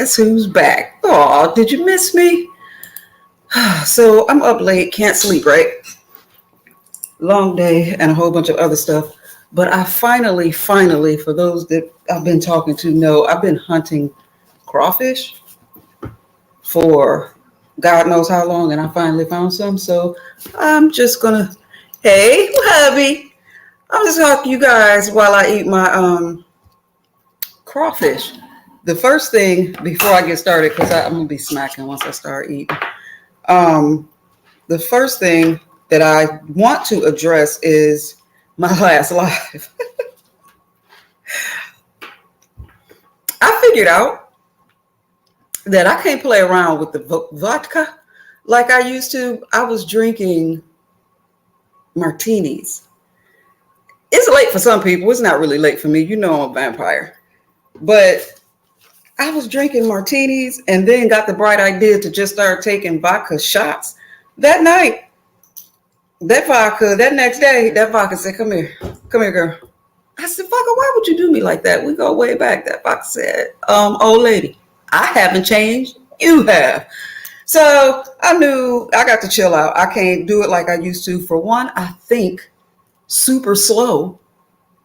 Guess who's back? Oh, did you miss me? So I'm up late, can't sleep, right? Long day and a whole bunch of other stuff. But I finally, for those that I've been talking to know, I've been hunting crawfish for God knows how long, and I finally found some. So I'm just gonna, hey, hubby, I'm just talking to you guys while I eat my crawfish. The first thing before I get started, because I'm gonna be smacking once I start eating. The first thing that I want to address is my last live. I figured out that I can't play around with the vodka like I used to. I was drinking martinis. It's late for some people. It's not really late for me. You know I'm a vampire. But I was drinking martinis and then got the bright idea to just start taking vodka shots. That night, that next day, that vodka said, come here, girl. I said, vodka, why would you do me like that? We go way back. That vodka said, old lady, I haven't changed. You have. So I knew I got to chill out. I can't do it like I used to. For one, I think super slow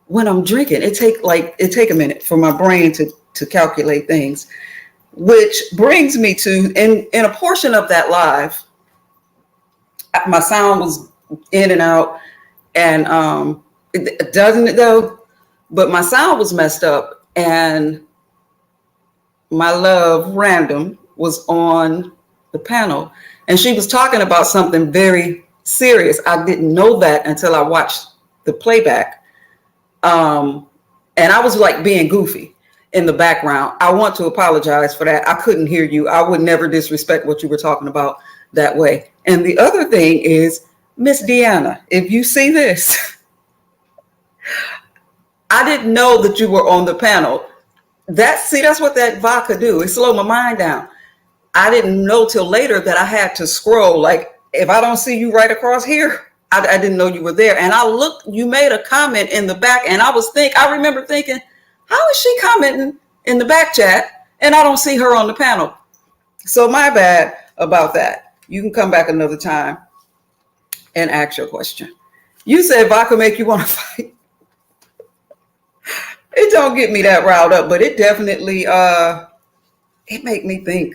when I'm drinking. It take a minute for my brain to calculate things, which brings me to, in a portion of that live, my sound was in and out, and it doesn't it though, but my sound was messed up, and my love Random was on the panel, and she was talking about something very serious. I didn't know that until I watched the playback, and I was like being goofy in the background. I want to apologize for that. I couldn't hear you. I would never disrespect what you were talking about that way. And the other thing is, Miss Deanna, if you see this, I didn't know that you were on the panel. That's what that vodka do. It slowed my mind down. I didn't know till later that I had to scroll. Like, if I don't see you right across here, I didn't know you were there. And I looked, you made a comment in the back, and I remember thinking, how is she commenting in the back chat and I don't see her on the panel? So my bad about that. You can come back another time and ask your question. You said vodka make you want to fight. It don't get me that riled up, but it definitely it make me think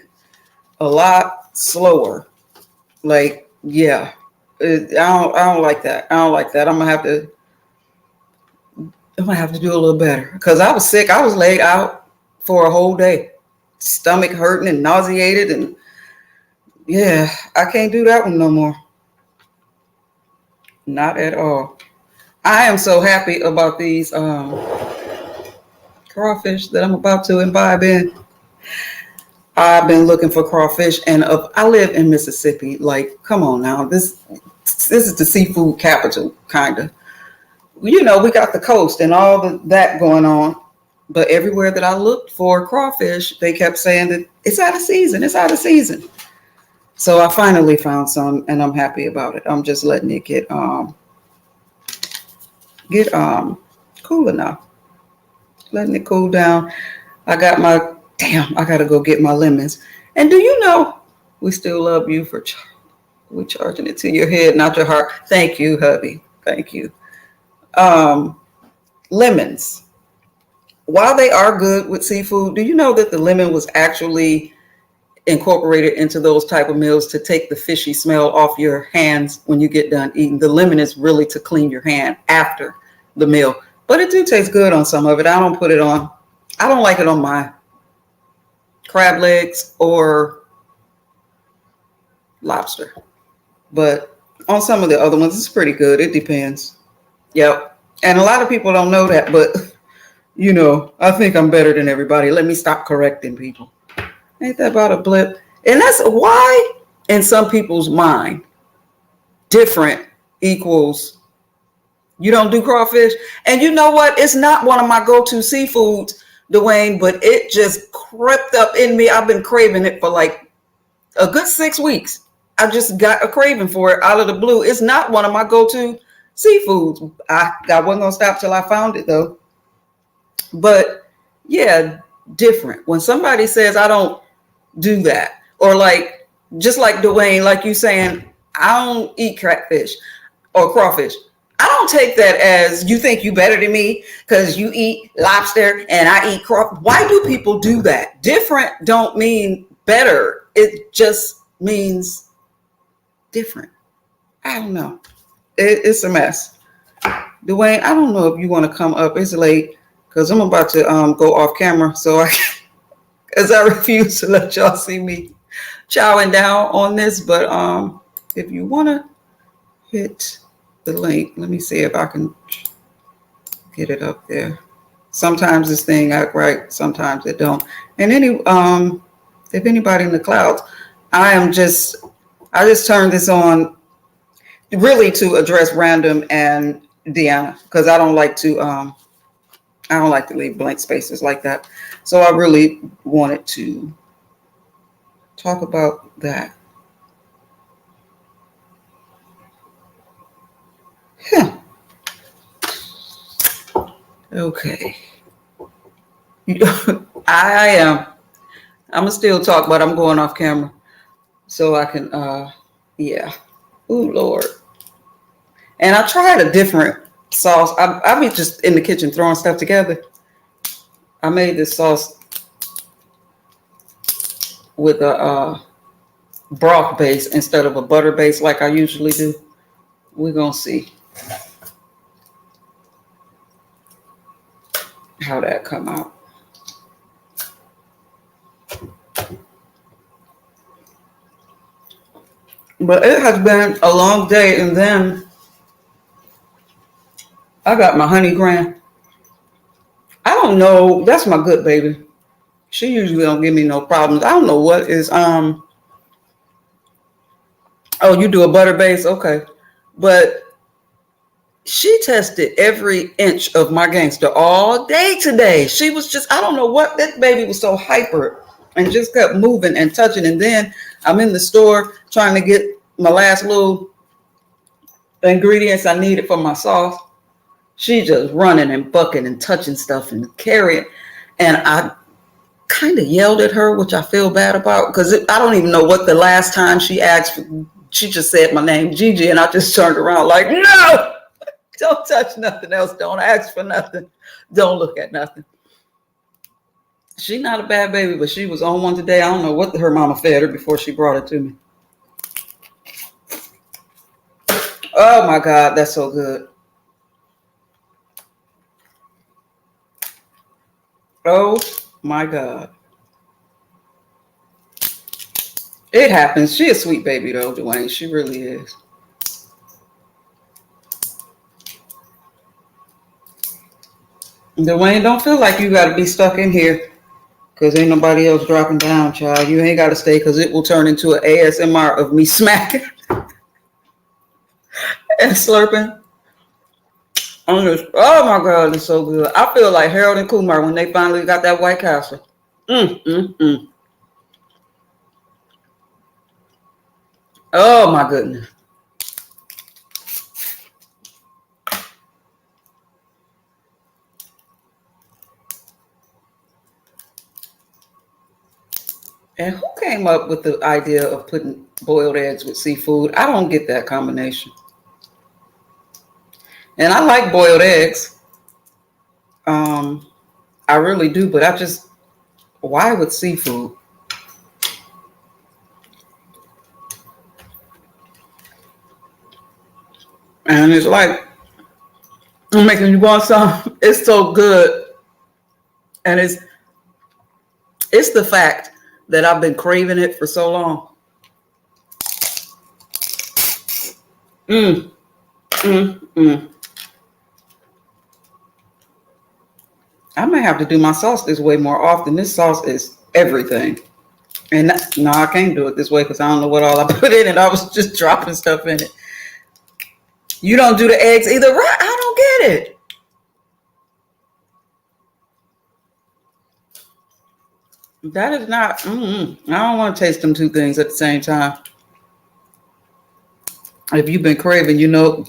a lot slower. Like, yeah, I don't like that. I don't like that. I'm gonna have to do a little better, because I was sick. I was laid out for a whole day, stomach hurting and nauseated, and yeah, I can't do that one no more. Not at all. I am so happy about these crawfish that I'm about to imbibe in. I've been looking for crawfish, and I live in Mississippi. Like, come on now, this is the seafood capital, kind of. You know, we got the coast and all that going on, but everywhere that I looked for crawfish, they kept saying that it's out of season. It's out of season. So I finally found some, and I'm happy about it. I'm just letting it get cool enough. Letting it cool down. I gotta go get my lemons. And do you know, we still love you for we charging it to your head, not your heart. Thank you, hubby. Thank you. Lemons. While they are good with seafood, do you know that the lemon was actually incorporated into those type of meals to take the fishy smell off your hands when you get done eating? The lemon is really to clean your hand after the meal, but it do taste good on some of it. I don't like it on my crab legs or lobster, but on some of the other ones, it's pretty good. It depends. Yep. And a lot of people don't know that, but you know, I think I'm better than everybody. Let me stop correcting people. Ain't that about a blip? And that's why in some people's mind, different equals you don't do crawfish. And you know what? It's not one of my go-to seafoods, Dwayne, but it just crept up in me. I've been craving it for like a good 6 weeks. I just got a craving for it out of the blue. It's not one of my go-to seafoods. I wasn't going to stop till I found it, though. But yeah, different. When somebody says, I don't do that, or like, just like Dwayne, like you saying, I don't eat catfish or crawfish. I don't take that as you think you better than me because you eat lobster and I eat crawfish. Why do people do that? Different don't mean better. It just means different. I don't know. It's a mess. Dwayne, I don't know if you want to come up. It's late because I'm about to go off camera. So as I refuse to let y'all see me chowing down on this. But if you want to hit the link, let me see if I can get it up there. Sometimes this thing act right, sometimes it don't. And if anybody in the clouds, I just turned this on really to address Random and Deanna, because I don't like to leave blank spaces like that. So I really wanted to talk about that. Huh. Okay. I'm gonna still talk, but I'm going off camera so I can yeah. Ooh, Lord. And I tried a different sauce. I be just in the kitchen throwing stuff together. I made this sauce with a broth base instead of a butter base like I usually do. We're gonna see how that come out. But it has been a long day, and then I got my honey grand. I don't know. That's my good baby. She usually don't give me no problems. I don't know what is oh, you do a butter base? Okay. But she tested every inch of my gangster all day today. She was just, I don't know what, that baby was so hyper and just kept moving and touching. And then I'm in the store trying to get my last little ingredients I needed for my sauce. She just running and bucking and touching stuff and carrying. And I kind of yelled at her, which I feel bad about, because I don't even know what the last time she asked for. She just said my name, Gigi, and I just turned around like, no, don't touch nothing else. Don't ask for nothing. Don't look at nothing. She's not a bad baby, but she was on one today. I don't know what her mama fed her before she brought it to me. Oh my God, that's so good. Oh my God. It happens. She a sweet baby though, Dwayne. She really is. Dwayne, don't feel like you got to be stuck in here because ain't nobody else dropping down, child. You ain't got to stay because it will turn into an ASMR of me smacking and slurping. Oh my God, it's so good. I feel like Harold and Kumar when they finally got that White Castle. Oh my goodness. And who came up with the idea of putting boiled eggs with seafood? I don't get that combination. And I like boiled eggs. I really do, but why with seafood? And it's like, I'm making you want some. It's so good. And it's the fact that I've been craving it for so long. I may have to do my sauce this way more often. This sauce is everything. And no, I can't do it this way because I don't know what all I put in it. I was just dropping stuff in it. You don't do the eggs either, right? I don't get it. That is not, I don't want to taste them two things at the same time. If you've been craving, you know,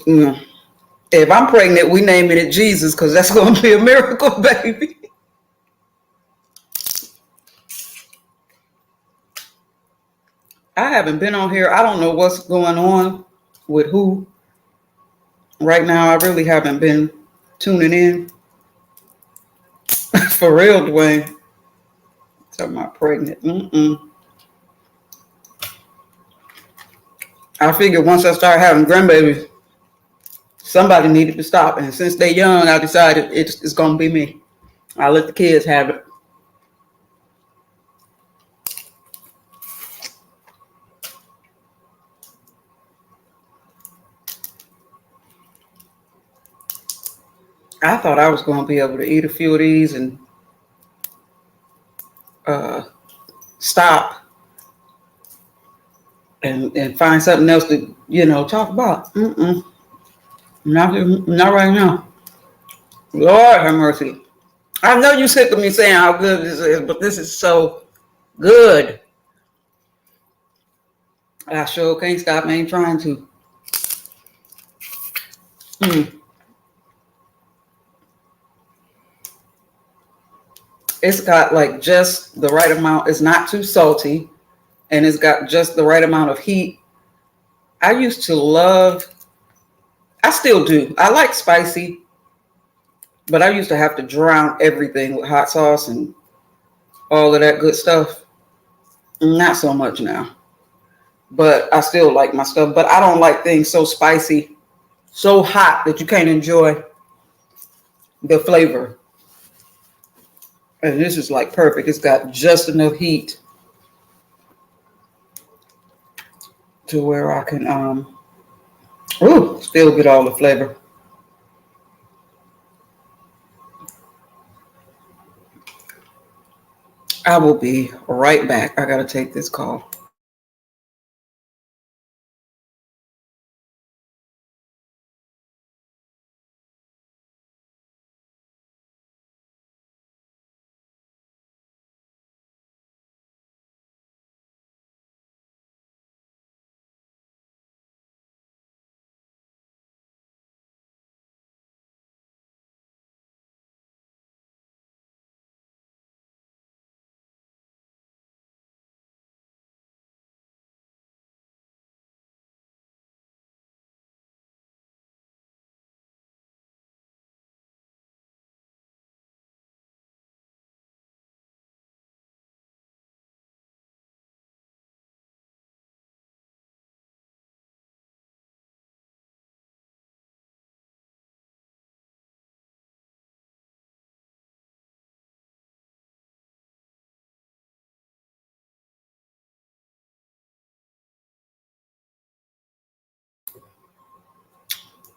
if I'm pregnant, we naming it Jesus because that's going to be a miracle, baby. I haven't been on here. I don't know what's going on with who right now. I really haven't been tuning in. For real, Dwayne. Talking about pregnant. I figured once I start having grandbabies, somebody needed to stop. And since they're young, I decided it's going to be me. I let the kids have it. I thought I was going to be able to eat a few of these and stop and find something else to, talk about. Not right now. Lord have mercy. I know you sick of me saying how good this is, but this is so good. I sure can't stop. I ain't trying to. It's got like just the right amount. It's not too salty, and it's got just the right amount of heat. I used to love, I still do. I like spicy, but I used to have to drown everything with hot sauce and all of that good stuff. Not so much now, but I still like my stuff. But I don't like things so spicy, so hot that you can't enjoy the flavor. And this is like perfect. It's got just enough heat to where I can still get all the flavor. I will be right back. I gotta take this call.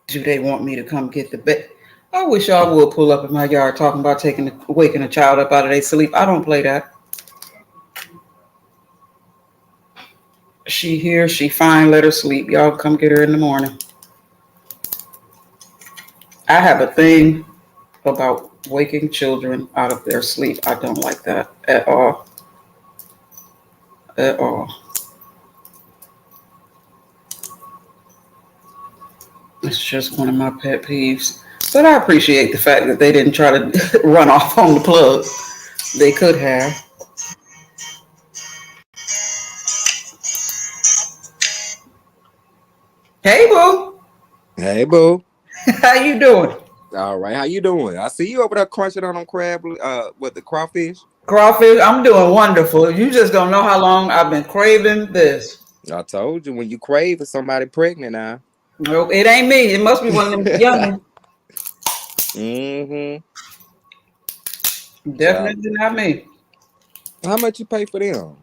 Do they want me to come get the bed? I wish y'all would pull up in my yard talking about waking a child up out of their sleep. I don't play that. She here, she fine, let her sleep. Y'all come get her in the morning. I have a thing about waking children out of their sleep. I don't like that at all. At all. It's just one of my pet peeves. But I appreciate the fact that they didn't try to run off on the plug. They could have. Hey, boo. Hey, boo. How you doing? All right, how you doing? I see you over there crunching on them crab, with the crawfish. Crawfish, I'm doing wonderful. You just don't know how long I've been craving this. I told you when you crave for somebody pregnant now. Nope, it ain't me. It must be one of them youngins. Mm-hmm. Child. Definitely not me. How much you pay for them?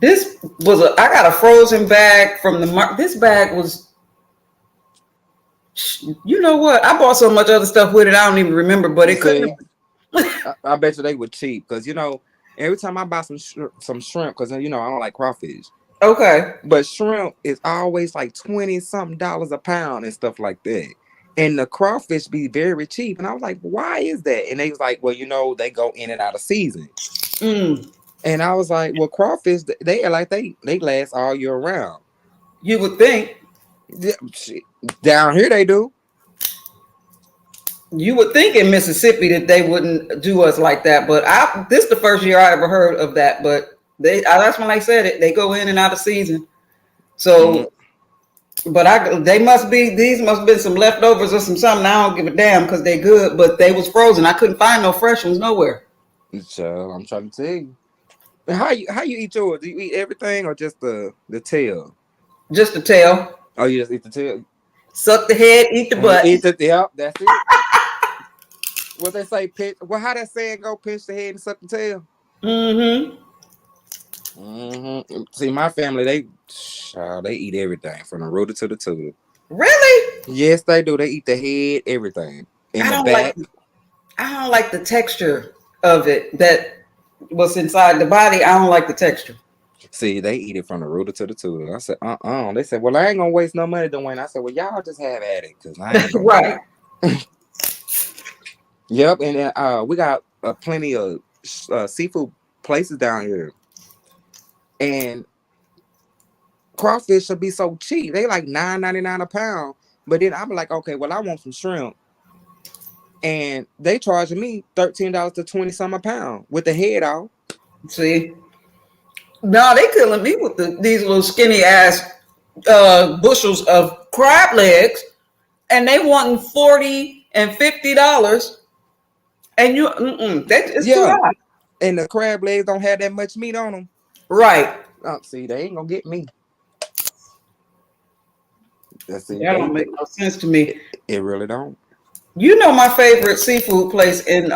This was I got a frozen bag from the market. This bag was, you know what? I bought so much other stuff with it. I don't even remember, but You it couldn't see, have. I bet you they were cheap because every time I buy some shrimp because I don't like crawfish, Okay. but shrimp is always like 20 something dollars a pound and stuff like that. And the crawfish be very cheap. And I was like, why is that? And they was like, well, they go in and out of season. Mm. And I was like, well, crawfish, they are like they last all year round. You would think. Yeah, shit. Down here they do. You would think in Mississippi that they wouldn't do us like that, but this is the first year I ever heard of that. But That's when they said it. They go in and out of season. Mm. So, but these must have been some leftovers or something. I don't give a damn because they good, but they was frozen. I couldn't find no fresh ones nowhere. So I'm trying to tell you. How you eat yours? Do you eat everything or just the tail? Just the tail. Oh, you just eat the tail. Suck the head, eat the butt. Eat the tail. That's it. What they say, pinch. Well, how that saying go? Pinch the head and suck the tail. Mm-hmm. Mm-hmm. See, my family, they eat everything from the rooter to the tutor. Really? Yes, they do. They eat the head, everything, in the back. I don't like the texture of it that was inside the body. I don't like the texture. See, they eat it from the rooter to the tutor. I said, They said, well, I ain't gonna waste no money, Dwayne. I said, well, y'all just have at it, cause I ain't gonna. Right. Yep, and then we got plenty of seafood places down here, and crawfish should be so cheap. They like $9.99 a pound. But then I'm like, okay, well, I want some shrimp, and they charging me $13 to 20 some a pound with the head off. See, no, they killing me with these little skinny ass bushels of crab legs, and they wanting $40 and $50, and it's too high. And the crab legs don't have that much meat on them. Right. Oh, see, they ain't gonna get me. That don't make no sense to me. It really don't. You know, my favorite seafood place in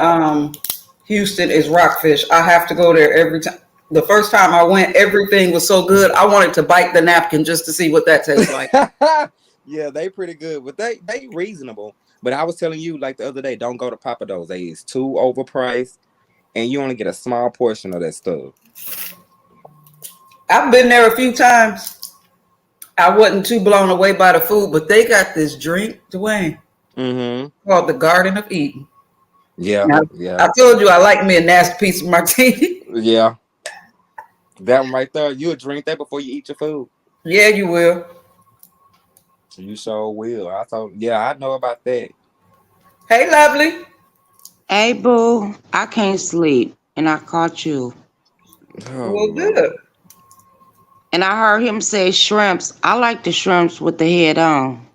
Houston is Rockfish. I have to go there every time. The first time I went, everything was so good. I wanted to bite the napkin just to see what that tastes like. Yeah, they pretty good, but they reasonable. But I was telling you, like the other day, don't go to Papa Do's. They is too overpriced, and you only get a small portion of that stuff. I've been there a few times. I wasn't too blown away by the food, but they got this drink, Dwayne, called the Garden of Eden. Yeah, now, yeah. I told you I like me a nasty piece of martini. Yeah. That one right there, you'll drink that before you eat your food. Yeah, you will. You sure will. I know about that. Hey, lovely. Hey, boo. I can't sleep, and I caught you. Oh, Well, good. And I heard him say shrimps. I like the shrimps with the head on.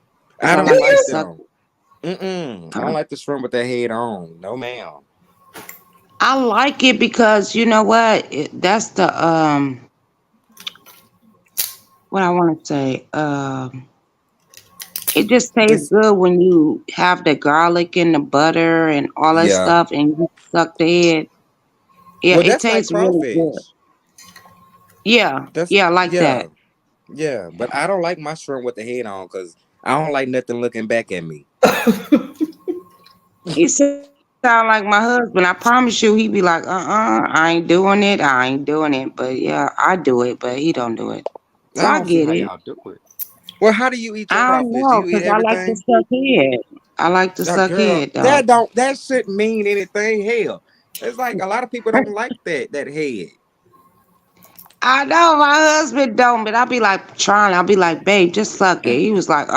I don't like like to them. I don't like the shrimp with that head on. No, ma'am. I like it because you know what? That's the what I want to say. It just tastes good when you have the garlic and the butter and all that stuff, and you suck the head. Yeah, Well, it tastes like really good. Yeah, I like that. Yeah, but I don't like my shrimp with the head on because I don't like nothing looking back at me. He sound like my husband. I promise you, he be like, I ain't doing it. I ain't doing it. But yeah, I do it, but he don't do it. So I don't see get how it. y'all do it. Well, how do you eat your I don't crawfish? Do know, you eat because I like to everything? suck head. I like to suck Girl, head, though. that shouldn't mean anything. Hell, it's like a lot of people don't like that head. I know my husband don't, but I be like trying. I be like, babe, just suck it. He was like,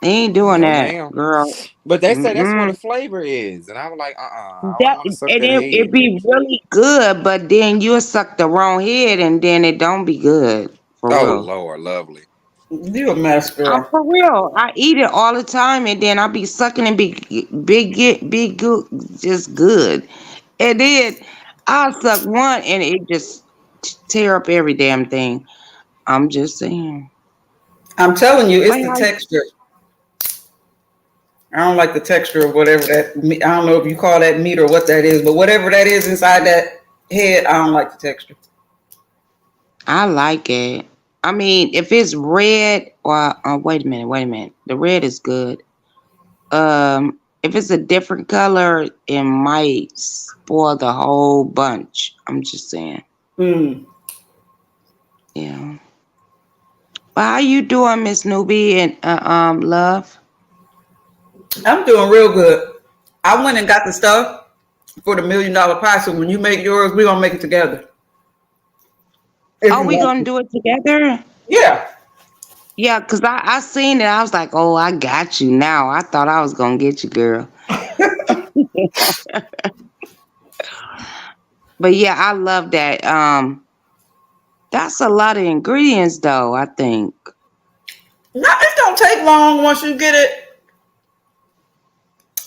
He ain't doing No, that, ma'am. girl. But they say that's where the flavor is, and I was like, I don't That want to suck and that it head. be really good, but then you'll suck the wrong head, and then it don't be good for Oh real. Lord, lovely. You a mess, I'm girl. for real. I eat it all the time, and then I be sucking and be good, just good. And then I suck one, and it just tear up every damn thing. I'm just saying. I'm telling you, it's But the texture. I don't like the texture of whatever that. I don't know if you call that meat or what that is, but whatever that is inside that head, I don't like the texture. I like it. I mean, if it's red or wait a minute, the red is good. If it's a different color, it might spoil the whole bunch. I'm just saying. Yeah. But how you doing, Miss Newbie and Love? I'm doing real good. I went and got the stuff for the $1 million pie. So when you make yours, we're gonna make it together. Are we gonna do it together? Yeah. Yeah, cause I seen it. I was like, oh, I got you now. I thought I was gonna get you, girl. But yeah, I love that. That's a lot of ingredients, though. I think. Not, it don't take long once you get it.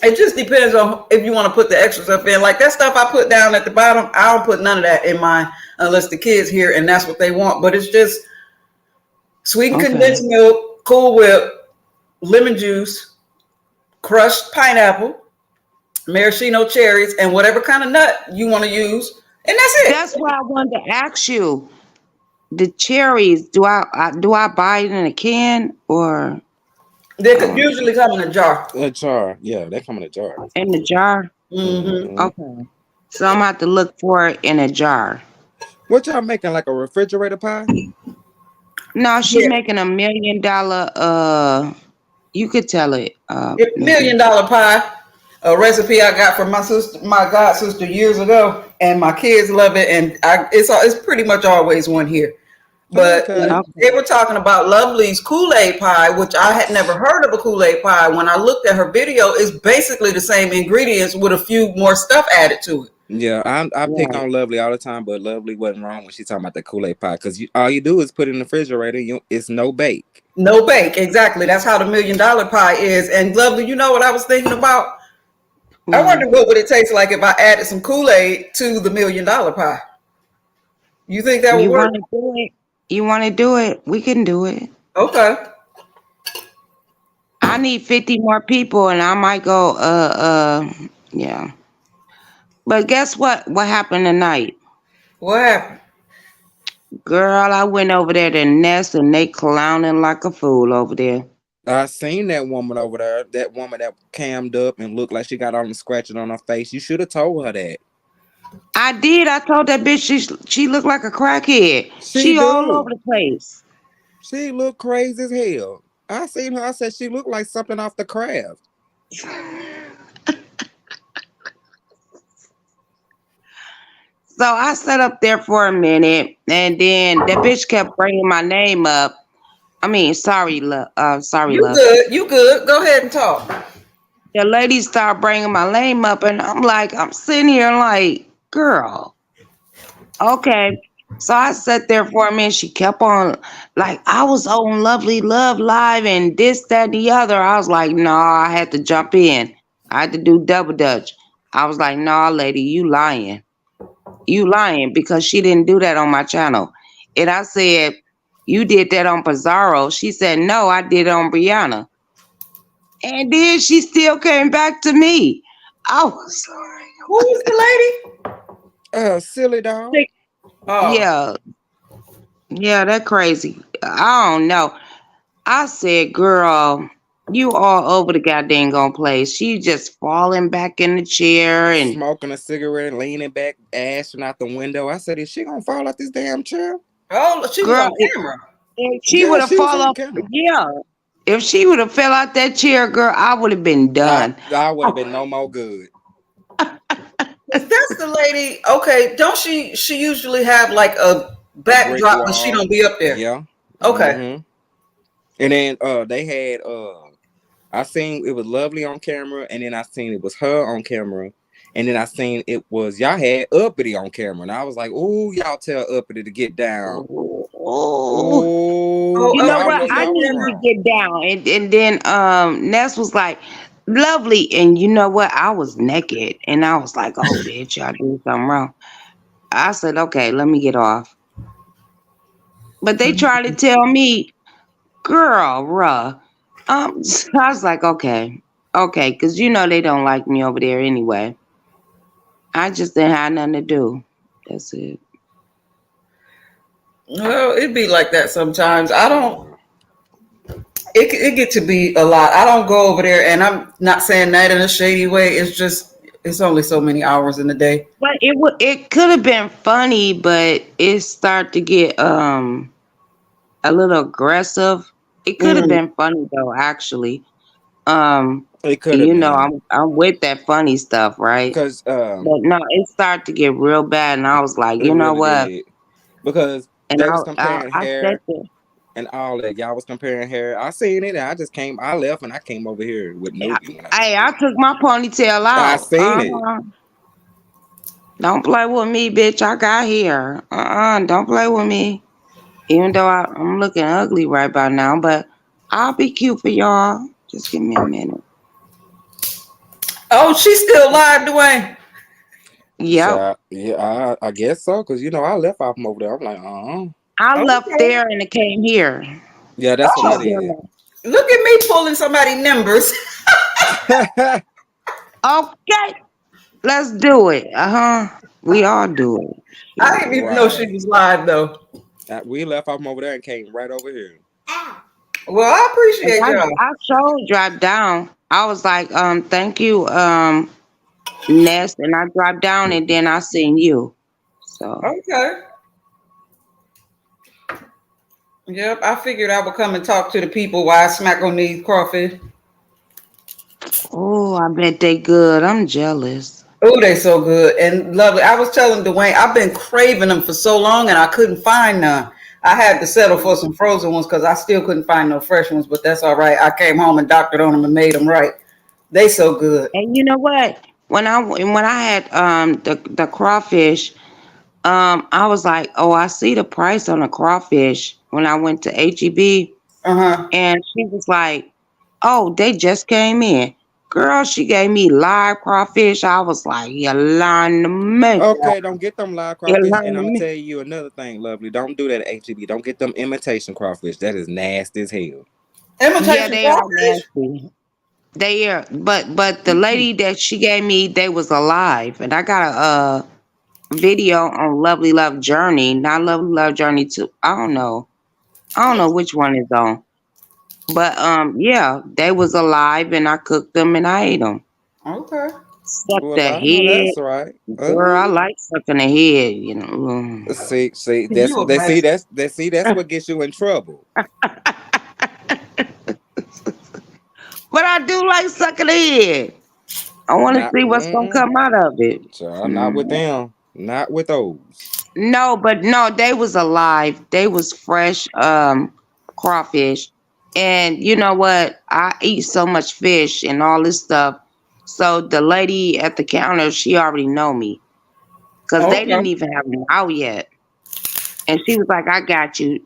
It just depends on if you want to put the extra stuff in. Like that stuff I put down at the bottom, I don't put none of that in mine unless the kids here and that's what they want. But it's just sweetened Okay. condensed milk, Cool Whip, lemon juice, crushed pineapple, maraschino cherries, and whatever kind of nut you want to use, and that's it. That's why I wanted to ask you. The cherries, do I buy it in a can or They could um usually come in a jar. A jar. Yeah, they come in a jar. in the jar? Mm-hmm. Hmm. Okay. So I'm gonna have to look for it in a jar. What y'all making, like a refrigerator pie? No, she Yeah, making $1 million. You could tell it. million Maybe. dollar pie. A recipe I got from my sister, my god sister, years ago, and my kids love it. And it's pretty much always one here. But Okay. when Okay. they were talking about Lovely's Kool-Aid pie, which I had never heard of a Kool-Aid pie, when I looked at her video, it's basically the same ingredients with a few more stuff added to it. Yeah, I pick Right. on Lovely all the time, but Lovely wasn't wrong when she talking about the Kool-Aid pie, because all you do is put it in the refrigerator. It's no bake. No bake, exactly. That's how the $1 million pie is. And Lovely, you know what I was thinking about? I Hmm. wonder what would it taste like if I added some Kool-Aid to the $1 million pie. You think that would You work? want to do it? You want to do it? We can do it. Okay. I need 50 more people, and I might go. Yeah. But guess what? What happened tonight? What happened? Girl, I went over there to Nest and they clowning like a fool over there. I seen that woman over there, that woman that cammed up and looked like she got all them scratches on her face. You should have told her that. I did. I told that bitch she looked like a crackhead. She She all over do. the place. She look crazy as hell. I seen her. I said she looked like something off the craft. So I sat up there for a minute, and then that bitch kept bringing my name up. I mean, sorry, love. Sorry, You love. good. You good. Go ahead and talk. The lady started bringing my name up, and I'm like, I'm sitting here like, girl, okay. So I sat there for a minute. She kept on, like, I was on Lovely Love Live and this, that, and the other. I was like, no, I had to jump in. I had to do double dutch. I was like, nah, lady, you lying. You lying because she didn't do that on my channel. And I said, you did that on Pizarro. She said, no, I did it on Brianna. And then she still came back to me. I was Who was the Silly dog. like, lady? Oh, yeah, yeah, that crazy. I don't know. I said, girl, you all over the goddamn place. She just falling back in the chair and Smoking a cigarette, leaning back, ashing out the window. I said, is she gonna fall out this damn chair? oh, she was girl, on camera. if she Yeah, would have she was fallen on off, camera. yeah. If she would have fell out that chair, girl, I would have been I, done. I would have been no more good. If that's the lady, okay, don't she usually have like a A brick backdrop, but she wall. don't be up there. Yeah. Okay. Mm-hmm. And then they had I seen it was Lovely on camera, and then I seen it was her on camera, and then I seen it was y'all had Uppity on camera, and I was like, "Ooh, y'all tell Uppity to get down." Oh, Oh, Ooh, you know up what? was I on needed camera. to get down, and then Ness was like, "Lovely," and you know what? I was naked, and I was like, "Oh, bitch, I did something wrong." I said, "Okay, let me get off." But they tried to tell me, "Girl, bruh." So I was like, "Okay, okay," because you know they don't like me over there anyway. I just didn't have nothing to do. That's it. Well, it'd be like that sometimes. I don't. yeah. It get to be a lot. I don't go over there, and I'm not saying that in a shady way. It's just it's only so many hours in the day. But it could have been funny, but it started to get a little aggressive. It could have Mm. been funny though, actually. Um, It could have you know, been I'm with that funny stuff, right? because But no, it started to get real bad, and I was like, it you know really what? did because And they was comparing I said hair that. and all that. Y'all was comparing hair. I seen it. And I just came. I left and I came over here with Nubian when I Hey, seen I it. took my ponytail I out. seen it. Don't play with me, bitch. I got here. Don't play with me. Even though I'm looking ugly right about now, but I'll be cute for y'all. Just give me a minute. Oh, she's still live, Dwayne. Yep. Yeah, I guess so, cause I left off from over there. I'm like, I left Okay. there and it came here. yeah, that's what I She's Oh, there did. now. look at me pulling somebody numbers. Okay, let's do it. We all do it. I Shit. didn't even know she Right. was live though. We left off from over there and came right over here. Well, I 'Cause appreciate y'all. I showed dropped down. I was like, thank you, Nest, and I dropped down and then I seen you. So, Okay. Yep, I figured I would come and talk to the people while I smack on these crawfish. oh, I bet they good. I'm jealous. Oh, they so good and lovely. I was telling Dwayne, I've been craving them for so long and I couldn't find none. I had to settle for some frozen ones because I still couldn't find no fresh ones, but that's all right. I came home and doctored on them and made them right. They so good. And you know what? When I had the crawfish, I was like, oh, I see the price on the crawfish when I went to HEB, Uh-huh. and she was like, oh, they just came in. Girl, she gave me live crawfish. I was like, you lying to me. Okay, don't get them live You crawfish. And lying to I'm gonna me. tell you another thing, lovely. Don't do that at HEB. Don't get them imitation crawfish. That is nasty as hell. Yeah, Imitation they are crawfish. nasty. They are, but the lady that she gave me, they was alive, and I got a video on Lovely Love Journey, not Lovely Love Journey 2. I don't know which one is on. But yeah, they was alive and I cooked them and I ate them. Okay. Suck Well, the I know head. that's right. Girl, I like sucking the head, you know. See, You a mess. that's what gets you in trouble. But I do like sucking the head. I want to Not, see what's gonna come out of it. child, not with Mm. them. Not with those. No, but no, they was alive. They was fresh crawfish. And you know what? I eat so much fish and all this stuff. So the lady at the counter, she already know me. Cause they Okay. didn't even have them out yet. And she was like, I got you.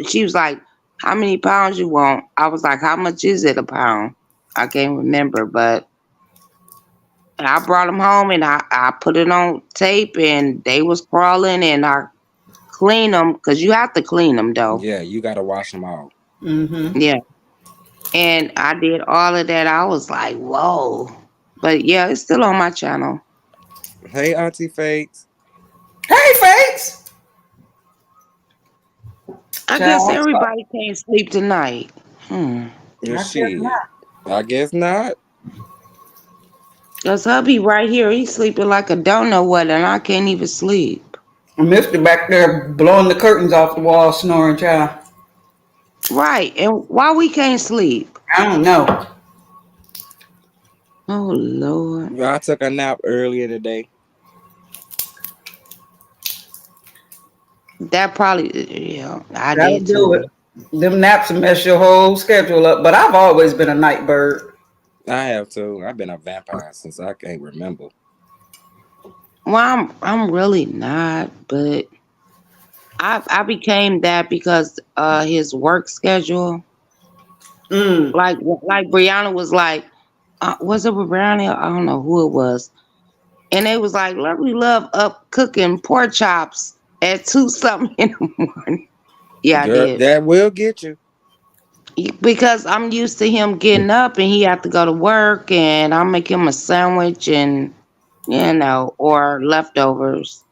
She was like, how many pounds you want? I was like, how much is it a pound? I can't remember, but I brought them home and I put it on tape and they was crawling and I clean them because you have to clean them though. Yeah, you gotta wash them out. Mm-hmm. Yeah. And I did all of that. I was like, whoa. But yeah, it's still on my channel. Hey, Auntie Fakes. Hey, Fakes. I guess Child, everybody can't sleep tonight. Hmm. Your I guess shit. not. I guess not. Cause hubby right here, he's sleeping like a don't know what, and I can't even sleep. Mister back there blowing the curtains off the wall, snoring, child. Right, and why we can't sleep? I don't know. Oh Lord, I took a nap earlier today. that probably yeah, I That'll did do it. too. Them naps will mess your whole schedule up. But I've always been a night bird. I have too. I've been a vampire since I can't remember. Well, I'm really not, but I became that because his work schedule, Mm. like Brianna was like, was it with Brianna? I don't know who it was, and they was like, Lovely Love up cooking pork chops at 2 something in the morning. Yeah, I Girl, did. that will get you. Because I'm used to him getting up and he have to go to work and I'll make him a sandwich and or leftovers.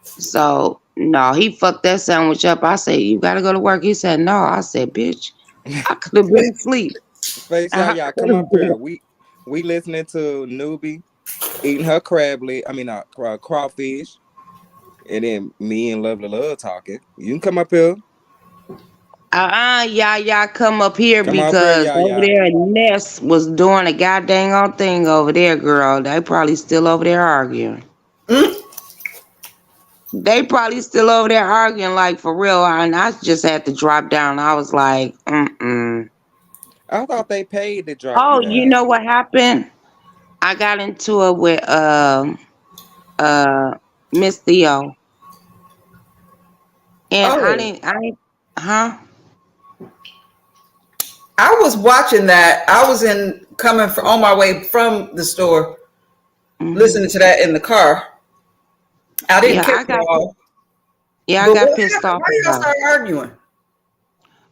So no, he fucked that sandwich up. I said, you gotta go to work. He said, no. I said, bitch, I could have been asleep. Face I y'all could come have up here. been. We listening to Newbie eating her crab leg. I mean, crawfish, and then me and Lovely Love talking. You can come up here. Y'all come up here Come up here, because over y'all. there Ness was doing a goddamn old thing over there, girl. They probably still over there arguing. Mm. They probably still over there arguing like for real. And I just had to drop down. I was like, mm-mm. I thought they paid to drop you Oh, you down. know what happened? I got into it with uh Miss Theo. And Oh, I didn't, huh? I was watching that. I was in coming from, on my way from the store, Hmm. listening to that in the car. I didn't Yeah, catch I it got all. yeah, I But got what pissed happened? off Why at y'all her start arguing?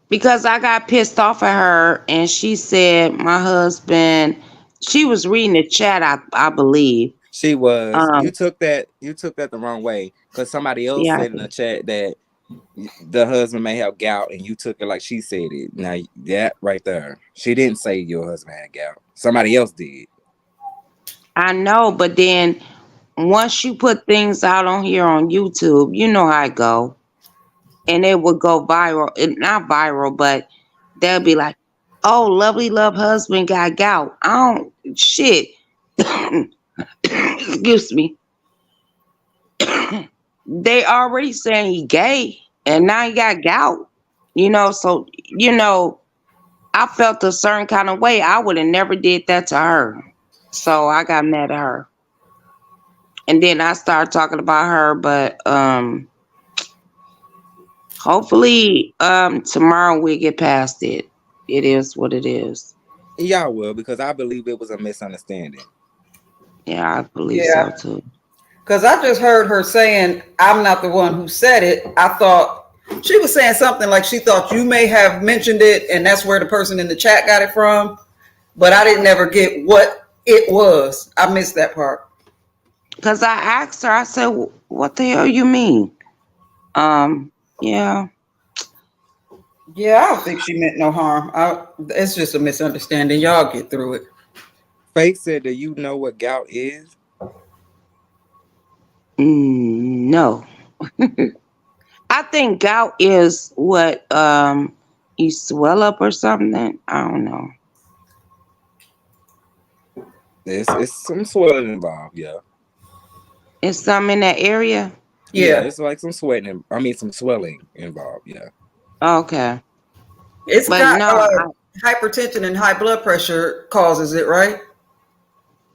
because I got pissed off at her, and she said my husband. She was reading the chat, I believe. She was. Um, You took that the wrong way because somebody else yeah, I said in the did. chat that the husband may have gout, and you took it like she said it. Now that right there, she didn't say your husband had gout. Somebody else did. I know, but then once you put things out on here on YouTube, you know how it go, and it would go viral. Not viral, but they'll be like, "Oh, lovely love husband got gout." I don't shit. Excuse me. They already saying he gay, and now he got gout. So I felt a certain kind of way. I would have never did that to her, so I got mad at her, and then I started talking about her. But hopefully, tomorrow we get past it. It is what it is. Y'all will because I believe it was a misunderstanding. Yeah, I believe so Yeah, too. because I just heard her saying, I'm not the one who said it. I thought she was saying something like she thought you may have mentioned it, and that's where the person in the chat got it from. But I didn't ever get what it was. I missed that part. Cause I asked her, I said, "What the hell you mean?" Yeah. Yeah, I don't think she meant no harm. It's just a misunderstanding. Y'all get through it. Faith said, "Do you know what gout is?" No. I think gout is what you swell up or something. I don't know. It's some swelling involved. Yeah, It's something in that area. yeah. Yeah, It's like some sweating. I mean, some swelling involved. Yeah. Okay. it's But got no, hypertension and high blood pressure causes it, right?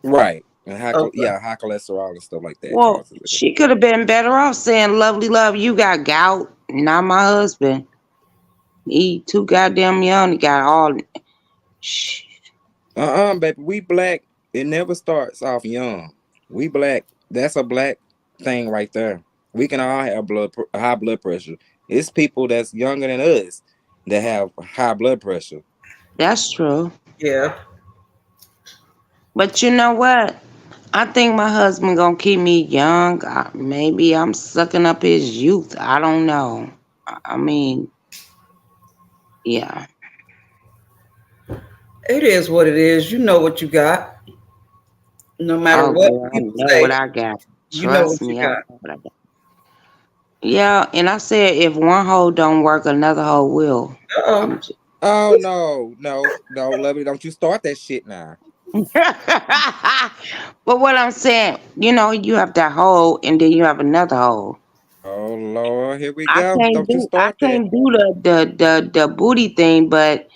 Right. And Okay. high cholesterol and stuff like that well, causes it. she could have been better off saying, "Lovely love, you got gout, not my husband. He too goddamn young. He got all." Shh. Baby. We black. It never starts off young. We black. That's a black thing right there. We can all have high blood pressure. It's people that's younger than us that have high blood pressure. That's true. Yeah. But you know what? I think my husband gonna keep me young. Maybe I'm sucking up his youth. I don't know. I mean, yeah. It is what it is. You know what you got. No matter Oh, what girl, I people know what say, I got. you know Trust what you me, I got. know what I got. Yeah, and I said if one hole don't work, another hole will. I'm Uh-oh. just. Oh no, lovely. Don't you start that shit now. But what I'm saying, you have that hole, and then you have another hole. Oh Lord, here we I go. can't Don't you do I start that. can't do the booty thing, but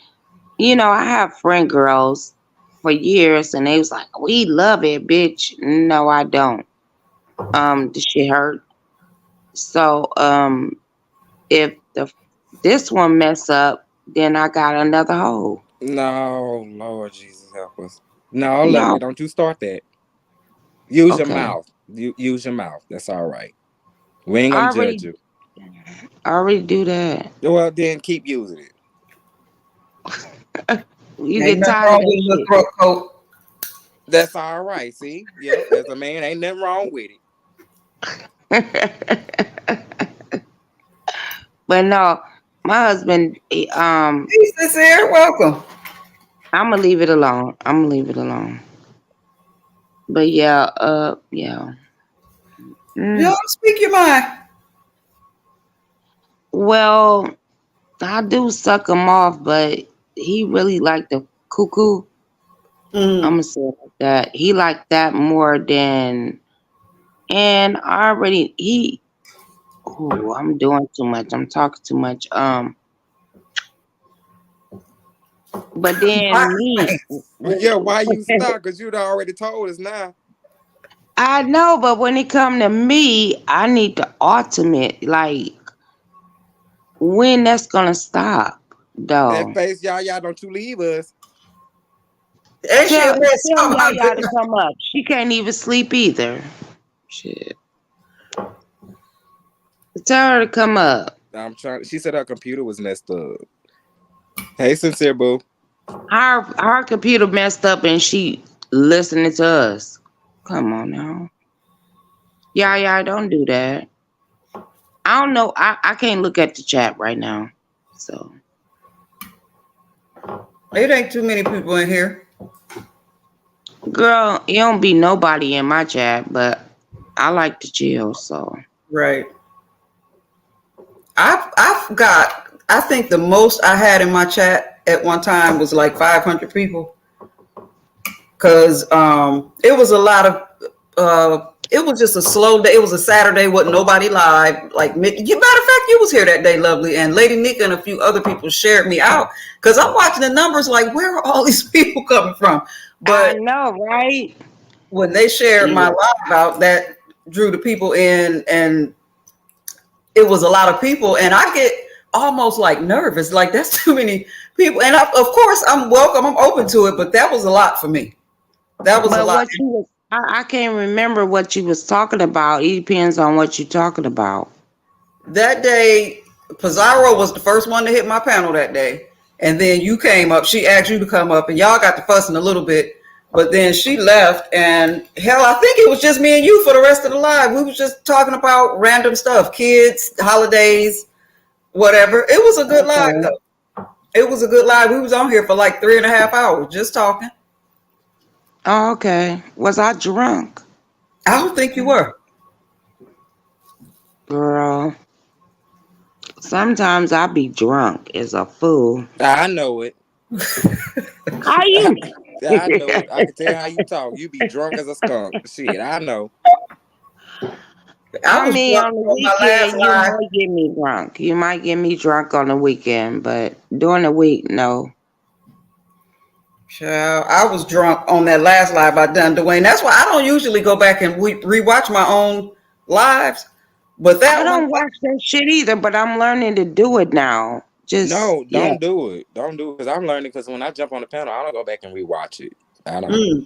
I have friend girls for years, and they was like, "We love it, bitch." No, I don't. The shit hurt. So, if this one mess up, then I got another hole. No, Lord Jesus help us. No, lovely. No, Don't you start that. Use your okay. mouth. You use your mouth. That's all right. We ain't I gonna judge already, you. I already do that. Well, then keep using it. You Ain't get nothing tired of wrong with that a little shit. throat coat. That's all right. See, yep. As a man, ain't nothing wrong with it. But no, my husband, Hey, sincere, welcome. I'm gonna leave it alone. I'm gonna leave it alone. But yeah, yeah. You Mm. don't speak your mind. Well, I do suck him off, but he really like the cuckoo. I'm Mm. gonna say it like that. He like that more than, and I already he. Ooh, I'm doing too much. I'm talking too much. But then me, Yeah, why you stop? Because you'd already told us now. I know, but when it come to me, I need the ultimate. Like, when that's gonna stop, That though. face, y'all, don't you leave us. And she Tell a red tell Yaya to stomach. come up. She can't even sleep either. Shit. Tell her to come up. I'm trying. She said her computer was messed up. Hey, sincere boo. Her computer messed up and she listening to us. Come on now. Yaya, don't do that. I don't know. I can't look at the chat right now. So It ain't too many people in here. girl, it don't be nobody in my chat, but I like to chill, so Right. I've got. I think the most I had in my chat at one time was like 500 people, because it was a lot of. It was just a slow day. It was a Saturday, wasn't nobody live. Like, matter of fact, you was here that day, Lovely, and Lady Nika and a few other people shared me out, because I'm watching the numbers like, where are all these people coming from? I But know, right? when they shared my Yeah. live out, that drew the people in, and it was a lot of people, and I get almost like nervous, like that's too many people. And of course, I'm welcome, I'm open to it, but that was a lot for me. That was a But lot. what you was I can't remember what you was talking about. It depends on what you're talking about. That day, Pizarro was the first one to hit my panel that day, and then you came up. She asked you to come up, and y'all got to fussing a little bit. But then she left, and hell, I think it was just me and you for the rest of the live. We was just talking about random stuff, kids, holidays, whatever. It was a good live, Okay. though. It was a good live. We was on here for like 3.5 hours just talking. Oh, okay. Was I drunk? I don't think you were. Girl, sometimes I be drunk as a fool. I know it. How you? I know it. I can tell how you talk. You be drunk as a skunk. Shit, I know. I I was mean, drunk on the on my last weekend, you live. might get me drunk. You might get me drunk on the weekend, but during the week, no. Child, I was drunk on that last live I done, Dwayne. That's why I don't usually go back and rewatch my own lives. But I that one, don't watch that shit either, but I'm learning to do it now. Just, No, yeah. don't do it. Don't do it. Because I'm learning. Because when I jump on the panel, I don't go back and rewatch it. I don't. mm,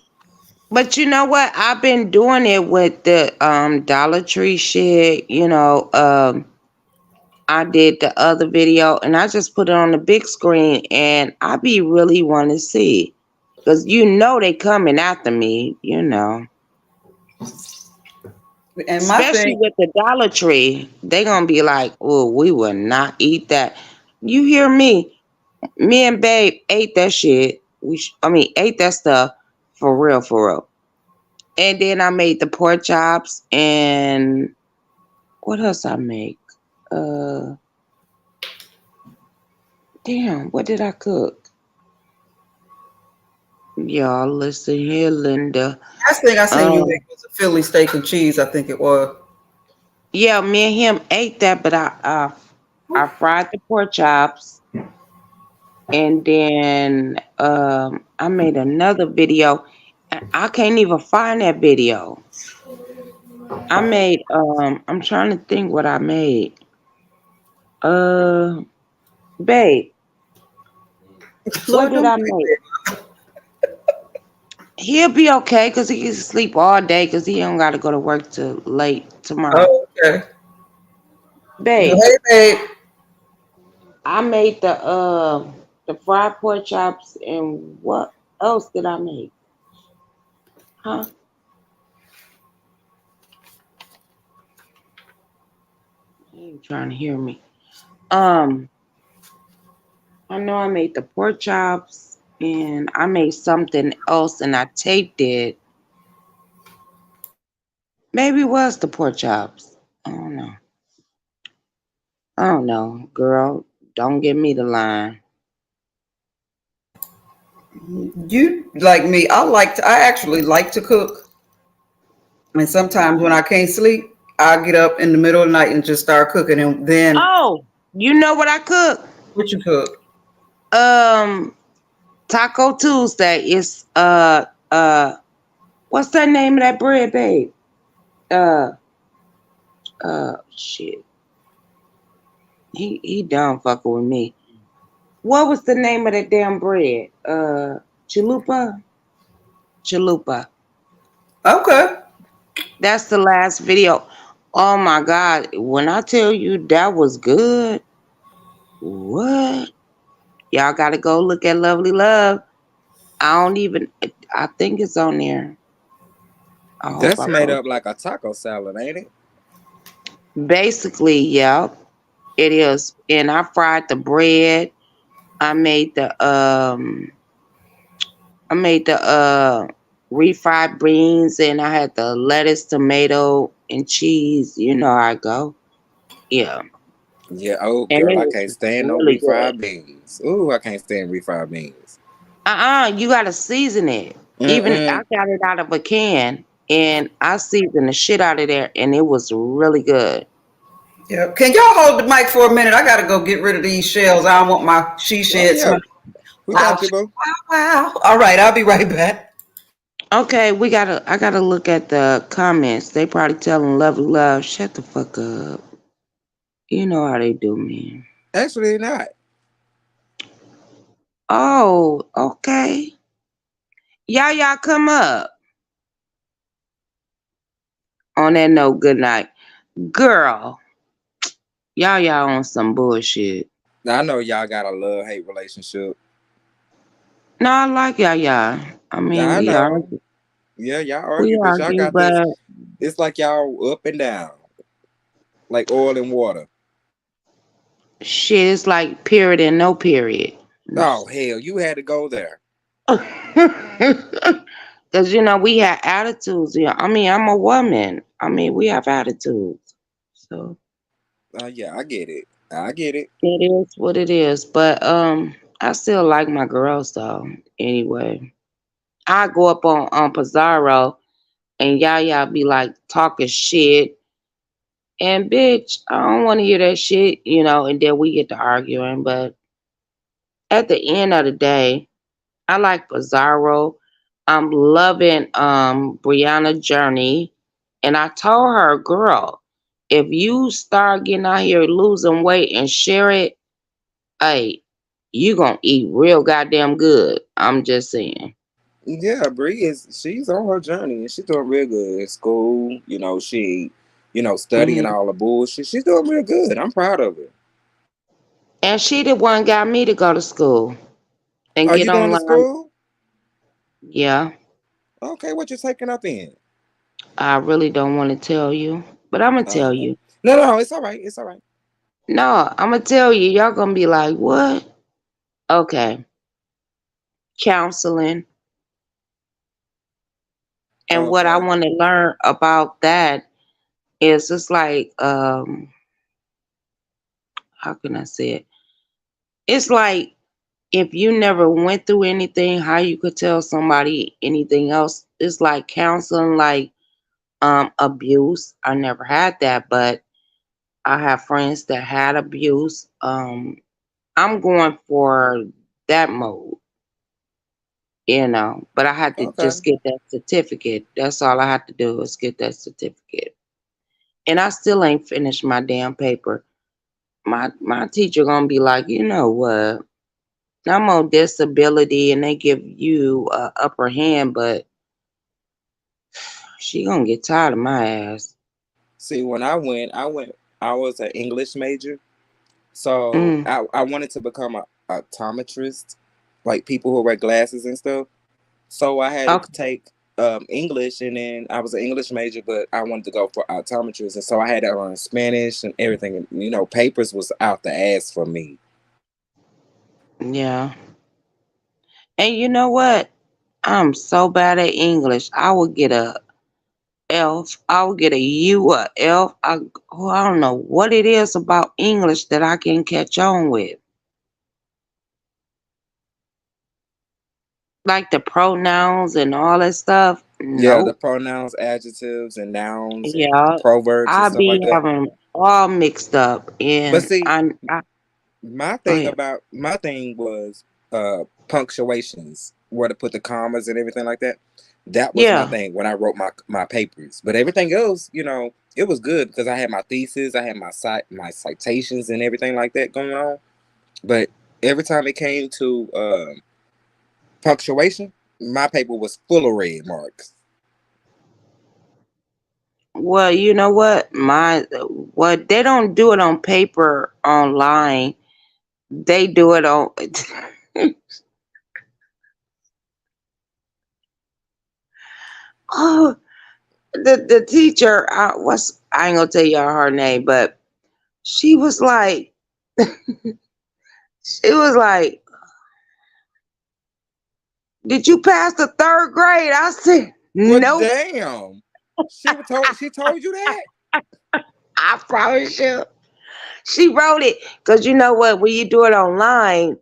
But you know what? I've been doing it with the Dollar Tree shit, I did the other video and I just put it on the big screen and I be really want to see. Because they coming after me. and my Especially thing, with the Dollar Tree. They gonna be like, oh, we will not eat that. You hear me? Me and Babe ate that shit. Ate that stuff for real, for real. And then I made the pork chops and what else I make? Uh Damn, what did I cook? Y'all listen here, Linda. last thing I seen you Um, make was a Philly steak and cheese, I think it was. yeah, me and him ate that, but I fried the pork chops and then I made another video. I can't even find that video. I made I'm trying to think what I made. Uh Babe, what Lord, did don't I be make? there. He'll be okay because he can sleep all day because he don't got to go to work till late tomorrow. Oh, okay. Babe, Hey, babe. I made the fried pork chops and what else did I make? Huh? You ain't trying to hear me. Um, I know I made the pork chops and I made something else and I taped it. Maybe it was the pork chops. I don't know. I don't know, girl. Don't give me the line. You like me. I actually like to cook. And sometimes when I can't sleep, I get up in the middle of the night and just start cooking. And then Oh, you know what I cook? what you cook? Um, Taco Tuesday is what's that name of that bread, babe? Uh, shit. He done fucking with me. What was the name of that damn bread? Chalupa? Chalupa. Okay. That's the last video. Oh my God. When I tell you that was good, what? Y'all gotta go look at Lovely Love. I don't even, I think it's on there. I hope That's I made post up like a taco salad, ain't it? it. Basically, yeah, it is. And I fried the bread. I made the refried beans, and I had the lettuce, tomato, and cheese. You know how I go. Yeah. Yeah. Oh, And girl, it I was can't stand no really good. refried beans. Ooh, I can't stand refried beans. You gotta season it. Even I Mm-mm. got it out of a can and I seasoned the shit out of there and it was really good. Yeah. Can y'all hold the mic for a minute? I gotta go get rid of these shells. I don't want my she Oh shed yeah, smell. we Wow. got you, boo. Wow. All right, I'll be right back. Okay, I gotta look at the comments. They probably telling Lovely Love, shut the fuck up. You know how they do me. Actually, not. Oh, okay. Y'all come up. On that note, good night. Girl, y'all on some bullshit. I know y'all got a love hate relationship. No, I like y'all. I mean, I know. Yeah, y'all we argue, but y'all argue, got this. but It's like y'all up and down, like oil and water. shit, it's like period and no period. Oh hell, you had to go there. Because, we have attitudes. Yeah, I mean, I'm a woman. I mean, we have attitudes. So Yeah, I get it. I get it. it is what it is. But I still like my girls, though. Anyway, I go up on Pizarro and y'all be like talking shit. And bitch, I don't want to hear that shit, and then we get to arguing. But at the end of the day, I like Pizarro. I'm loving Brianna Journey. And I told her, girl, if you start getting out here losing weight and share it, hey, you gonna eat real goddamn good. I'm just saying. Yeah, Bree she's on her journey and she's doing real good in school. Studying Hmm. all the bullshit. She's doing real good. I'm proud of her. And she the one got me to go to school and Are get you going to online. school? Yeah, Okay, what you taking up in? I really don't want to tell you, but I'm gonna tell Uh, you. no, it's all right. It's all right. No, I'm gonna tell you. Y'all gonna be like, what? Okay, counseling. And what I Okay. want to learn about that is it's like, how can I say it? It's like if you never went through anything, how you could tell somebody anything else. It's like counseling, like abuse. I never had that, but I have friends that had abuse. I'm going for that mode, but I had to Okay. just get that certificate. That's all I had to do is get that certificate. And I still ain't finished my damn paper. My teacher gonna be like, you know what? I'm on disability, and they give you a upper hand, but she gonna get tired of my ass. See, when I was an English major. So Mm, I wanted to become a optometrist, like people who wear glasses and stuff. So I had to okay. take English, and then I was an English major, but I wanted to go for optometrist, and so I had to learn Spanish and everything. And papers was out the ass for me. Yeah. And you know what? I'm so bad at English. I would get a F. I would get a U, a F. I don't know what it is about English that I can catch on with. Like the pronouns and all that stuff. Yeah, the Nope. pronouns, adjectives, and nouns, and Yeah. proverbs and I stuff be like that. having all mixed up. But And see, I my go thing ahead. about my thing was punctuations. where to put the commas and everything like that. That was my Yeah. thing when I wrote my papers. But everything else, it was good because I had my thesis, I had my citations and everything like that going on. But every time it came to punctuation, my paper was full of red marks. Well, you know what? They don't do it on paper online. They do it on. Oh, the teacher. I ain't gonna tell y'all her name, but she was like, she was like, "Did you pass the third grade?" I said, Well, "Nope." damn. She told you that? I promise you. She wrote it because you know what? When you do it online,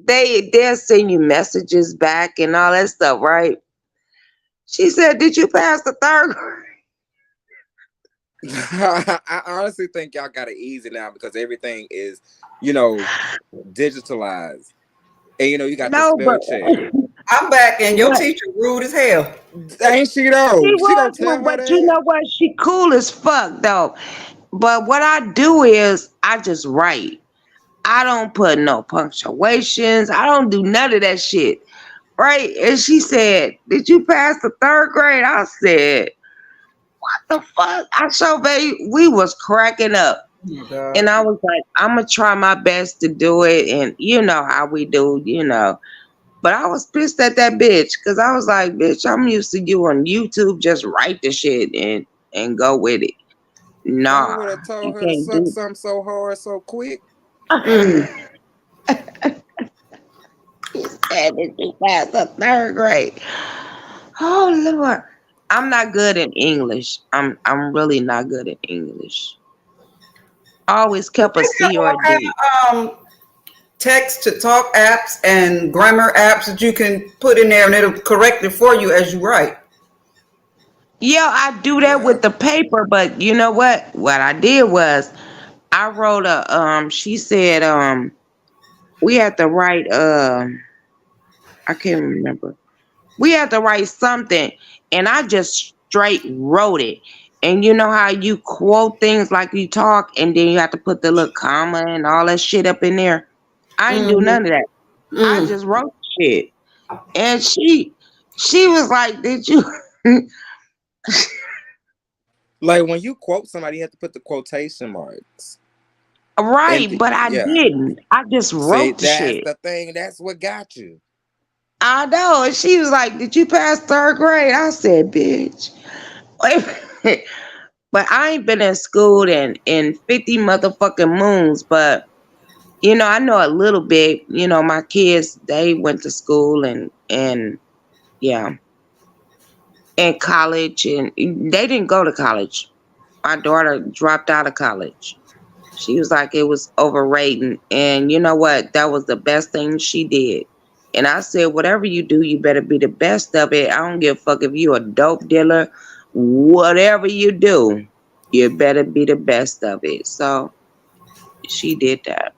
they'll send you messages back and all that stuff, right? She said, "Did you pass the third grade?" I honestly think y'all got it easy now because everything is, you know, digitalized. And you got the No, spell but check. I'm back, and your but teacher rude as hell. Ain't she she though? She gonna was tell one. her But you that? know what? She cool as fuck though. But what I do is I just write. I don't put no punctuations. I don't do none of that shit. Right? And she said, "Did you pass the third grade?" I said, "The fuck?" I so baby, we was cracking up. Oh my God. And I was like, "I'm gonna try my best to do it." And you know how we do. But I was pissed at that bitch because I was like, "Bitch, I'm used to you on YouTube. Just write the shit and go with it." Y'all Nah, would have told you her to can't suck do something so hard so quick. Mm. that. Did you pass the third grade? Oh Lord, I'm not good in English. I'm really not good at English. I always They kept a got C or all a kind D. of text to talk apps and grammar apps that you can put in there, and it'll correct it for you as you write. Yeah, I do that Yeah. with the paper, but you know what? What I did was I wrote she said we had to write I can't remember. We had to write something and I just straight wrote it. And you know how you quote things like you talk and then you have to put the little comma and all that shit up in there. I didn't do Mm-hmm. none of that. I Mm. just wrote shit. And she was like, "Did you?" Like when you quote somebody, you have to put the quotation marks. And Right, but I yeah. didn't. I just See, wrote the that's shit. the thing. That's what got you. I know. And she was like, "Did you pass third grade?" I said, "Bitch." Wait a minute. But I ain't been in school in 50 motherfucking moons. But I know a little bit. My kids, they went to school and yeah, and college, and they didn't go to college. My daughter dropped out of college. She was like, it was overrated. And you know what? That was the best thing she did. And I said, whatever you do, you better be the best of it. I don't give a fuck if you a dope dealer. Whatever you do, you better be the best of it. So she did that.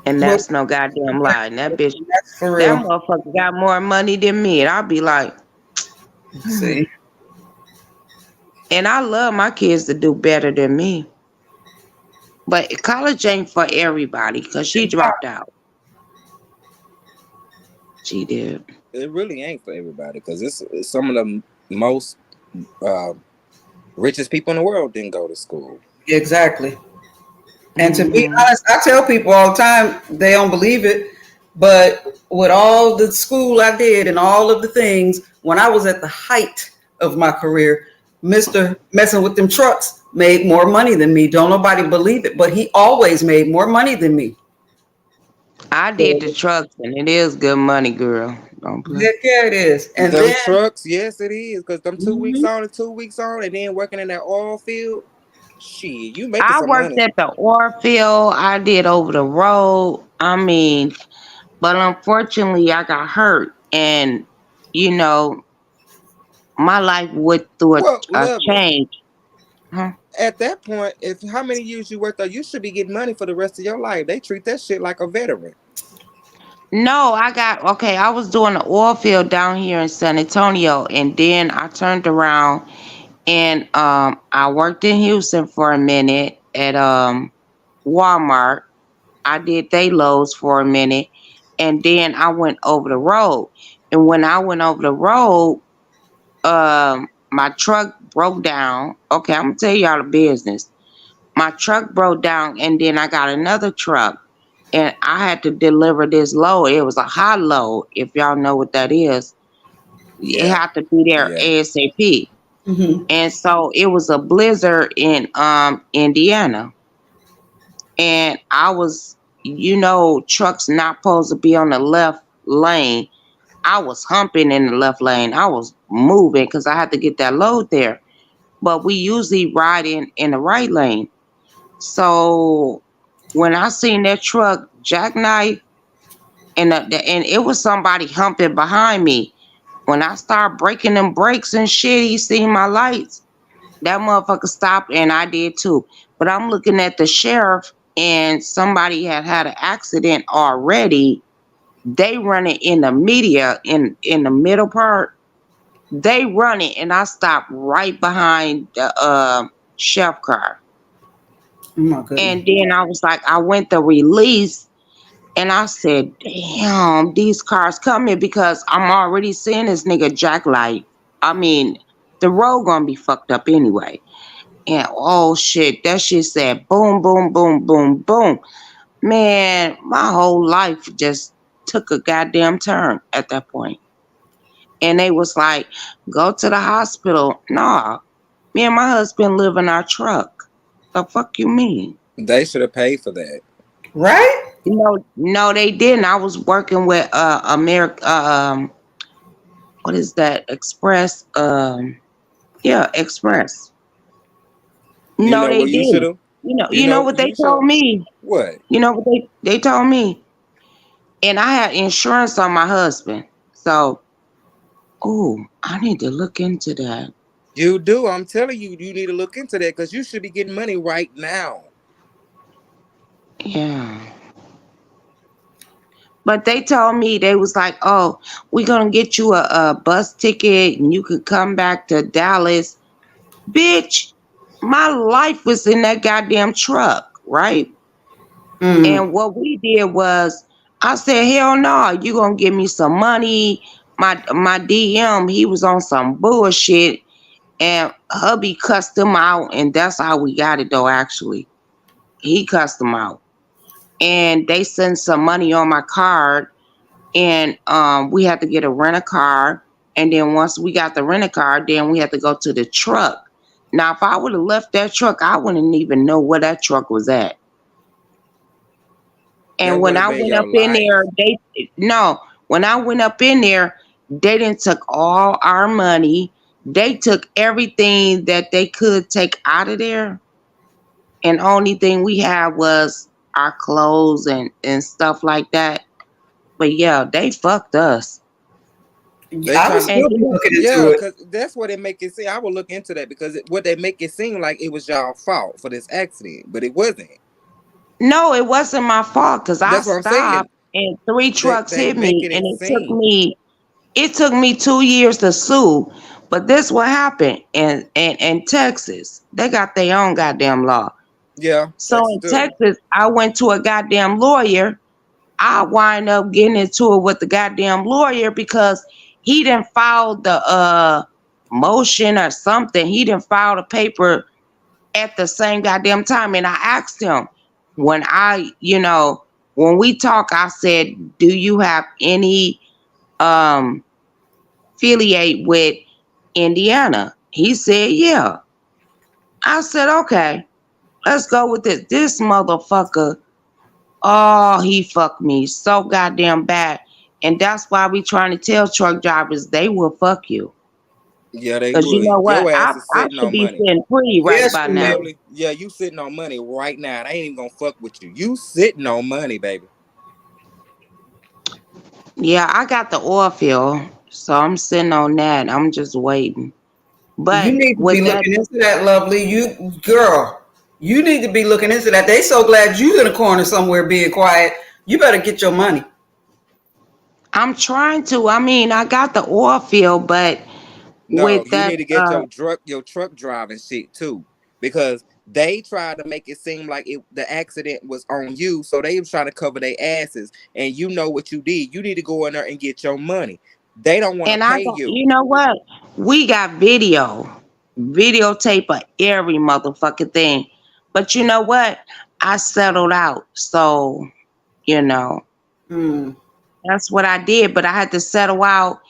And Well, that's no goddamn lie. And that bitch, that's for that real. motherfucker got more money than me. And I'll be like, See, and I love my kids to do better than me. But college ain't for everybody because she dropped out. She did. It really ain't for everybody because it's some of the most uh, richest people in the world didn't go to school. exactly. And to be Hmm. honest, I tell people all the time they don't believe it, but with all the school I did and all of the things, when I was at the height of my career, Mr. Messing with them trucks made more money than me. Don't nobody believe it, but he always made more money than me. I did the trucks, and it is good money, girl. Don't play. Heck yeah, it is. And Them then trucks, yes, it is because them 2 weeks mhm, on and 2 weeks on, and then working in that oil field. Shit, you making I some worked money. at the oil field. I did over the road. I mean, but unfortunately, I got hurt, and you know, my life went through What a level? change. Huh? At that point, if how many years you worked there, you should be getting money for the rest of your life. They treat that shit like a veteran. No, I was doing the oil field down here in San Antonio, and then I turned around and I worked in Houston for a minute at Walmart. I did they loads for a minute, and then I went over the road. And when I went over the road, my truck broke down. Okay, I'm gonna tell y'all the business. My truck broke down, and then I got another truck, and I had to deliver this load. It was a hot load, if y'all know what that is. It Yeah, had to be there yeah, ASAP. Hmm. And so it was a blizzard in Indiana, and I was, trucks not supposed to be on the left lane. I was humping in the left lane. I was moving because I had to get that load there. But we usually ride in the right lane. So when I seen that truck jackknife, and it was somebody humping behind me. When I started breaking them brakes and shit, he seen my lights. That motherfucker stopped, and I did too. But I'm looking at the sheriff, and somebody had an accident already. They run it in the media in the middle part. They run it, and I stopped right behind the chef car. Oh my goodness. And then I was like, I went to release, and I said, damn, these cars coming because I'm already seeing this nigga jacklight. I mean, the road gonna be fucked up anyway. And oh shit, that shit said boom, boom, boom, boom, boom. Man, my whole life just took a goddamn turn at that point. And they was like, go to the hospital. Nah, me and my husband live in our truck. The fuck you mean? they should have paid for that. Right? No, they didn't. I was working with America. What is that? Express. Yeah, Express. You No, know they what you should didn't. have? You know what they You should told me. what? You know what they told me. And I had insurance on my husband. So, oh, I need to look into that. You do. I'm telling you, you need to look into that because you should be getting money right now. Yeah. But they told me, they was like, oh, we're gonna get you a bus ticket and you could come back to Dallas. Bitch, my life was in that goddamn truck, right? Mm. And what we did was, I said, hell no, you gonna give me some money. My DM, he was on some bullshit, and hubby cussed him out, and that's how we got it though, actually. He cussed him out. And they sent some money on my card, and we had to get a rent a car. And then once we got the rent a car, then we had to go to the truck. Now, if I would have left that truck, I wouldn't even know where that truck was at. That And would when have I been went your up in there, life. when I went up in there, they didn't took all our money. They took everything that they could take out of there, and only thing we had was our clothes and stuff like that. But yeah, they fucked us. They I would trying to, And still be then, looking yeah, into it. because that's what they make it seem. I will look into that because what they make it seem like it was y'all fault for this accident, but it wasn't. no, it wasn't my fault because I That's what I'm saying. stopped and three trucks They hit me, making and it seem. it took me 2 years to sue. But this what happened in Texas. They got their own goddamn law. Yeah, So Texas in do. Texas, I went to a goddamn lawyer. I wind up getting into it with the goddamn lawyer because he didn't file the motion or something. He didn't file the paper at the same goddamn time. And I asked him, when when we talk, I said, do you have any um affiliate with Indiana? He said, yeah. I said, okay, let's go with this. This motherfucker, oh, he fucked me so goddamn bad. And that's why we trying to tell truck drivers they will fuck you. Yeah, they Cause you would. know what? Your ass is I sitting should on be money. sitting pretty right Yes, by you now. will. Beverly, yeah, you sitting on money right now. They ain't even gonna fuck with you. You sitting on money, baby. Yeah, I got the oil field, so I'm sitting on that. I'm just waiting. You But need to be with that, looking into that, lovely. You girl, you need to be looking into that. They so glad you in a corner somewhere being quiet. You better get your money. I'm trying to. I mean, I got the oil field, but No, with you that, need to get your truck driving shit too, because they tried to make it seem like the accident was on you, so they was trying to cover their asses. And you know what you did? You need to go in there and get your money. They don't want to and I pay got, you. you know what? We got videotape of every motherfucking thing. But you know what? I settled out, so you know Mm. that's what I did. But I had to settle out,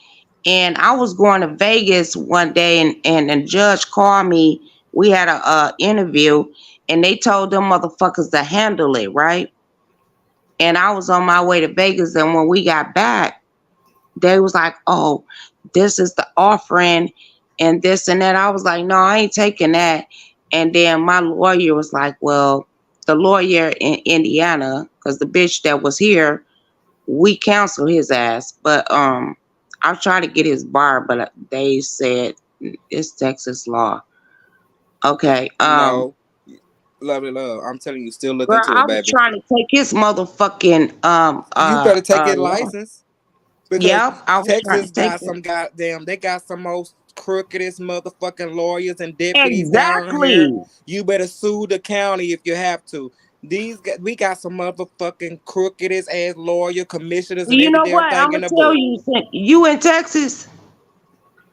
and I was going to Vegas one day, and the judge called me. We had a interview, and they told them motherfuckers to handle it, right? And I was on my way to Vegas, and when we got back, they was like, "Oh, this is the offering, and this and that." I was like, "No, I ain't taking that." And then my lawyer was like, "Well, the lawyer in Indiana, because the bitch that was here, we counseled his ass, but I tried to get his bar, but they said it's Texas law." Okay, No, lovely love. I'm telling you, still look girl, into I it, was baby. trying to take his motherfucking You better take his law. license, because Yep, I was trying Texas to take got it. some goddamn. They got some most crookedest motherfucking lawyers and deputies down here. Exactly. You better sue the county if you have to. We got some motherfucking crookedest ass lawyer commissioners and You every know damn what? I'm thing in gonna the tell book. you, since you in Texas.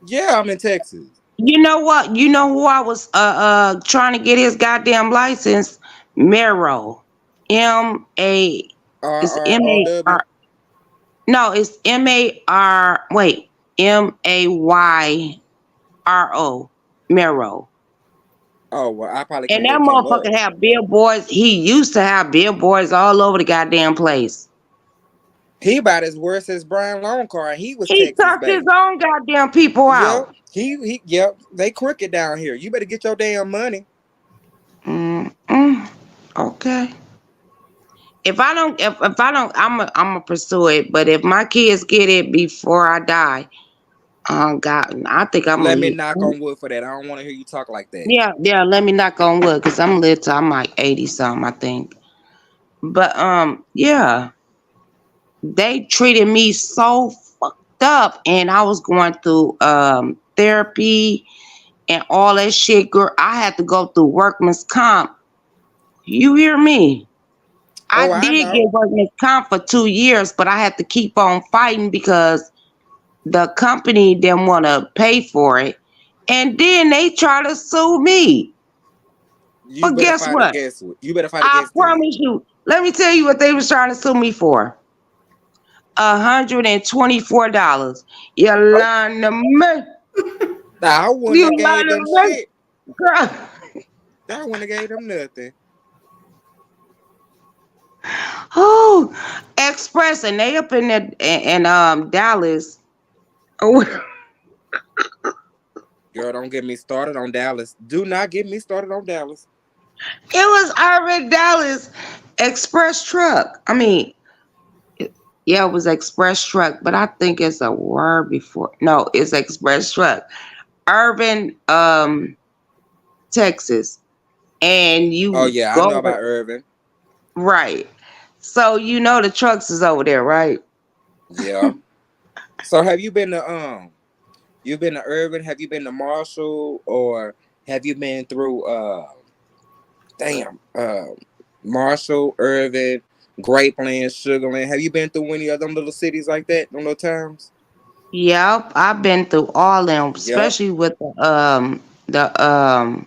Yeah, I'm in Texas. You know what? You know who I was trying to get his goddamn license? Mero. M-A, it's RROW. M-A-R. No, it's M-A-R. Wait, M-A-Y-R-O. Mero. Oh well, I probably And can that look him up. motherfucker have billboards. He used to have billboards all over the goddamn place. He about as worse as Brian Longcar, and he was He Texas took his based. own goddamn people Yep. out. Yep. They crooked down here. You better get your damn money. Mm-mm. Okay. If I don't, I'm gonna pursue it. But if my kids get it before I die, God, I think I'm gonna Let me live. knock on wood for that. I don't want to hear you talk like that. Yeah, yeah. Let me knock on wood, cause I'm live till I'm like 80 something, I think. But yeah, they treated me so fucked up, and I was going through therapy and all that shit. Girl, I had to go through workman's comp. You hear me? I Oh, I did know. get workman's comp for 2 years, but I had to keep on fighting because the company didn't want to pay for it. And then they try to sue me. You But better guess fight what? against it. You better fight I against them. promise you. Let me tell you what they was trying to sue me for. $124. You Oh, lying to me. I wouldn't You have lying gave to them me. shit. Girl. I wouldn't have gave them nothing. Oh, Express, and they up in there in Dallas. Oh, Girl, don't get me started on Dallas. Do not get me started on Dallas. it was Urban Dallas Express truck. I mean, yeah, it was Express truck, but I think it's a word before. No, it's Express truck. Urban, Texas, and Oh you yeah, I go know about Irvin. right. So you know the trucks is over there, right? Yeah. So have you been to you've been to Irvin? Have you been to Marshall, or have you been through damn Marshall, Irvin, Grapeland, Sugarland? Have you been through any of them little cities like that, them little towns? Yep, I've been through all them, Yep. especially with the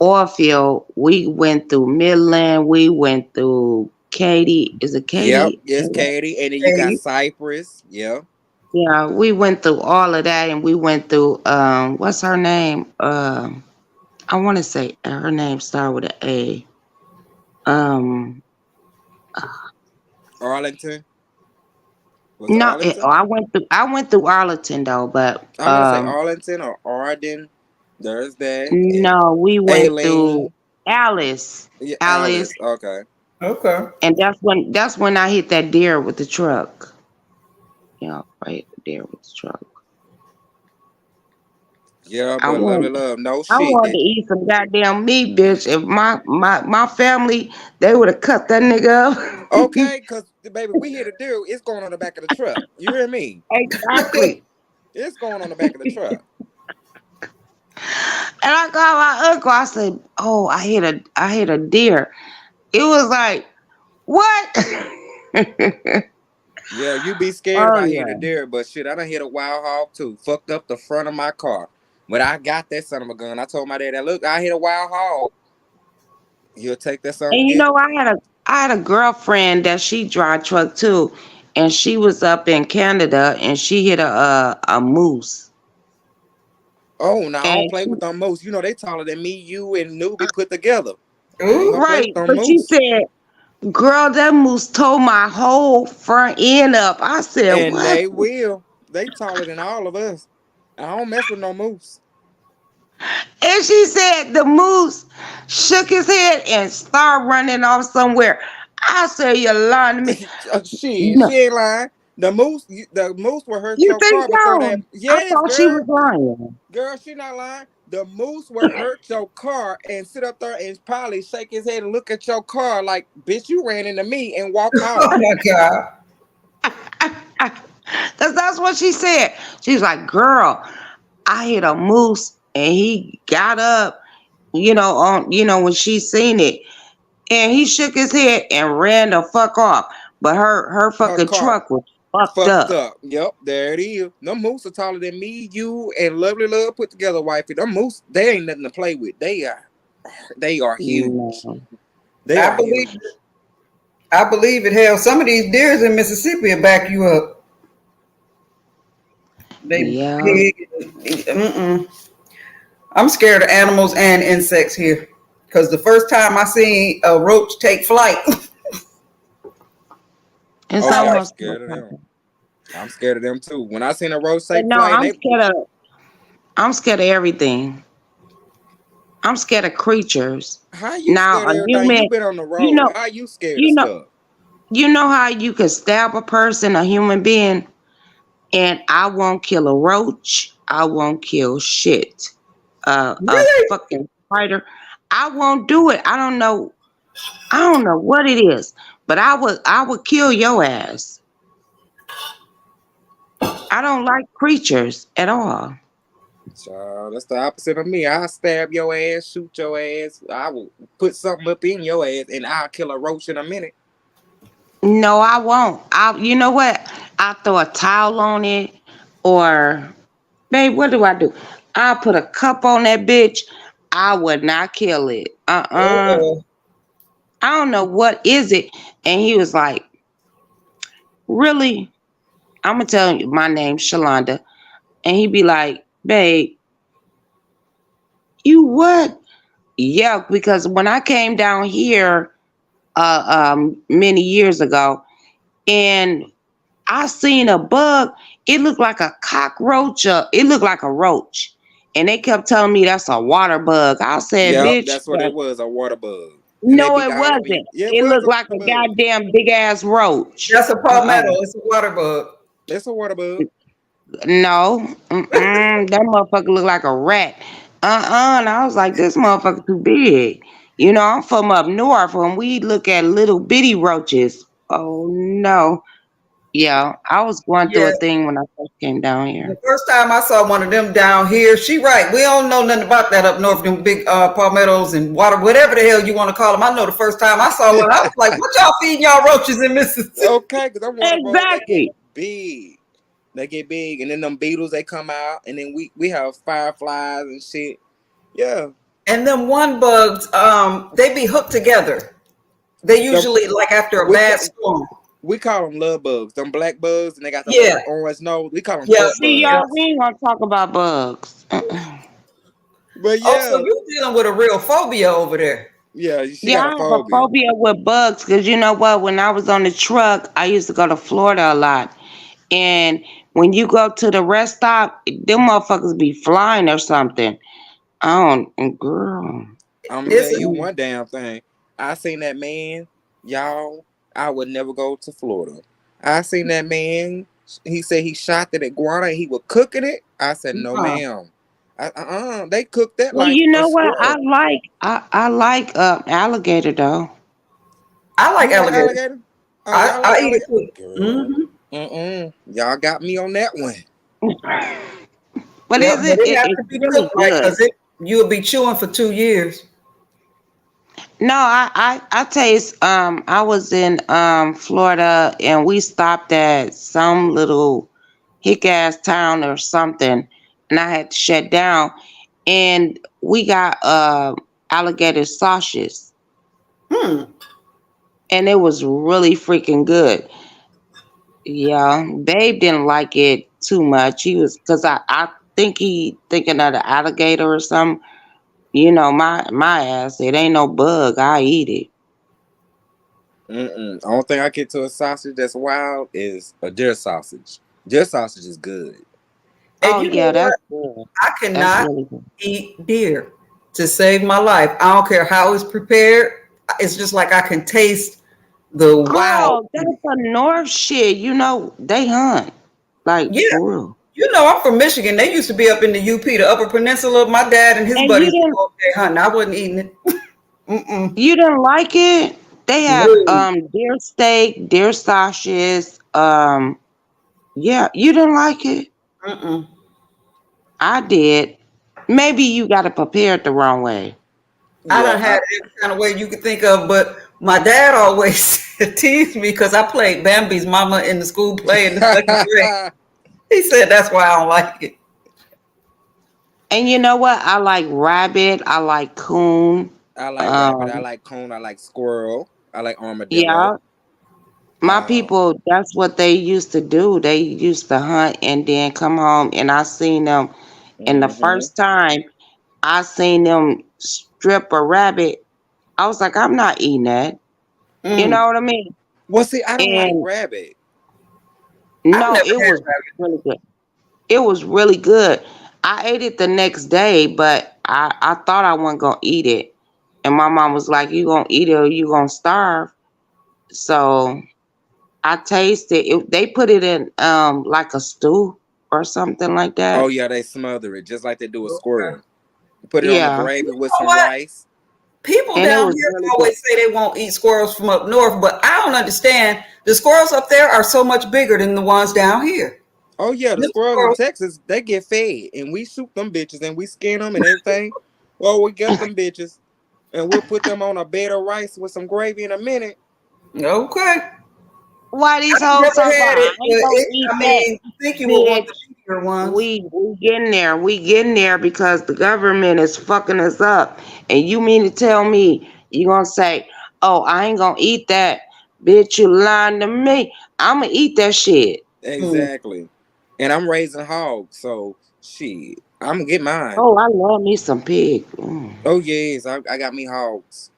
oil field. We went through Midland. We went through Katy. Is it Yep. Katy? Yes, Katie. And then you got Katie. Cypress. Yeah. Yeah, we went through all of that, and we went through what's her name? I want to say her name started with an A. Um, Arlington. Was it no, Arlington? I went through Arlington though, but I want to say Arlington or Arden. There's that. And no, we went through Aileen. Alice, Yeah, Alice, Alice. Okay. Okay. and that's when I hit that deer with the truck. Yeah, right there with the truck. Yeah, I but lovely want love, no I shit. wanted to eat some goddamn meat, bitch. If my family, they would have cut that nigga up. Okay, cause baby, we here to do. It's going on the back of the truck. You hear me? Exactly. It's going on the back of the truck. And I called my uncle. I said, "Oh, I hit a deer." It was like, what? Yeah, you be scared Oh about hitting a yeah. deer, but shit, I done hit a wild hog too. Fucked up the front of my car. But I got that son of a gun. I told my dad that look, I hit a wild hog. You'll take that son. And you It, know, I had a girlfriend that she drive truck too, and she was up in Canada and she hit a moose. oh, now I don't And play she, with them moose. You know they taller than me, you, and Newbie put together. I ain't Ooh. gonna play with right, them but she moose. said, "Girl, that moose tore my whole front end up." I said, And "What?" they will. They taller than all of us. I don't mess with no moose. And she said the moose shook his head and started running off somewhere. I said, "You're lying to me." Shit, No, she ain't lying. The moose will hurt you your think car, but throw so? that. I Yes, thought she girl. was lying. Girl, she not lying. The moose will hurt your car and sit up there and probably shake his head and look at your car like, bitch, you ran into me and walk Oh off. my God. Cause that's what she said. She's like, "Girl, I hit a moose and he got up, when she seen it, and he shook his head and ran the fuck off. But her Her fucking car truck was fucked fucked up." up. Yep, there it is. Them moose are taller than me, you, and lovely love put together, wifey. Them moose, they ain't nothing to play with. They are huge. No. They I are believe huge. I believe it. Hell, some of these deers in Mississippi will back you up. They Yeah. big. Mm-mm. I'm scared of animals and insects here. Because the first time I seen a roach take flight, It's Oh I yeah, I'm like, almost scared of them. I'm scared of them too. When I seen a roach but take no, flight, they I'm scared of everything. I'm scared of creatures. how you Now scared a of everything? You human, been on the you road. know, How you scared of you know, stuff? you know how you could stab a person, a human being, and I won't kill a roach. I won't kill shit. A really? fucking spider. I won't do it. I don't know. I don't know what it is, but I would kill your ass. I don't like creatures at all. Child, that's the opposite of me. I'll stab your ass, shoot your ass. I will put something up in your ass, and I'll kill a roach in a minute. No, I won't. You know what? I throw a towel on it, or babe, what do I do? I put a cup on that bitch. I would not kill it. Uh-oh. I don't know what is it. And he was like, "Really?" I'm gonna tell you my name, Shalonda. And he'd be like, "Babe, you what?" Yeah, because when I came down here many years ago, and I seen a bug. It looked like a cockroach. It looked like a roach. And they kept telling me that's a water bug. I said, Yep, "Bitch, that's what it was, a water bug. And they no, be it all over you. wasn't. Yeah, it It was looked a like a water bug. goddamn big ass roach." That's a palmetto. It's a water bug. It's a water bug. No, that motherfucker looked like a rat. And I was like, "This motherfucker too big." I'm from up north, and we look at little bitty roaches. Oh no. Yeah, I was going through Yeah. a thing when I first came down The here. first time I saw one of them down here, she right. We don't know nothing about that up north, them big palmettos and water, whatever the hell you want to call them. I know the first time I saw one, I was like, what y'all feeding y'all roaches in Mississippi? Okay, because them water bugs, they get Exactly. big. They get big, and then them beetles, they come out, and then we have fireflies and shit. Yeah. And them one bugs, they be hooked together. They Them, usually like after a we, bad ca- storm. we call them love bugs. Them black bugs, and they got the Yeah, little orange nose. We call them yeah, fuck See, yeah. y'all, bugs. we ain't gonna talk about bugs. But Oh, so yeah, you dealing with a real phobia over there? yeah, she Yeah, got I a have a phobia. phobia with bugs because you know what? When I was on the truck, I used to go to Florida a lot. And when you go to the rest stop, them motherfuckers be flying or something. I don't, girl. I'm gonna tell It's you Mm. one damn thing. I seen that man, y'all. I would never go to Florida. I seen that man. He said he shot that iguana. And he was cooking it. I said no, uh, ma'am. They cook that Well, like you a know what? squirrel. I like alligator though. I like You like alligator. alligator? Oh, y'all I like eat it alligator? too. Girl. Hmm. Y'all got me on that one. But Yep, is but it has it's to be really cooked right good. because you'll be chewing for 2 years. No, I taste. I was in Florida and we stopped at some little hick ass town or something, and I had to shut down. And we got alligator sausages, Hmm. and it was really freaking good. Yeah, Babe didn't like it too much. He was because I think he thinking of the alligator or something. You know, my ass, it ain't no bug. I eat it. Only thing I get to a sausage that's wild is a deer sausage. Deer sausage is good. And Oh you know yeah, that's what? good. I That's cannot really good. eat deer to save my life. I don't care how it's prepared. It's just like I can taste the wild. Girl, that's a North shit. You know, they hunt. Like, Yeah, for real. you know, I'm from Michigan. They used to be up in the UP, the Upper Peninsula. My dad and his And buddies would go up there hunting. I wasn't eating it. Mm-mm. you didn't like it? They have No. deer steak, deer sausages. Yeah, you didn't like it? Mm-mm. I did. Maybe you got it prepared the wrong way. I Yeah, done had it every kind of way you could think of, but my dad always teased me because I played Bambi's mama in the school play in the second grade. I He said that's why I don't like it. And you know what? I like rabbit. I like coon. like rabbit. I Um, like coon. I like squirrel. I like armadillo. yeah. My Uh, people, that's what they used to do. They used to hunt and then come home, and I seen them. And the hmm first time I seen them strip a rabbit, I was like, I'm not eating that. You Mm. know what I mean? Well, see, I don't like And rabbit. I've no, never it had was really good. It was really good. I ate it the next day, but I thought I wasn't gonna eat it. And my mom was like, you gonna eat it or you gonna starve. So I tasted it. They put it in like a stew or something like Oh that. yeah, they smother it just like they do a rabbit. squirrel. Put it on the Yeah. gravy You with know some what? rice. People And it down was here really good. always say they won't eat squirrels from up north, but I don't understand. The squirrels up there are so much bigger than the ones down here. Oh yeah, the The squirrels in squirrels, Texas they get fed, and we shoot them bitches, and we skin them and everything. Well, we get them bitches, and we'll put them on a bed of rice with some gravy in a minute. okay. Why these I've hoes never talking about had I it, but ain't gonna eat I that, mean, you think you would want bitch? the bigger ones. We getting there. We getting there because the government is fucking us up. And you mean to tell me you gonna say, "Oh, I ain't gonna eat that, bitch"? You lying to me? I'ma eat that shit. Mm. Exactly. And I'm raising hogs, so shit, I'm gonna get mine. Oh, I love me some pig. Mm. Oh yes, I got me hogs.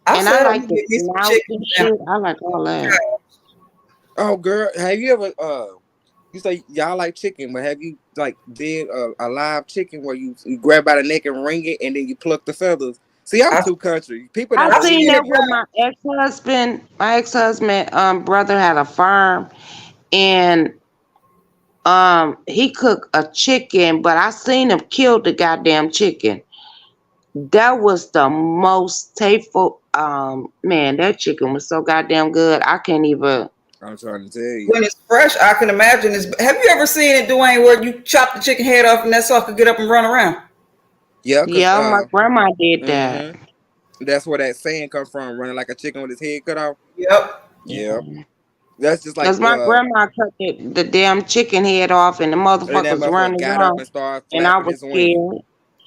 I And I said I'm like gonna the get me some snout and chickens and shit. I like all that. Oh girl, have you ever you say y'all like chicken, but have you like did a live chicken where you grab by the neck and wring it and then you pluck the feathers? See, I'm I, too country. People I don't I seen believe seen it that me. with done. my ex-husband. My ex-husband brother had a farm, and he cooked a chicken, but I seen him kill the goddamn chicken. That was the most tasteful. Man, that chicken was so goddamn good. I can't even. I'm trying to tell you. When it's fresh, I can imagine this. Have you ever seen it, Dwayne, where you chop the chicken head off and that sucker get up and run around? Yeah, cause Yeah, my grandma did that. hmm that's where that saying come from, running like a chicken with his head cut off. Yep. Yeah. That's just like Cause my grandma cut the damn chicken head off, and the and that motherfuckers motherfucker running got up around, and started and I flapping was his wing. scared.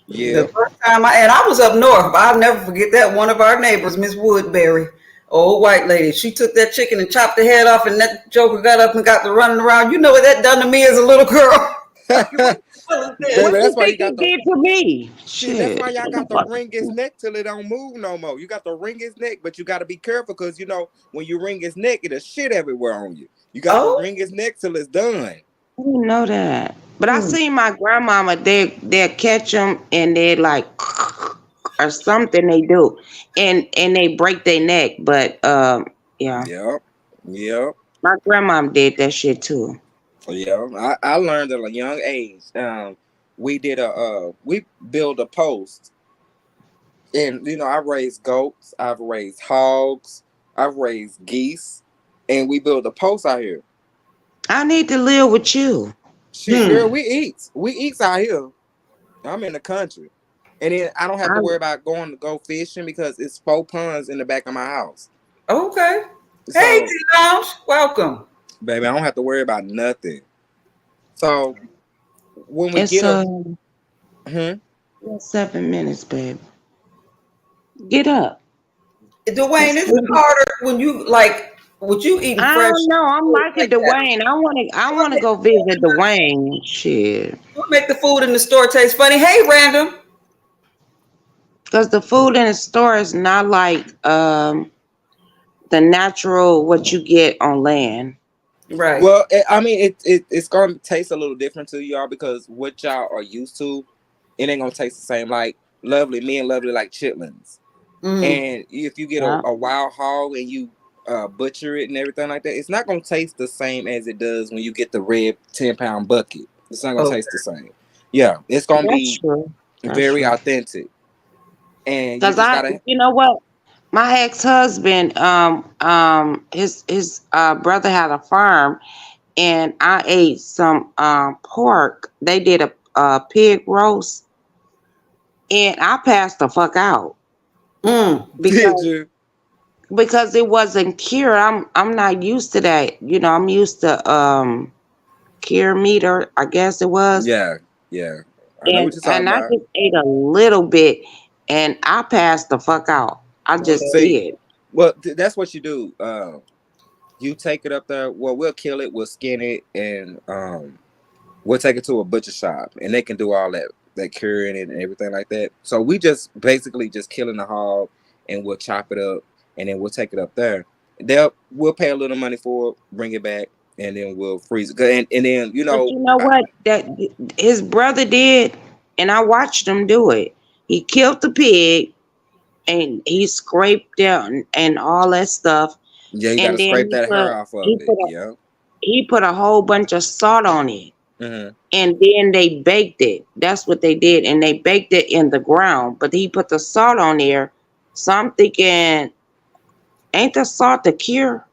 The Yep. first time I was up north, but I'll never forget that. One of our neighbors, Miss Woodbury, old white lady, she took that chicken and chopped the head off, and that joker got up and got to running around. You know what that done to me as a little girl? Like, what the hell is Baby, this? What that's you why you think got it the did to me? shit. That's why Shit. y'all What the got to fuck? wring his neck till it don't move no more. You got to wring his neck, but you got to be careful because you know when you wring his neck, it'll shit everywhere on you. You got to Oh, wring his neck till it's done. I didn't know that. But I hmm. seen my grandmama. They catch them and they like or something they do, and they break their neck. But yeah, Yep. Yep. my grandmom did that shit too. Yeah. I learned at a young age. we did we built a post, and I raised goats, I've raised hogs, I've raised geese, and we built a post out here. I need to live with you. Shit, girl, we eats out here. I'm in the country, and then I don't have to I, worry about going to go fishing because it's 4 ponds in the back of my house. Okay. Hey, So, T-Lounge, welcome. baby, I don't have to worry about nothing. So when we it's get up, hmm? 7 minutes, babe. Get up. Dwayne, It's is it harder when you like with you eating I fresh don't know. I'm food liking like that? Dwayne. I wanna go visit Dwayne. Shit. What make the food in the store taste funny? Hey, random. Because the food in the store is not like the natural what you get on land. Right. Well, I mean, it's gonna taste a little different to y'all because what y'all are used to, it ain't gonna taste the same. Like Lovely, me and Lovely like chitlins, Mm. and if you get Yeah. a wild hog and you butcher it and everything like that, it's not gonna taste the same as it does when you get the red 10-pound bucket. It's not gonna Okay. taste the same. Yeah, it's gonna That's be true. That's very true. authentic, and you Cause just gotta. you know what? My ex-husband, his brother had a farm, and I ate some pork. They did a pig roast, and I passed the fuck out Mm. Did because you? it wasn't cured. I'm not used to that. I'm used to cure meter, I guess it was, Yeah, yeah. I know what and you're talking and I about. just ate a little bit, and I passed the fuck out. I just See, did. well, that's what you do. You take it up there. Well, we'll kill it, we'll skin it, and we'll take it to a butcher shop, and they can do all that curing it and everything like that. So we just basically just killing the hog, and we'll chop it up, and then we'll take it up there. We'll pay a little money for it, bring it back, and then we'll freeze it. And then But you know what? That his brother did, and I watched him do it. He killed the pig, and he scraped down and all that stuff, yeah, you got and to then scrape that hair off of it. Yeah. he put a whole bunch of salt on it, Hmm. and then they baked it. That's what they did, and they baked it in the ground. But he put the salt on there, so I'm thinking, ain't the salt the cure?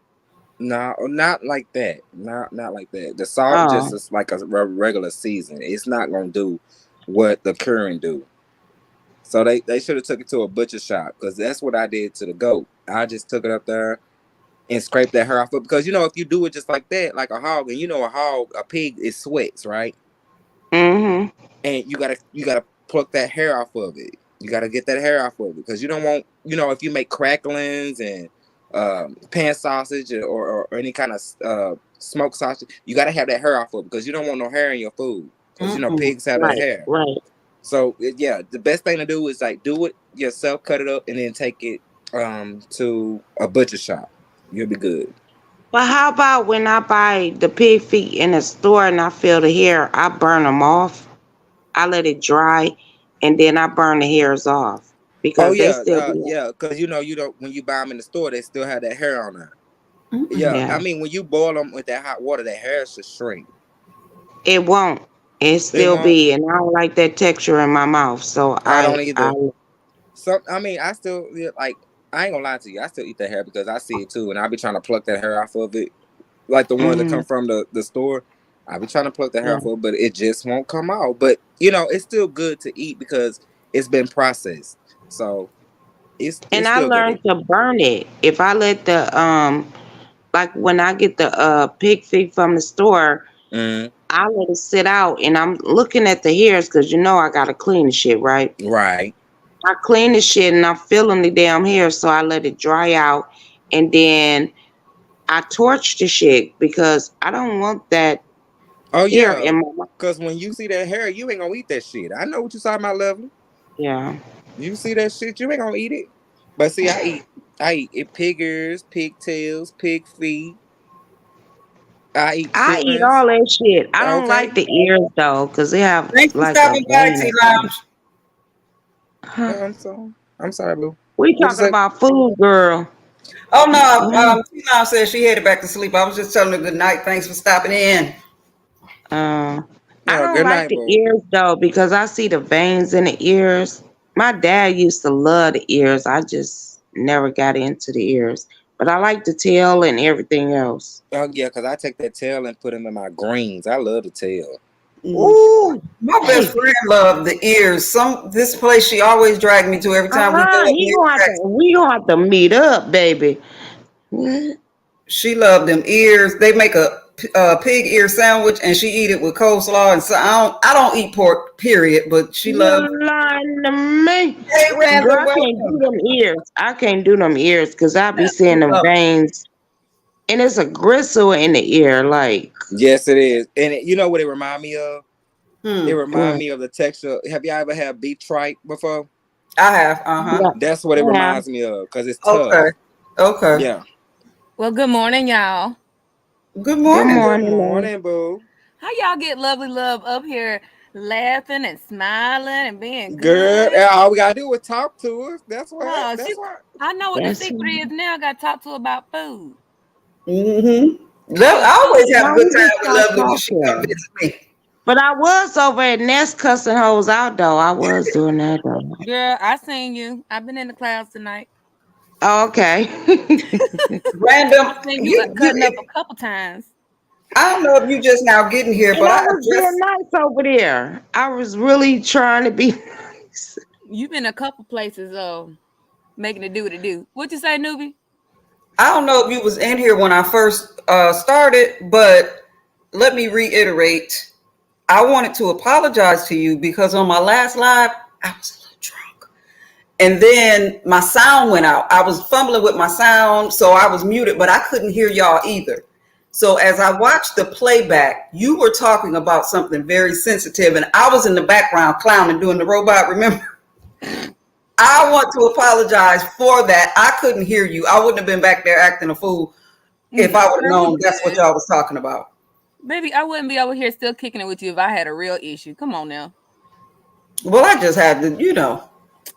No, not like that. Not like that. The salt just Oh, is like a regular season. It's not gonna do what the curing do. So they should have took it to a butcher shop because that's what I did to the goat. I just took it up there and scraped that hair off it because if you do it just like that, like a hog, and a pig, it sweats, right? mm-hmm. And you gotta pluck that hair off of it. You gotta get that hair off of it because you don't want if you make cracklings and pan sausage or any kind of smoked sausage, you gotta have that hair off of it because you don't want no hair in your food because Mm-mm. pigs have that Right, hair. right. So yeah, the best thing to do is like do it yourself, cut it up, and then take it to a butcher shop. You'll be good. But how about when I buy the pig feet in the store and I feel the hair, I burn them off. I let it dry, and then I burn the hairs off Oh because they yeah, still be. yeah, because you don't when you buy them in the store, they still have that hair on there. Yeah, Mm-mm. I Yeah, mean when you boil them with that hot water, that hair should shrink. it won't. It It still won't. be, and I don't like that texture in my mouth. So I don't I either. I mean, I still yeah, like. I ain't gonna lie to you. I still eat that hair because I see it too, and I be trying to pluck that hair off of it, like the ones that mm-hmm, come from the store. I be trying to pluck the hair yeah. off of it, but it just won't come out. But it's still good to eat because it's been processed, so it's And I still good to learned eat. to burn it. If I let the like when I get the pig feet from the store, Mm, I let it sit out, and I'm looking at the hairs because I gotta clean the shit, right? right. I clean the shit and I'm feeling the damn hair, so I let it dry out, and then I torch the shit because I don't want that Oh hair yeah, in my mouth. because when you see that hair, you ain't gonna eat that shit. I know what you talking about, Lovely. Yeah. You see that shit, you ain't gonna eat it. But see, I eat it pig ears, pigtails, pig feet. I eat I eat chitlins. all that shit. I don't Okay. like the ears though, because they have Thanks for like a stopping by, vein T or something. Lounge. Huh. I'm sorry, boo. We What you talking say? about food, girl. Oh no, Mhm. T Lounge said she headed back to sleep. I was just telling her good night. Thanks for stopping in. Uh, I don't Good like night, the boo. ears though because I see the veins in the ears. My dad used to love the ears. I just never got into the ears. But I like the tail and everything else. Oh yeah, because I take that tail and put them in my greens. I love the tail. Mm. Ooh, My best baby. friend loved the ears. This place she always dragged me to every time we go up He near gonna have to, tracks. we gonna have to meet up, baby. What? She loved them ears. They make a pig ear sandwich, and she eat it with coleslaw. And so I don't eat pork, period. But she loved. You lying to me. Hey, Girl, random, I can't do welcome. them ears. I can't do them ears because I be seeing them Love veins. And it's a gristle in the ear, like Yes, it is. And you know what it remind me of? It it. remind what? me of the texture. Have y'all ever had beef tripe before? I have. Uh huh. Yeah. That's what it Yeah. reminds me of because it's Okay. tough. Okay. Yeah. Well, good morning, y'all. Good Good morning. Good morning, love. morning, boo. How y'all get lovely love up here laughing and smiling and being Girl, good? all we gotta do is talk to us. That's what. Oh, That's what. I know what the That's secret is now. I got to talk to her about food. Mm-hmm. Cause I always food, have a no, good we time just with start Lovely when she come talking. visit me. But I was over at Nest cussing hoes out though. I was doing that though. girl, I seen you. I've been in the clouds tonight. Oh, okay. Random. I seen you cutting up a couple times. I don't know if you just now getting here, And but I I was being addressed. nice over there. I was really trying to be nice. You've been a couple places, making it do what it do. What you say, newbie? I don't know if you was in here when I first started, but let me reiterate. I wanted to apologize to you because on my last live, I was a little drunk. And then my sound went out. I was fumbling with my sound, so I was muted, but I couldn't hear y'all either. So as I watched the playback, you were talking about something very sensitive, and I was in the background clowning, doing the robot, remember? I want to apologize for that. I couldn't hear you. I wouldn't have been back there acting a fool if I would have Girl, you known that's what good. y'all was talking about. Baby, I wouldn't be over here still kicking it with you if I had a real issue. Come on now. Well, I just had to, Girl,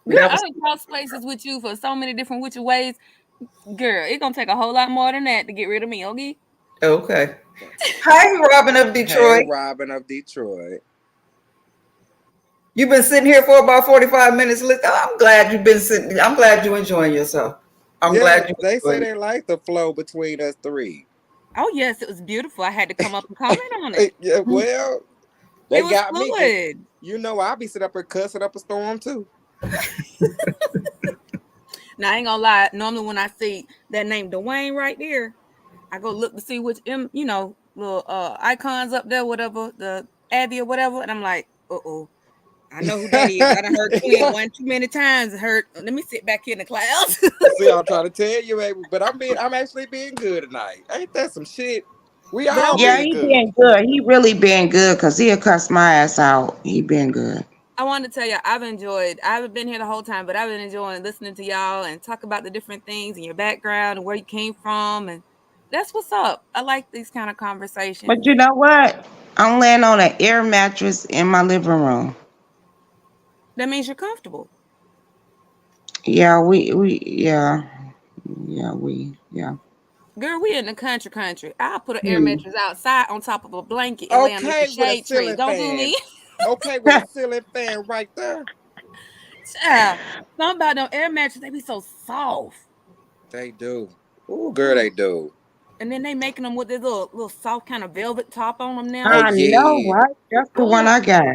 that I was done crossed places with you for so many different which ways. Girl, it's gonna take a whole lot more than that to get rid of me, okay? okay. Hi, Robin of Hey, Detroit. Robin of Detroit. You've been sitting here for about 45 minutes. I'm glad you've been sitting. I'm glad you're enjoying yourself. I'm Yeah, glad you're they say enjoying they like the flow between us three. Oh yes, it was beautiful. I had to come up and comment on it. Yeah, well, It they was got me because fluid. you know I'll be sitting up here cussing up a storm too. Now I ain't gonna lie. Normally when I see that name Dwayne right there, I go look to see which little icons up there, whatever, the Abby or whatever, and I'm like, uh-oh. I know who that is. I done heard twin one too many times. Let me sit back here in the clouds. See, I'm trying to tell you, baby, but I'm actually being good tonight. Ain't that some shit? We But I all Yeah, wanted being he good. been good. He really been good because he'll cuss my ass out. He been good. I wanted to tell you, I haven't been here the whole time, but I've been enjoying listening to y'all and talk about the different things in your background and where you came from. And that's what's up. I like these kind of But conversations. you know what? I'm laying on an air mattress in my living room. That means you're comfortable. Yeah, yeah. Girl, we in the country. I'll put an air Hmm. mattress outside on top of a blanket and lay underneath the Okay, with a shade tree. ceiling Don't do fan. me. Okay, with a ceiling fan right there. Child. Something about them air mattresses, they be so soft. They do. Ooh, girl, Oh. they do. And then they making them with this little soft kind of velvet top on them now. Oh I know, yeah. right? That's the one Oh, I got.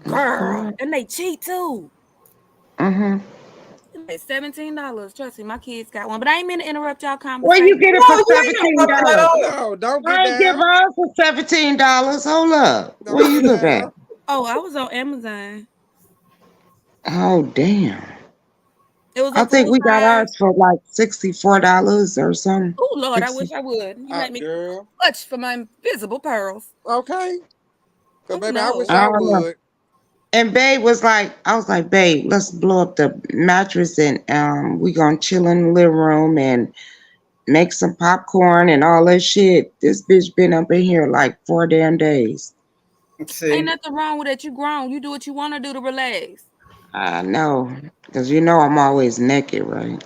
girl. And they cheap too. Mm-hmm. Like $17. Trust me, my kids got one. But I ain't mean to interrupt y'all Where you conversation. get it no, for you ain't interrupting at $17? all. No, don't get I ain't give down. her for $17. Hold up. Where Don't you get live at? down. Oh, I was on Amazon. Oh damn. It was I a think full we got size. ours for like $64 or something. Oh Lord, I 60. wish I would. You make me Girl. clutch for my invisible pearls. Okay. Cause Oh baby, I wish no. I I don't know. would. And babe was like, I was like, babe, let's blow up the mattress and we gonna chill in the living room and make some popcorn and all that shit. This bitch been up in here like 4 damn days. Let's Ain't see. nothing wrong with it. You grown. You do what you want to do to relax. I know, cause you know I'm always naked, right?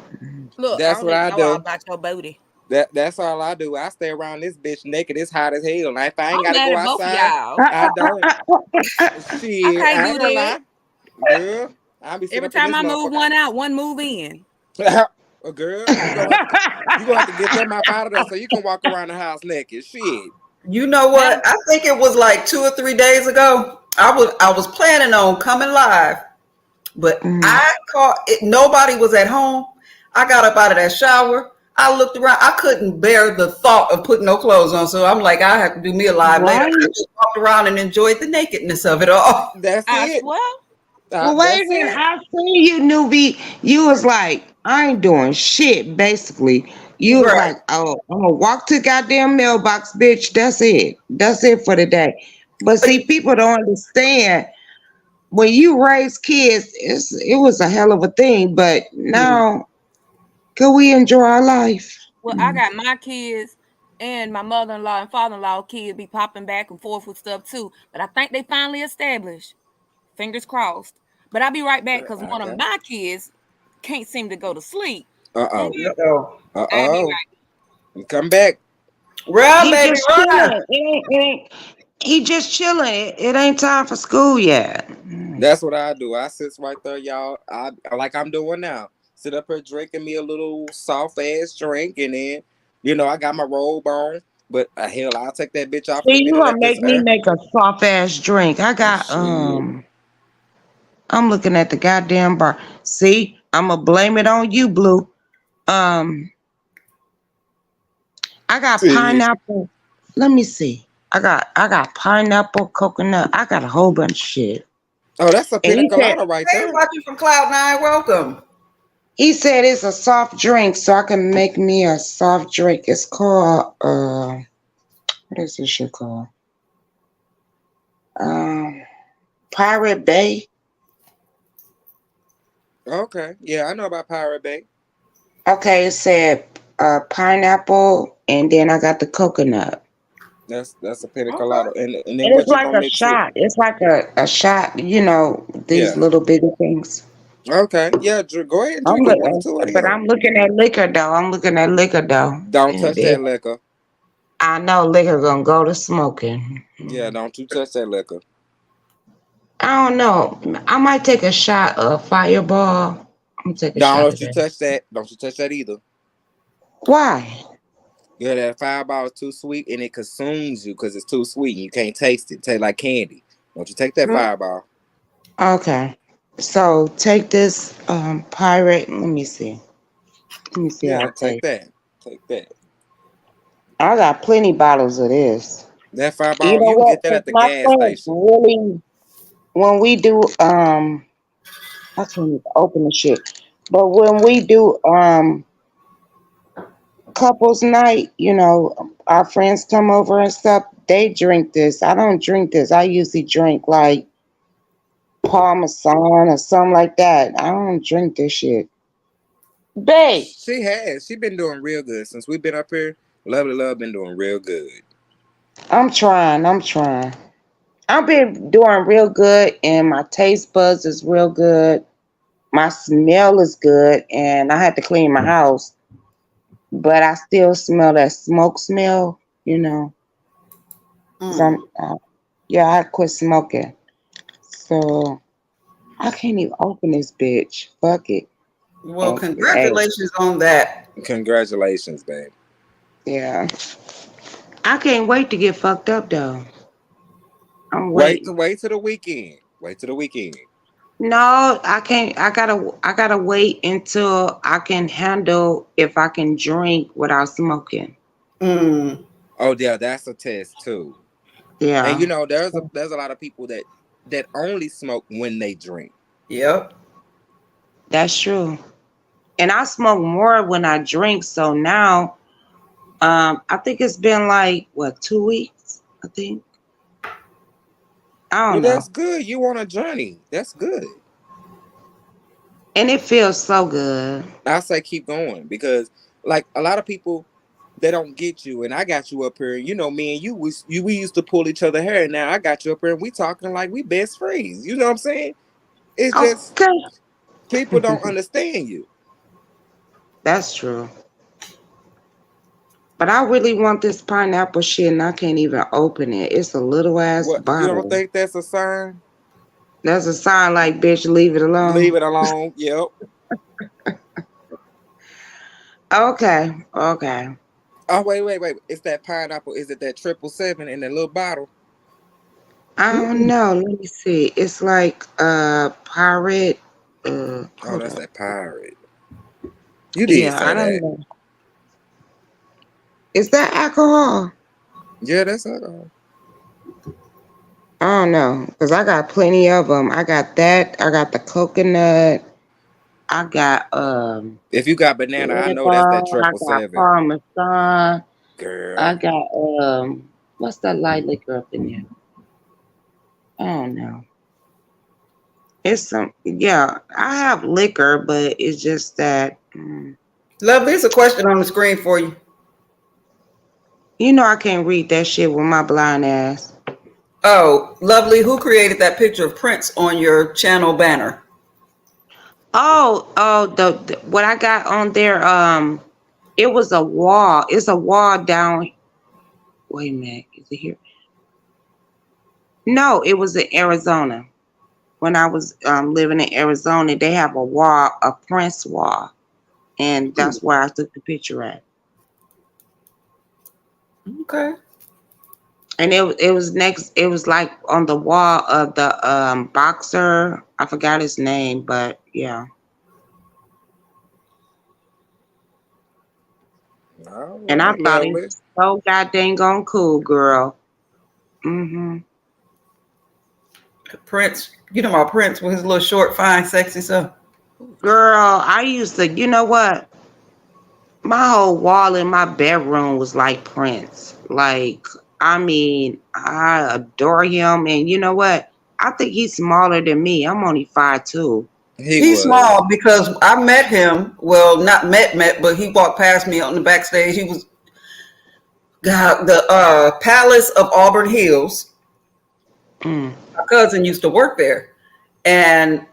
Look, I That's don't what need to I know all do. about your booty. That's all I do. I stay around this bitch naked. It's hot as hell. And if I ain't I'm gotta mad go at both of outside, y'all. I don't. I Shit, can't I do ain't gonna that. lie. Girl, I be sitting Every up in time this I move motherfucker. one out, one move in. Girl, you gonna have to get your mouth out of there so you can walk around the house naked. Shit. You know Now, what? I think it was like 2 or 3 days ago. I was planning on coming live, but Mm. I caught it. Nobody was at home. I got up out of that shower. I looked around. I couldn't bear the thought of putting no clothes on. So I'm like, I have to do me a live later. Right. I just walked around and enjoyed the nakedness of it all. That's I it. swear. Well, wait a That's minute. it. I see you, newbie. You was like, I ain't doing shit, basically. You was Right. like, oh, I'm gonna walk to the goddamn mailbox, bitch. That's it. That's it for the day. But see, people don't understand. When you raise kids, it was a hell of a thing. But Mhm. now, can we enjoy our life? Well, I got my kids and my mother-in-law and father-in-law kids be popping back and forth with stuff too. But I think they finally established. Fingers crossed. But I'll be right back because one of Okay. my kids can't seem to go to sleep. Uh-oh. Uh-oh. I'll be Uh-oh. right. Come back. Run, He baby, just run. chilling. It ain't. He just chilling. It ain't time for school yet. That's what I do. I sit right there, y'all. I like I'm doing now. Sit up here drinking me a little soft ass drink, and then, I got my robe on. But hell, I'll take that bitch off in a See, you minute gonna if it's make me air. make a soft ass drink. I got Shit. I'm looking at the goddamn bar. See, I'm gonna blame it on you, Blue. Um, I got See. pineapple. Let me see. I got pineapple, coconut. I got a whole bunch of shit. Oh, that's a And pina colada right Hey, there. watching from Cloud9. Welcome. he said it's a soft drink, so I can make me a soft drink. It's called what is this shit called? Um, Pirate Bay. Okay. Yeah, I know about Pirate Bay. Okay, it said pineapple, and then I got the coconut. That's a pina Okay. colada. And then And it's what you like gonna a mix with? shot. It's like a shot, these Yeah. little bitty things. Okay. Yeah, go ahead and I'm drink it. One or looking, two of but them. I'm looking at liquor though. I'm looking at liquor though. Don't And touch then that liquor. I know liquor gonna go to smoking. Yeah, don't you touch that liquor. I don't know. I might take a shot of Fireball. I'm gonna take a No, shot don't of you that. touch that. Don't you touch that either. Why? Yeah, that fireball is too sweet and it consumes you because it's too sweet and you can't taste it. Taste like candy. Don't you take that Mm. fireball. Okay. So take this pirate. Let me see. Let me see how Yeah, it take tastes. that. Take that. I got plenty bottles of this. That You fireball, know you can what? get that 'Cause at the my gas friends station. really, when we do I can't even open the shit. But when we do couples night, our friends come over and stuff, they drink this. I don't drink this. I usually drink like Parmesan or something like that. I don't drink this shit. Babe, She has. She been doing real good since we've been up here. Lovely Love been doing real good. I'm trying. I'm trying. I've been doing real good and my taste buds is real good. My smell is good and I had to clean my house, but I still smell that smoke smell, you know. 'Cause Mm. yeah, I quit smoking. So I can't even open this bitch. Fuck it. Well, And hey, congratulations on that. Congratulations, babe. yeah. I can't wait to get fucked up though. I'm Wait to waiting. wait to the weekend. Wait to the weekend. No, I can't. I gotta wait until I can handle if I can drink without smoking. Mm. Oh yeah, that's a test too. And Yeah, there's a lot of people that only smoke when they drink. Yep. that's true. And I smoke more when I drink. So now, I think it's been like what 2 weeks. I think I Well, don't know. that's good. You on a journey. That's good. And it feels so good. I say keep going because like a lot of people they don't get you and I got you up here. Me and we used to pull each other hair and now I got you up here and we talking like we best friends. You know what I'm saying? It's just Okay, people don't understand you. that's true. But I really want this pineapple shit, and I can't even open it. It's a little ass What, you don't bottle. think that's a sign? That's a sign like, bitch, leave it Leave alone. it alone. Yep. Okay, okay. Oh, wait. It's that pineapple. Is it that 777 in that little bottle? I don't Mm. know. Let me see. It's like pirate. Oh, Hold that's up. that pirate. You did Yeah, I say don't that. know. Is that alcohol? Yeah, that's alcohol. I don't know, cause I got plenty of them. I got that. I got the coconut. I got If you got banana, I Red know that's that Bar. I triple got seven. Parmesan. I Girl. got what's that light liquor up in there? I don't know. It's some, yeah. I have liquor, but it's just that Lovely, there's a question on the screen for you. you know I can't read that shit with my blind ass. Oh, Lovely, who created that picture of Prince on your channel banner? Oh, the what I got on there, it was a wall. It's a wall down. Wait a minute, is it here? No, it was in Arizona. When I was living in Arizona, they have a wall, a Prince wall, and Hmm. that's where I took the picture at. Okay. And it was next. It was like on the wall of the boxer. I forgot his name, but yeah. All And I right, thought it lovely. was so goddamn on cool, girl. Prince, you know about Prince with his little short, fine, sexy stuff. Girl, I used to. You know what? My whole wall in my bedroom was like Prince. Like, I mean, I adore him, and you know what? I think he's smaller than me. I'm only 5'2". He He's was. small because I met him. Well, not met, but he walked past me on the backstage. He was God, the Palace of Auburn Hills. Mm. My cousin used to work there, and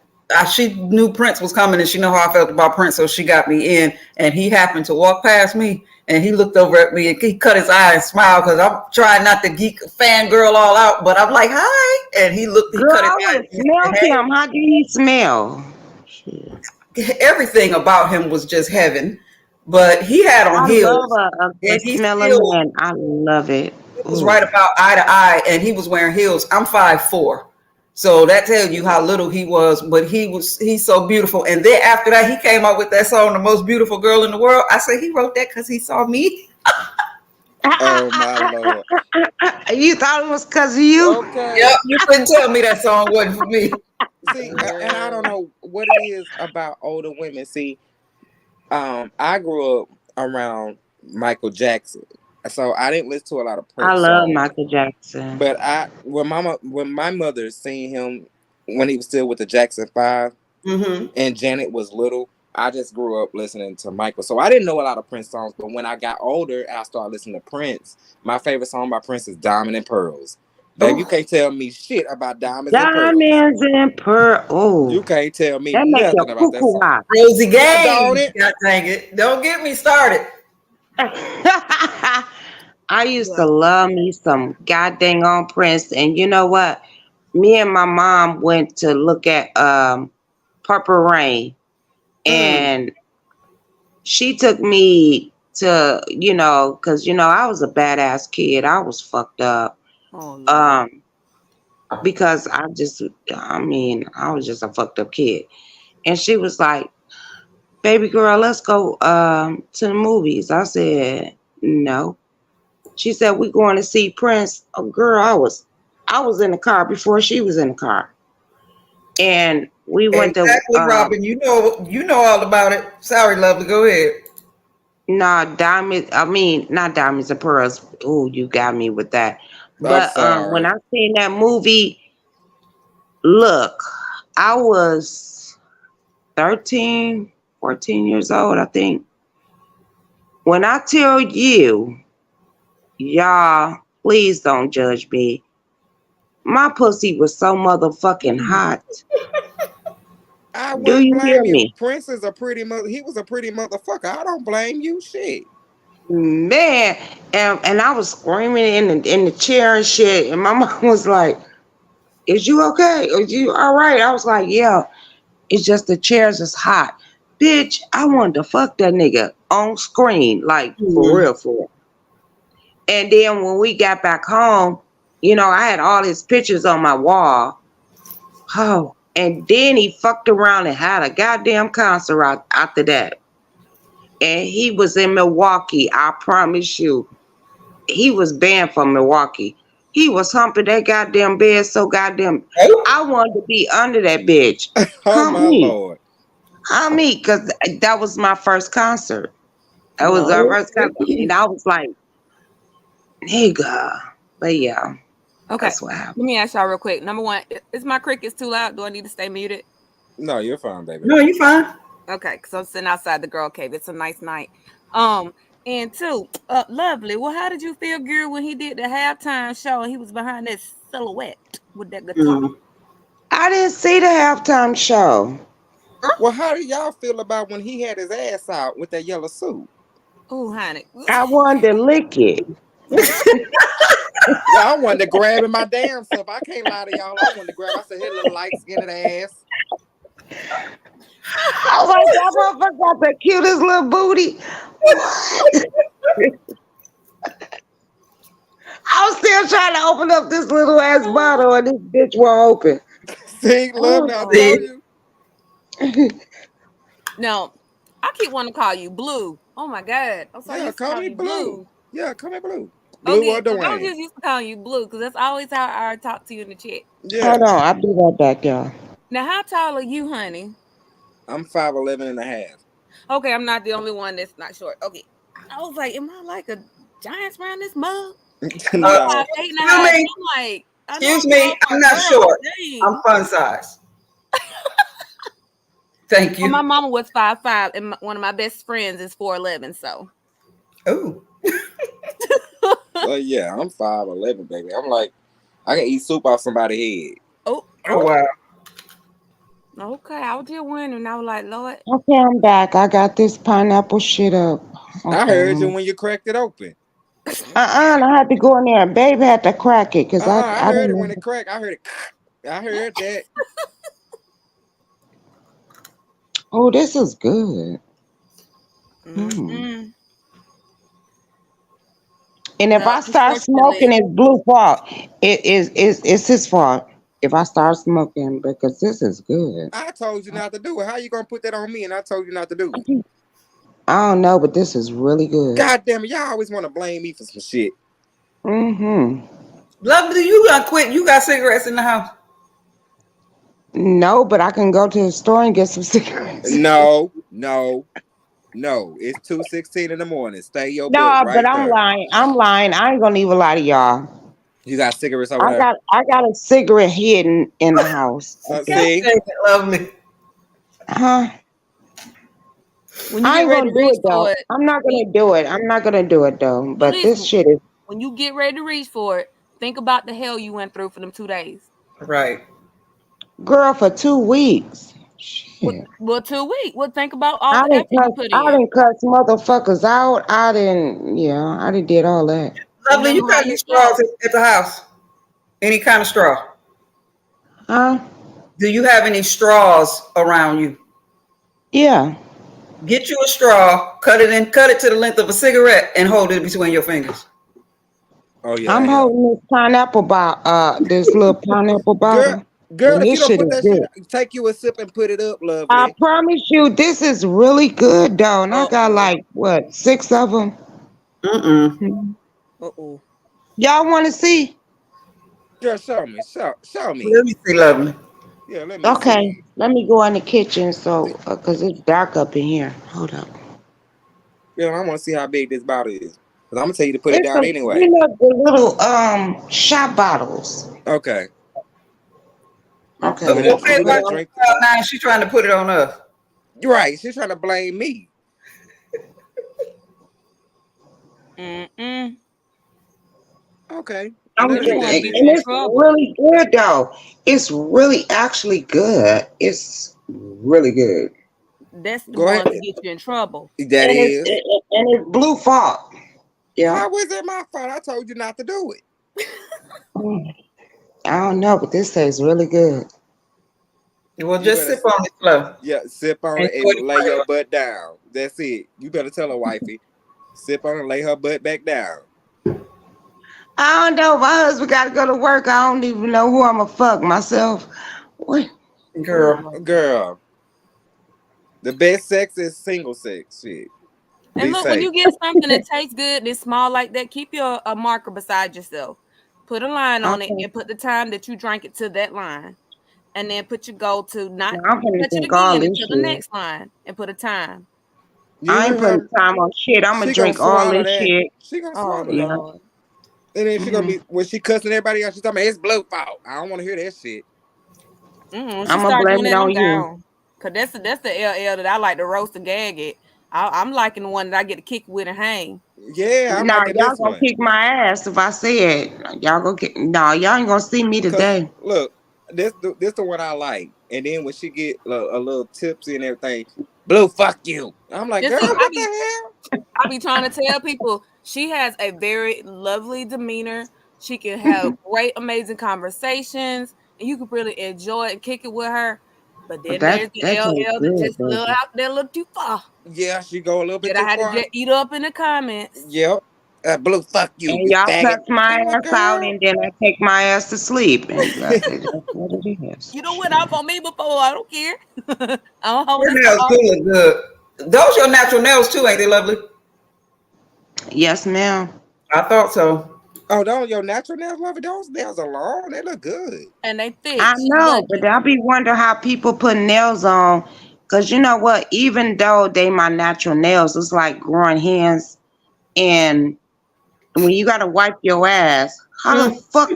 she knew Prince was coming, and she knew how I felt about Prince, so she got me in. And he happened to walk past me, and he looked over at me, and he cut his eye and smiled because I'm trying not to geek fangirl all out, but I'm like, "Hi," and he looked, he Girl, cut his I eye would have and said, smelled him. How did he smell? Shit. "Hey." Everything about him was just heaven, but he had on I love heels, a and good smelling man. I love it. it was right Ooh. about eye to eye, and he was wearing heels. I'm 5'4". So that tells you how little he was, but he's so beautiful. And then after that, he came out with that song, "The Most Beautiful Girl in the World." I said he wrote that because he saw me. Oh my lord. You thought it was because of you? Okay. Yep, you couldn't tell me that song wasn't for me. See, and I don't know what it is about older women. See, I grew up around Michael Jackson, so I didn't listen to a lot of I Prince love songs. Michael Jackson. But when my mother seen him when he was still with the Jackson 5 Mm-hmm. and Janet was little, I just grew up listening to Michael. So I didn't know a lot of Prince songs. But when I got older, I started listening to Prince. My favorite song by Prince is "Diamond and Pearls." Babe, you Oh, can't tell me shit about diamonds and pearls. Diamonds and pearl. You Oh, can't tell me that make your nothing about that cuckoo song. Rosie Don't Gaines. it? God dang it. Don't get me started. hot. I used to Yeah. love me some goddamn on Prince, and you know what? Me and my mom went to look at Purple Rain, Mm. and she took me to, because I was a badass kid. I was fucked up. Oh Lord. Um, because I was just a fucked up kid. And she was like, "Baby girl, let's go to the movies." I said, "No." She said, "We going to see Prince." Oh, girl, I was in the car before she was in the car, and we went to Exactly, Robin. You know all about it. Sorry, lovely. Go ahead. nah, diamond. I mean, not diamonds and pearls. Oh, you got me with that. I'm But when sorry. I seen that movie, look, I was 13, 14 years old, I think. When I tell you, y'all, please don't judge me. My pussy was so motherfucking hot. I Do wouldn't you hear blame you. me? Prince is a pretty mother. He was a pretty motherfucker. I don't blame you. Shit. Man, and I was screaming in the chair and shit, and my mom was like, "Is you okay? Is you all right?" I was like, "Yeah, it's just the chairs is hot." Bitch, I wanted to fuck that nigga on screen, like for Mm. real, for real. And then when we got back home, I had all his pictures on my wall. Oh, and then he fucked around and had a goddamn concert after that. And he was in Milwaukee, I promise you. He was banned from Milwaukee. He was humping that goddamn bed so goddamn. Oh, I wanted to be under that bitch. Oh Hump my me. lord. Hump me, because that was my first concert. That was our no. first concert. And I was like, nigga. But yeah, Okay. that's what Let happened. me ask y'all real quick. Number one, is my crickets too loud? Do I need to stay muted? No, you're fine, baby. No, you fine. Okay, because I'm sitting outside the girl cave. It's a nice night. And two, lovely. Well, how did you feel, girl, when he did the halftime show and he was behind that silhouette with that guitar? Mm. I didn't see the halftime show. Well, how do y'all feel about when he had his ass out with that yellow suit? Oh, honey. I wanted to lick it. Yeah, I wanted to grab in my damn self. I can't lie to y'all. I wanted to grab. I said, "Hey, little light skinned ass." I was like, that motherfucker got the cutest little booty. I was still trying to open up this little ass bottle and this bitch won't open. See, love now. I Oh. told you. No, I keep wanting to call you Blue. Oh my God. I'm sorry. Yeah, used to call call me you Blue. Yeah, call me Blue. Blue Okay, or 'cause I was Dwayne. just used to calling you Blue because that's always how I talk to you in the chat. Yeah, Hold on, I'll be right back, y'all. Now, how tall are you, honey? I'm 5'11" and a half. Okay, I'm not the only one that's not short. Okay. I was like, am I like a giant around this mug? I'm No. 5'8" and a Excuse half. me. I'm like, I know Excuse I'm me. tall for I'm a not girl, short. but I'm dang. fun size. Thank Well, my you. mama was 5'5", and one of my best friends is 4'11". So, Oh, So yeah, I'm 5'11", baby. I'm like, I can eat soup off somebody's head. oh, oh wow. okay. I was just wondering. I was like, Lord, Okay, I'm back. I got this pineapple shit up. I Okay. heard you when you cracked it open. I had to go in there. Babe had to crack it because I I heard didn't it when know. it cracked. I heard it. I heard that. Oh, this is good. mm-mm. And if I start smoking, Unfortunately, it's Blue fault. It's his fault if I start smoking because this is good. I told you not to do it. How you gonna put that on me? And I told you not to do it. I don't know, but this is really good. God damn it! Y'all always want to blame me for some shit. Mm-hmm. Lovely, you got quit. You got cigarettes in the house. No, but I can go to the store and get some cigarettes. No. It's 2:16 in the morning. Stay your butt No, but right I'm there. lying. I'm lying. I ain't gonna even lie to y'all. You got cigarettes over I there? got a cigarette hidden in the house. God Okay. See? dang it, lovely. Huh? when you I get ain't ready gonna to do reach it for though. it, I'm not gonna do it. I'm not gonna do it though. but But this listen, shit is when you get ready to reach for it, think about the hell you went through for them 2 days. Right. girl for 2 weeks. Shit. Well, 2 weeks. Well, think about all the effort you put I in. didn't cuss motherfuckers out. I done did all that. Lovely, you Remember how got any you straws felt. at the house? Any kind of straw? Huh? Do you have any straws around you? Yeah. Get you a straw, cut it to the length of a cigarette, and hold it between your fingers. Oh yeah, I'm that help. holding this pineapple this little pineapple Girl, bottle. girl, And if you this don't shit put is that shit, good. take you a sip and put it up, I lovely. promise you, this is really good though. And I got Uh-oh. like what, 6 of them. Mm-mm. Uh-oh. Y'all want to see? Girl, show me. Show me. Let me see, lovely. Yeah, let me Okay, see. let me go in the kitchen cause it's dark up in here. Hold up. Girl, I want to see how big this bottle is. Because I'm going to tell you to put it It's down anyway. the little shot bottles. Okay. Okay, So I'm gonna that Okay, put we it why got to on. drink. now she's trying to put it on us. You're right. She's trying to blame me. Mm-mm. Okay. I'm Let But her you eat getting, want that to and get you then. in it's trouble. really good though. It's really actually good. It's really good. That's the Go ahead. one to get you in trouble. That And is. it's Blue Fault. Yeah. How was it my fault? I told you not to do it. I don't know, but this tastes really good. Well, You just better sip on it slow. sip on Enjoy it and the lay your flavor. butt down. That's it. You better tell her wifey. Sip on it and lay her butt back down. I don't know. My husband got to go to work. I don't even know who I'm going to fuck myself. What? Girl. Girl, the best sex is single sex. Shit. And Be look, when safe. you get something that tastes good, that's small like that, keep your a marker beside yourself. Put a line on it Okay. and put the time that you drank it to that line. And then put your goal to not Now, I'm going to touch it drink all again this until the shit. next line and put a time. You I hear ain't putting her? time on shit. I'm going She to gonna drink all swallow this that. shit. She gonna Oh swallow that. Yeah. Lord. And then she gonna Mhm. be when she cussing everybody out. She's talking about it's blue fault. I don't want to hear that shit. When she I'm going to start blame doing it that, I'm on you. down. Cause that's the LL that I like to roast and gag it. I'm liking the one that I get to kick with and hang. Yeah, I'm Nah, liking y'all this gonna one. kick my ass if I say it. Y'all gonna kick. No, y'all ain't gonna see me Cause today. look, this the one I like. And then when she get a little tipsy and everything, blue fuck you. I'm like, Just girl, see, what the hell? I be trying to tell people she has a very lovely demeanor. She can have great, amazing conversations, and you can really enjoy it and kick it with her. But then there's the That tastes LL that good, just a little baby. out there, a little too far. Yeah, she go a little bit That I too had to far. just eat up in the comments. Yep. Blue fuck you, And you y'all faggot. cuss my I'm like, ass out, girl. and then I take my ass to sleep, and that's what it is. You don't went off on me before. I don't care. I don't hold Your this nails do argument. look good. Those your natural nails too, ain't they lovely? Yes, ma'am. I thought so. Oh, those your natural nails, lovey. Those nails are long. They look good. And they I thick. She know, but lucky. I be wonder how people put nails on, cause you know what? Even though they my natural nails, it's like growing hands, and when you gotta wipe your ass, how the Mm. fuck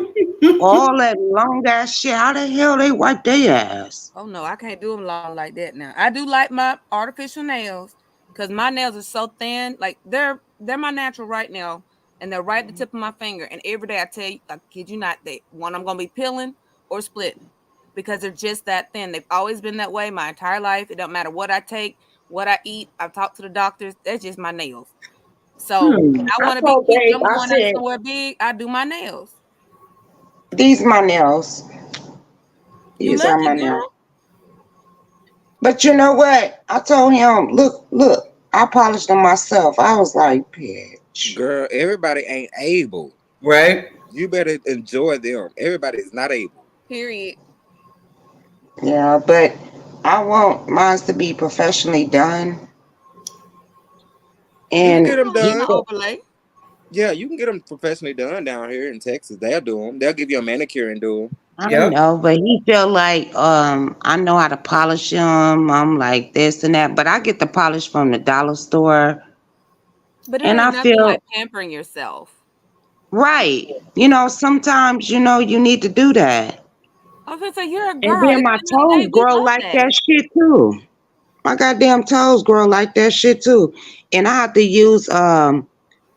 all that long ass shit? How the hell they wipe their ass? Oh no, I can't do them long like that now. I do like my artificial nails because my nails are so thin. Like they're my natural right now, and they're right at the tip of my finger. And every day I tell you, I kid you not, they one I'm gonna be peeling or splitting because they're just that thin. They've always been that way my entire life. It don't matter what I take, what I eat. I've talked to the doctors. That's just my nails. So when I I want to be told cute and Dave, I'm I going out said, somewhere big, I do my nails. these my nails. You These are lucky my nails. girl. But you know what? I told him, look, I polished them myself. I was like, bitch. Girl, everybody ain't able. Right? You better enjoy them. Everybody is not able. Period. Yeah, but I want mine to be professionally done. You can And get them Get my done. people, overlay. Yeah, you can get them professionally done down here in Texas. They'll do them. They'll give you a manicure and do them. I Yep. know, but he feel like I know how to polish them. I'm like this and that, but I get the polish from the dollar store, But it and I ain't nothing feel like pampering yourself. right. Sometimes you need to do that. I was gonna say you're a And girl. then At the my end of the day, toes we grow love like that. that shit too. My goddamn toes grow like that shit too. And I have to use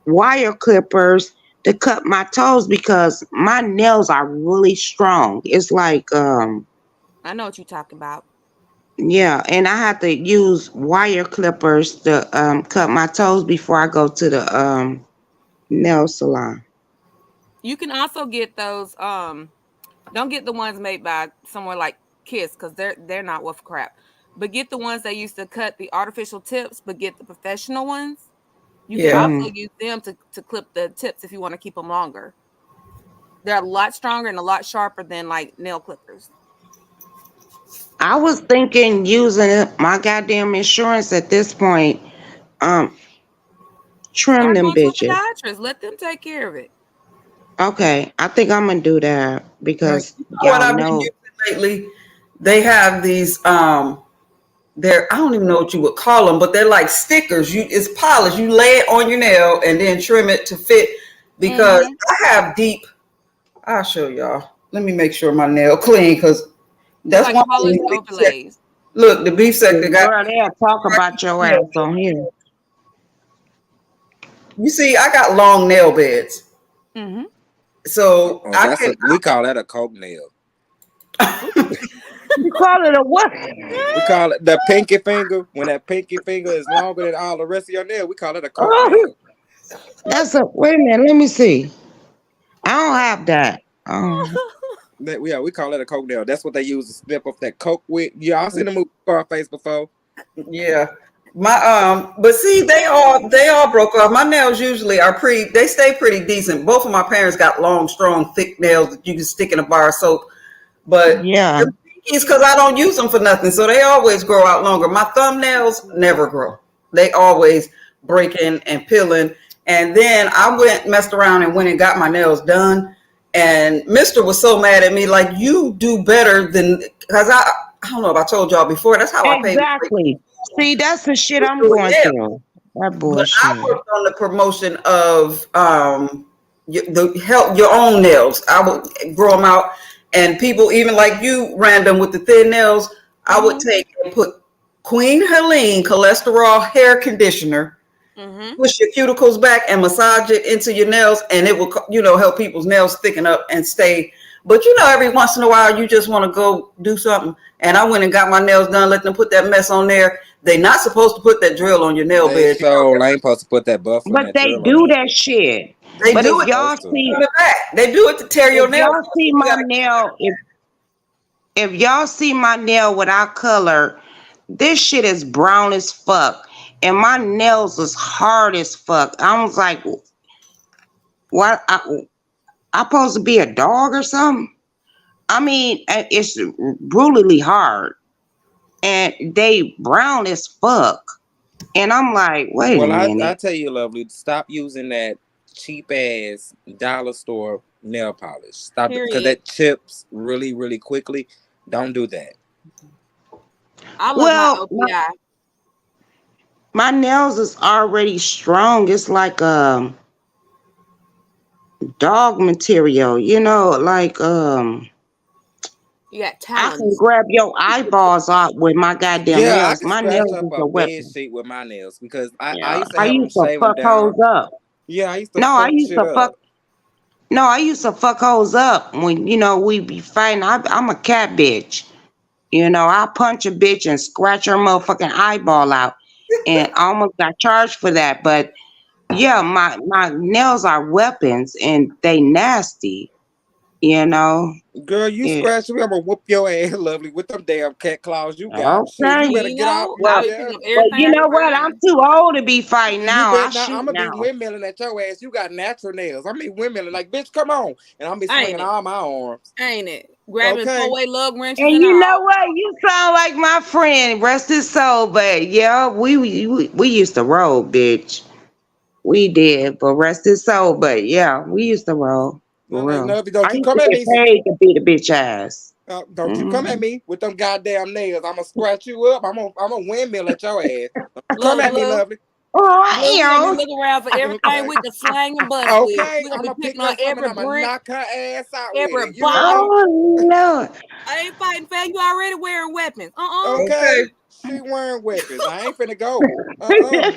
wire clippers to cut my toes because my nails are really strong. It's like I know what you're talking about. yeah, and I have to use wire clippers to cut my toes before I go to the nail salon. You can also get those. Don't get the ones made by somewhere like Kiss because they're not worth crap. But get the ones that used to cut the artificial tips, but get the professional ones. You can Yeah. also Mhm. use them to clip the tips if you want to keep them longer. They're a lot stronger and a lot sharper than like nail clippers. I was thinking using my goddamn insurance at this point. Um, trim Start them going to a bitches. podiatrist. Let them take care of it. Okay, I think I'm gonna do that You because know what y'all I've been know. using lately? They have these they're I don't even know what you would call them, but they're like stickers. It's polished. You lay it on your nail and then trim it to fit because Mm-hmm. I have deep. I'll show y'all. Let me make sure my nail clean because It's that's like one thing polished the beef sector. overlays. Look, the beef sector got Girl, they'll talk about your ass on here. you see, I got long nail beds. Mm-hmm. So Oh, I can we call that a coke nail. You call it a what? We call it the pinky finger. When that pinky finger is longer than all the rest of your nail, we call it a coke Oh, nail. That's a wait a minute. Let me see. I don't have that. Yeah, we call it a coke nail. That's what they use to snip off that coke with. Y'all seen the movie Scarface before? Yeah. My but see, they all broke off. My nails usually are pretty, they stay pretty decent. Both of my parents got long, strong, thick nails that you can stick in a bar of soap. But Yeah. it's because I don't use them for nothing. So they always grow out longer. My thumbnails never grow. They always breaking and peeling. And then I messed around and went and got my nails done. And Mr. was so mad at me, like, you do better than, because I don't know if I told y'all before, that's how I paid my rent. Exactly. See, that's the shit I'm Doing going nails. through. That But I bullshit. worked on the promotion of the help your own nails. I would grow them out, and people even like you, random with the thin nails, I would take and put Queen Helene cholesterol hair conditioner, push your cuticles back, and massage it into your nails, and it will help people's nails thicken up and stay. But every once in a while, you just want to go do something. And I went and got my nails done, let them put that mess on there. They're not supposed to put that drill on your nail They bed. so ain't supposed to put that buffer in But that they drill on do there. that shit. They But do if it. y'all Supposed to. see, They do it to tear your if nails. y'all see You my gotta- nail, if y'all see my nail without color, this shit is brown as fuck, and my nails is hard as fuck. I was like, what? I supposed to be a dog or something? I mean, it's brutally hard, and they brown as fuck. And I'm like, wait a Well, I minute. tell you, lovely, stop using that cheap ass dollar store nail polish. Stop it, because Period. that chips really, really quickly. Don't do that. I love Well, my OPI. my nails is already strong. It's like dog material, like You got I can talons. grab your eyeballs out with my goddamn Yeah, I nails. can My scratch nails up is a a bed weapon. sheet with my nails because I Yeah. used to I have them used to shaving fuck hoes down. up. Yeah, I used to No, I fuck used shit to fuck up. no, I used to fuck hoes up when we be fighting. I'm a cat bitch. I punch a bitch and scratch her motherfucking eyeball out, and I almost got charged for that. But yeah, my nails are weapons, and they nasty. You know. Girl, you Yeah. scratch me, I'm gonna whoop your ass, lovely, with them damn cat claws you got. Shit, you Okay. better get out Well, right I'll be picking there. up well, everything you I can know what? I'm find. too old to be fighting You now. I bet not. I'm shoot gonna be now. windmilling at your ass. You got natural nails. I mean windmilling, like bitch, come on, and I'm be Ain't swinging it? all my arms. Ain't it? Grabbing Okay. 4-way lug wrenches And and you know all. what? You sound like my friend, rest his soul. But yeah, we used to roll, bitch. We did, but rest his soul. But yeah, we used to roll No, for no, real. no, don't I you used come to at get me. paid to beat a bitch ass. Don't you come at Mhm. me with them goddamn nails. I'm gonna scratch you up. I'm gonna windmill at your ass. Don't you come Look, at me, look, lovely. Oh, look, we gonna be yeah. looking around for everything Okay. we can slang and bust with. Okay. We I'm gonna be gonna pick picking on up something. every I'm gonna brick, knock her ass out with every it. You hear me? bottle. Oh Lord. I ain't fighting fair. You already wearing weapons. Okay. Okay. She wearing weapons. I ain't finna go. Uh-uh.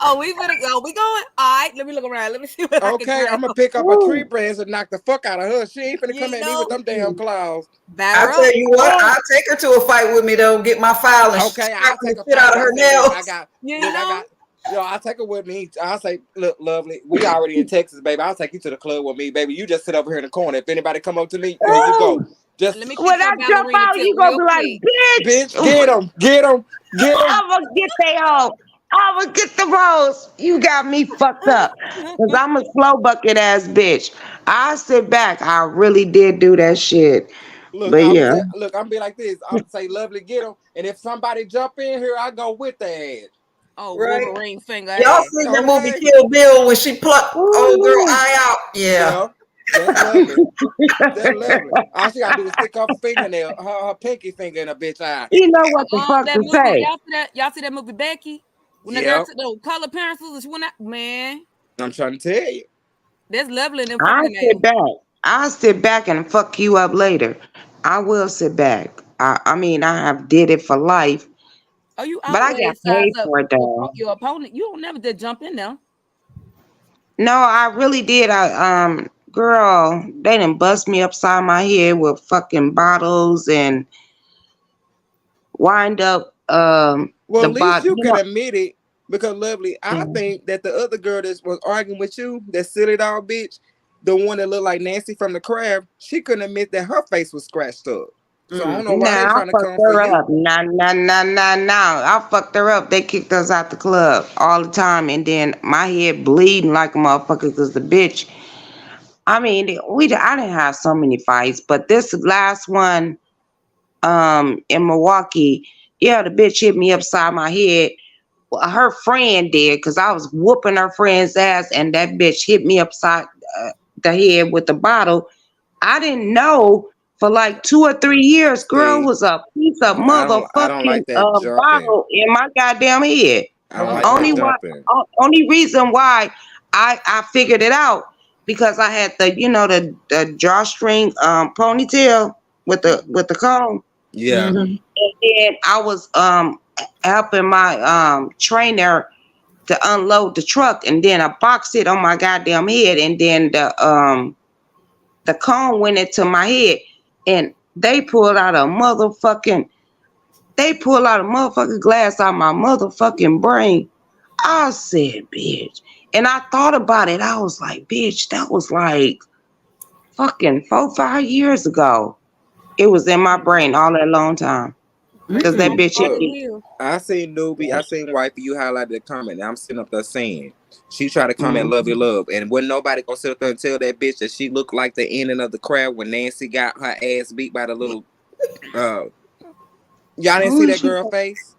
Oh, we finna go. We going? All right. Let me look around. Let me see what I can Okay, grab. I'm gonna pick up a tree Ooh. branch and knock the fuck out of her. She ain't finna You come at me with know, them damn claws. batter I up. tell you what, I'll take her to a fight with me though. Get my file and Okay, scrap I'll the take a shit fight out of with. her Say, look, nails. You know. I'll take her with me. I'll say, look, lovely, we already in Texas, baby. I'll take you to the club with me, baby. You just sit over here in the corner. If anybody come up to me, here you go. Ooh. Let me Just, fix When your I jump ballerina out, tip you gonna real be like, quick. bitch, bitch. get him, get him, get him. I'ma get they hoe. I'ma get the rose. You got me fucked up. Cause I'm a slow bucket ass bitch. I sit back. I really did do that shit. Look, But I would yeah. say, look, I'm be like this. I would say, lovely, get him. And if somebody jump in here, I go with their ass. Oh, Right? Wolverine finger Y'all ass. seen the movie Okay, Kill Bill when she plucked old girl Ooh. eye out? Yeah. yeah, that's lovely. That's lovely. All she gotta do is stick her fingernail, her pinky finger in a bitch eye. You know what the fuck That to movie. say. Y'all see that movie Becky? When the girl Yep, took the color pencils and she went out, man, I'm trying to tell you. that's lovely in them I'll sit fingernails. back. I'll sit back and fuck you up later. I will sit back. I mean, I have did it for life, Oh, you but I got always size paid up for it though. your opponent. You don't never just jump in there. No, I really did. Girl, they done bust me upside my head with fucking bottles and wind up Well, the at least bot. you can admit it. Because lovely, I Yeah. think that the other girl that was arguing with you, that silly dog bitch, the one that looked like Nancy from the crab, she couldn't admit that her face was scratched up. So I don't know why they Nah, I trying to fucked come for her you. up. Nah, nah, nah, nah, nah. I fucked her up. They kicked us out the club all the time, and then my head bleeding like a motherfucker because the bitch. I mean, I didn't have so many fights, but this last one, in Milwaukee, yeah, the bitch hit me upside my head. Well, her friend did because I was whooping her friend's ass, and that bitch hit me upside the head with the bottle. I didn't know for like 2 or 3 years. Girl See, was a piece of I don't motherfucking like that jumping. bottle in my goddamn head. I don't Oh like that Only no. why, jumping. only reason why I figured it out because I had the drawstring ponytail with the comb, Yeah. and then I was helping my trainer to unload the truck, and then a box hit on my goddamn head, and then the cone went into my head, and they pulled out a motherfucking glass out my motherfucking brain. I said, bitch. And I thought about it. I was like, bitch, that was like fucking 4, 5 years ago. It was in my brain all that long time. Cause that Hope, bitch hit hope Look, it me. heals. I seen newbie, I seen wifey, you highlighted the comment. And I'm sitting up there saying, she tried to comment love your Mhm. love. And when nobody gonna sit up there and tell that bitch that she looked like the ending of the crowd when Nancy got her ass beat by the little y'all didn't see Who is that she? girl face?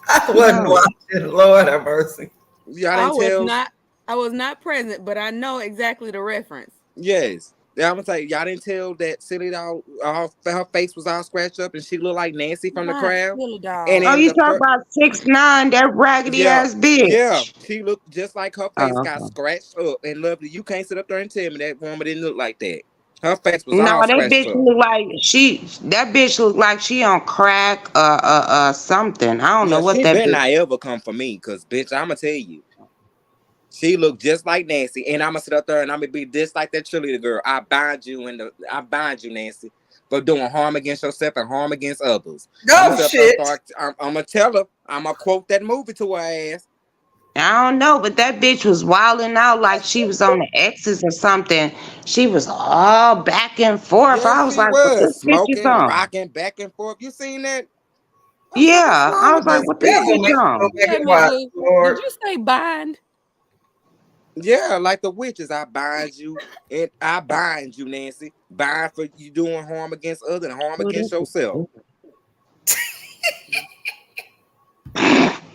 I wasn't No. watching. Lord have mercy. Y'all I didn't was tell. not I was not present, but I know exactly the reference. Yes. Yeah, I'm gonna tell you, y'all didn't tell that silly dog her face was all scratched up and she looked like Nancy from the Not crowd. silly And dog. Oh, in you the talk first, about 6'9", that raggedy yeah, ass yeah, bitch. she looked just like her face Oh, got okay. scratched up. And lovely, you can't sit up there and tell me that woman didn't look like that. Her face was No, all that scratched bitch up. look like that bitch look like she on crack something. I don't know Yeah, what she that better bitch. not ever come for me, cause bitch, I'ma tell you, she looked just like Nancy, and I'ma sit up there and I'ma be just like that cheerleader girl. I bind you, Nancy, for doing harm against yourself and harm against others. I'ma Oh sit up there and shit. start. I'ma tell her. I'ma quote that movie to her ass. I don't know, but that bitch was wilding out like she was on the X's or something. She was all back and forth. Yes, I was she like, what was this bitch is smoking, on? rocking back and forth. You seen that? I said, "What's Yeah, wrong I with was like, this what this That bitch?" gonna bitch make me go on? back Wait a and minute, watch. Blue. Did Lord. you say bind? Yeah, like the witches. I bind you, and I bind you, Nancy. Bind for you doing harm against others and harm Who against this yourself. is?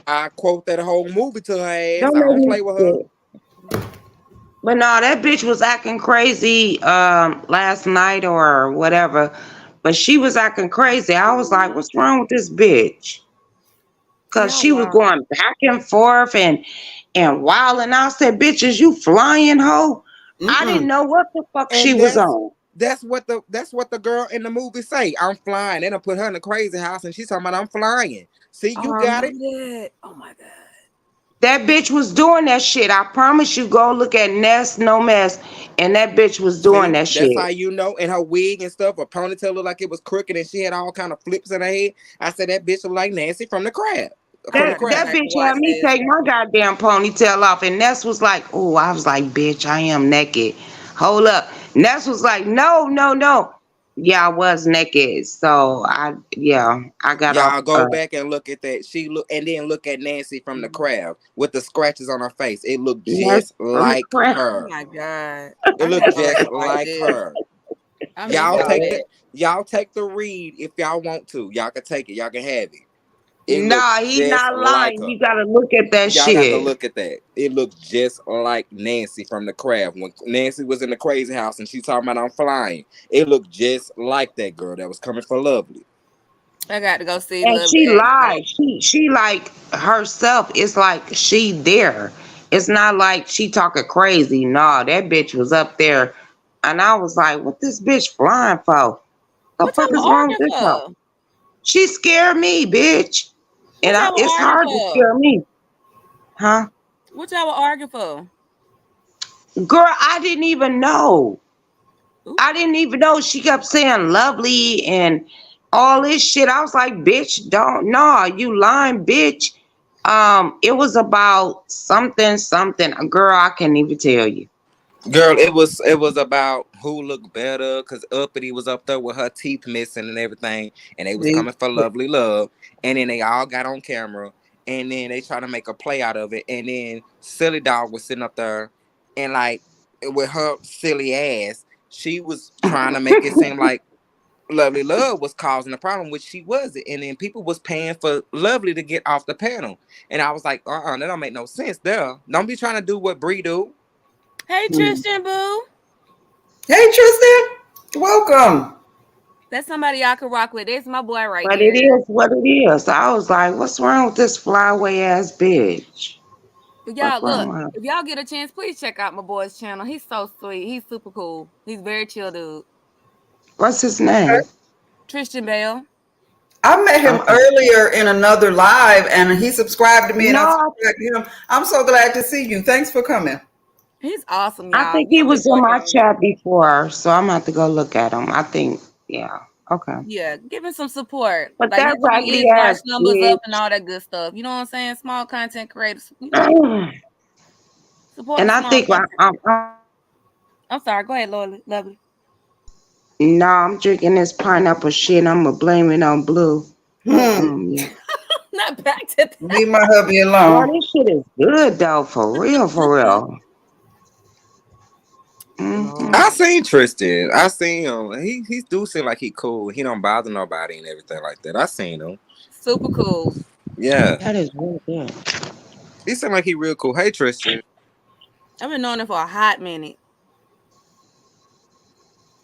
I quote that whole movie to her ass. Don't I make don't me play with her. sick. But no, that bitch was acting crazy last night or whatever. But she was acting crazy. I was like, what's wrong with this bitch? Cause Y'all she was wild. going back and forth and wild. And I said, bitch, is you flying, hoe? I didn't Mm-mm. know what the fuck she And was on. that's what the girl in the movie say. I'm flying. They done put her in the crazy house, and she's talking about I'm flying. See, Oh, you I got it. remember that. Oh my god. That bitch was doing that shit. I promise you, go look at Nest No Mess, and that bitch was doing See, that that's how shit. you know. And her wig and stuff, her ponytail looked like it was crooked, and she had all kind of flips in her head. I said that bitch look like Nancy from the crab, I'm from the That gonna have that crab. to bitch watch had me this. take my goddamn ponytail off, and Ness was like, "Oh," I was like, "Bitch, I am naked." Hold up. Ness was like, "No, no, no." Yeah, I was naked, so I got off. Y'all go back and look at that. She look and then look at Nancy from the crowd with the scratches on her face. It looked Ness just from the like crowd. Oh her. my god. It I gotta looked go back just and watch like this. her. I'm Y'all Y'all take excited. the ain't. y'all take the read if y'all want to. Y'all can take it. Y'all can have it. It looked Nah, he just not like lying. her. You gotta look at that Y'all got to shit. look at that. It looked just like Nancy from the crab. When Nancy was in the crazy house and she talking about I'm flying, it looked just like that girl that was coming for Lovely. I got to go see And Lovely she Action. lied. She like herself. It's like she there. It's not like she talking crazy. Nah, that bitch was up there, and I was like, "What this bitch flying for? The What fuck y'all is wrong with arguing this hoe? for? She scared me, bitch, What y'all it's arguing hard to for? scare me, huh? What y'all arguing for? Girl, I didn't even know. Ooh. I didn't even know she kept saying lovely and all this shit. I was like, bitch, don't, nah, you lying, bitch. It was about something. Girl, I can't even tell you. Girl, it was about who looked better because Uppity was up there with her teeth missing and everything, and they was See? coming for lovely love, and then they all got on camera, and then they tried to make a play out of it, and then Silly Dog was sitting up there, and like with her silly ass, she was trying to make it seem like Lovely Love was causing the problem, which she wasn't, and then people was paying for Lovely to get off the panel, and I was like, that don't make no sense. There, don't be trying to do what Bree do. Hey, Tristan Boo. Hey, Tristan. Welcome. That's somebody I could rock with. That's my boy right But there. it is what it is. I was like, what's wrong with this flyaway ass bitch? But y'all, What's wrong look, with her? if y'all get a chance, please check out my boy's channel. He's so sweet. He's super cool. He's very chill dude. What's his name? Tristan Bell. I met him Okay. earlier in another live, and he subscribed to me, and I No, subscribed to him. I'm so glad to see you. Thanks for coming. He's awesome, I y'all. think he Y'all was should in join my him. chat before, so I'm gonna have to go look at him. I think, yeah. Okay. Yeah, give him some support. But Like that his thing raggedy is watch ass numbers up and all that good stuff. You know what I'm saying? Small content creators, bitch. support And the I small think content creators. I'm sorry. Go ahead, Lovely. no, I'm drinking this pineapple shit. I'm gonna blame it on Blue. Yeah. Not back to that. Leave my hubby Boy, alone. this shit is good though, for real, for real. I Lord. seen Tristan. I seen him. He do seem like he cool. He don't bother nobody and everything like that. I seen him. Super cool. Yeah, That is really good. he seem like he real cool. Hey Tristan. I've been knowing him for a hot minute.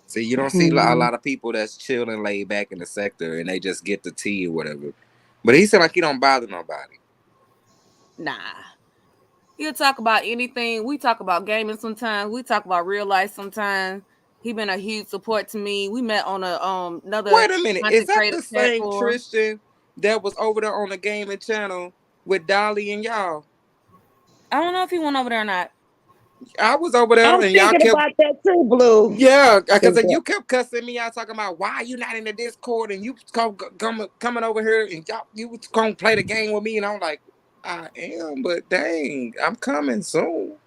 See, you don't see a lot of people that's chill and laid back in the sector, and they just get the tea or whatever. But he seem like he don't bother nobody. Nah. He'll talk about anything. We talk about gaming sometimes. We talk about real life sometimes. He been a huge support to me. We met on another Wait a minute, is content that creator the same platform. Tristan that was over there on the gaming channel with Dolly and y'all? I don't know if he went over there or not. I was over there I'm and y'all thinking kept. about that too, Blue. Yeah, because you kept cussing me out talking about why you not in the Discord and you coming over here and y'all you was gonna play the game with me, and I'm like, I am, but dang, I'm coming soon.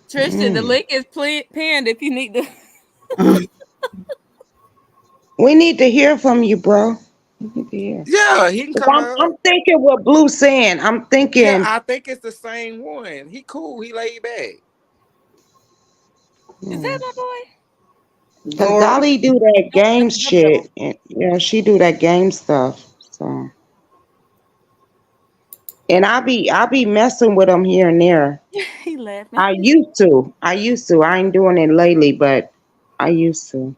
Tristan, the link is pinned if you need to. We need to hear from you, bro. We need to hear. Yeah, he can 'Cause come I'm up. thinking what Blue's saying. I'm Yeah, thinking. I think it's the same one. He cool. He laid back. Is that my boy? Cause Lord. Dolly do that Nope, game that's a double shit, double. and she do that game stuff. So, and I be messing with him here and there. He laughing. I used to. I ain't doing it lately, but I used to.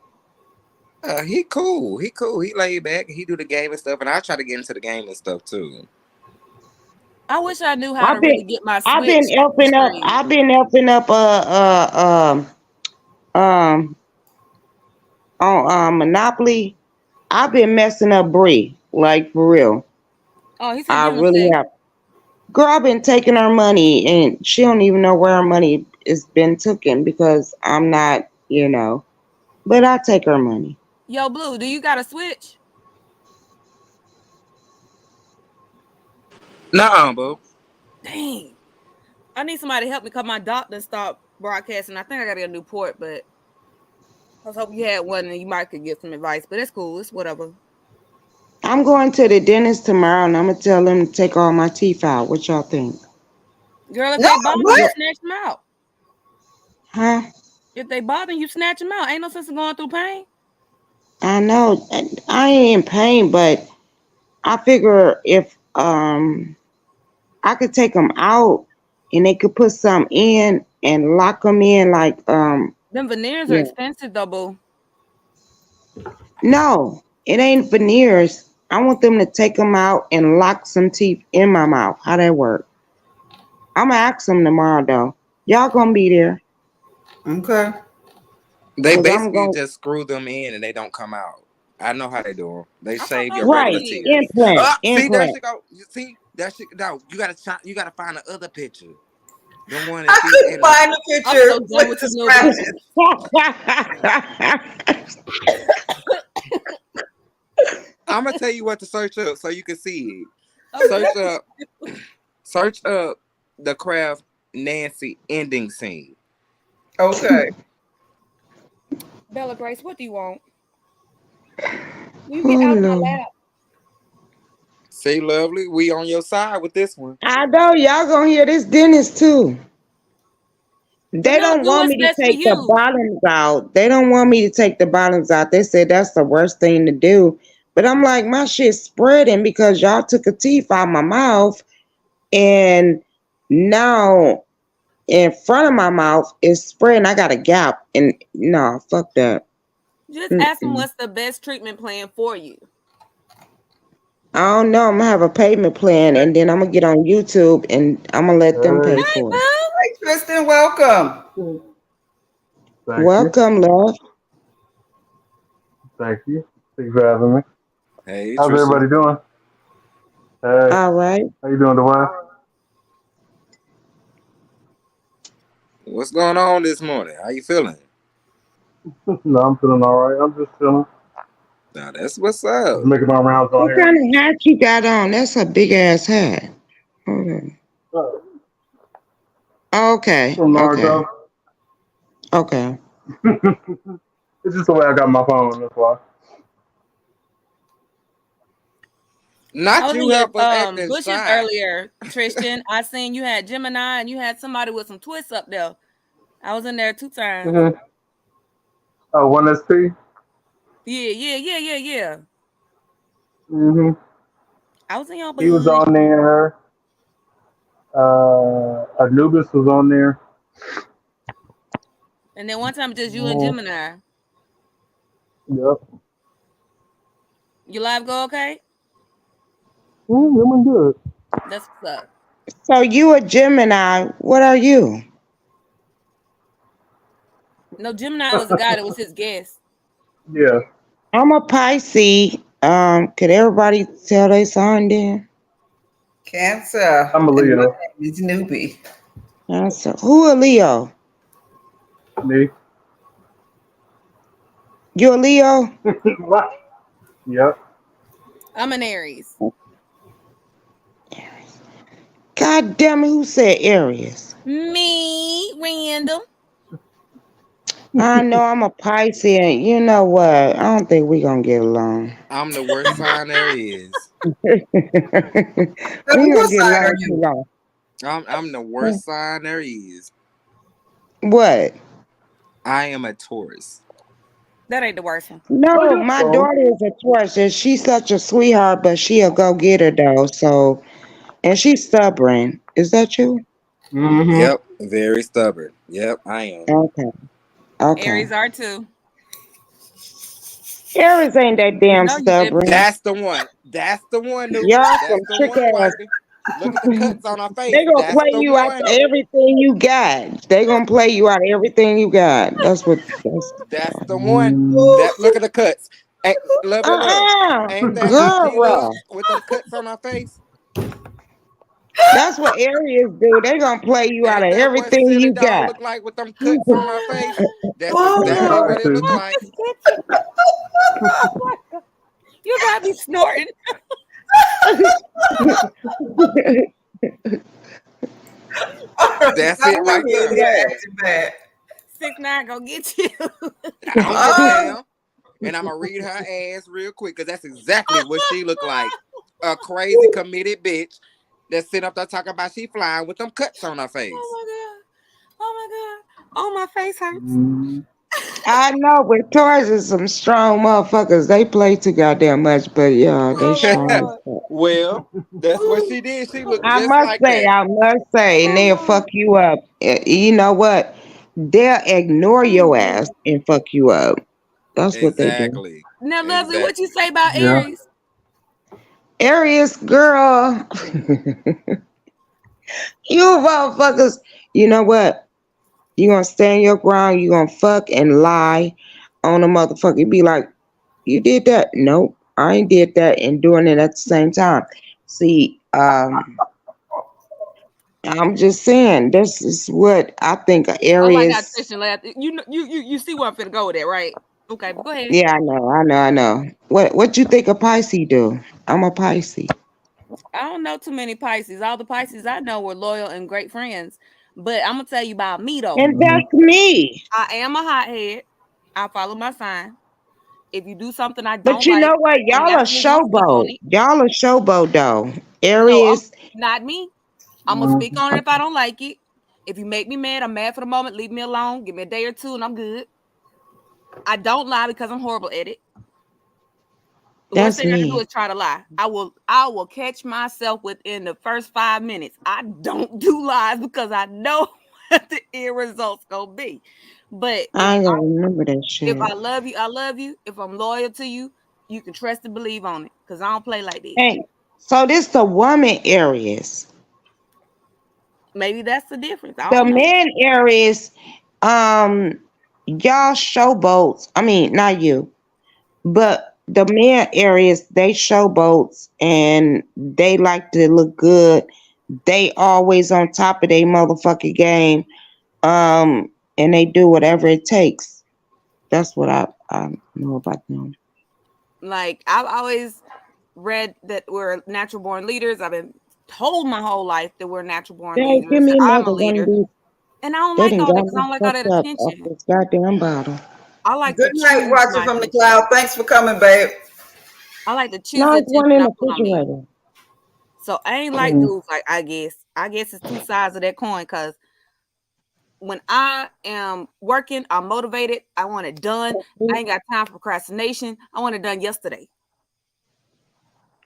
He cool. He cool. He laid back. He do the game and stuff, and I try to get into the game and stuff too. I wish I knew how to I've really been get my I've Switch been helping up. stream. I've been helping up. Um on Monopoly. I've been messing up Bree, like for real. Oh, he said I give him a really sec. have. Girl, I've been taking her money, and she don't even know where her money is been taken because I'm not, But I take her money. Yo, Blue, do you got a Switch? Nuh-uh, boo. Dang. I need somebody to help me because my doctor stopped broadcasting. I think I got to get a new port, but I was hoping you had one and you might could get some advice. But it's cool. It's whatever. I'm going to the dentist tomorrow, and I'm gonna tell them to take all my teeth out. What y'all think? Girl, if No, they bother you, what? snatch them out. Huh? If they bother you, snatch them out. Ain't no sense in going through pain. I know I ain't in pain, but I figure if I could take them out and they could put some in and lock them in like Them veneers are yeah. expensive, though, Boo. No, it ain't veneers. I want them to take them out and lock some teeth in my mouth. How that work? I'm gonna ask them tomorrow though. Y'all gonna be there? Okay. They Cause I'm basically going just screw them in and they don't come out. I know how they do them. They I thought shave those your were regular right teeth. veneers. implant, See, there implant. she go. You see, that shit. No, you gotta find the other picture. The one that I she's couldn't in the. find the I'm picture so done with with the you, little boo. scratches. I'm gonna tell you what to search up so you can see it. Search up, search up the craft Nancy ending scene. Okay. Bella Grace, what do you want? You Oh get out of my Lord. lap. See, lovely, we on your side with this one. I know y'all gonna hear this dentist too. But They no, don't do want what's me to best for take the you. bottoms out. They don't want me to take the bottoms out. They said that's the worst thing to do. But I'm like, my shit's spreading because y'all took a teeth out my mouth, and now in front of my mouth is spreading. I got a gap, and no, fuck that. Just ask them Mm-mm. what's the best treatment plan for you. I don't know. I'm gonna have a payment plan, and then I'm gonna get on YouTube, and I'm gonna let them pay Hey, Hey, for it. boo. Hi, Tristan. Welcome. thank you. Welcome, love. Thank you. Thanks for having me. Hey, How's Trisha. everybody doing? Hey, All right. how you doing, Dwayne? What's going on this morning? How you feeling? No, I'm feeling all right. I'm just chilling. Now that's what's Just up. making my rounds on What here. kind of hat you got on? That's a big ass hat. Hold on. Uh, Okay. from Okay. Naruto. Okay. It's just the way I got my phone. That's why. I Not was in you your help us acting bushes shy. earlier, Tristan. I seen you had Gemini and you had somebody with some twists up there. I was in there 2 times. Mm-hmm. Oh, 1SP. Yeah. Mm-hmm. I was in your He was bush. on there. Anubis was on there. And then one time just you and Mm, Gemini. yep. Your live go okay? I'm good. That's what's up. So you a Gemini. What are you? No, Gemini was a guy that was his guest. Yeah. I'm a Pisces. Could everybody tell they sign then? Cancer. I'm a And my Leo. name is Newbie. Answer. Who a Leo? Me. You a Leo? What? Yep. I'm an Aries. God damn it, who said Aries? Me, random. I know I'm a Pisces, and you know what? I don't think we gonna get along. I'm the worst sign there is. We What gonna get side are along too you? long. I'm the worst sign there is. What? I am a Taurus. That ain't the worst one. No, my daughter is a Taurus, and she's such a sweetheart, but she a go getter though. So, and she's stubborn. Is that you? Mm-hmm. Yep, very stubborn. Yep, I am. Okay. Okay. Aries are too. Aries ain't that You damn know you did. stubborn. That's the one. That's the one, Newbie. Y'all That's some the trick one, ass. wifey. Look at the cuts on her face. They gonna That's play the you out one. to everything you got. They gonna play you out of everything you got. That's what. That's. That's the one. Mm, That look at the cuts. Ain't, lovely love. Ain't that Auntie Love Girl. with them cuts on her face? That's what Aries do. They gonna play you out Ain't of that what everything silly you doll got. look like with them cuts on her face? That's Oh I'm exactly no. what trying it to. looked like. Oh my God. You gotta be snorting. That's Now it we right in there. here Yes. acting bad. 6ix9ine gonna get you. I don't give a Oh, damn. And I'm gonna read her ass real quick because that's exactly what she looked like. A crazy committed bitch that sit up there talking about she flying with them cuts on her face. Oh my God. Oh my God. Oh, my face hurts. Mm, I know, but Taurus is some strong motherfuckers. They play too goddamn much, but yeah, they Oh my strong as God. fuck. Well, that's what she did. She looked just like that. I must say, and they'll Oh, fuck you up. You know what? They'll ignore your oh. ass and fuck you up. That's what they do. Exactly. Now, Lovely, what you Exactly. say about yeah. Aries? Aries girl, you motherfuckers. You know what? You gonna stand your ground. You gonna fuck and lie on a motherfucker. You be like, you did that? Nope, I ain't did that, and doing it at the same time. See, I'm just saying, this is what I think a Oh my God, Aries. Tristan laughed. You know, you see where I'm finna go with that, right? Okay, but go ahead. Yeah, I know. What you think a Pisces do? I'm a Pisces. I don't know too many Pisces. All the Pisces I know were loyal and great friends. But I'm gonna tell you about me though. And that's me. I am a hothead. I follow my sign. If you do something I But don't you like, know what? I'm Y'all are definitely gonna speak on showboat. it. Y'all are showboat though. No, I'm Aries. not me. I'm gonna speak on it if I don't like it. If you make me mad, I'm mad for the moment. Leave me alone. Give me a day or two, and I'm good. I don't lie because I'm horrible at it. The worst That's thing I can do me. is try to lie. I will catch myself within the first 5 minutes. I don't do lies because I know what the end result's gonna be. But I ain't gonna remember that if shit. I love you, I love you. If I'm loyal to you, you can trust and believe on it. Cause I don't play like that. Hey, so this the woman Aries. Maybe that's the difference. I The don't know. man Aries, y'all showboats. I mean, not you, but the men Aries, they showboats and they like to look good. They always on top of their motherfucking game. And they do whatever it takes. That's what I know about them. Like I've always read that we're natural born leaders. I've been told my whole life that we're natural born Hey, give leaders. me I'm a another one of leader. these. And I don't They like done all that got because I me don't like all that fucked up off attention. this goddamn bottle. I like to Good night, choose Roger my from the attention. cloud. Thanks for coming, babe. I like to choose the Nice one attention in I the put on me. refrigerator. So I ain't like dudes like I guess it's two sides of that coin because when I am working, I'm motivated. I want it done. I ain't got time for procrastination. I want it done yesterday.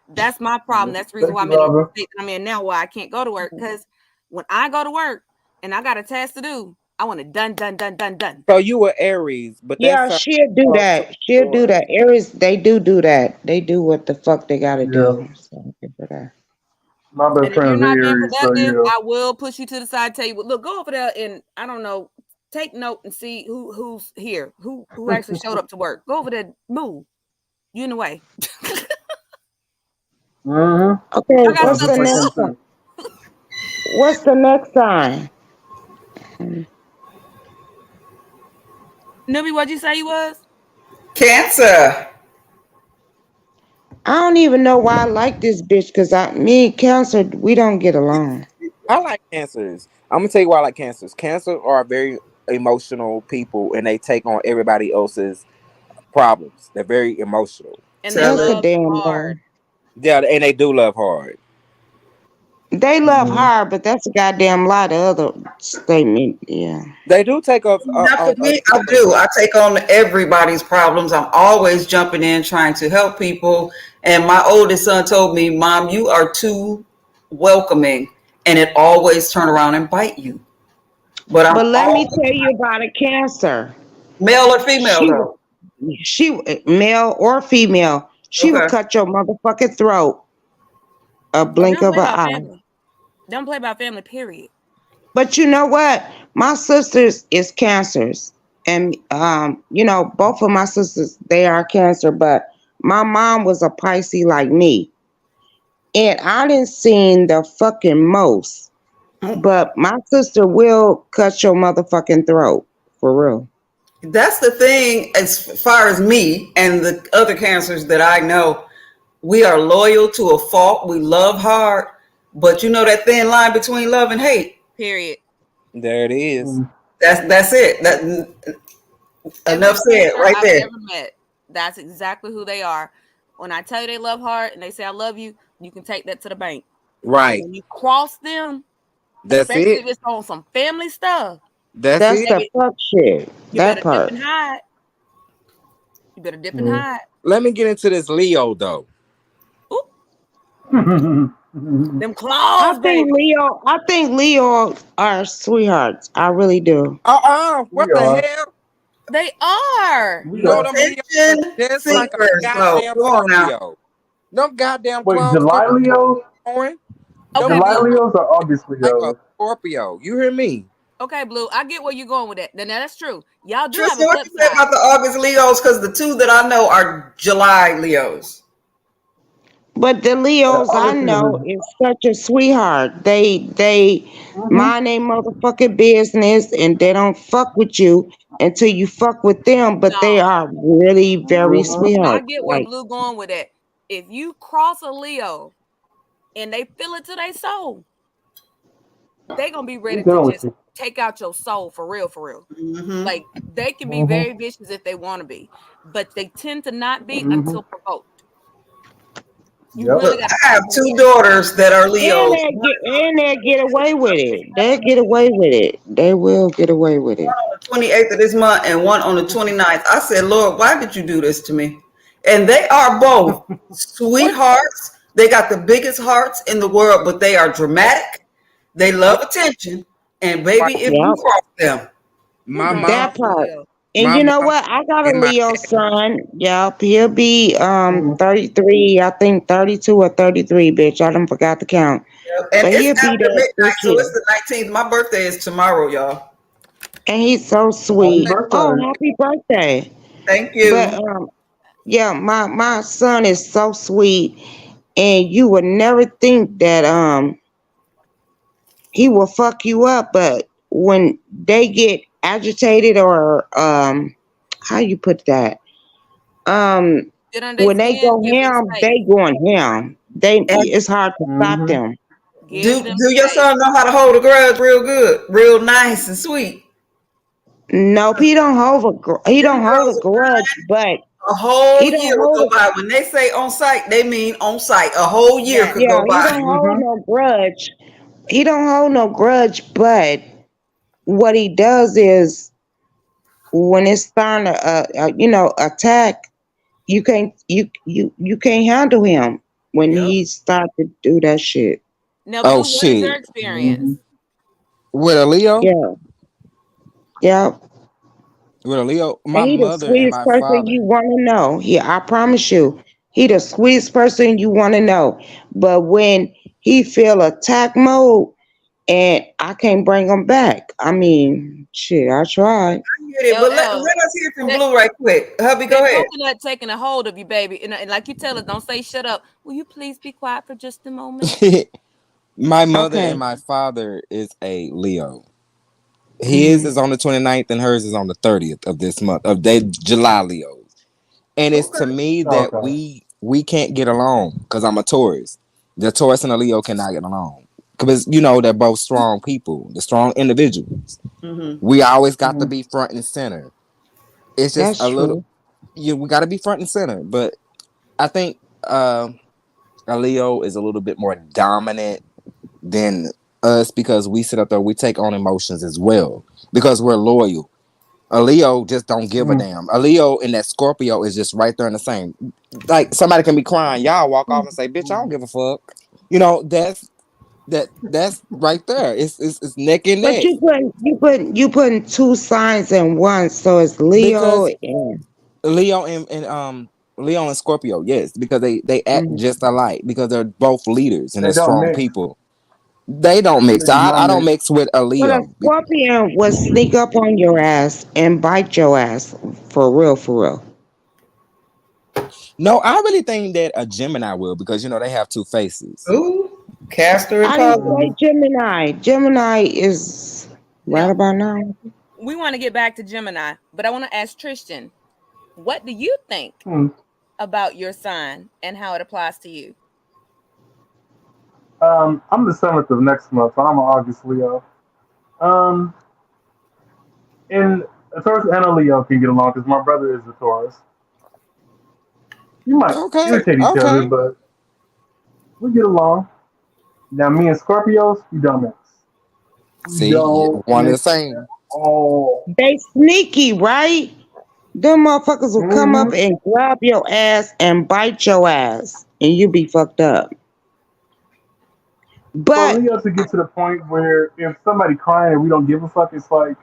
That's my problem. That's the reason Thank why you, I'm in the Robert. state that I'm in now, why I can't go to work. Because when I go to work and I got a task to do, I want it done, done, done, done, done. So you were Aries, but that Yeah, sounds she'll do also that. She'll do Taurus. that. Aries, they do that. They do what the fuck they gotta Yeah, do. So good for that. my best And if you're friend's not being Aries, so productive, yeah. I will push you to the side, tell you, well, look, go over there and I don't know, take note and see who's here, who actually showed up to work. Go over there, move. You in the way. Okay, I got I'm what's stuff the just to like do. him next one? too. What's the next sign? Newbie, what'd you say you was? Cancer. I don't even know why I like this bitch because me and Cancer, we don't get along. I like cancers. I'm gonna tell you why I like cancers. Cancer are very emotional people, and they take on everybody else's problems. They're very emotional. And they Tell That's a it. love damn lie. hard. Yeah, and they do love hard. They love hard, but that's a goddamn lie. The other statement, yeah. They do take off Not for on other me, I people. do. I take on everybody's problems. I'm always jumping in, trying to help people. And my oldest son told me, Mom, you are too welcoming. And it always turn around and bite you. But I'm But let me always tell you about a Cancer. male or female, She though. male or female, she would Okay. cut your motherfucking throat a Oh, they blink don't of play an about eye. family. They don't play about family, period. But you know what? My sisters is cancers. And both of my sisters, they are cancer, but my mom was a Pisces like me. And I didn't seen the fucking most. But my sister will cut your motherfucking throat. For real. That's the thing as far as me and the other cancers that I know. We are loyal to a fault. We love hard. But you know that thin line between love and hate? Period. There it is. That's it. That Every enough said cancer right I've there. ever met, that's exactly who they are. When I tell you they love hard and they say I love you, you can take that to the bank. But Right. when you cross them, That's especially it. if it's on some family stuff, That's That's it. the baby, fuck shit. you better That dip part. and hide. You better dip and hide. Let me get into this Leo though. Oop, them I claws, think baby. Leo. I think Leo are sweethearts. I really do. What We the are. hell? They are. We No, are. them Leos are Attention just like a seekers, though. goddamn Come on now. Scorpio. Them goddamn Wait, claws come July Leos? on. Them Okay, July Blue. Leos or August like a Leos? Scorpio. You hear me? Okay, Blue. I get where you're going with that. Now that's true. Y'all do have Tristan, a what flip you say side. about the August Leos? Because the two that I know are July Leos. But the Leos I August know is. is such a sweetheart. They Mm-hmm. mind their motherfucking business and they don't fuck with you until you fuck with them. But they No, are really very Mm-hmm. I sweethearts. get where Like Blue going with that. If you cross a Leo, and they feel it to their soul, they gonna be ready We to done with just you. take out your soul for real, for real. Mm-hmm. Like they can be Mm-hmm. very vicious if they want to be, but they tend to not be Mm-hmm. until provoked. You Yep. really Look, got to I have provoke two them. daughters that are And Leos. they get away with it. They'll get away with it. They will get away with it. On the 28th of this month and one on the 29th. I said, Lord, why did you do this to me? And they are both What? sweethearts. They got the biggest hearts in the world, but they are dramatic. They love attention. And baby, Right. if you Yep. cross them, Who My don't mom, That love a part. Leo? And my you know mom, what? I got a and my Leo dad. son. Yep. He'll be Mm-hmm. 33, I think 32 or 33, bitch. I done forgot to count. and But it's he'll be after that this midnight, so year. it's the 19th. My birthday is tomorrow, y'all. And he's so Happy sweet. Oh, birthday. happy birthday. Thank But you. yeah, my son is so sweet. And you would never think that he will fuck you up, but when they get agitated or how you put that? Um Get under their when they skin, go give them ham, space. they going ham. They And it's hard to stop Mm-hmm. them. Give them do your space. son know how to hold a grudge real good, real nice and sweet? Nope, he Them don't hold a girls grudge, but a whole he year don't will hold go a by. When they say on site, they mean on site. A whole year Yes. could yeah, go he by. don't hold Mm-hmm. no grudge. He don't hold no grudge, but what he does is when it's starting to attack, you can't handle him when Yep. he start to do that shit. Now, Oh Blue, what is your shit. Mm-hmm. experience? With a Leo, Yeah, yeah. with a Leo, And my he the mother and sweetest my person you father. want to know. I promise you, he the sweetest person you want to know. But when he feel attack mode, and I can't bring him back. I mean, shit, I tried. I get it. But LL, let us hear from that Blue right quick. Hubby, go that ahead. coconut taking a hold of you, baby. And like you tell us, don't say shut up. Will you please be quiet for just a moment? My mother and Okay. my father is a Leo. His Mm-hmm. is on the 29th and hers is on the 30th of this month of they July Leos. And it's to Okay. me that Okay. we can't get along because I'm a Taurus. The Taurus and the Leo cannot get along because they're both strong people, the strong individuals. Mm-hmm. We always got to Mm-hmm. be front and center. It's just That's a little, true. we got to be front and center. But I think a Leo is a little bit more dominant than us because we sit up there, we take on emotions as well because we're loyal. A Leo just don't give a Mm-hmm. damn. A Leo and that Scorpio is just right there in the same. Like somebody can be crying, y'all walk off and say, "Bitch, I don't give a fuck." That's right there. It's neck and But neck you putting two signs in one, so it's Leo because and Leo and Leo and Scorpio, yes, because they act mm, just alike because they're both leaders and They they're don't strong mix. people. They don't mix. They do I not don't mix. mix with a but a Leo. scorpion will sneak up on your ass and bite your ass for real, for real. No, I really think that a Gemini will because they have two faces. Ooh, Castor and I didn't Pollux. Mm-hmm. say Gemini. Gemini is right Now, about now. we want to get back to Gemini, but I want to ask Tristan, what do you think Mm. about your sign and how it applies to you? I'm the 7th of next month, so I'm an August Leo. Um, and a Taurus and a Leo can get along because my brother is a Taurus. You might Okay, irritate each other, okay. but we get along. Now, me and Scorpios, we don't mix. We See, don't one and the mix at same. all. They sneaky, right? Them motherfuckers will come Mm-hmm. up and grab your ass and bite your ass, and you be fucked up. For But Leo to get to the point where if somebody crying and we don't give a fuck, it's like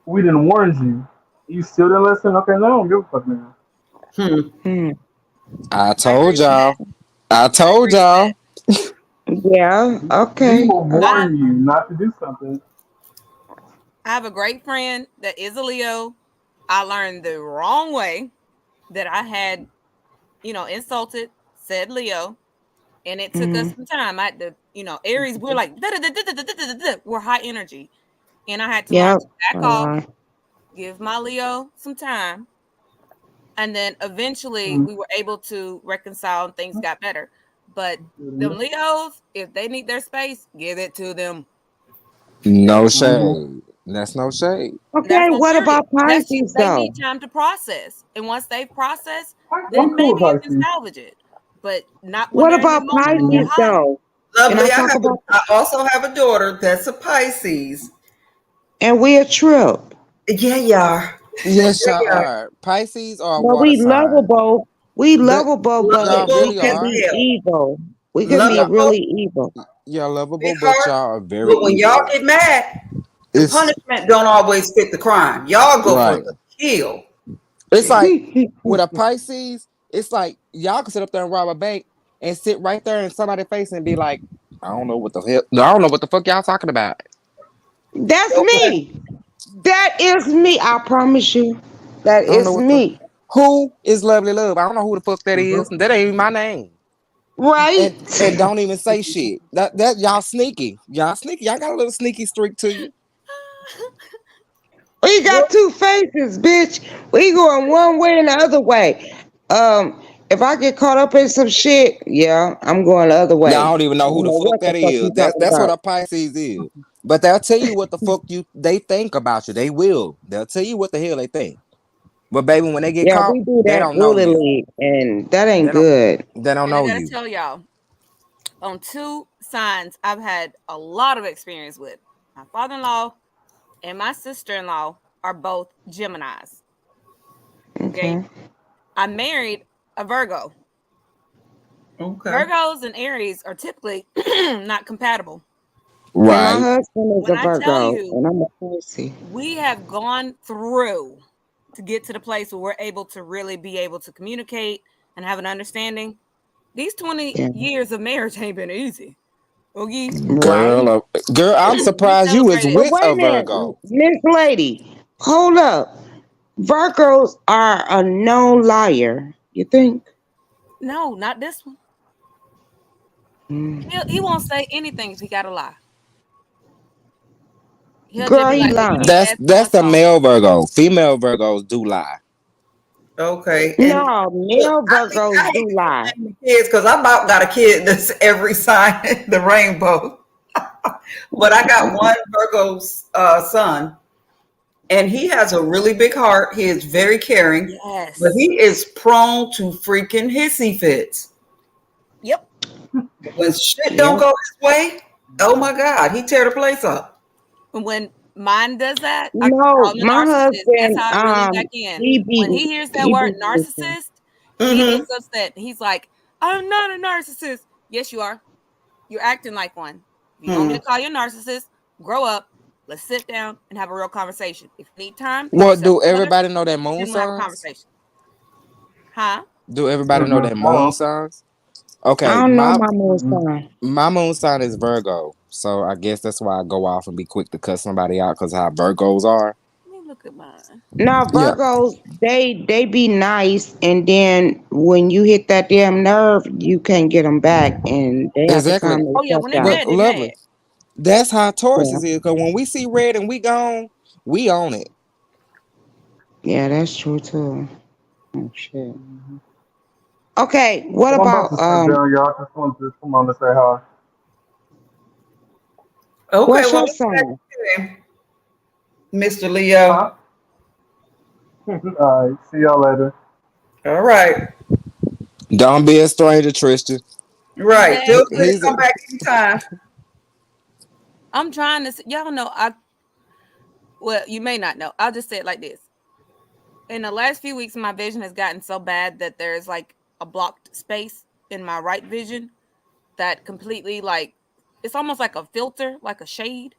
we didn't warn you. You still didn't listen? Okay, no, I don't give a fuck now. Hmm. hmm, I I agree told with that. y'all. I I told agree with that. y'all. yeah, We okay. will I warn you not to do something. I have a great friend that is a Leo. I learned the wrong way that I had, insulted said Leo, and it took us Hmm. some time. I had to, Aries, we're like we're high energy, and I had to learn Yep. to back off, give my Leo some time, and then eventually Mm. we were able to reconcile and things got better. But them Leos, if they need their space, give it to them. No Mhm. shade. That's no shade. Okay, That's on what period. about That's Pisces they though? need time to process, and once they've processed, I'm then cool maybe you with can Pisces. salvage it. But not when What they're in their about moment and they're Pisces high. though? Can I Lovely. talk about? I also have a daughter that's a Pisces. And we a trip, Yeah, y'all. Yes, y'all Yeah, are. Pisces are a but water we sign. lovable. We That lovable, y'all but lovable we really can as are. be hell. evil. We can be Y'all, really Lovable, evil. y'all big lovable, but heart. y'all are very But when y'all evil. get mad, the It's punishment don't always fit the crime. Y'all go for right. the kill. It's like with a Pisces, it's like y'all can sit up there and rob a bank and sit right there in somebody's face and be like, I don't know what the hell, I don't know what the fuck y'all talking about. That's Okay. me. That is me. I promise you. That I don't know is what the me. who is Lovely Love. I don't know who the fuck that is. Mhm. That ain't even my name. Right? And don't even say shit. That y'all sneaky. Y'all sneaky. Y'all got a little sneaky streak to you. We Well, got two faces, bitch. We going one way and the other way. If I get caught up in some shit, yeah, I'm going the other Now I way. don't even I know who don't the know fuck what the that fuck is. you That's talking that's what about. a Pisces is. But they'll tell you what the fuck they think about you. They will. They'll tell you what the hell they think. But baby, when they get Yeah, caught, we do they that don't know bully you. league, and that ain't They don't good. they don't And I know gotta you. tell y'all, on two signs I've had a lot of experience with. My father-in-law and my sister-in-law are both Geminis. Okay. Okay. I married a Virgo. okay. Virgos and Aries are typically not compatible. And my Right. husband is When a I tell Virgo, you, and I'm a Pisces. we have gone through to get to the place where we're able to really be able to communicate and have an understanding. These 20 Yeah. years of marriage ain't been easy. Okay. Right. Girl, I'm We surprised you is celebrated. But with wait a a minute, Virgo. Miss Lady, hold up. Virgos are a known liar. You think? No, not this one. Mm. He won't say anything if he got to lie. He'll just Girl, be he like, "Well, you need lying. to That's ask so that's and the so." male Virgo. Female Virgos do lie. Okay. And No, look, male I Virgos hate do lie. to name the kids because I about got a kid that's every sign in the rainbow. But I got one Virgo's son, and he has a really big heart. He is very caring, but Yes. he is prone to freaking hissy fits. Yep. When shit don't Yep. go his way, oh my God, he tear the place up. And when mine does that, I call No, him a my narcissist. That's husband, how I reel him back in. he be When he hears that he word be missing. narcissist, he Mm-hmm. gets upset. He's like, "I'm not a narcissist." Yes, you are. You're acting like one. If you want me Hmm. to call you a narcissist, grow up. Let's sit down and have a real conversation. If you need time, get Well, yourself do together, everybody know their moon then we'll have a signs? conversation. Huh? Do everybody know Mhm. their moon Hello. signs? I Okay, don't know my my moon Mhm. sign. my moon sign is Virgo, so I guess that's why I go off and be quick to cut somebody out because how Virgos are. Let me look at mine. Now Yeah, Virgos, they be nice, and then when you hit that damn nerve, you can't get them back, and they have to exactly. come and Oh yeah, touch when they're out. But mad, they're lovely, mad. that's how Yeah, Tauruses is. Because when we see red and we gone, we own it. yeah, that's true too. Oh shit. Okay, what Well, I'm about about to sit down, y'all. I just wanted to come on to say hi. Okay, what's well, your I'm glad sign? you came, Mr. Leo. Huh? All right. See y'all later. All right. Don't be a stranger, Tristan. Right. Yes, Feel free to He's a, come back anytime. I'm trying to. Y'all know. Well, you may not know. I'll just say it like this. In the last few weeks, my vision has gotten so bad that there's like a blocked space in my right vision that completely like it's almost like a filter, like a shade.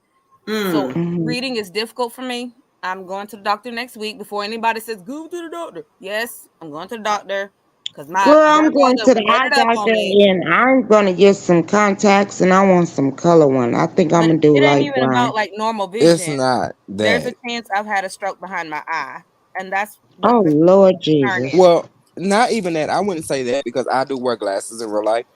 So Mm. Hmm. reading is difficult for me. I'm going to the doctor next week before anybody says go to the doctor. Yes, I'm going to the doctor because my Girl, I'm Virgo going that to the reared eye it up on doctor, me. and I'm gonna get some contacts, and I want some color one. I think I'm But gonna do it ain't light even brown. about like normal it's vision. not There's a that. chance I've had a stroke behind my eye, and that's what Oh the Lord concern Jesus. is. Well, not even that. I wouldn't say that because I do wear glasses in real life.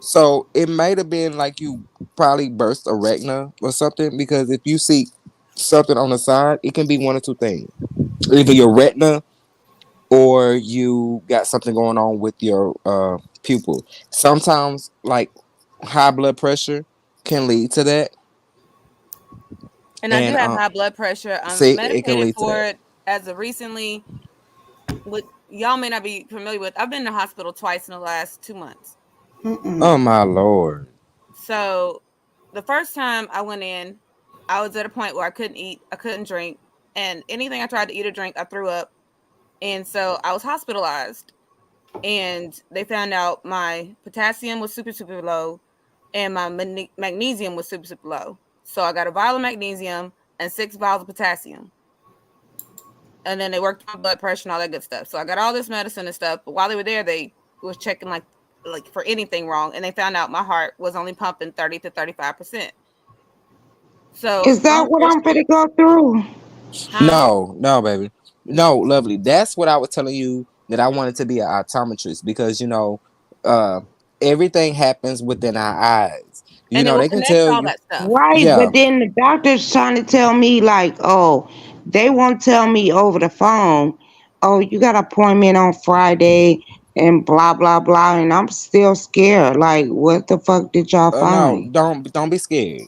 So it might have been like you probably burst a retina or something because if you see something on the side, it can be one or two things. Either your retina or you got something going on with your pupil. Sometimes, like high blood pressure can lead to that, And I do and have high blood pressure. I'm see, it can medicated lead to for that. it as of recently. What y'all may not be familiar with, I've been in the hospital twice in the last 2 months. Oh my lord! So the first time I went in, I was at a point where I couldn't eat, I couldn't drink, and anything I tried to eat or drink, I threw up. And so I was hospitalized, and they found out my potassium was super, super low, and my magnesium was super, super low. So I got a vial of magnesium and 6 vials of potassium. And then they worked my blood pressure and all that good stuff. So I got all this medicine and stuff. But while they were there, they was checking like for anything wrong, and they found out my heart was only pumping 30 to 35%. So Is that long what story I'm short, gonna go through? huh? No, no, baby, no, lovely. That's what I was telling you that I wanted to be an optometrist because uh, everything happens within our eyes. And they will They can connect tell all you, that stuff. Right, yeah, but then the doctor's trying to tell me like, oh, they won't tell me over the phone. Oh, you got an appointment on Friday and blah blah blah, and I'm still scared. Like, what the fuck did y'all no, find? don't be scared.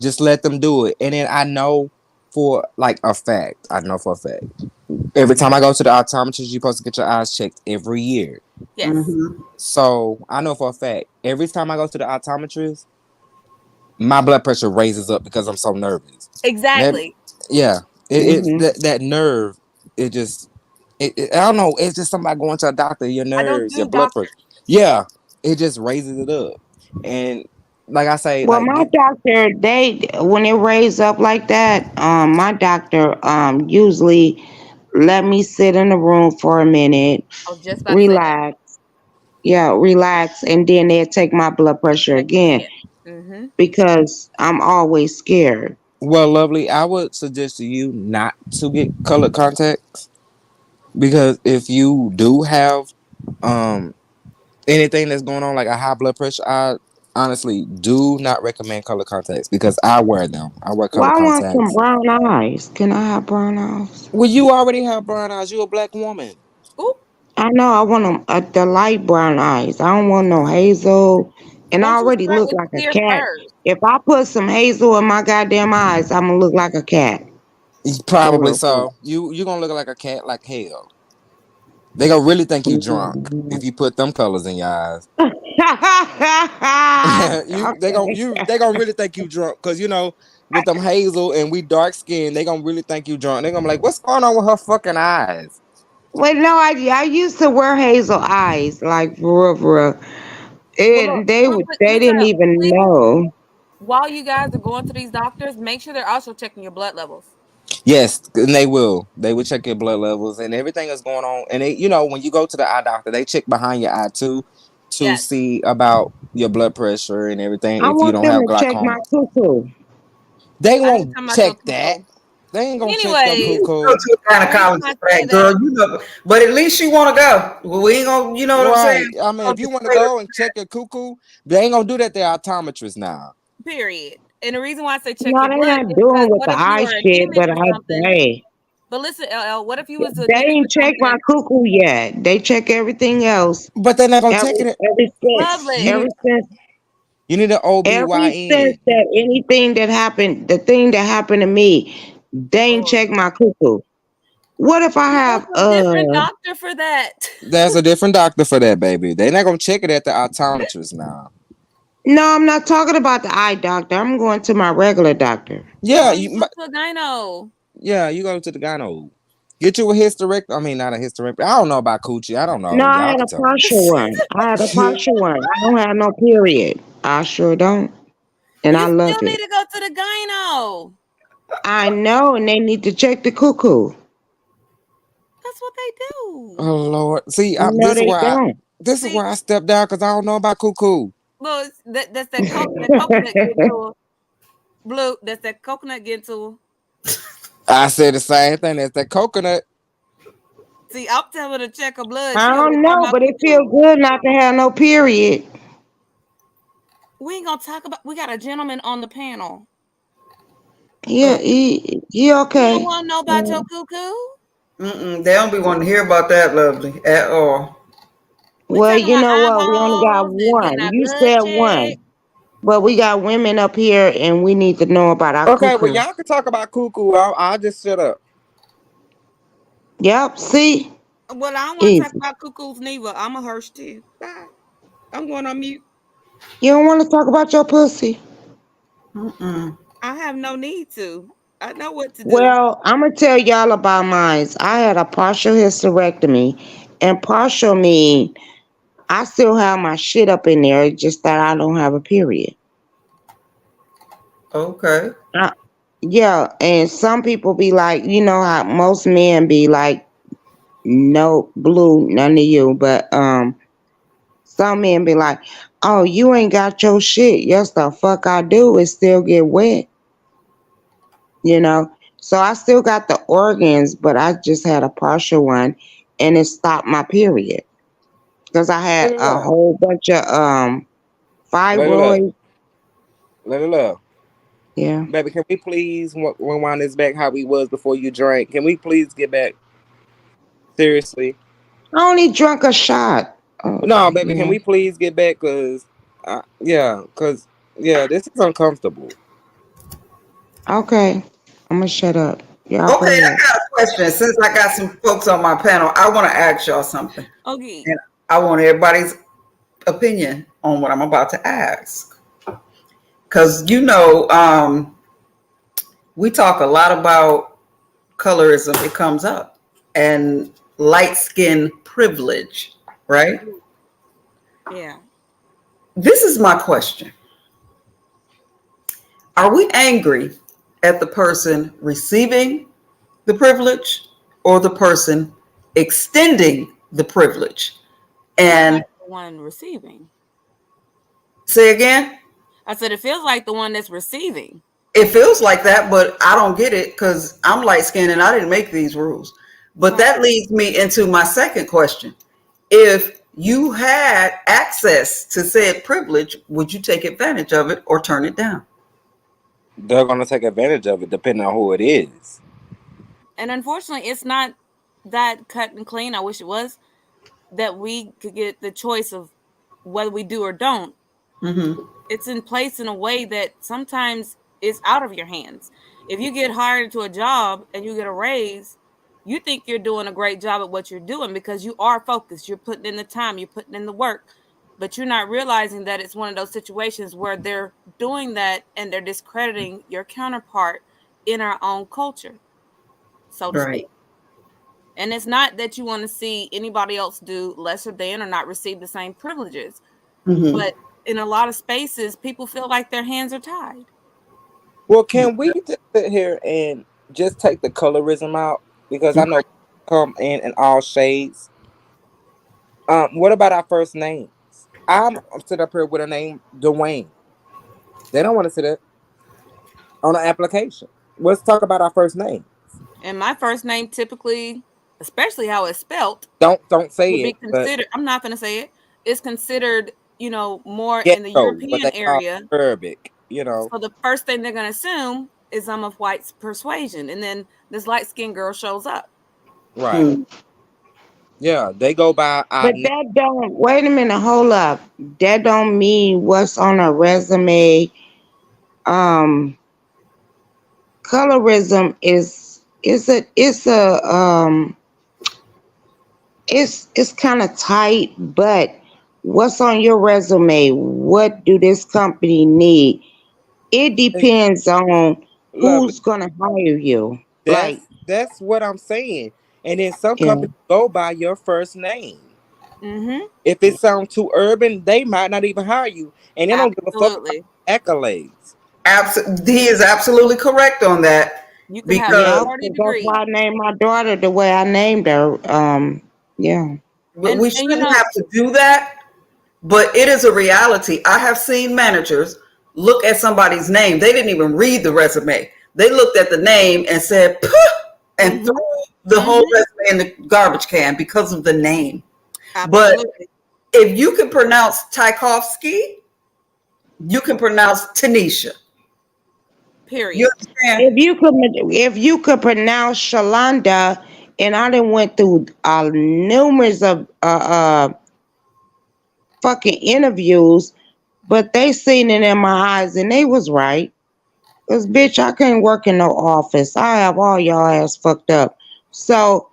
Just let them do it. And then I know for like a fact, I know for a fact. Every time I go to the optometrist, you're supposed to get your eyes checked every year. Yes, So I know for a fact, every time I go to the optometrist, my blood pressure raises up because I'm so nervous. That, exactly. yeah, it Hmm. that nerve, it just, I don't know, it's just somebody going to a doctor, your I don't nerves, your do blood pressure. doctors. Yeah, it just raises it up. And like I say, Well, like my get, doctor, they when it raised up like that, my doctor usually let me sit in the room for a minute, I was just about to say that. relax, yeah, relax, and then they'll take my blood pressure Check it again again. Mm-hmm. because I'm always scared. well, lovely, I would suggest to you not to get colored contacts because if you do have um anything that's going on, like a high blood pressure, I honestly do not recommend color contacts because I wear them. I wear Well, color I want some contacts. brown eyes. Can I have brown eyes? Well, you already have brown eyes. You a black woman. Ooh, I know I want them the light brown eyes. I don't want no hazel. And I won't you already start look with like a clear cat. first? If I put some hazel in my goddamn eyes, I'm gonna look like a cat. For Probably real, for so. You gonna look like a cat like hell. They gonna really think you drunk if real. you put them colors in your eyes. Okay. They gonna really think you drunk because with them hazel and we dark skinned, they gonna really think you drunk. They gonna be like, what's going on with her fucking eyes? Wait, no, I used to wear hazel eyes, like for real. Well, look, And real quick, they listen didn't up. even Please, know. while you guys are going to these doctors, make sure they're also checking your blood levels. Yes, and they will. They will check your blood levels and everything that's going on. And when you go to the eye doctor, they check behind your eye too to Yes. see about your blood pressure and everything I if you want don't them have to check my glaucoma. cuckoo. They I ain't won't talking about your check that. cuckoo. They ain't gonna check your Anyways, Go cuckoo. to a the reason why gynecologist I for say that, that, girl. But at least you want to go. Well, we ain't gonna, you know what I'm saying? Right. I mean, I'll if you just want to say go and check your cuckoo, they ain't gonna do that. They're optometrists now. period. And the reason why I say check No, your they blood not is because doing with what the if you eye are shit, anemic but or something? hey, But listen, LL, what if you was they anemic or ain't checked my something? cuckoo yet. They check everything else. But they're not gonna check Every it. every since You Lovely. need you need an every since OBYN. that anything that happened, the thing that happened to me, they ain't Lord. checked my cuckoo. What if I There's have a different doctor for that. There's a different doctor for that, baby. They're not gonna check it at the optometrist now. no, I'm not talking about the eye doctor. I'm going to my regular doctor. Yeah, No, you go to a gyno. yeah, you go to the gyno. Get you a hysterectomy. I mean, not a hysterectomy. I don't know about coochie. I don't No, know. I Y'all had can a tell me. partial one. I had a partial one. I don't have no period. I sure don't. And You I still love need it. to go to the gyno. I know, and they need to check the cuckoo. That's what they do. Oh Lord. See, No, they don't. this is See, where I stepped down because I don't know about cuckoo. well, that's that coconut getting to her. Blue, that's that coconut getting to her. I said the same thing as that coconut. See, I'm telling her to check her blood. I She over there don't talking know, about but it feels cuckoo. good not to have no period. We ain't gonna talk about. We got a gentleman on the panel. Yeah, he You don't okay. want to know about Yeah. your cuckoo? They don't be wanting to hear about that, lovely, at all. We Well, talking you about know what? We only got eyeballs and getting one. our You blood said one. checked. But we got women up here and we need to know about our Okay, well, cuckoo. y'all can talk about cuckoo. I'll just shut up. Yep, see? Well, I don't want to talk Easy. about cuckoos neither. I'm a Hirsch too. Bye. I'm going on mute. You don't want to talk about your pussy? Mm-mm. I have no need to. I know what to do. Well, I'm going to tell y'all about mine. I had a partial hysterectomy. And partial mean I still have my shit up in there, just that I don't have a period. Okay. Uh, yeah, and some people be like, you know how most men be like, no, blue, none of you. But some men be like, oh, you ain't got your shit. Yes, the fuck I do. It still get wet, you know. So I still got the organs, but I just had a partial one, and it stopped my period because I Let had it a up. whole bunch of Let it up. fibroids. Let it up. Yeah, Baby, can we please rewind this back how we was before you drank? Can we please get back? Seriously. I only drunk a shot. Oh, No, baby, can yeah. we please get back? Cause this is uncomfortable. Okay, I'm gonna shut up. Y'all go Okay, I ahead. got a question. Since I got some folks on my panel, I want to ask y'all something. Okay. And I want everybody's opinion on what I'm about to ask. Because, we talk a lot about colorism. It comes up. And light skin privilege, right? Yeah. This is my question. Are we angry at the person receiving the privilege or the person extending the privilege? It feels And like the one receiving. say again, I said it feels like the one that's receiving. it feels like that, but I don't get it because I'm light skinned and I didn't make these rules. But Right. that leads me into my second question. If you had access to said privilege, would you take advantage of it or turn it down? They're gonna take advantage of it depending on who it is. And unfortunately, it's not that cut and clean. I wish it was that we could get the choice of whether we do or don't. Mm-hmm. It's in place in a way that sometimes is out of your hands. If you get hired into a job and you get a raise, you think you're doing a great job at what you're doing because you are focused. You're putting in the time, you're putting in the work, but you're not realizing that it's one of those situations where they're doing that and they're discrediting your counterpart in our own culture, so to Right. speak. And it's not that you want to see anybody else do lesser than or not receive the same privileges. Mm-hmm. But in a lot of spaces, people feel like their hands are tied. Well, can we just sit here and just take the colorism out? Because I know come in all shades. What about our first names? I'm sitting up here with a name Dwayne. They don't want to sit it on an application. Let's talk about our first name. And my first name typically, especially how it's spelt, Don't say would be it, but considered, I'm not going to say it, it's considered, more in the ghetto, what European they call area. Arabic. You know, So the first thing they're going to assume is I'm of white persuasion. And then this light skinned girl shows up. right? Mm-hmm. Yeah, they go by our But that don't, wait a minute, hold up. That don't mean what's on a resume. Um, colorism it's kind of tight, but what's on your resume? What do this company need? It depends on lovely. who's gonna hire you. That's Like, that's what I'm saying. And then some yeah. companies go by your first name. Mm-hmm. If it sounds too urban, they might not even hire you, and they don't give a fuck about Absolutely. accolades. He is absolutely correct on that You could have Yeah, because 40 'cause that's degrees. why I named my daughter the way I named her. Yeah. And, we and shouldn't have to do that. But it is a reality. I have seen managers look at somebody's name. They didn't even read the resume. They looked at the name and said, "Puh," and mm-hmm, threw the whole mm-hmm, resume in the garbage can because of the name. But absolutely. if you can pronounce Tchaikovsky, you can pronounce Tanisha. You Period. understand? If you could pronounce Shalonda, and I done went through numerous of fucking interviews, but they seen it in my eyes and they was right. Cause bitch, I can't work in no office. I have all y'all ass fucked up. So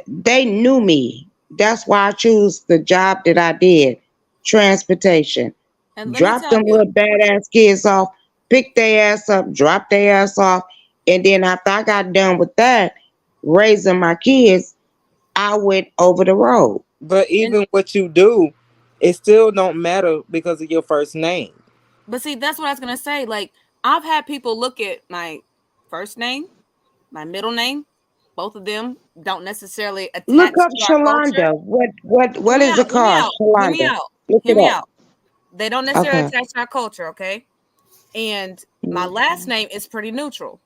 they knew me. That's why I choose the job that I did. Transportation. And let me Drop tell them you, little badass kids off, pick their ass up, drop their ass off, and then after I got done with that, raising my kids, I went over the road. But and even what you do, it still don't matter because of your first name. but see, that's what I was gonna say. Like, I've had people look at my first name, my middle name. Both of them don't necessarily Look attach up to our culture. Shalonda. What Hear me is out. it Hear me called? out. Hear me Shalonda. out. Look Hear it me up. out. They don't necessarily Okay. attach to our culture, okay? And my last name is pretty neutral.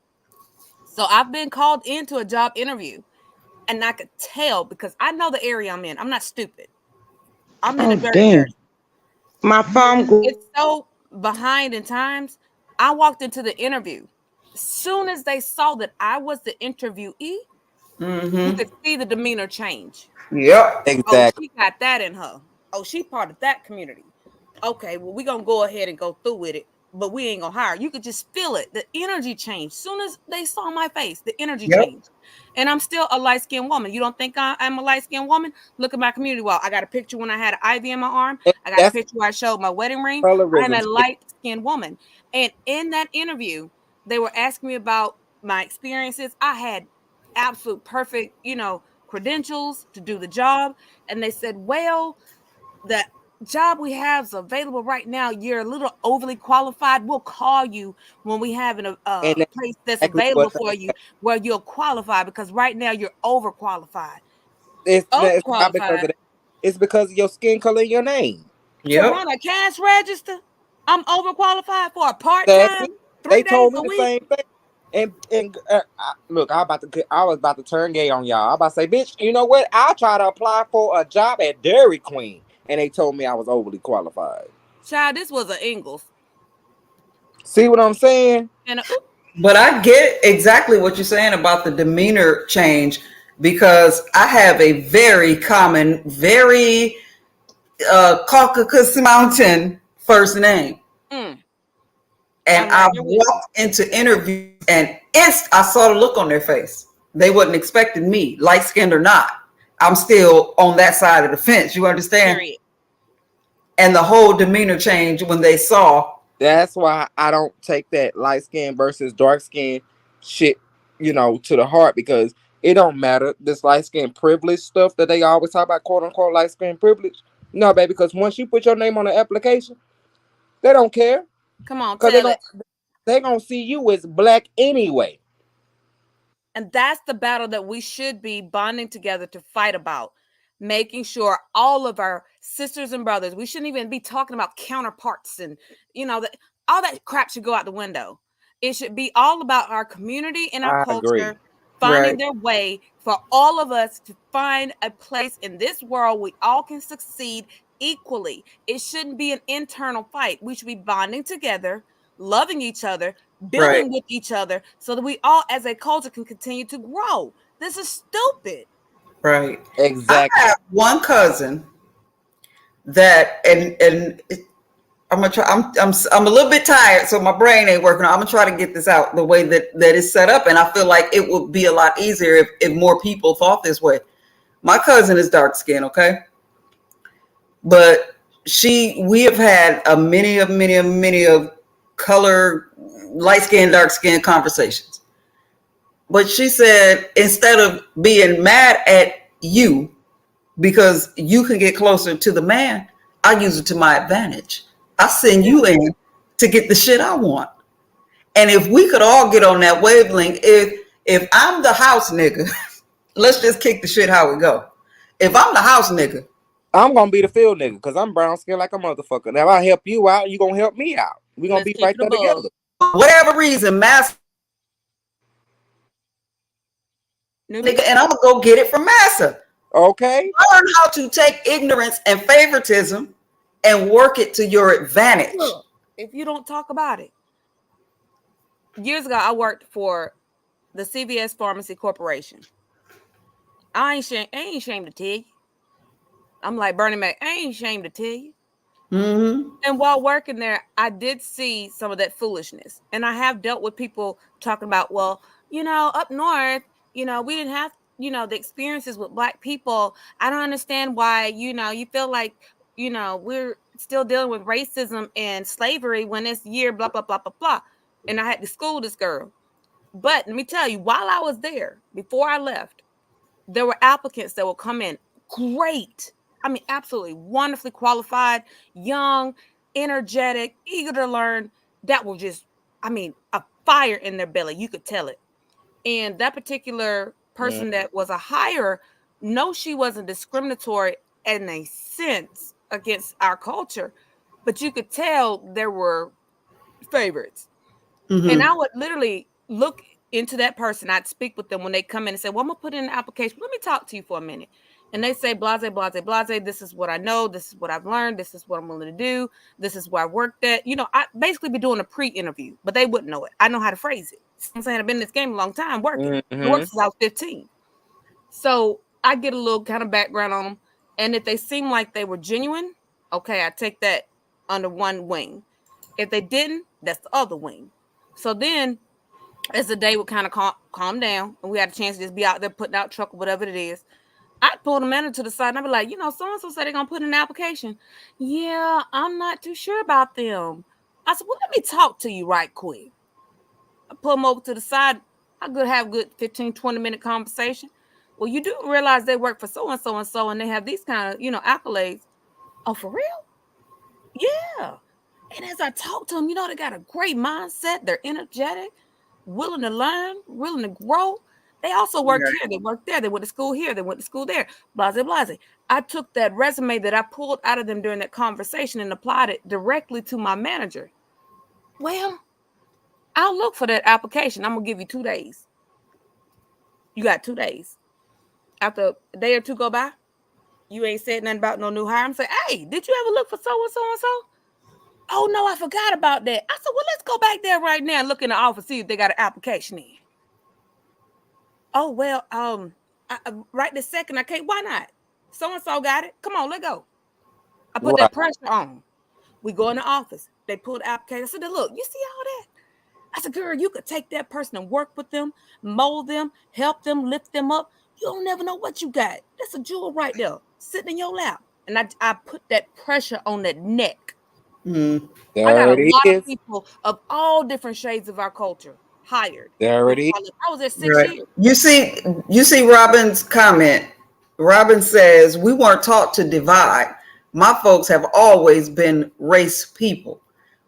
So I've been called into a job interview, and I could tell because I know the area I'm in. I'm not stupid. I'm in Oh a dirty damn. jersey. My phone. It's so behind in times. I walked into the interview. As soon as they saw that I was the interviewee, you Mm-hmm. could see the demeanor change. Yep. Oh, Exactly. she got that in her. Oh, she part of that community. Okay, well, we're gonna go ahead and go through with it, but we ain't gonna hire. You could just feel it. The energy changed. Soon as they saw my face, the energy Yep. changed. And I'm still a light-skinned woman. You don't think I'm a light-skinned woman? Look at my community wall. I got a picture when I had an ivy in my arm. And I got a that's picture where I showed my wedding ring. I'm colorism. a light-skinned woman. And in that interview, they were asking me about my experiences. I had absolute perfect, credentials to do the job. And they said, well, the job we have is available right now. You're a little overly qualified. We'll call you when we have a And that's place that's exactly what available for you where you'll qualify because right now you're overqualified. it's not because of Overqualified that. It's because of your skin color and your name. to Yep. run a cash register. I'm overqualified for a part That's it. time, They 3 days told me a the week. same thing. Look, I was about to turn gay on y'all. I about to say, bitch, you know what? I tried to apply for a job at Dairy Queen, and they told me I was overly qualified. Child, this was a Ingles See what I'm saying? and a oop. But I get exactly what you're saying about the demeanor change because I have a very common, very Caucasus Mountain first name. Mm, And I'm I right there with you. walked into interviews and I saw the look on their face. They wasn't expecting me, light skinned or not. I'm still on that side of the fence. You understand? Period. And the whole demeanor change when they saw. That's why I don't take that light skin versus dark skin shit, to the heart because it don't matter. This light skin privilege stuff that they always talk about, quote unquote, light skin privilege. No, baby, because once you put your name on the application, they don't care Come on, because tell it. they gonna see you as black anyway. And that's the battle that we should be bonding together to fight about. Making sure all of our sisters and brothers, we shouldn't even be talking about counterparts and, that all that crap should go out the window. It should be all about our community and our I agree. culture finding Right, their way for all of us to find a place in this world we all can succeed equally. It shouldn't be an internal fight. We should be bonding together, loving each other, right, building with each other so that we all as a culture can continue to grow. This is stupid. right. I Exactly. have one cousin that, and I'm gonna try. I'm a little bit tired, so my brain ain't working. I'm gonna try to get this out the way that it's set up, and I feel like it would be a lot easier if more people thought this way. My cousin is dark skinned, okay, but we have had many of color, light skin, dark skin conversations. But she said instead of being mad at you because you can get closer to the man, I use it to my advantage. I send you in to get the shit I want. And if we could all get on that wavelength, if I'm the house nigga, let's just kick the shit how we go. If I'm the house nigga, I'm gonna be the field nigga because I'm brown skin like a motherfucker. Now I help you out, you gonna help me out. We gonna Let's be keep right it there above. together. whatever reason, mass Newbie? nigga, and I'm gonna go get it from Massa. Okay. Learn how to take ignorance and favoritism and work it to your advantage. Look, if you don't talk about it. Years ago, I worked for the CVS Pharmacy Corporation. I ain't ashamed to tell you. I'm like Bernie Mac. I ain't ashamed to tell you. Mm-hmm. And while working there, I did see some of that foolishness. And I have dealt with people talking about, well, up north, we didn't have, the experiences with Black people. I don't understand why, you feel like, we're still dealing with racism and slavery when it's year, blah, blah, blah, blah, blah. And I had to school this girl. But let me tell you, while I was there, before I left, there were applicants that will come in great. I mean, absolutely wonderfully qualified, young, energetic, eager to learn, that were just, a fire in their belly. You could tell it. And that particular person that was a hire, no, she wasn't discriminatory in a sense against our culture, but you could tell there were favorites. And I would literally look into that person. I'd speak with them when they come in and say, well, I'm going to put in an application. Let me talk to you for a minute. And they say, blase, blase, blase. This is what I know. This is what I've learned. This is what I'm willing to do. This is where I worked at. I basically be doing a pre-interview, but they wouldn't know it. I know how to phrase it. I'm saying I've been in this game a long time working. I worked since I was 15. So I get a little kind of background on them. And if they seem like they were genuine, okay, I take that under one wing. If they didn't, that's the other wing. So then, as the day would kind of calm down, and we had a chance to just be out there putting out truck or whatever it is, I'd pull the manager to the side and I'd be like, so-and-so said they're going to put in an application. Yeah, I'm not too sure about them. I said, well, let me talk to you right quick. I pull them over to the side. I could have a good 15, 20-minute conversation. Well, you do realize they work for so-and-so and so, and they have these kind of, accolades. Oh, for real? Yeah. And as I talk to them, they got a great mindset. They're energetic, willing to learn, willing to grow. They also work here. They work there. They went to school here. They went to school there. Blase, blase. I took that resume that I pulled out of them during that conversation and applied it directly to my manager. Well, I'll look for that application. I'm going to give you 2 days. You got 2 days. After a day or two go by, you ain't said nothing about no new hire. I'm saying, hey, did you ever look for so-and-so and so? Oh, no, I forgot about that. I said, well, let's go back there right now and look in the office, see if they got an application in. Oh, well, right this second, I can't. Why not? So-and-so got it. Come on, let's go. I put that pressure on. We go in the office. They pull the application. I said, look, you see all that? I said, girl, you could take that person and work with them, mold them, help them, lift them up. You don't never know what you got. That's a jewel right there, sitting in your lap. And I put that pressure on that neck. I got a lot of people of all different shades of our culture hired. There it is. I was there 6 years. You see Robin's comment. Robin says, we weren't taught to divide. My folks have always been race people.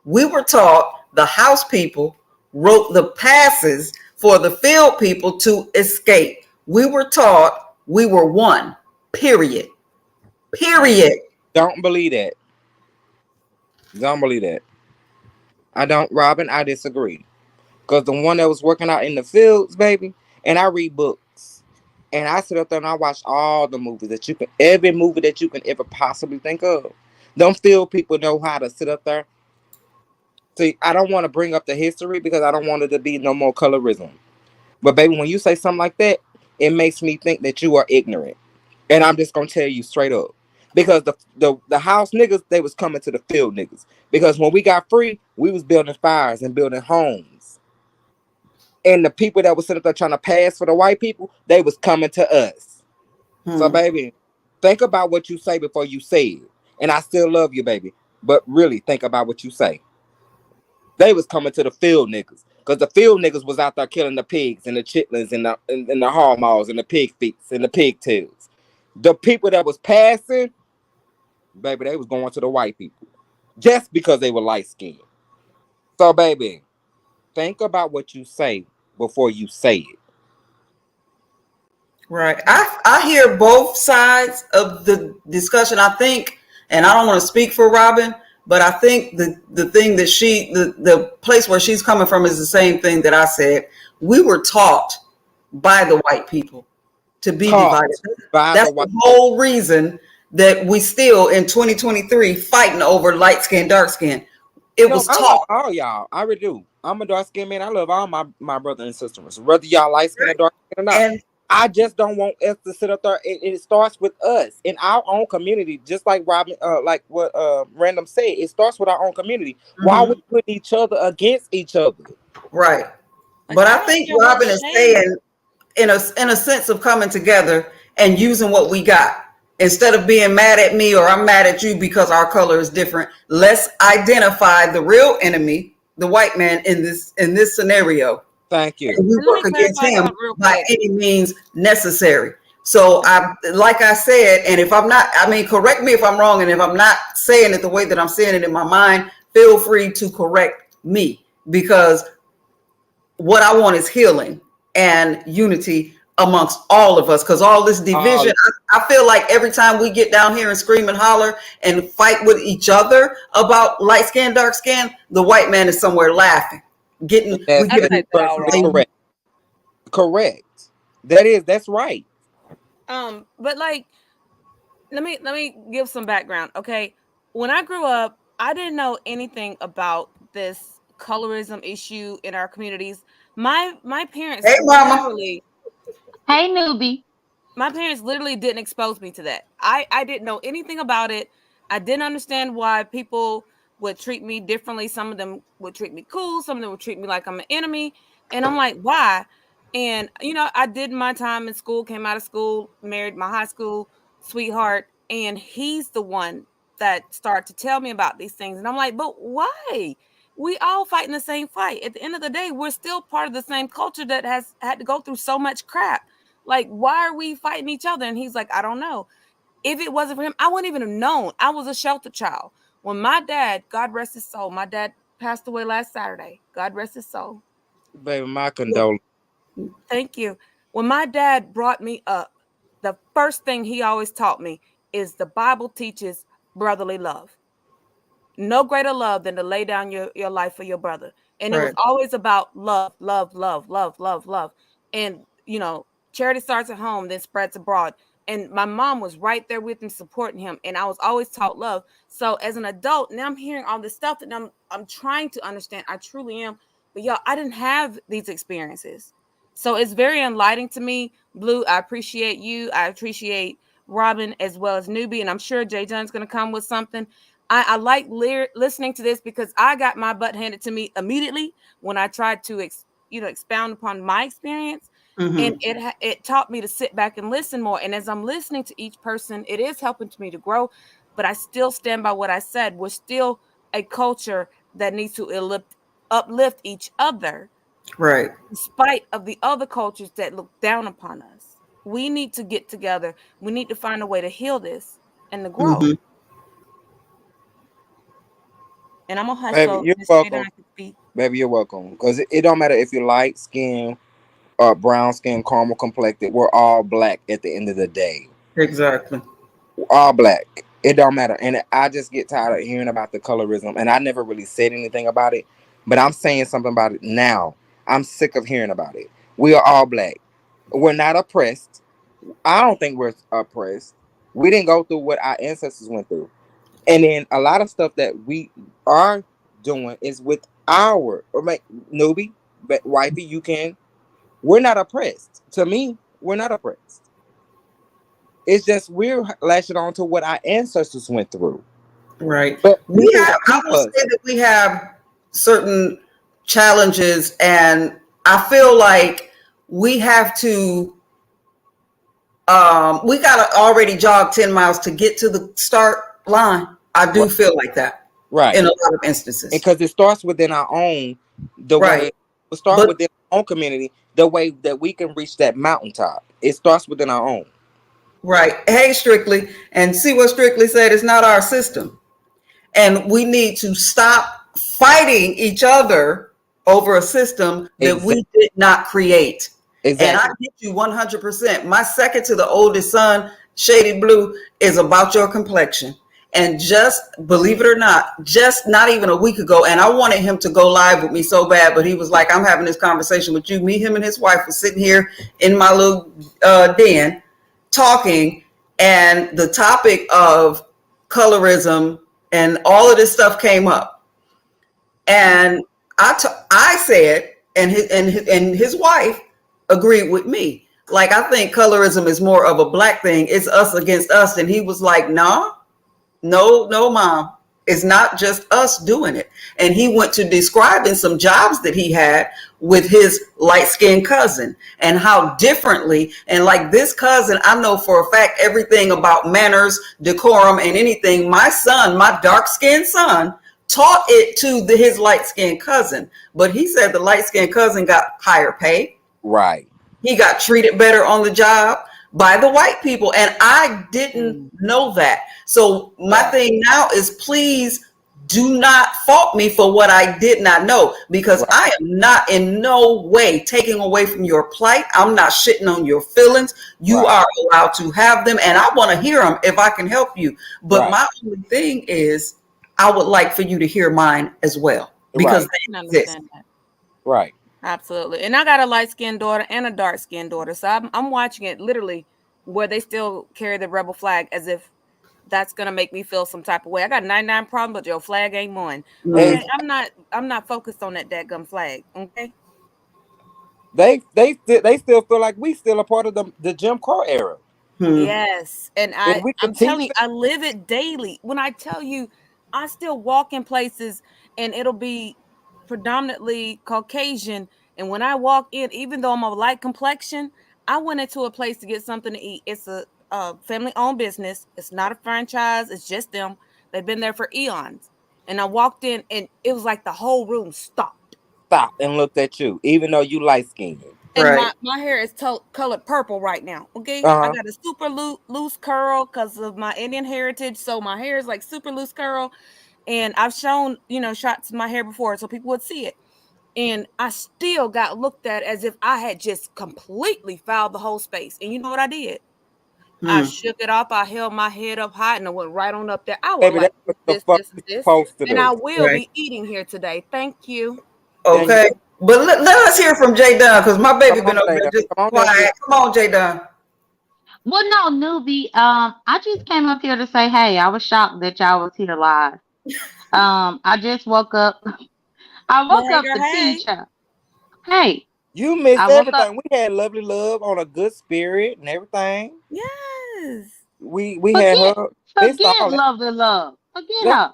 We were taught the house people wrote the passes for the field people to escape. We were taught we were one, period. Period. Don't believe that. Don't believe that. I don't, Robin, I disagree. Because the one that was working out in the fields, baby, and I read books. And I sit up there and I watch all the movies every movie that you can ever possibly think of. Them field people know how to sit up there. See, I don't want to bring up the history because I don't want it to be no more colorism. But baby, when you say something like that, it makes me think that you are ignorant. And I'm just gonna tell you straight up. Because the house niggas, they was coming to the field niggas. Because when we got free, we was building fires and building homes. And the people that was sitting up there trying to pass for the white people, they was coming to us. So baby, think about what you say before you say it. And I still love you, baby. But really think about what you say. They was coming to the field niggas. Because the field niggas was out there killing the pigs and the chitlins and the hog maws and the pig feet and the pigtails. The people that was passing, baby, they was going to the white people. Just because they were light skinned. So, baby, think about what you say before you say it. Right. I hear both sides of the discussion. I think, and I don't want to speak for Robin, but I think the thing that the place where she's coming from is the same thing that I said. We were taught by the white people to be divided. That's the whole reason that we still in 2023 fighting over light skin, dark skin. It was taught. I love all y'all. I really do. I'm a dark skinned man. I love all my brothers and sisters, whether y'all light skin or dark skin or not. I just don't want us to sit up there. It starts with us in our own community, just like Robin, like what Random said. It starts with our own community. Why are we putting each other against each other? Right. Like, But I I don't think care what Robin is shade. saying in a sense of coming together and using what we got. Instead of being mad at me or I'm mad at you because our color is different, let's identify the real enemy, the white man in this scenario. Thank you. And we And let me work against clarify him something real by quick. any means necessary. So like I said, and if I'm not, I mean, correct me if I'm wrong, and if I'm not saying it the way that I'm saying it in my mind, feel free to correct me, because what I want is healing and unity amongst all of us, because all this division, I feel like every time we get down here and scream and holler and fight with each other about light skin, dark skin, the white man is somewhere laughing, we That's I giving typed it all perfectly wrong. correct. Correct. That's right. But like, let me give some background. Okay, when I grew up, I didn't know anything about this colorism issue in our communities. My parents Hey mama. literally Hey, newbie. didn't expose me to that. I didn't know anything about it. I didn't understand why people would treat me differently. Some of them would treat me cool, some of them would treat me like I'm an enemy, and I'm like, why? And I did my time in school, came out of school, married my high school sweetheart, and he's the one that started to tell me about these things, and I'm like, but why? We all fighting the same fight. At the end of the day, we're still part of the same culture that has had to go through so much crap. Like, why are we fighting each other? And he's like, I don't know. If it wasn't for him, I wouldn't even have known. I was a shelter child. When my dad, God rest his soul, my dad passed away last Saturday. God rest his soul. Baby, my condolences. Thank you. When my dad brought me up, the first thing he always taught me is the Bible teaches brotherly love. No greater love than to lay down your life for your brother. And it was Right. always about love, love, love, love, love, love. And, charity starts at home, then spreads abroad. And my mom was right there with him, supporting him. And I was always taught love. So as an adult, now I'm hearing all this stuff that I'm trying to understand. I truly am. But y'all, I didn't have these experiences. So it's very enlightening to me. Blue, I appreciate you. I appreciate Robin as well as Newbie. And I'm sure Jay John's going to come with something. I like listening to this because I got my butt handed to me immediately when I tried to expound upon my experience, and it taught me to sit back and listen more. And as I'm listening to each person, it is helping me to grow. But I still stand by what I said. We're still a culture that needs to uplift each other, Right. in spite of the other cultures that look down upon us. We need to get together. We need to find a way to heal this and to grow. Mm-hmm. And I'm gonna hush Baby, so you're Miss Jada welcome. can speak. Baby, you're welcome. Because it don't matter if you're light skin or brown skin, caramel complected. We're all black at the end of the day. Exactly. We're all black. It don't matter. And I just get tired of hearing about the colorism. And I never really said anything about it. But I'm saying something about it now. I'm sick of hearing about it. We are all black. We're not oppressed. I don't think we're oppressed. We didn't go through what our ancestors went through. And then a lot of stuff that we are doing is with or like newbie, but wifey, we're not oppressed. To me, we're not oppressed. It's just we're latching on to what our ancestors went through. Right. But We people have, will I keep will say us. that we have certain challenges, and I feel like we have to, we got to already jog 10 miles to get to the start line. I do Right. feel like that Right. in a lot of instances. Because it starts within our own, the Right. way we start But within our own community, the way that we can reach that mountaintop. It starts within our own. right. Hey, Strictly, and see what Strictly said. It's not our system. And we need to stop fighting each other over a system that we Exactly. did not create. And I Exactly. get you 100%. My second to the oldest son, Shady Blue, is about your complexion. And just believe it or not, just not even a week ago, and I wanted him to go live with me so bad, but he was like, I'm having this conversation with you. Me, him, and his wife were sitting here in my little den talking, and the topic of colorism and all of this stuff came up. And I said, and his wife agreed with me. Like, I think colorism is more of a black thing. It's us against us. And he was like, nah, no, mom. It's not just us doing it. And he went to describing some jobs that he had with his light skinned cousin and how differently. And like this cousin, I know for a fact everything about manners, decorum, and anything. My son, my dark skinned son, taught it to his light skinned cousin. But he said the light skinned cousin got higher pay. Right. He got treated better on the job by the white people. And I didn't know that. So my thing now is, please do not fault me for what I did not know, because I am not in no way taking away from your plight. I'm not shitting on your feelings. You are allowed to have them. And I want to hear them if I can help you. But my only thing is, I would like for you to hear mine as well, because they exist. Right. Absolutely. And I got a light-skinned daughter and a dark-skinned daughter. So I'm watching it literally where they still carry the rebel flag as if that's going to make me feel some type of way. I got 99 problems, but your flag ain't one. Okay, I'm not focused on that dadgum flag. Okay. They still feel like we still a part of the Jim Crow era. Yes. And we I'm telling you, I live it daily. When I tell you, I still walk in places and it'll be predominantly Caucasian. And when I walk in, even though I'm a light complexion, I went into a place to get something to eat. It's a family-owned business. It's not a franchise. It's just them. They've been there for eons. And I walked in and it was like the whole room stopped and looked at you, even though you light skinned. and my hair is colored purple right now. Okay, I got a super loose curl because of my Indian heritage, so my hair is like super loose curl. And I've shown shots of my hair before, so people would see it. And I still got looked at as if I had just completely fouled the whole space. And you know what I did? I shook it off. I held my head up high and I went right on up there. I was like, this, and I will be eating here today. Thank you. Okay, but let us hear from J Dunn, because my baby been over there just quiet. Come on, J Dunn. Well, no, newbie. I just came up here to say, hey, I was shocked that y'all was here live. I just woke up. I woke up to teacher. Hey. You missed everything. We had lovely love on a good spirit and everything. Yes. We had her. Forget lovely love. Forget her.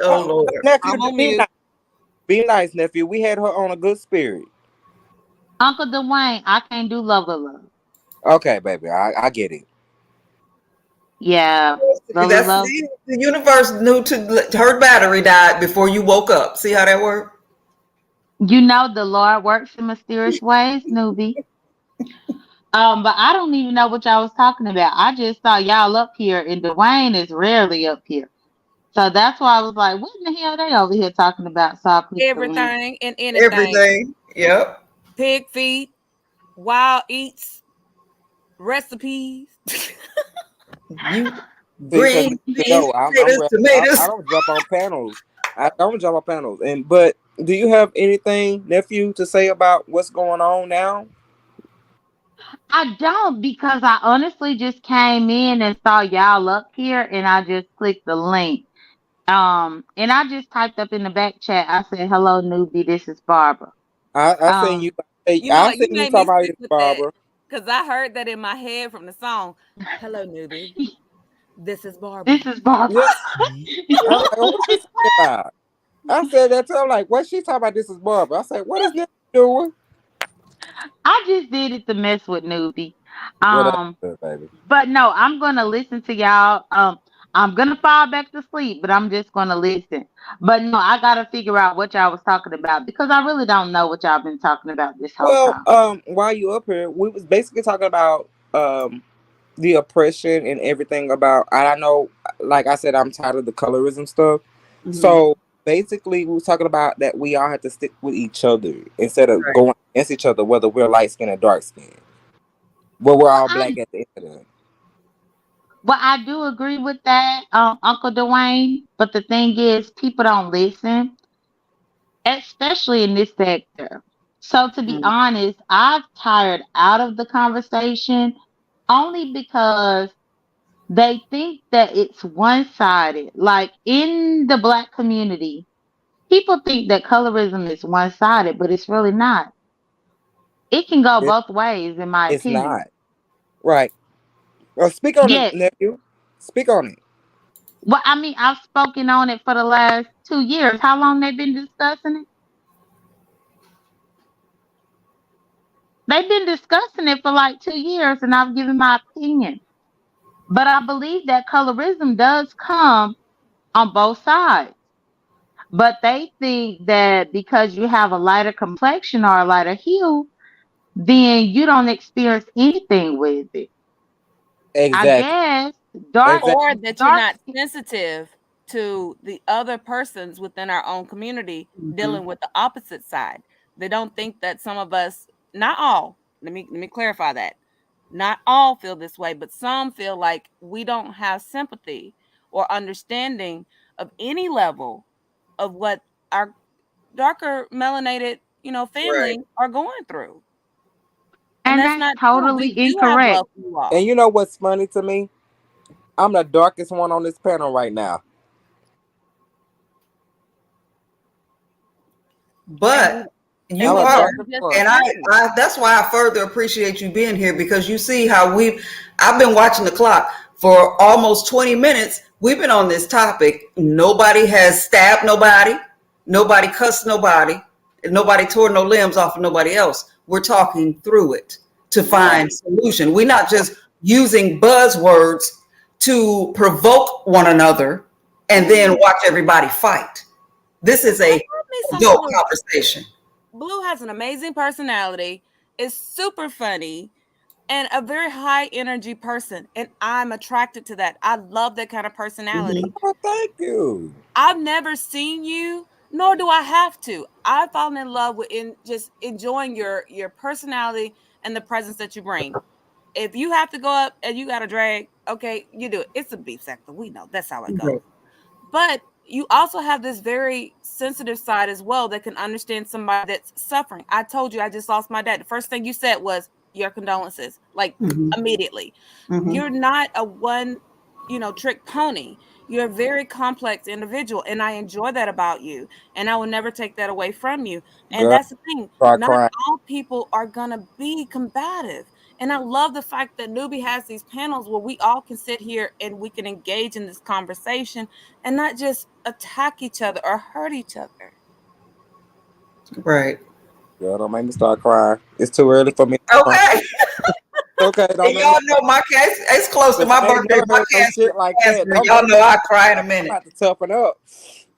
Oh Lord. Nephew, be nice, nephew. We had her on a good spirit. Uncle Dwayne, I can't do lovely love. Okay, baby. I get it. Yeah. That's love. The universe knew her battery died before you woke up. See how that worked? You know the Lord works in mysterious ways, newbie. But I don't even know what y'all was talking about. I just saw y'all up here, and Dwayne is rarely up here. So that's why I was like, what in the hell they over here talking about? So everything and anything. Everything. Yep. Pig feet, wild eats, recipes. You green beans, tomatoes. I don't jump on panels. But do you have anything, nephew, to say about what's going on now? I don't, because I honestly just came in and saw y'all up here, and I just clicked the link. And I just typed up in the back chat. I said, "Hello, newbie. This is Barbara." I seen you. I seen you talking about it, Barbara. Because I heard that in my head from the song. Hello, newbie. This is Barbara. This is Barbara. Yeah. I was like, what she talking about? I said that to her, like, what she talking about? This is Barbara. I said, what is this doing? I just did it to mess with newbie. Good, baby. But no, I'm gonna listen to y'all. I'm gonna fall back to sleep, but I'm just gonna listen. But no, I gotta figure out what y'all was talking about, because I really don't know what y'all been talking about this whole time. While you up here, we was basically talking about the oppression and everything about. And I know, like I said, I'm tired of the colorism stuff. Mm-hmm. So basically, we was talking about that we all have to stick with each other instead of going against each other, whether we're light skinned or dark skinned. Well, we're all black at the end of it. Well, I do agree with that, Uncle Dwayne. But the thing is, people don't listen, especially in this sector. So to be honest, I've tired out of the conversation only because they think that it's one-sided. Like in the black community, people think that colorism is one-sided, but it's really not. It can go It, both ways, in my it's opinion. not. Right. Well, speak on it, Yes. nephew. Speak on it. Well, I mean, I've spoken on it for the last 2 years. How long they been discussing it? They've been discussing it for like 2 years, and I've given my opinion. But I believe that colorism does come on both sides. But they think that because you have a lighter complexion or a lighter hue, then you don't experience anything with it. I Exactly. guess dark Exactly. Or that you're dark not sensitive to the other persons within our own community Mhm. dealing with the opposite side. They don't think that some of us, not all, let me clarify that. Not all feel this way, but some feel like we don't have sympathy or understanding of any level of what our darker melanated, Right. family are going through. And and that's that's not true. totally We do have incorrect. love for you And all. you know what's funny to me? I'm the darkest one on this panel right now. And we But and you I'm we a are, love you darkest just the fuck. and same. that's why I further appreciate you being here because you see how I've been watching the clock for almost 20 minutes. We've been on this topic. Nobody has stabbed nobody. Nobody cussed nobody. And nobody tore no limbs off of nobody else. We're talking through it to Right. find solution. We're not just using buzzwords to provoke one another and then Mhm. watch everybody fight. This Well, is tell a me some adult Blue. conversation. Blue has an amazing personality, is super funny, and a very high energy person. And I'm attracted to that. I love that kind of Mhm. personality. Oh, thank you. I've never seen you, nor do I have to. I've fallen in love with just enjoying your personality and the presence that you bring. If you have to go up and you got to drag, okay, you do it. It's a beef sector. We know that's how it Right. goes. But you also have this very sensitive side as well that can understand somebody that's suffering. I told you I just lost my dad. The first thing you said was your condolences, like Mhm. immediately. Mhm. You're not a one, trick pony. You're a very complex individual, and I enjoy that about you. And I will never take that away from you. And Girl, that's the thing. start Not crying. all people are gonna be combative. And I love the fact that Newbie has these panels where we all can sit here and we can engage in this conversation and not just attack each other or hurt each other. Right. Girl, don't make me start crying. It's too early for me to cry. Okay. Okay, don't And make me y'all know my case. It's close to cause my I ain't birthday. never My heard no cancer shit is like that. cancer. Don't Y'all make me know I start cry in a crying. I'm minute. about to toughen up.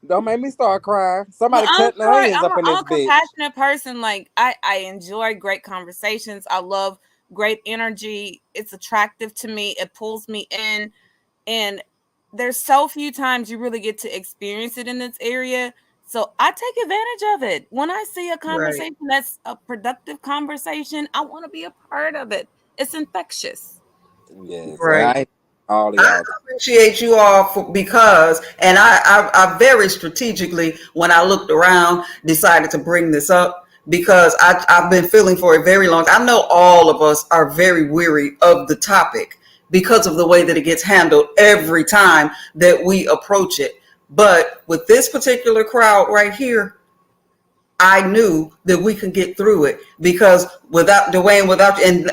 Don't make me start crying. Well, Somebody I'm cutting the sorry. onions I'm up a, in I'm this a bitch. compassionate person. Like I enjoy great conversations. I love great energy. It's attractive to me. It pulls me in. And there's so few times you really get to experience it in this area. So I take advantage of it. When I see a Right. conversation that's a productive conversation, I want to be a part of it. It's infectious. Yes, and Right. I all of I y'all. appreciate you all because, and I very strategically, when I looked around, decided to bring this up because I've been feeling for a very long time. I know all of us are very weary of the topic because of the way that it gets handled every time that we approach it. But with this particular crowd right here, I knew that we could get through it because without Dwayne, and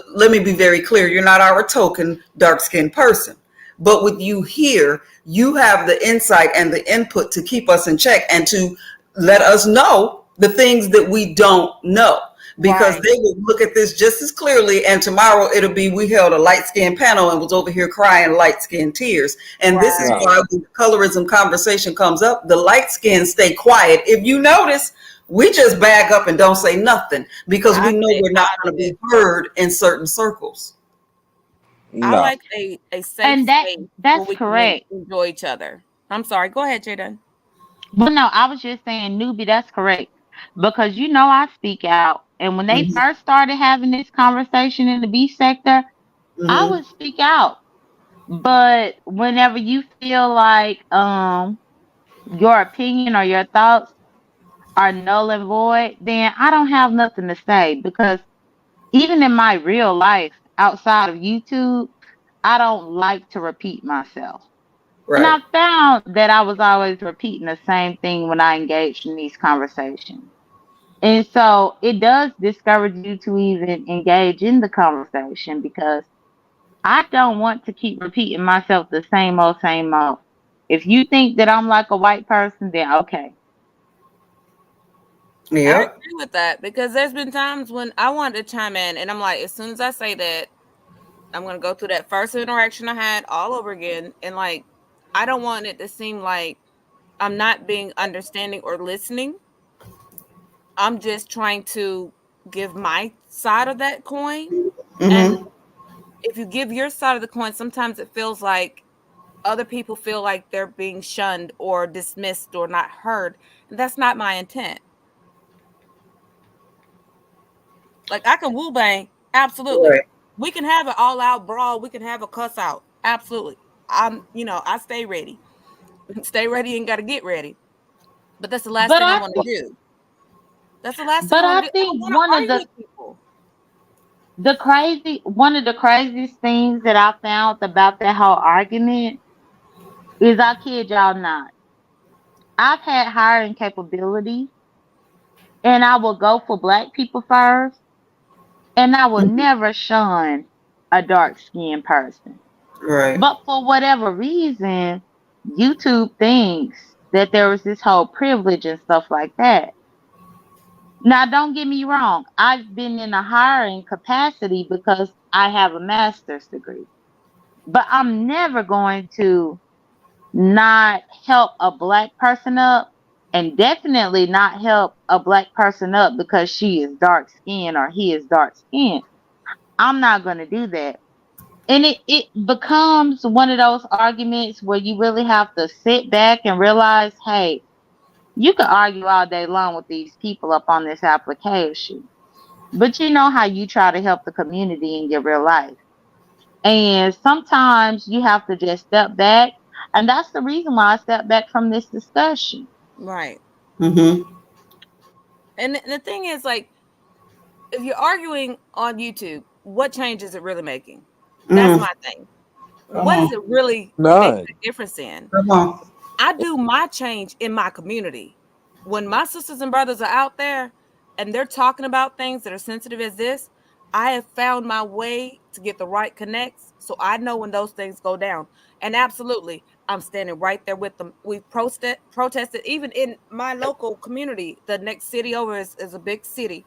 let me be very clear, you're not our token dark skinned person. But with you here, you have the insight and the input to keep us in check and to let us know the things that we don't know. Because Right. they will look at this just as clearly, and tomorrow it'll be we held a light skinned panel and was over here crying light skinned tears. And this is No, Right. why when the colorism conversation comes up, the light skins stay quiet. If you notice, we just bag up and don't say nothing because I we know stay we're not out going of to it. be heard in certain circles. I no. like a safe And space where that's we can correct. enjoy each other. I'm sorry. Go ahead, Jaden. But no, I was just saying, newbie, that's correct. Because I speak out. And when they Mm-hmm. first started having this conversation in the B sector, I Mm-hmm. would speak out. But whenever you feel like your opinion or your thoughts are null and void, then I don't have nothing to say because even in my real life outside of YouTube, I don't like to repeat myself. And Right. I found that I was always repeating the same thing when I engaged in these conversations. And so it does discourage you to even engage in the conversation because I don't want to keep repeating myself the same old, same old. If you think that I'm like a white person, then okay. I Yep. agree with that because there's been times when I wanted to chime in, and I'm like, as soon as I say that, I'm gonna go through that first interaction I had all over again, and like, I don't want it to seem like I'm not being understanding or listening. I'm just trying to give my side of that coin, and Mm-hmm. if you give your side of the coin, sometimes it feels like other people feel like they're being shunned or dismissed or not heard. And that's not my intent. Like I can woo bang, absolutely. Right. We can have an all out brawl. We can have a cuss out, absolutely. I stay ready. Stay ready and got to get ready. But that's the last But thing I I want to think, do. That's the last thing but I want I to do. I don't think want to argue with people. one of the craziest things that I found about that whole argument is I kid y'all not. I've had hiring capability and I will go for black people first and I will never shun a dark skinned person. Right. But for whatever reason, YouTube thinks that there was this whole privilege and stuff like that. Now, don't get me wrong. I've been in a hiring capacity because I have a master's degree. But I'm never going to not help a black person up and definitely not help a black person up because she is dark skinned or he is dark skinned. I'm not going to do that. And it becomes one of those arguments where you really have to sit back and realize, hey, you can argue all day long with these people up on this application, but you know how you try to help the community in your real life. And sometimes you have to just step back. And that's the reason why I stepped back from this discussion. Right. Mm-hmm. And the thing is, like, if you're arguing on YouTube, what change is it really making? That's Mm. my thing. Come What is on. it really making None. a difference in? Come on. I do my change in my community. When my sisters and brothers are out there and they're talking about things that are sensitive as this, I have found my way to get the right connects. So I know when those things go down. And absolutely, I'm standing right there with them. We've protested even in my local community. The next city over is a big city.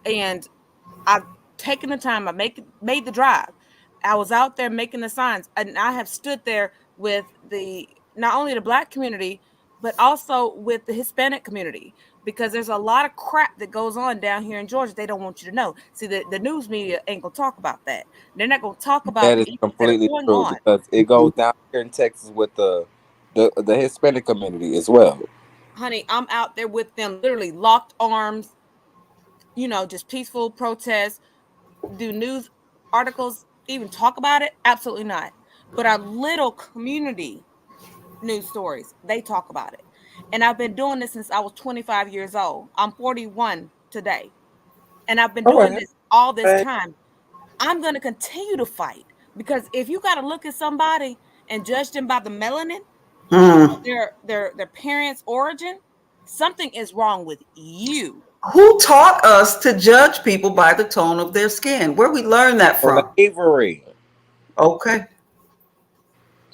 And I've taken the time. Made the drive. I was out there making the signs, and I have stood there with the not only the black community, but also with the Hispanic community because there's a lot of crap that goes on down here in Georgia. They don't want you to know. See, the news media ain't gonna talk about that. They're not gonna talk about That the is issues that are completely going true on. because it goes down here in Texas with the Hispanic community as well. Honey, I'm out there with them, literally locked arms. Just peaceful protests. Do news articles even talk about it? Absolutely not. But our little community news stories, they talk about it. And I've been doing this since I was 25 years old. I'm 41 today. And I've been All doing right. this all this time. I'm going to continue to fight because if you got to look at somebody and judge them by the melanin, Mm. their parents' origin, something is wrong with you. Who taught us to judge people by the tone of their skin? Where we learn that from? Slavery. Okay.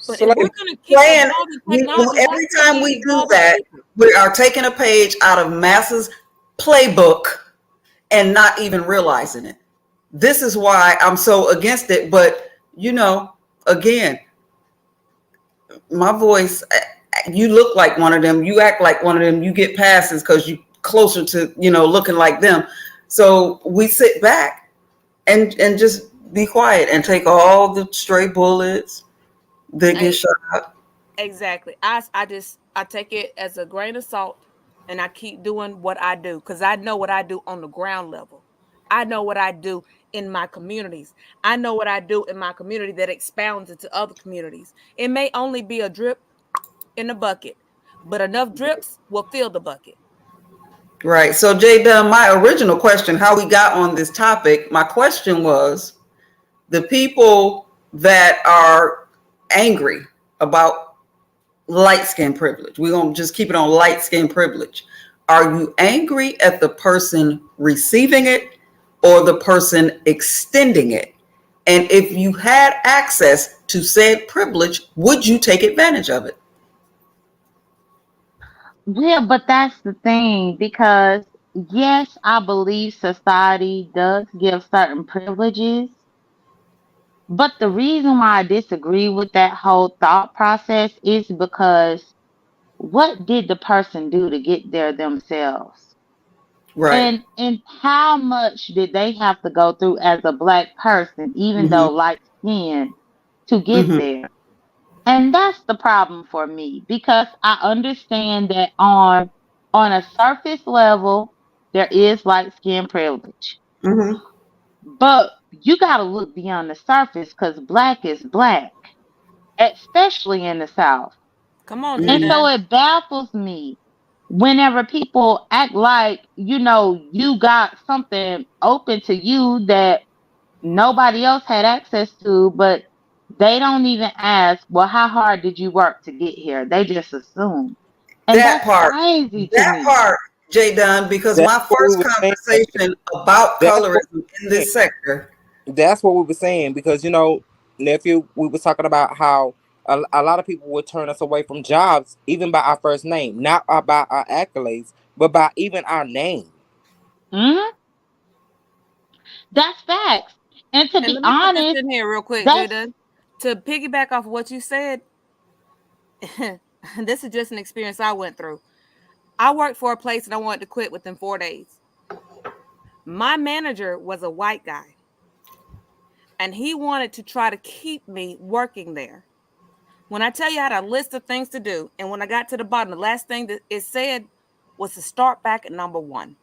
But if we're Slave. going to keep Playing. evolving technology, why Every can't time we we do evolve as that, people? we are taking a page out of masses' playbook and not even realizing it. This is why I'm so against it. But again, my voice. You look like one of them. You act like one of them. You get passes because you closer to looking like them. So we sit back and just be quiet and take all the stray bullets that get Hey, shot. exactly. I take it as a grain of salt and I keep doing what I do because I know what I do on the ground level. I know what I do in my communities. I know what I do in my community that expounds into other communities. It may only be a drip in the bucket, but enough drips will fill the bucket. Right. So Jay Dunn, my original question, how we got on this topic, my question was the people that are angry about light skin privilege. We're gonna just keep it on light skin privilege. Are you angry at the person receiving it or the person extending it? And if you had access to said privilege, would you take advantage of it? Yeah, but that's the thing because yes, I believe society does give certain privileges, but the reason why I disagree with that whole thought process is because what did the person do to get there themselves? Right. And how much did they have to go through as a black person, even Mm-hmm. though light skinned, to get Mm-hmm. there? And that's the problem for me because I understand that on a surface level there is light skin privilege. Mm-hmm. But you gotta look beyond the surface because black is black, especially in the South. Come on, And Mm-hmm. so Jada. it baffles me whenever people act like, you got something open to you that nobody else had access to, but they don't even ask, well, how hard did you work to get here? They just assume. And That that's part. crazy to That me. part, Jay Dunn, because That's my what we first were saying. conversation about That's what colorism in we were saying. this sector. That's what we were saying because nephew, we were talking about how a lot of people would turn us away from jobs even by our first name, not by our accolades, but by even our name. Hmm. That's facts. And to And be let me put this honest, in here real quick, that's Jada. To piggyback off of what you said, this is just an experience I went through. I worked for a place and I wanted to quit within 4 days. My manager was a white guy and he wanted to try to keep me working there. When I tell you I had a list of things to do, and when I got to the bottom, the last thing that it said was to start back at number one.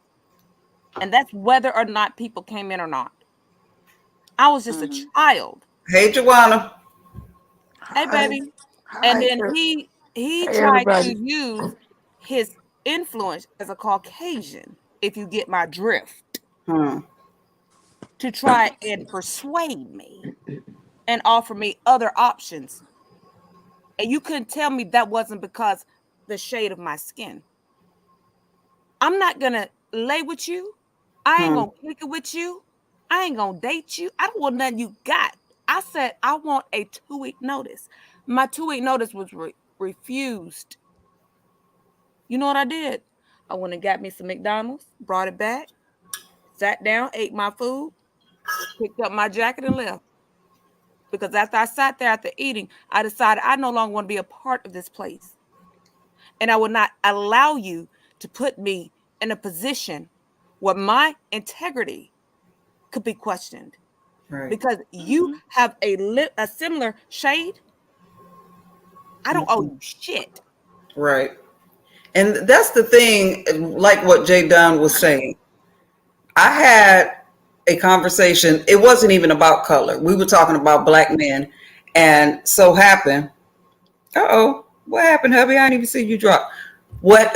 And that's whether or not people came in or not. I was just a mhm, child. Hey, Joanna. Hey, Hi. baby. And Hi. then he Hey, tried to everybody. use his influence as a Caucasian, if you get my drift, Hmm. to try and persuade me and offer me other options. And you couldn't tell me that wasn't because the shade of my skin. I'm not gonna lay with you. I ain't Hmm. gonna kick it with you. I ain't gonna date you. I don't want nothing you got. I said I want a 2-week notice. My 2-week notice was refused. You know what I did? I went and got me some McDonald's, brought it back, sat down, ate my food, picked up my jacket, and left. Because after I sat there after eating, I decided I no longer want to be a part of this place. And I would not allow you to put me in a position where my integrity could be questioned Right. because you mhm, have a similar shade. I don't owe Mhm. you shit. Right. And that's the thing, like what Jay Dunn was saying. I had a conversation. It wasn't even about color. We were talking about black men. And so happened, what happened, hubby? I didn't even see you drop. What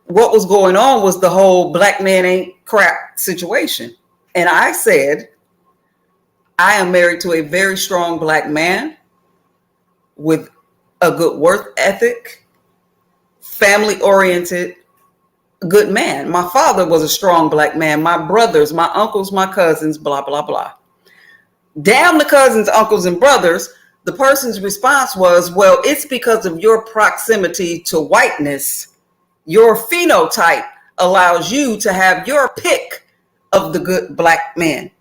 what was going on was the whole black man ain't crap situation. And I said, I am married to a very strong black man with a good work ethic, family oriented, good man. My father was a strong black man. My brothers, my uncles, my cousins, blah, blah, blah. Damn the cousins, uncles, and brothers. The person's response was, well, it's because of your proximity to whiteness. Your phenotype allows you to have your pick of the good black men.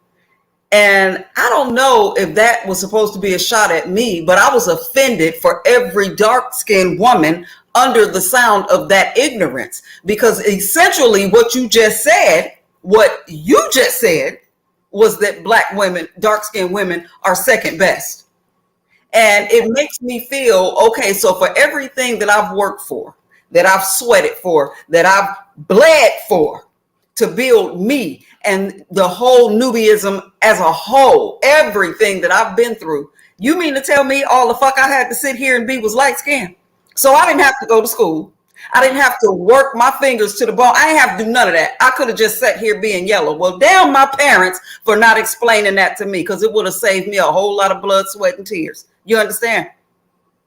And I don't know if that was supposed to be a shot at me, but I was offended for every dark skinned woman under the sound of that ignorance. Because essentially, what you just said was that black women, dark skinned women, are second best. And it makes me feel okay. So, for everything that I've worked for, that I've sweated for, that I've bled for, to build me and the whole Nubiism as a whole, everything that I've been through. You mean to tell me all the fuck I had to sit here and be was light skinned? So I didn't have to go to school. I didn't have to work my fingers to the bone. I didn't have to do none of that. I could have just sat here being yellow. Well, damn my parents for not explaining that to me because it would have saved me a whole lot of blood, sweat, and tears. You understand?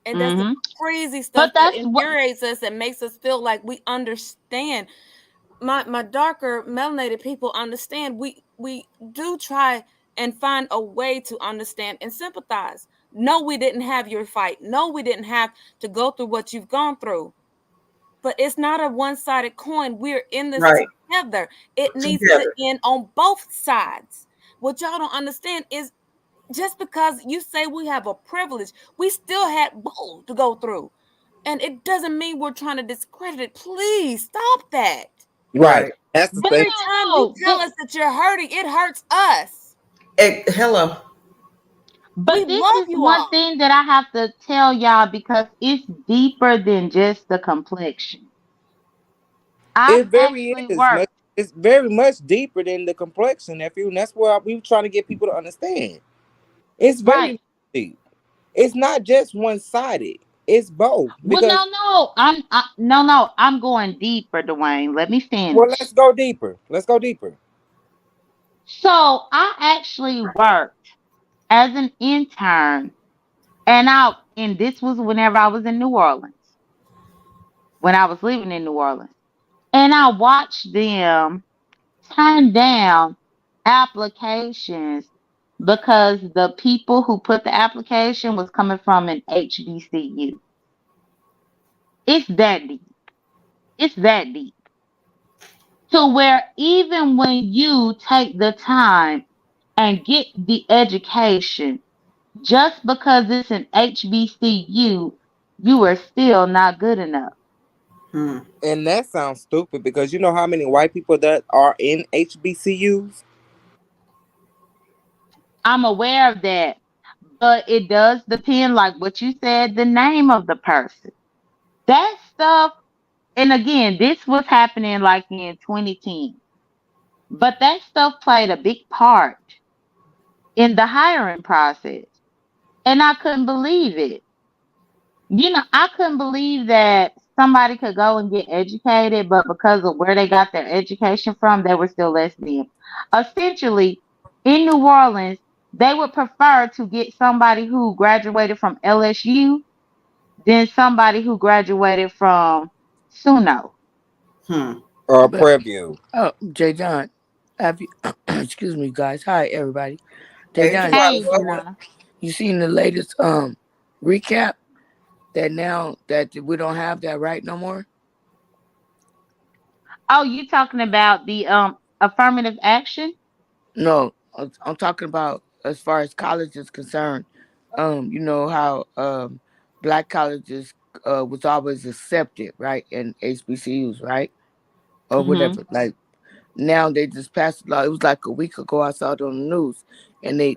And that's the mhm. crazy But stuff that that's what infuriates us and makes us feel like we understand. my darker melanated people understand. We do try and find a way to understand and sympathize. No, we didn't have your fight. No, we didn't have to go through what you've gone through. But it's not a one-sided coin. We're in this Right. together. It needs to Together. end on both sides. What y'all don't understand is just because you say we have a privilege, we still had bull to go through. And it doesn't mean we're trying to discredit it. Please stop that. Right. That's the But thing. Every time you tell us that you're hurting, it hurts us. Hello. We But this love is you one all. thing that I have to tell y'all because it's deeper than just the complexion. I've It very actually is much. worked. It's very much deeper than the complexion, nephew, and that's where we were trying to get people to understand. It's Right. very deep. It's not just one sided. It's both. Well, Because no, I'm going deeper, Dwayne. Let me well, finish. let's go deeper. Let's go deeper. So I actually worked as an intern, and this was whenever I was in New Orleans, when I was living in New Orleans, and I watched them turn down applications because the people who put the application was coming from an HBCU. It's that deep. It's that deep. To where even when you take the time and get the education, just because it's an HBCU, you are still not good enough. Hmm. And that sounds stupid because you know how many white people that are in HBCUs? I'm aware of that, but it does depend, like what you said, the name of the person. That stuff, and again, this was happening like in 2010, but that stuff played a big part in the hiring process. And I couldn't believe it. I couldn't believe that somebody could go and get educated, but because of where they got their education from, they were still less than. Essentially, in New Orleans, they would prefer to get somebody who graduated from LSU than somebody who graduated from SUNO. Hmm. Or But Preview. Jay John, have you? Excuse me, guys. Hi, everybody. Jay Hey, John, Hey, Joshua. Janana. you seen the latest recap that now that we don't have that right no more? Oh, you talking about the affirmative action? No, I'm talking about as far as college is concerned. You know how black colleges was always accepted, right, in HBCUs, right, or Mm-hmm. whatever. Like now they just passed a law. It was like a week ago. I saw it on the news, and they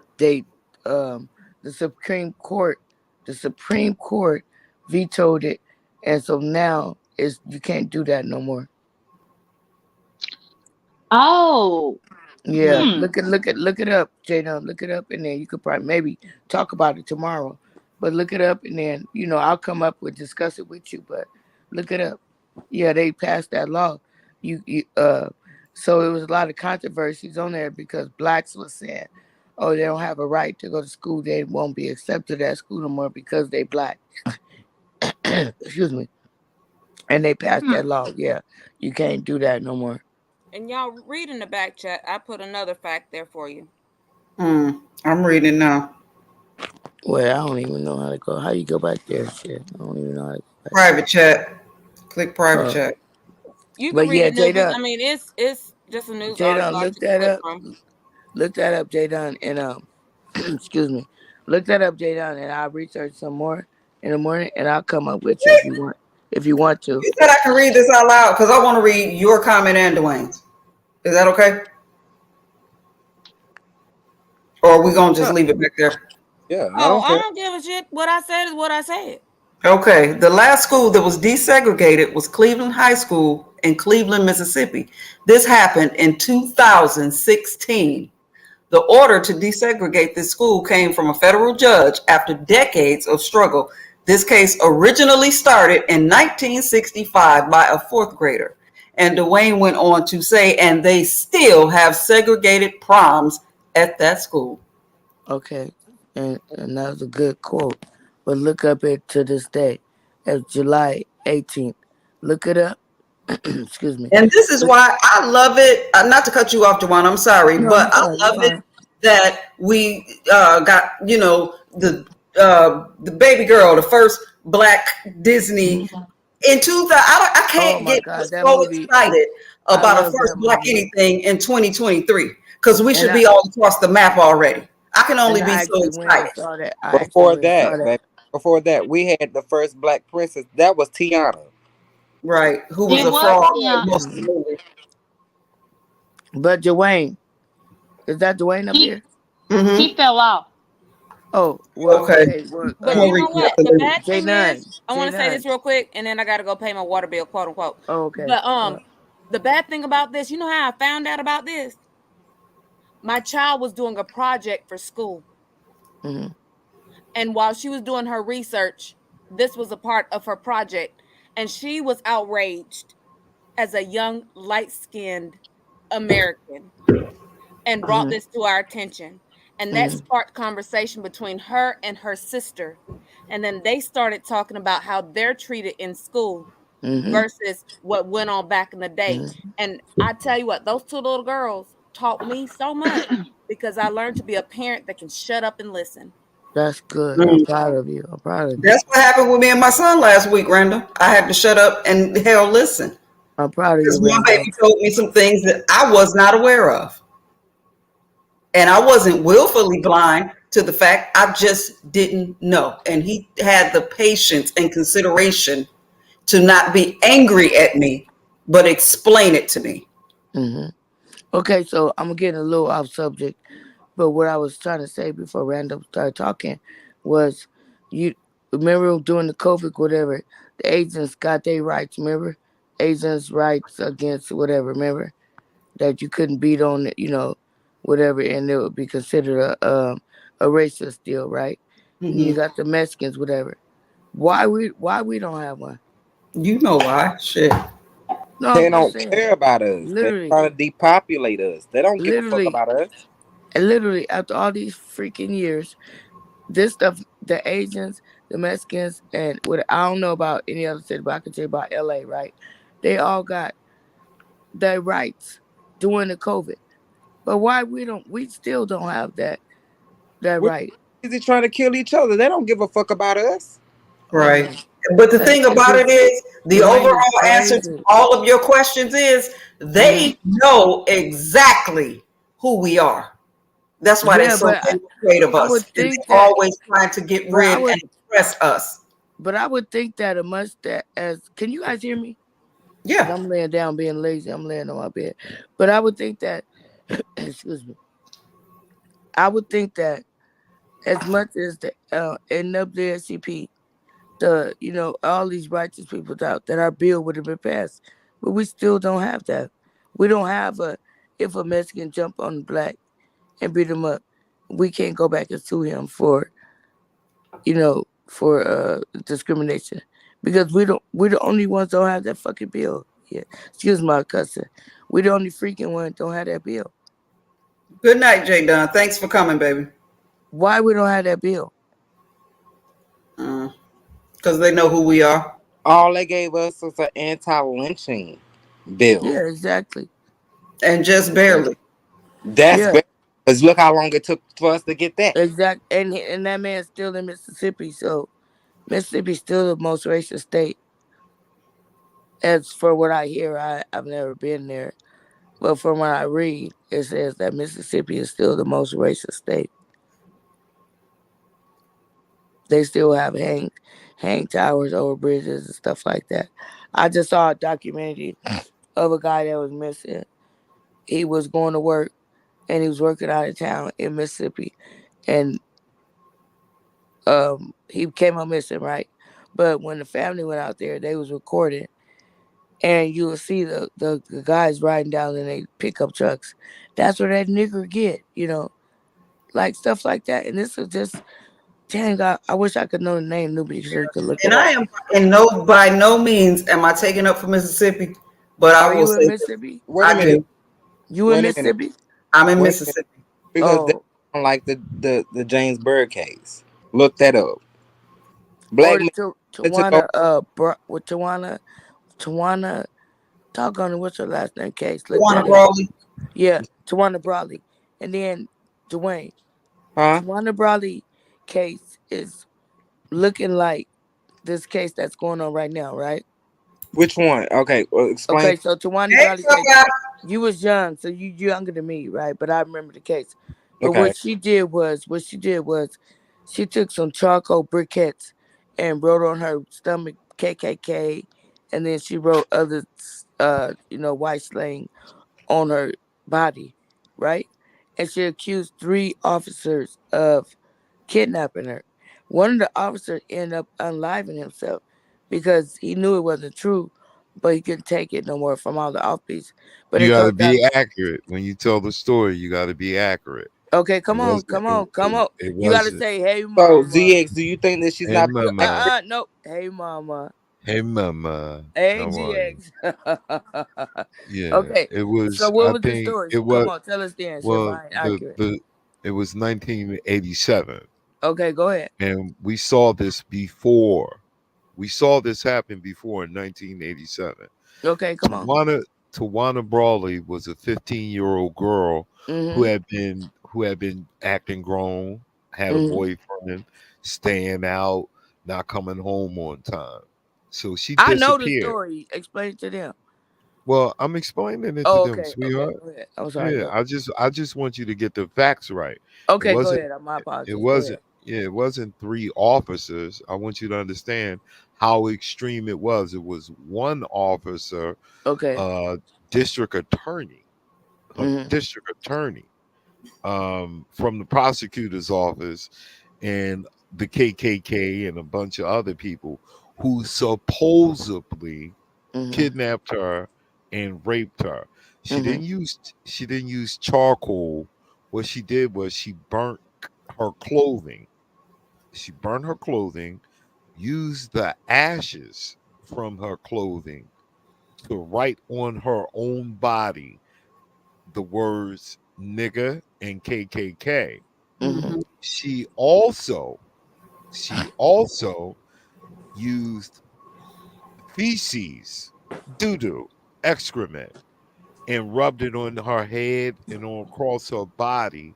the Supreme Court vetoed it, and so now is you can't do that no more. Oh, Yeah, Hmm. hmm. look it up, Jada. Look it up, and then you could probably maybe talk about it tomorrow. But look it up, and then I'll come up with discuss it with you. But look it up. Yeah, they passed that law. You so it was a lot of controversies on there because blacks was saying, oh, they don't have a right to go to school. They won't be accepted at school no more because they black. Excuse me. And they passed Hmm. that law. Yeah, you can't do that no more. And y'all read in the back chat. I put another fact there for you. Hmm. I'm reading now. Well, I don't even know how to go. How you go back there? Shit, I don't even know how to go back Private chat. Click private there. chat. You can But read yeah, the news. Jada, I mean, it's just a news Jada, article I look just that clicked up. from. Look that up, Jada, and excuse me. Look that up, Jada, and I'll research some more in the morning, and I'll come up with you if you want. If you want to. You said I can read this out loud because I want to read your comment and Dwayne's. Is that okay? Or are we gonna just Yeah, leave it back there? yeah, I Oh, don't I care. don't give a shit. What I said is what I said. Okay. The last school that was desegregated was Cleveland High School in Cleveland, Mississippi. This happened in 2016. The order to desegregate this school came from a federal judge after decades of struggle. This case originally started in 1965 by a fourth grader. And Dwayne went on to say, and they still have segregated proms at that school. Okay, and that was a good quote. But look up it to this day, as July 18th. Look it up. Excuse me. And this is why I love it. Not to cut you off, Jawan, I'm sorry, No, but you're I fine. You're love it fine. that we got, the baby girl, the first Black Disney in 2000. I Oh can't my get God, that so movie! excited I about a love first that Black movie, anything in 2023 because we and should be all across the map already. I can only and be I so actually went and excited. saw that. I actually Before went and saw that, that. baby, before that, we had the first Black princess. That was Tiana. Right. Who was It a was fraud for Tiana. most of the movie. But Dwayne, is that Dwayne up He here? he Mm-hmm. fell off. Oh well, Okay. okay. Well, But I'm gonna you know recap what? the The link. bad J thing is, nine, I J want to say nine. this real quick, and then I got to go pay my water bill, quote unquote. Oh, okay. But the bad thing about this, you know how I found out about this? My child was doing a project for school, Mm-hmm. and while she was doing her research, this was a part of her project, and she was outraged as a young, light-skinned American, and brought Mm-hmm. this to our attention. And that Mm-hmm. sparked conversation between her and her sister. And then they started talking about how they're treated in school Mm-hmm. versus what went on back in the day. Mm-hmm. And I tell you what, those two little girls taught me so much because I learned to be a parent that can shut up and listen. That's good. I'm Mm. proud of you. I'm proud of you. That's what happened with me and my son last week, Randall. I had to shut up and hell listen I'm proud of you, because my Randall. baby told me some things that I was not aware of. And I wasn't willfully blind to the fact, I just didn't know. And he had the patience and consideration to not be angry at me, but explain it to me. Mm-hmm. Okay, so I'm getting a little off subject, but what I was trying to say before Randall started talking was, you remember during the COVID, whatever, the agents got their rights. Remember, agents' rights against whatever. Remember that you couldn't beat on it, whatever, and it would be considered a racist deal, right? And you Hmm. got the Mexicans, whatever. Why we don't have one? You know why? Shit. No, They I'm just don't saying. care about us. They're Literally, trying to depopulate us. They don't give a fuck literally, about us. and literally, after all these freaking years, this stuff, the Asians, the Mexicans, and what I don't know about any other city, but I can tell you about LA, right? They all got their rights during the COVID. But why we still don't have that We're right? busy trying to kill each other. They don't give a fuck about us. Oh Right. man, But the thing it's about it just is, the Dwayne is overall answer to crazy. all of your questions is Hmm. they know exactly who we are. That's why they're Yeah, so afraid of I us. would And think they're that, always trying to get but I rid would, and oppress us. but I would think that a much that as can you guys hear me? Because Yeah. I'm laying down being lazy. I'm laying on my bed, but I would think that excuse me. I would think that as much as the NAACP, all these righteous people out that our bill would have been passed, but we still don't have that. We don't have a if a Mexican jump on a black and beat him up, we can't go back and sue him for discrimination because we're the only ones don't have that fucking bill. Yeah, excuse my cussing. We the only freaking one don't have that bill. Good night, Jay Dunn. Thanks for coming, baby. Why we don't have that bill? Because they know who we are. All they gave us was an anti-lynching bill. Yeah, exactly. And just Exactly. barely. That's Yeah, better. Because look how long it took for us to get that. exact. And that man's still in Mississippi, so Mississippi's still the most racist state. As for what I hear, I've never been there, but from what I read, it says that Mississippi is still the most racist state. They still have hang towers over bridges and stuff like that. I just saw a documentary of a guy that was missing. He was going to work and he was working out of town in Mississippi, and he came up missing, right? But when the family went out there, they was recording, and you will see the guys riding down in their pickup trucks. That's where that nigger get, like stuff like that. And this is just, dang, God, I wish I could know the name, nobody so we could look And it I up. am in no by no means am I taking up for Mississippi, but I Are will you in say this. Mississippi? Wait a I minute. do. You in Wait a minute. Mississippi? I'm in Wait a minute. Mississippi. Because they Oh, don't like the James Byrd case. Look that up. or Black the men listen to those. Tawana, Tawana talk on it. What's her last name? Case. Look Juana that up. Brawley. Yeah, Tawana Brawley. And then Dwayne. Huh? Tawana Brawley case is looking like this case that's going on right now, right? Which one? Okay, well, explain. Okay, so Tawana Hey, Brawley so case, yeah. you was young, so you younger than me, right? But I remember the case. But Okay. what she did was she took some charcoal briquettes and wrote on her stomach KKK, and then she wrote other white slang on her body, right? And she accused three officers of kidnapping her. One of the officers ended up unliving himself because he knew it wasn't true, but he couldn't take it no more from all the offbeats. But You it got to goes down. be accurate when you tell the story. You got to be accurate. Okay, It come on, wasn't. come on, come on. It You gotta wasn't. say, "Hey, So mama." ZX, do you think that she's Hey, not? mama. Nope. Hey, mama. Hey, mama. Hey, How are you? GX. Yeah, Okay. it So was. what I was the think story? it Come was. on, tell us then, if Well, I ain't accurate. it was 1987, Okay, go ahead. and we saw this before. We saw this happen before in 1987. Okay, come on. Tawana Brawley was a 15-year-old girl Mm-hmm. who had been acting grown, had a Mm-hmm. boyfriend, staying out, not coming home on time. So she I know the disappeared. story. Explain it to them. Well, I'm explaining it to Oh, them, okay. Okay, sweetheart. go ahead. I'm sorry. Yeah, Go. I just want you to get the facts right. It Okay, go wasn't ahead. My it apologies. Go ahead. wasn't yeah, it wasn't three officers. I want you to understand how extreme it was. It was one officer, Okay. uh district attorney, a Mm-hmm. district attorney from the prosecutor's office, and the KKK and a bunch of other people who supposedly Mm-hmm. kidnapped her and raped her. Mm-hmm. She didn't use charcoal. What she did was she burnt her clothing. She burned her clothing, used the ashes from her clothing to write on her own body the words nigger and KKK. Mm-hmm. Mhm. She also she also used feces, doo-doo, excrement, and rubbed it on her head and on across her body,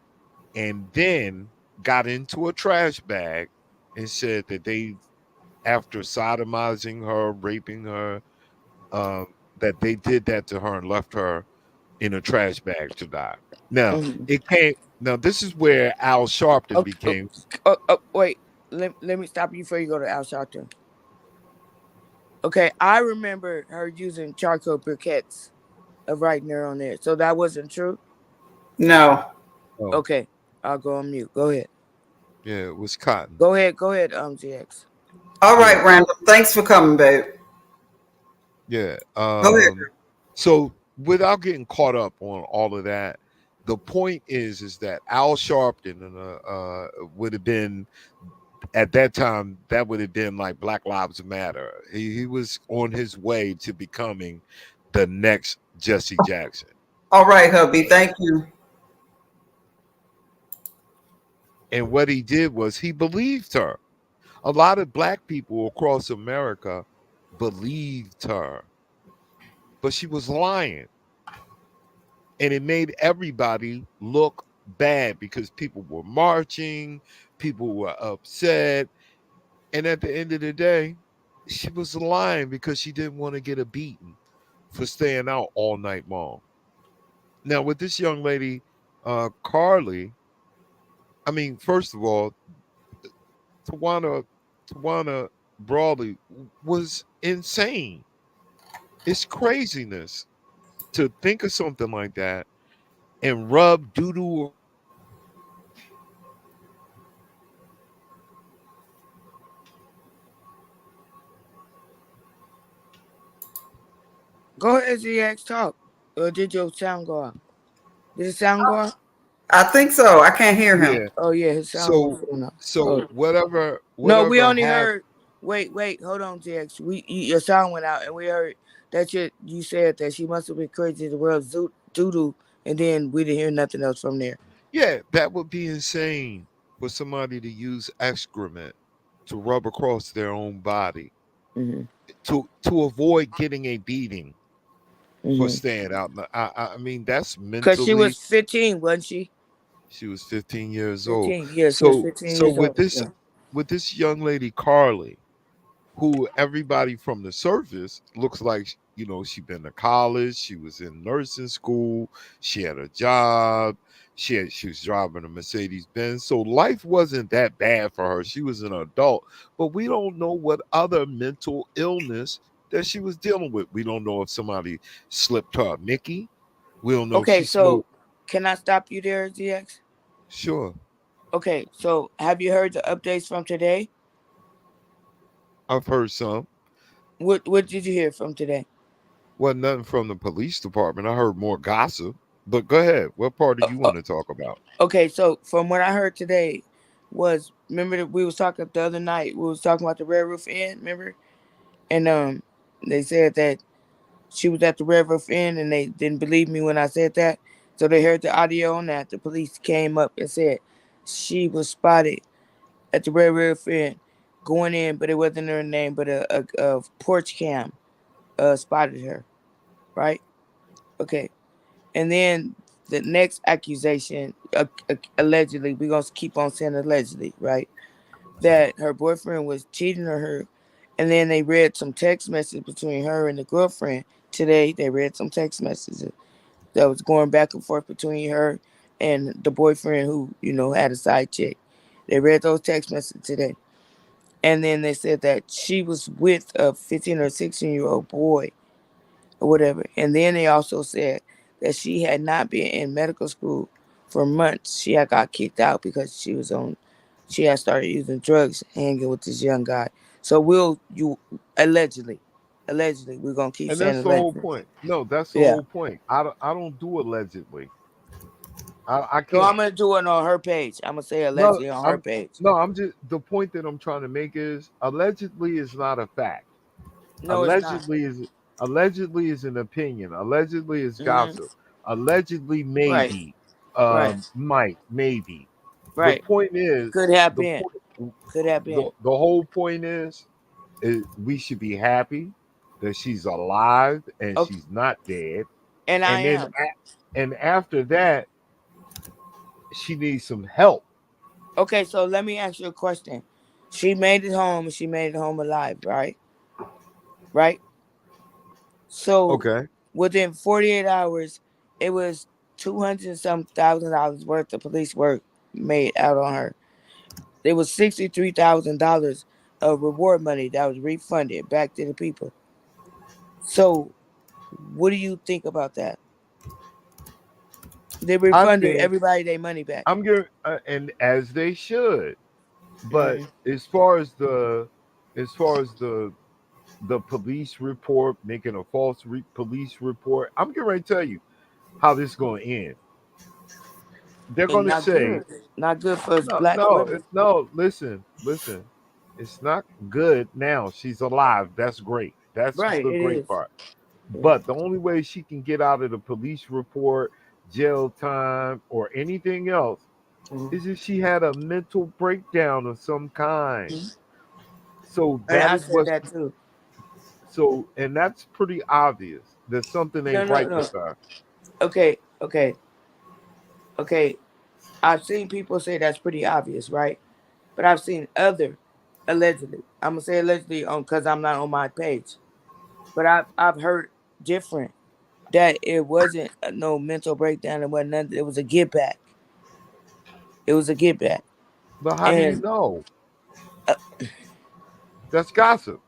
and then got into a trash bag and said that they, after sodomizing her, raping her, that they did that to her and left her in a trash bag to die. Now Mm-hmm. it came. Now this is where Al Sharpton Okay. became. Wait. Let me stop you before you go to Al Sharpton. Okay, I remember her using charcoal briquettes of writing her on there. So that wasn't true? No. Oh, Okay. I'll go on mute. Go ahead. yeah, it was cotton. Go ahead, GX. All Yeah, right, Randall. Thanks for coming, babe. yeah. Go ahead. So without getting caught up on all of that, the point is that Al Sharpton would have been, at that time, that would have been like Black Lives Matter. He was on his way to becoming the next Jesse Jackson. All right, hubby. Thank you. And what he did was he believed her. A lot of black people across America believed her, but she was lying. And it made everybody look bad because people were marching, people were upset. And at the end of the day, she was lying because she didn't want to get a beating for staying out all night long. Now, with this young lady, Carly, I mean, first of all, Tawana Tawana Brawley was insane. It's craziness to think of something like that and rub doo doo. Go ahead, GX, talk. Or did your sound go out? Did the sound go out? I think so. I can't hear him. Yeah. Oh yeah, his sound was So going out. so Oh. No, we whatever only happened. heard. Wait, hold on, GX. Your sound went out, and we heard that you said that she must have been crazy as the world doodoo, and then we didn't hear nothing else from there. Yeah, that would be insane for somebody to use excrement to rub across their own body Hmm. to avoid getting a beating. for Mm-hmm. staying out. I mean, that's Cause she was mentally. 15, wasn't she? She was 15 years old. 15. Yeah, she was So 15 years with old. this Yeah. young lady Carly, who everybody from the surface looks like, she been to college, she was in nursing school, she had a job, she was driving a Mercedes Benz, so life wasn't that bad for her. She was an adult, but we don't know what other mental illness that she was dealing with. We don't know if somebody slipped her a Mickey. We don't know if Okay, she so smoked. can I stop you there, ZX? Sure, Okay, so have you heard the updates from today? I've heard some. What did you hear from today? Wasn't nothing from the police department. I heard more gossip. But go ahead. What part do Uh, you uh, want to talk about? okay, so from what I heard today was, remember that we was talking the other night. We was talking about the Red Roof Inn, remember? And they said that she was at the Red Roof Inn, and they didn't believe me when I said that. So they heard the audio on that. The police came up and said she was spotted at the Red Roof Inn going in, but it wasn't her name, but a porch cam spotted her, right? Okay. And then the next accusation, allegedly, we're going to keep on saying allegedly, right? That her boyfriend was cheating on her. And then they read some text messages between her and the girlfriend. Today, they read some text messages that was going back and forth between her and the boyfriend who, had a side chick. They read those text messages today. And then they said that she was with a 15 or 16-year-old boy or whatever. And then they also said that she had not been in medical school for months. She had got kicked out because she had started using drugs, hanging with this young guy. So you allegedly, we're gonna keep And saying that's the whole allegedly. point. No, that's the Yeah. whole point. I don't do allegedly. I So I'm can't. gonna do it on her page. I'm gonna say No, allegedly on her I'm page. no, I'm just the point that I'm trying to make is allegedly is not a fact. No, it's not. Allegedly is allegedly is an opinion. Allegedly is Hmm. gossip. Allegedly Right. maybe. Right. Might, maybe. The Right. point is Could have the been. point Could have the, been. the whole point is we should be happy that she's alive and Okay. she's not dead. And I And then am. and after that, she needs some help. Okay, so let me ask you a question. She made it home and she made it home alive, right? Right? So Okay. within 48 hours, it was 200 and some $1,000 worth of police work made out on her. There was $63,000 of reward money that was refunded back to the people. So what do you think about that? They I refunded think everybody their money back. I'm gonna and as they should. But Hmm. as far as the police report making a false police report, I'm getting ready to tell you how this is going to end. They're And going to not say, good. Not good for us no, black no, women. no. Listen. It's not good now. She's alive. That's great. That's Right, the it great is. part. Yeah. But the only way she can get out of the police report, jail time, or anything else Mhm. is if she had a mental breakdown of some kind. So And that I is said what. that too. So, and that's pretty obvious that something No, ain't no, right no. with her. Okay, okay, okay. I've seen people say that's pretty obvious, right? But I've seen other allegedly. I'm gonna say allegedly on because I'm not on my page. But I've heard different that it wasn't no mental breakdown. It wasn't nothing. It was a get back. It was a get back, But how do you and know? uh, That's gossip.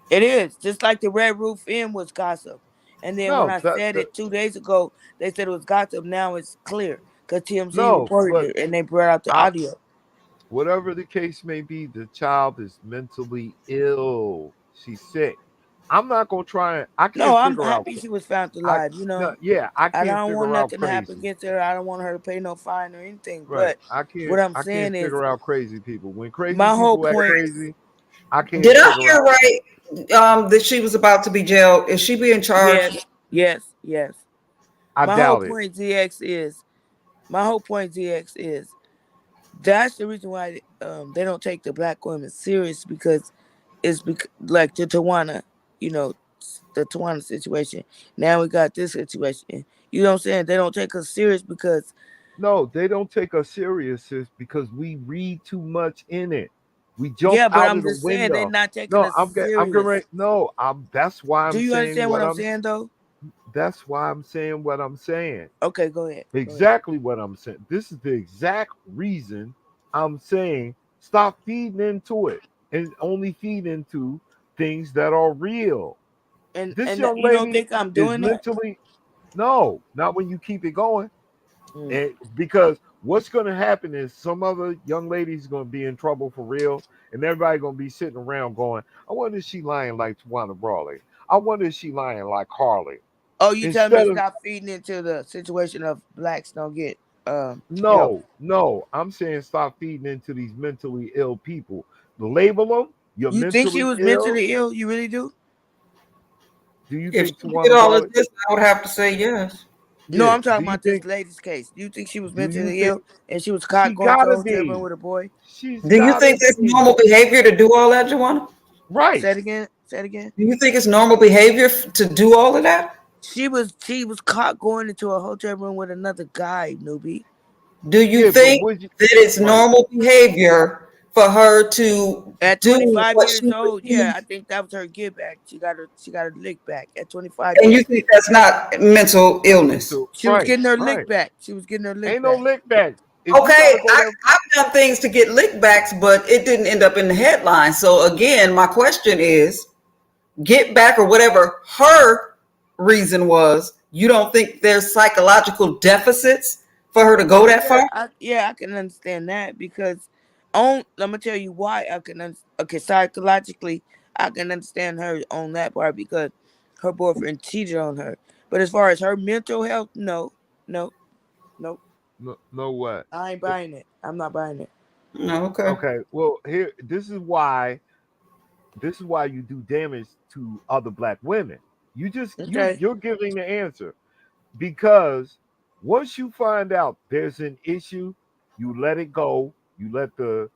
it is just like the Red Roof Inn was gossip. And then when No, I said it 2 days ago, they said it was gossip. Now it's clear because TMZ no. reported But it and they brought out the I, audio. whatever the case may be, the child is mentally ill. She's sick. I'm not gonna try and I No, can't I'm figure out. happy she was found I alive. no, yeah, I I can't don't want figure out nothing to happen crazy. against her. I don't want her to pay no fine or anything. Right. But I what can't. I'm I can't saying is, figure out crazy people. When crazy my whole people act point. crazy, I can't Did I figure hear out. right? That she was about to be jailed. Is she being charged? Yes, yes, yes. I My whole doubt it. point, ZX, is my whole point, ZX, is that's the reason why they don't take the black women serious because it's like the Tawana, you know, the Tawana situation. Now we got this situation. You know what I'm saying? They don't take us serious because No, they don't take us serious, sis, because we read too much in it. We jump yeah, but out I'm of the just saying they're window. not taking No, us I'm getting serious. ready. No, I'm. That's why Do I'm you saying understand what what I'm I'm. saying though? That's why I'm saying what I'm saying. Okay, go ahead. Go ahead. Exactly what I'm saying. This is the exact reason I'm saying stop feeding into it and only feed into things that are real. This And young you don't lady think I'm is doing that? mentally no, not when you keep it going. Mm. And because what's going to happen is some other young lady's going to be in trouble for real, and everybody going to be sitting around going, "I wonder if she lying like Tawana Brawley. I wonder if she lying like Harley." Oh, you tell me Instead to of stop feeding into the situation of blacks don't get help. no, I'm saying stop feeding into these mentally ill people. Label them. You're You think she mentally was ill. mentally ill? You really do? Do you If think she did Tawana all of Brawley? this, I would have to say yes. No, Yeah. I'm Do talking you about this think? lady's case. Do you think she was Do you mentally think ill and she was caught she going to a gotta hotel room be? with a boy? She's Do you gotta think it's be normal behavior to do all that, Joanna? right. Say it again. Say it again. Do you think it's normal behavior to do all of that? She was caught going into a hotel room with another guy, newbie. Do you Yeah, but think would you that it's right? normal behavior for her to At do 25 what years she old, yeah, I believes? think that was her give back. She got her lick back at 25 And you years. think that's not mental illness? Mental She was right, getting her lick right. back. She was getting her lick Ain't no back. lick back. If you Okay, gotta go there, I've done things to get lickbacks, but it didn't end up in the headlines. So again, my question is, get back or whatever her reason was, you don't think there's psychological deficits for her to go that far? Yeah, I can understand that because on let me tell you why I can okay, psychologically I can understand her on that part because her boyfriend cheated on her. But as far as her mental health, no, no, no, no, know what? I ain't buying it. I'm not buying it. No, okay. Okay, well here, this is why you do damage to other black women. You just Okay. you're giving the answer because once you find out there's an issue, you let it go. You let the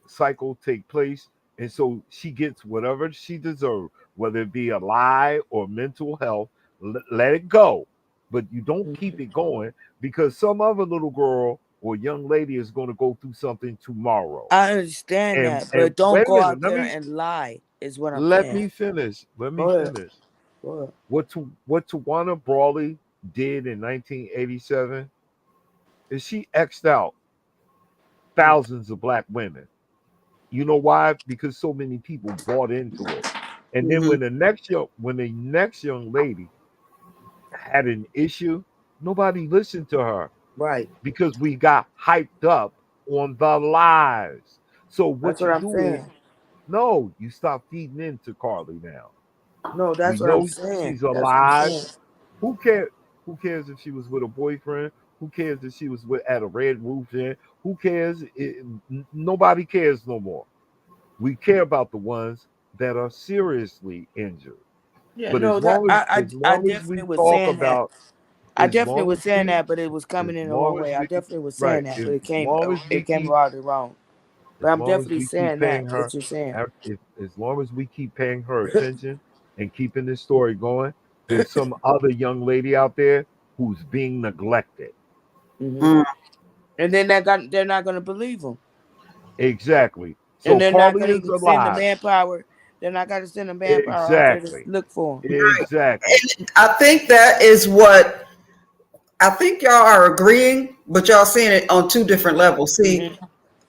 cycle take place, and so she gets whatever she deserves, whether it be a lie or mental health. Let it go, but you don't keep Mhm. it going because some other little girl or young lady is going to go through something tomorrow. I understand that, And but don't wait a go minute, out there and lie is what I'm let saying. me finish. Let me Go ahead. finish. Go ahead. What Tawana Brawley did in 1987 is she X'd out thousands of black women. You know why? Because so many people bought into it. And then Hmm. when the next young lady had an issue, nobody listened to her Right. because we got hyped up on the lies. So That's what what you I'm do is saying. no, you stop feeding into Carly now. No, We that's what I'm know saying. she's That's what I'm alive. saying. Who cares? Who cares if she was with a boyfriend? Who cares if she was with at a red roof inn? Who cares? Nobody cares no more. We care about the ones that are seriously injured. Yeah, But no, that as I long as definitely we was talk saying that. about, I as definitely long was as saying we, that, but it was as coming in the wrong long as way. I we, definitely was right, saying that, as but long as it we came keep, out wrong. But as I'm long as definitely we keep saying paying that her, what you're saying. if as long as we keep paying her attention and keeping this story going, there's some other young lady out there who's being neglected. Hmm. And then they're not gonna believe them, Exactly. and So they're not Carly gonna is even send the alive. manpower. They're not gonna send the manpower out there to Exactly. look for Exactly. I think that is what I think y'all are agreeing, but y'all seeing it on two different levels. See, them.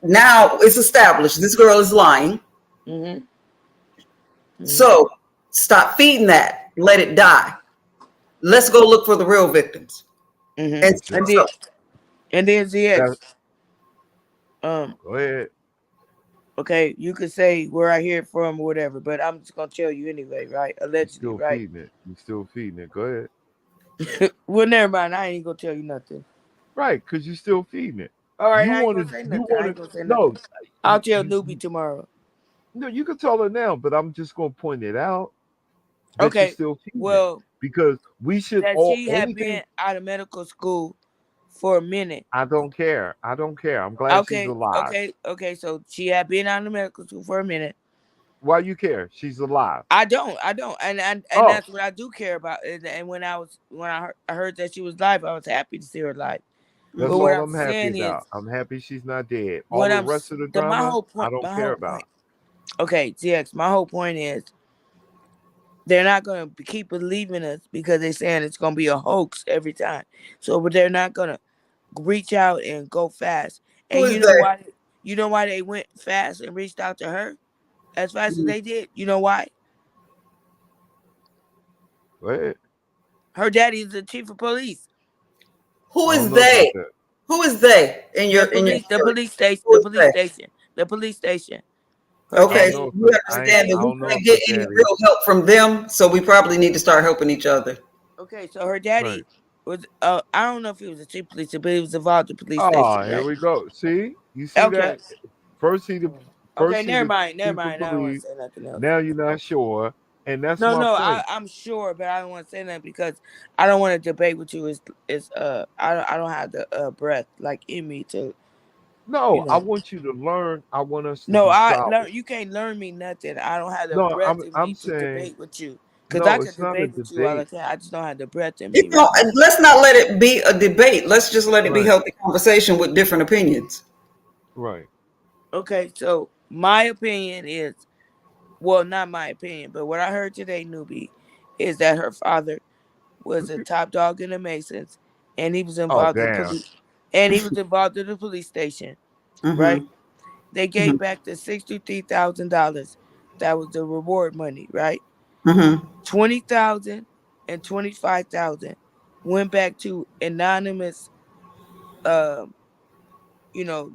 now it's established this girl is lying. Hmm. Hmm. So stop feeding that. Let it die. Let's go look for the real victims. Hmm. And Exactly. And then so, That, ZX. Um. go ahead. Okay, you could say where I hear it from or whatever, but I'm just gonna tell you anyway, right? You Allegedly, still right? feeding it. You still feeding it. Go ahead. Well, never mind. I ain't gonna tell you nothing. Right, because you're still feeding it. All right, You I ain't gonna wanted. say You nothing. I ain't wanted. gonna say No. nothing. I'll tell You newbie tomorrow. no. You can tell her now, but I'm just gonna point it out that you're Okay. still feeding it Well, because we should that all she had only thing. been out of medical school for a minute. I don't care. I don't care. I'm glad she's Okay, alive. okay, okay. So she had been out of medical school for a minute. Why you care? She's alive. I don't, and Oh, that's what I do care about. And when I heard that she was live, I was happy to see her live. that's But Mhm. what all I'm I'm happy saying is, about. I'm happy she's not dead. All what the I'm rest of the the drama, I don't my care whole about. point. Okay, TX, my whole point is they're not going to keep believing us because they're saying it's going to be a hoax every time. So, but they're not going to reach out and go fast. Who And is they? you know why they went fast and reached out to her as fast as Mhm. they did? You know why? What? Her daddy is the chief of police. Who I don't is know about they? that. Who is they in your The theory? police station, Who is they? the police station. Her I don't Okay, daddy so know is, if you I understand that we don't know can't if get her any daddy. real help from them, so we probably need to start helping each other. okay, so her Right. daddy was I don't know if he was a chief of police, but he was involved in the police station, Oh, here right? we go. See, you see Okay. that? First he the Okay, first he the never chief of mind. I don't want police. to say nothing else. Now you're not sure, and that's No, my no, point. I'm sure, but I don't want to say nothing because I don't want to debate with you. Is I don't have the breath like in me to you No, I know. want you to learn. I want us to No, be I solid. learn. You can't learn me nothing. I don't have the No, breath in I'm me to saying debate with you. Cause I no. could It's not a debate with you all I debate, can. I just don't have the breath in You me know, right now. let's not let it be a debate. Let's just let it be right? healthy conversation with different opinions. Right. Okay, so my opinion is, well, not my opinion, but what I heard today, newbie, is that her father was a top dog in the Masons, and he was Oh involved in damn. police, and he was involved in the police station, right? Mm-hmm. They gave Mm-hmm. back the $63,000. That was the reward money, right? Mm-hmm. 20,000 and 25,000 went back to anonymous, um, you know,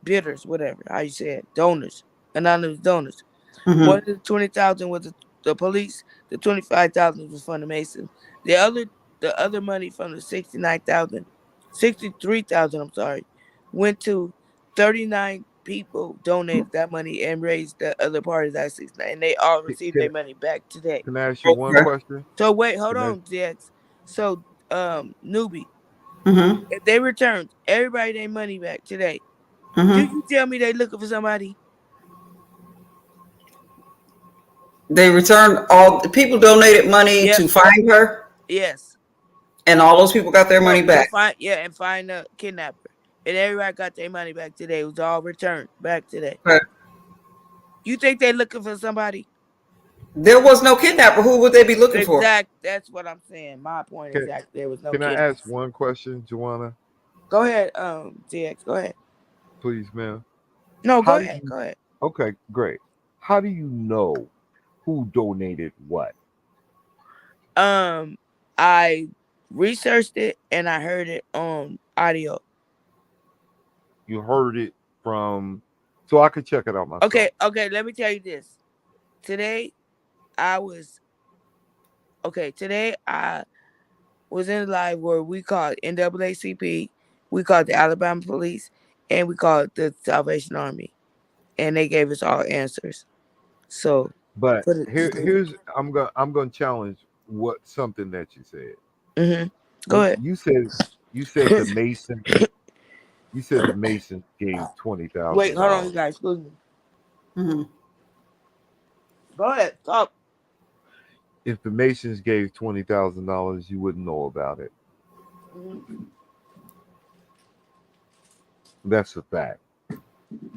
bidders, whatever how you say it, donors, anonymous donors. One Mm-hmm. of the 20,000 was the police. The 25,000 was from the Masons. The other money from the 69,000, 63,000. I'm sorry, went to 39 people. Donated that money and raised the other part of that 69, and they all received Can their money back today. can I ask you one Okay. question? So wait, hold Can I? on, DX. So newbie, Mm-hmm. if they returned everybody their money back today, do Mm-hmm. you tell me they looking for somebody? They returned all the people donated money Yep. to find her, Yes. and all those people got their money No, to back. find, yeah, and find the kidnapper. And everybody got their money back today. It was all returned back today. Okay. You think they looking for somebody? There was no kidnapper. Who would they be looking for? That's what I'm saying. My point Can exactly. There was no can I ask kidnappers. one question, Joanna? Go ahead, DX. Go ahead. Please, ma'am. No, How go do ahead. you? Go ahead. Okay, great. How do you know who donated what? Um, I researched it and I heard it on audio. You heard it from, so I could check it out myself. Okay. Let me tell you this. Today, I was okay. Today, I was in a live where we called NAACP, we called the Alabama Police, and we called the Salvation Army, and they gave us all answers. So, But for the here's I'm gonna challenge what something that you said. go You ahead. you said you said the Mason you said the Masons gave twenty Wait, thousand hold on, you dollars. guys. Excuse me. Mm-hmm. Go ahead. Talk. If the Masons gave $20,000, you wouldn't know about it. Mhm. That's a fact.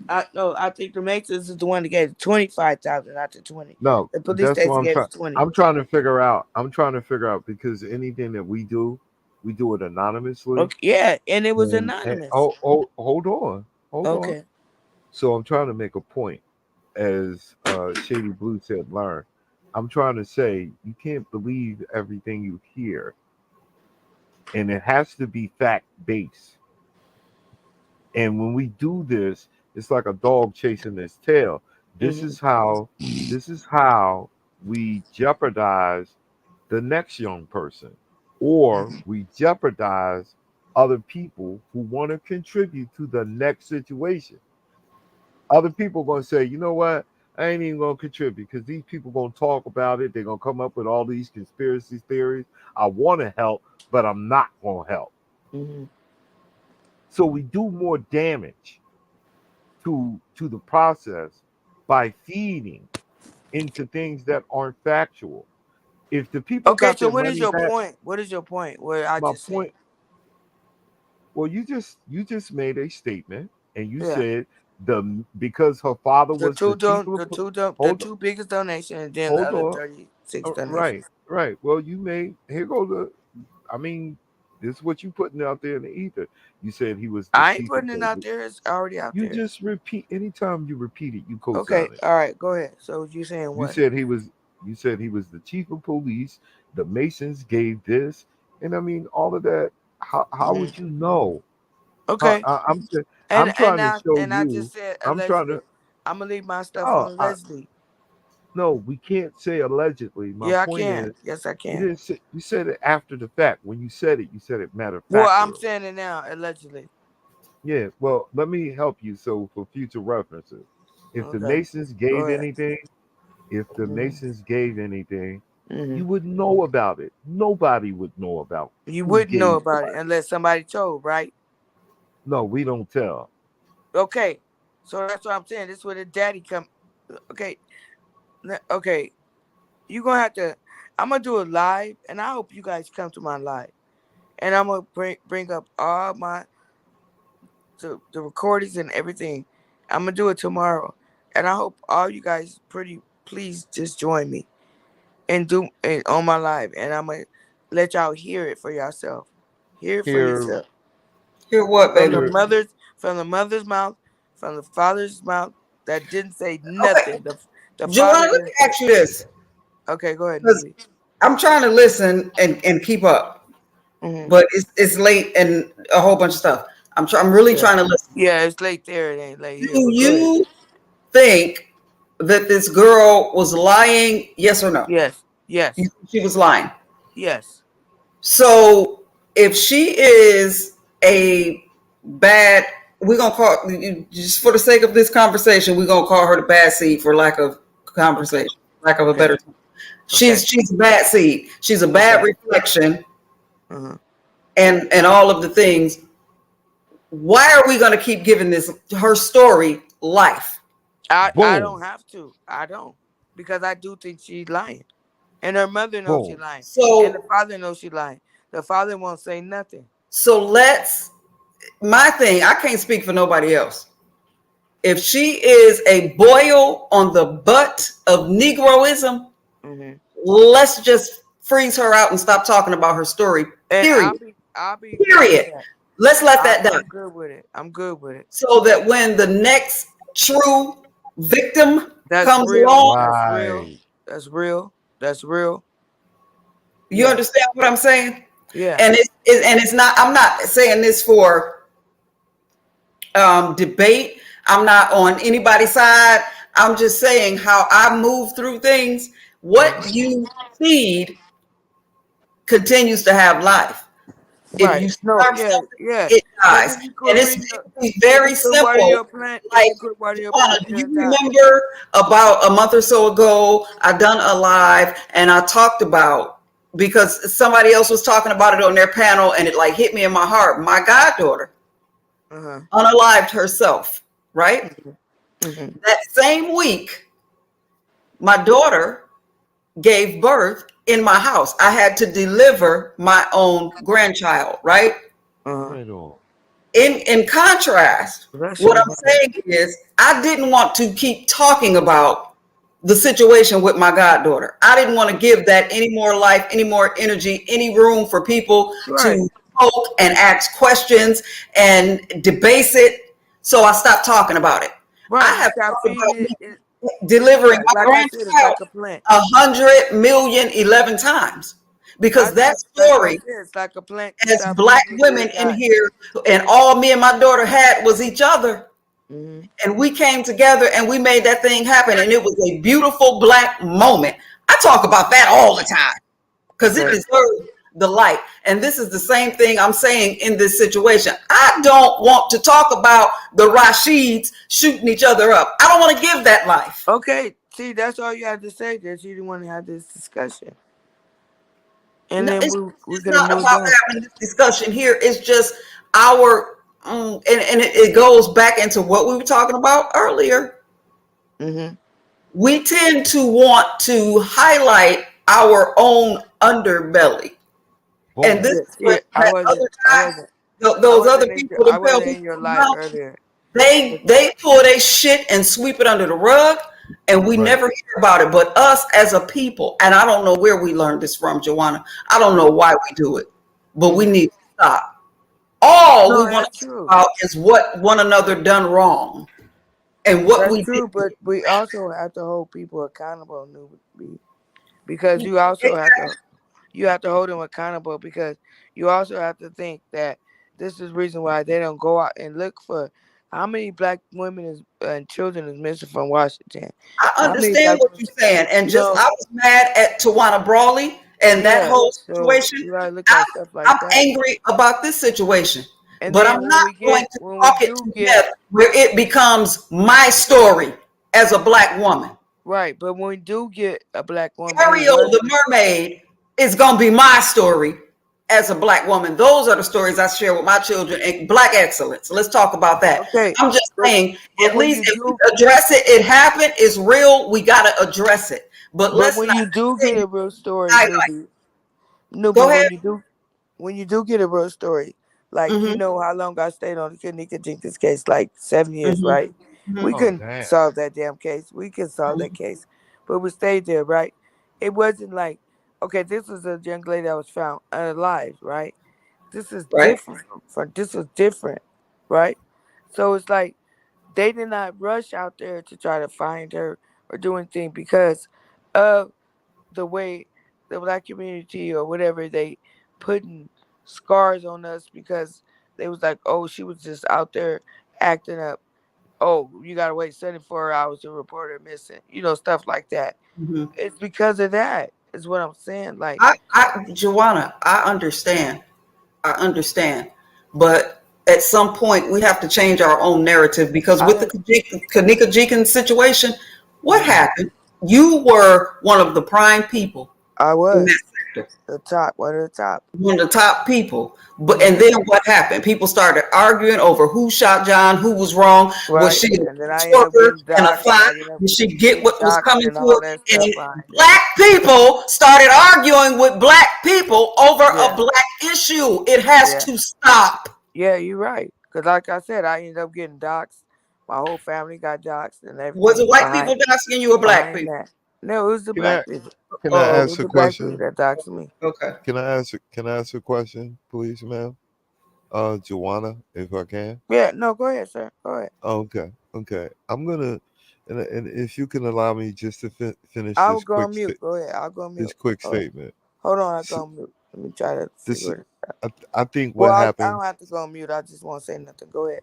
I no, I think the Masons is the one that gave 25,000, not the 20. No, The police that's what station I'm gave trying. us 20. I'm trying to figure out. I'm trying to figure out because anything that we do it anonymously. Okay, yeah, and it was And anonymous. hold on. Okay. So I'm trying to make a point, as Shady Blue said, learn. I'm trying to say you can't believe everything you hear, and it has to be fact based. And when we do this, it's like a dog chasing its tail. This hmm is how this is how we jeopardize the next young person, or we jeopardize other people who want to contribute to the next situation. Other people going to say, you know what? I ain't even going to contribute because these people going to talk about it. They're going to come up with all these conspiracy theories. I want to help, but I'm not going to help. hmm So we do more damage to the process by feeding into things that aren't factual. If the people Okay, got so their what is money your back, point? What is your point? What I my just said. point. Well, you just made a statement, and you Yeah. said because her father The was the two chief don of the the two don the hold two biggest donations and then the hold other on. 36 Right, donations. right. Well, you made here go the. I mean, this is what you putting out there in the ether. You said he was the I ain't chief of putting it out police. there. It's already out You there. just repeat anytime you repeat it, you Okay. co-sign it. All right. Go ahead. So you saying You what? said he was. You said he was the chief of police. The Masons gave this, and I mean all of that. How Mhm. would you know? Okay. I'm And trying to now show and I you. just said I'm trying allegedly. to. I'm gonna leave my stuff Oh, on allegedly. no, we can't say allegedly. My Yeah, I point can. is, Yes, I you can. didn't say. You said it after the fact. When you said it matter of Well, I'm factually. saying it now, allegedly. Yeah. Well, let me help you. So for future references, if the Okay. Masons Go gave ahead. anything, if the hmm Masons gave anything, hmm you would know about it. Nobody would know about You who wouldn't know gave about it what. unless somebody told, right? No, we don't tell. Okay. So that's what I'm saying. This is where the daddy come. Okay. Okay. You gonna have to. I'm gonna do a live, and I hope you guys come to my live, and I'm gonna bring up all my the recordings and everything. I'm gonna do it tomorrow, and I hope all you guys pretty please just join me and do and on my live, and I'm gonna let y'all hear it for yourself. Hear it for Here, yourself Hear what, from the baby? here. mother's mouth, from the father's mouth that didn't say Okay, nothing. The father Joanna, let me didn't say. ask you this, Okay, go ahead, because Nuvi. I'm trying to listen and keep up, hmm but it's late and a whole bunch of stuff. I'm really Yeah, trying to listen. yeah, it's late there. It ain't late here, Do but go ahead. you think that this girl was lying? Yes or no? Yes, yes, She was lying. yes. So if she is a bad, we're gonna call, just for the sake of this conversation, we're gonna call her the bad seed for lack of conversation, lack of a Okay, better term. okay, She's a bad seed. She's a bad okay. reflection, Uh-huh. and all of the things. Why are we gonna keep giving this her story life? I don't Boom, have to. I don't because I do think she's lying, and her mother knows she's boom. lying, and the So father knows she's lying. The father won't say nothing. let's, my thing, I can't speak for nobody else. If she is a boil on the butt of Negroism, hmm let's just freeze her out and stop talking about her story. And Period. I'll be good with Period. that. Let's let that die. I'm good with it. I'm good with it. So that when the next true victim That's comes real. along, That's real. Right. That's real. That's real. you Yeah. understand what I'm saying? Yeah. And it's not, I'm not saying this for debate. I'm not on anybody's side. I'm just saying how I move through things. hmm What you feed continues to have life. If Right. you No. starve Yeah. something, Yeah. it Because dies. And it's if very you could water simple. your plant, if Like, you could water your Joanna, plant, do you it'll die. remember about a month or so ago, I done a live and I talked about, because somebody else was talking about it on their panel and it like hit me in my heart. My goddaughter Uh huh. unalived herself, right? hmm hmm That same week, my daughter gave birth in my house. I had to deliver my own grandchild, right? Uh huh. Right on. In contrast, Bless what your I'm heart. saying is I didn't want to keep talking about the situation with my goddaughter. I didn't want to give that any more life, any more energy, any room for people Right. to poke and ask questions and debase it. So I stopped talking about it. I Right. You have stop talked feeding about it. me delivering Yeah. my Like I said, it's grandchild like a plant. 100,011 times, because that That's what I story, said. It's like a plant. You as stop black feeding it, women it'll in die. here, and all me and my daughter had was each other. hmm And we came together and we made that thing happen. And it was a beautiful black moment. I talk about that all the time because it Okay. deserves the light. And this is the same thing I'm saying in this situation. I don't want to talk about the Rashids shooting each other up. I don't want to give that life. Okay. See, that's all you have to say. That you didn't want to have this discussion, and No, then we it's could have not moved about on. having this discussion here. It's just our, and it goes back into what we were talking about earlier. Mm-hmm. We tend to want to highlight our own underbelly. And Boom. this Yeah, is see, what that other guy, I those other wasn't in people I that fell wasn't in before your the live mountain, earlier. they pull their shit and sweep it under the rug, and we Right. never hear about it. But us as a people, and I don't know where we learned this from, Joanna. I don't know why we do it, but we Mm-hmm. need to stop. All we No, want that's to talk true. about is what one another done wrong and what That's we true, did. but we also have to hold people accountable, because you have to hold them accountable, because you also have to think that this is the reason why they don't go out and look for how many black women and children is missing from Washington. I How many understand black what women, you're saying, and you just know, I was mad at Tawana Brawley and that yeah. whole So situation. you gotta look I'm, at stuff like I'm that. angry about this situation, And but then I'm not going to when we talk it do to get death where it becomes my story as a black woman. right, but when we do get a black woman who Ariel was the mermaid is going to be my story as a black woman. Those are the stories I share with my children and black excellence. Let's talk about that. okay, I'm just but saying, at when least you if we do address it, it happened, it's real, we got to address it. But but let's when not you do get continue a real story, to highlight. Newbie, Go ahead. when you do get a real story, like you Mm-hmm, know how long I stayed on the Kanika Jenkins case, like 7 years, mm-hmm, right? We Oh couldn't damn. solve that damn case. We could solve that case, but we stayed there, right? It wasn't like, okay, this was a young lady that was found unalive, right? This is right. different from this was different, right? So it's like they did not rush out there to try to find her or do anything because of the way the black community or whatever they putting scars on us because they was like, oh, she was just out there acting up. Oh, you gotta wait 74 hours to report her missing. Stuff like that. Mm-hmm. It's because of that, is what I'm saying. Like, Joanna, I understand. But at some point, we have to change our own narrative because with the I Kanika Jenkins situation, what mhm, happened? You were one of the prime people I in was that sector, the top, one of the top. one of the top people. But and Hmm. then what happened? People started arguing over who shot John, who was wrong. Was Right, she a and then I ended up twerker getting and a doxxed. fly? I ended up Did she get getting what was doxxed coming and to all her? that stuff And behind that. black people started arguing with black people over a Yeah, black issue. It has yeah. to stop. Yeah, you're right. Because, like I said, I ended up getting doxxed. My whole family got doxxed and Was everything it white behind people asking you or black behind people? that. No, it was the Can I black people. can I Oh, It ask was a the black people question? that doxed me. okay. Can I ask a question, please, ma'am? Joanna, if I can. Yeah, no, go ahead, sir. Go ahead. Okay, okay. I'm gonna, and if you can allow me just to finish I will go on mute. Go ahead. I'll go on this mute. quick Go ahead. statement. Hold on, I'll S- go on mute. Let me try to This, figure it out. I think Well, what I happened. don't have to go on mute. I just won't say nothing. Go ahead.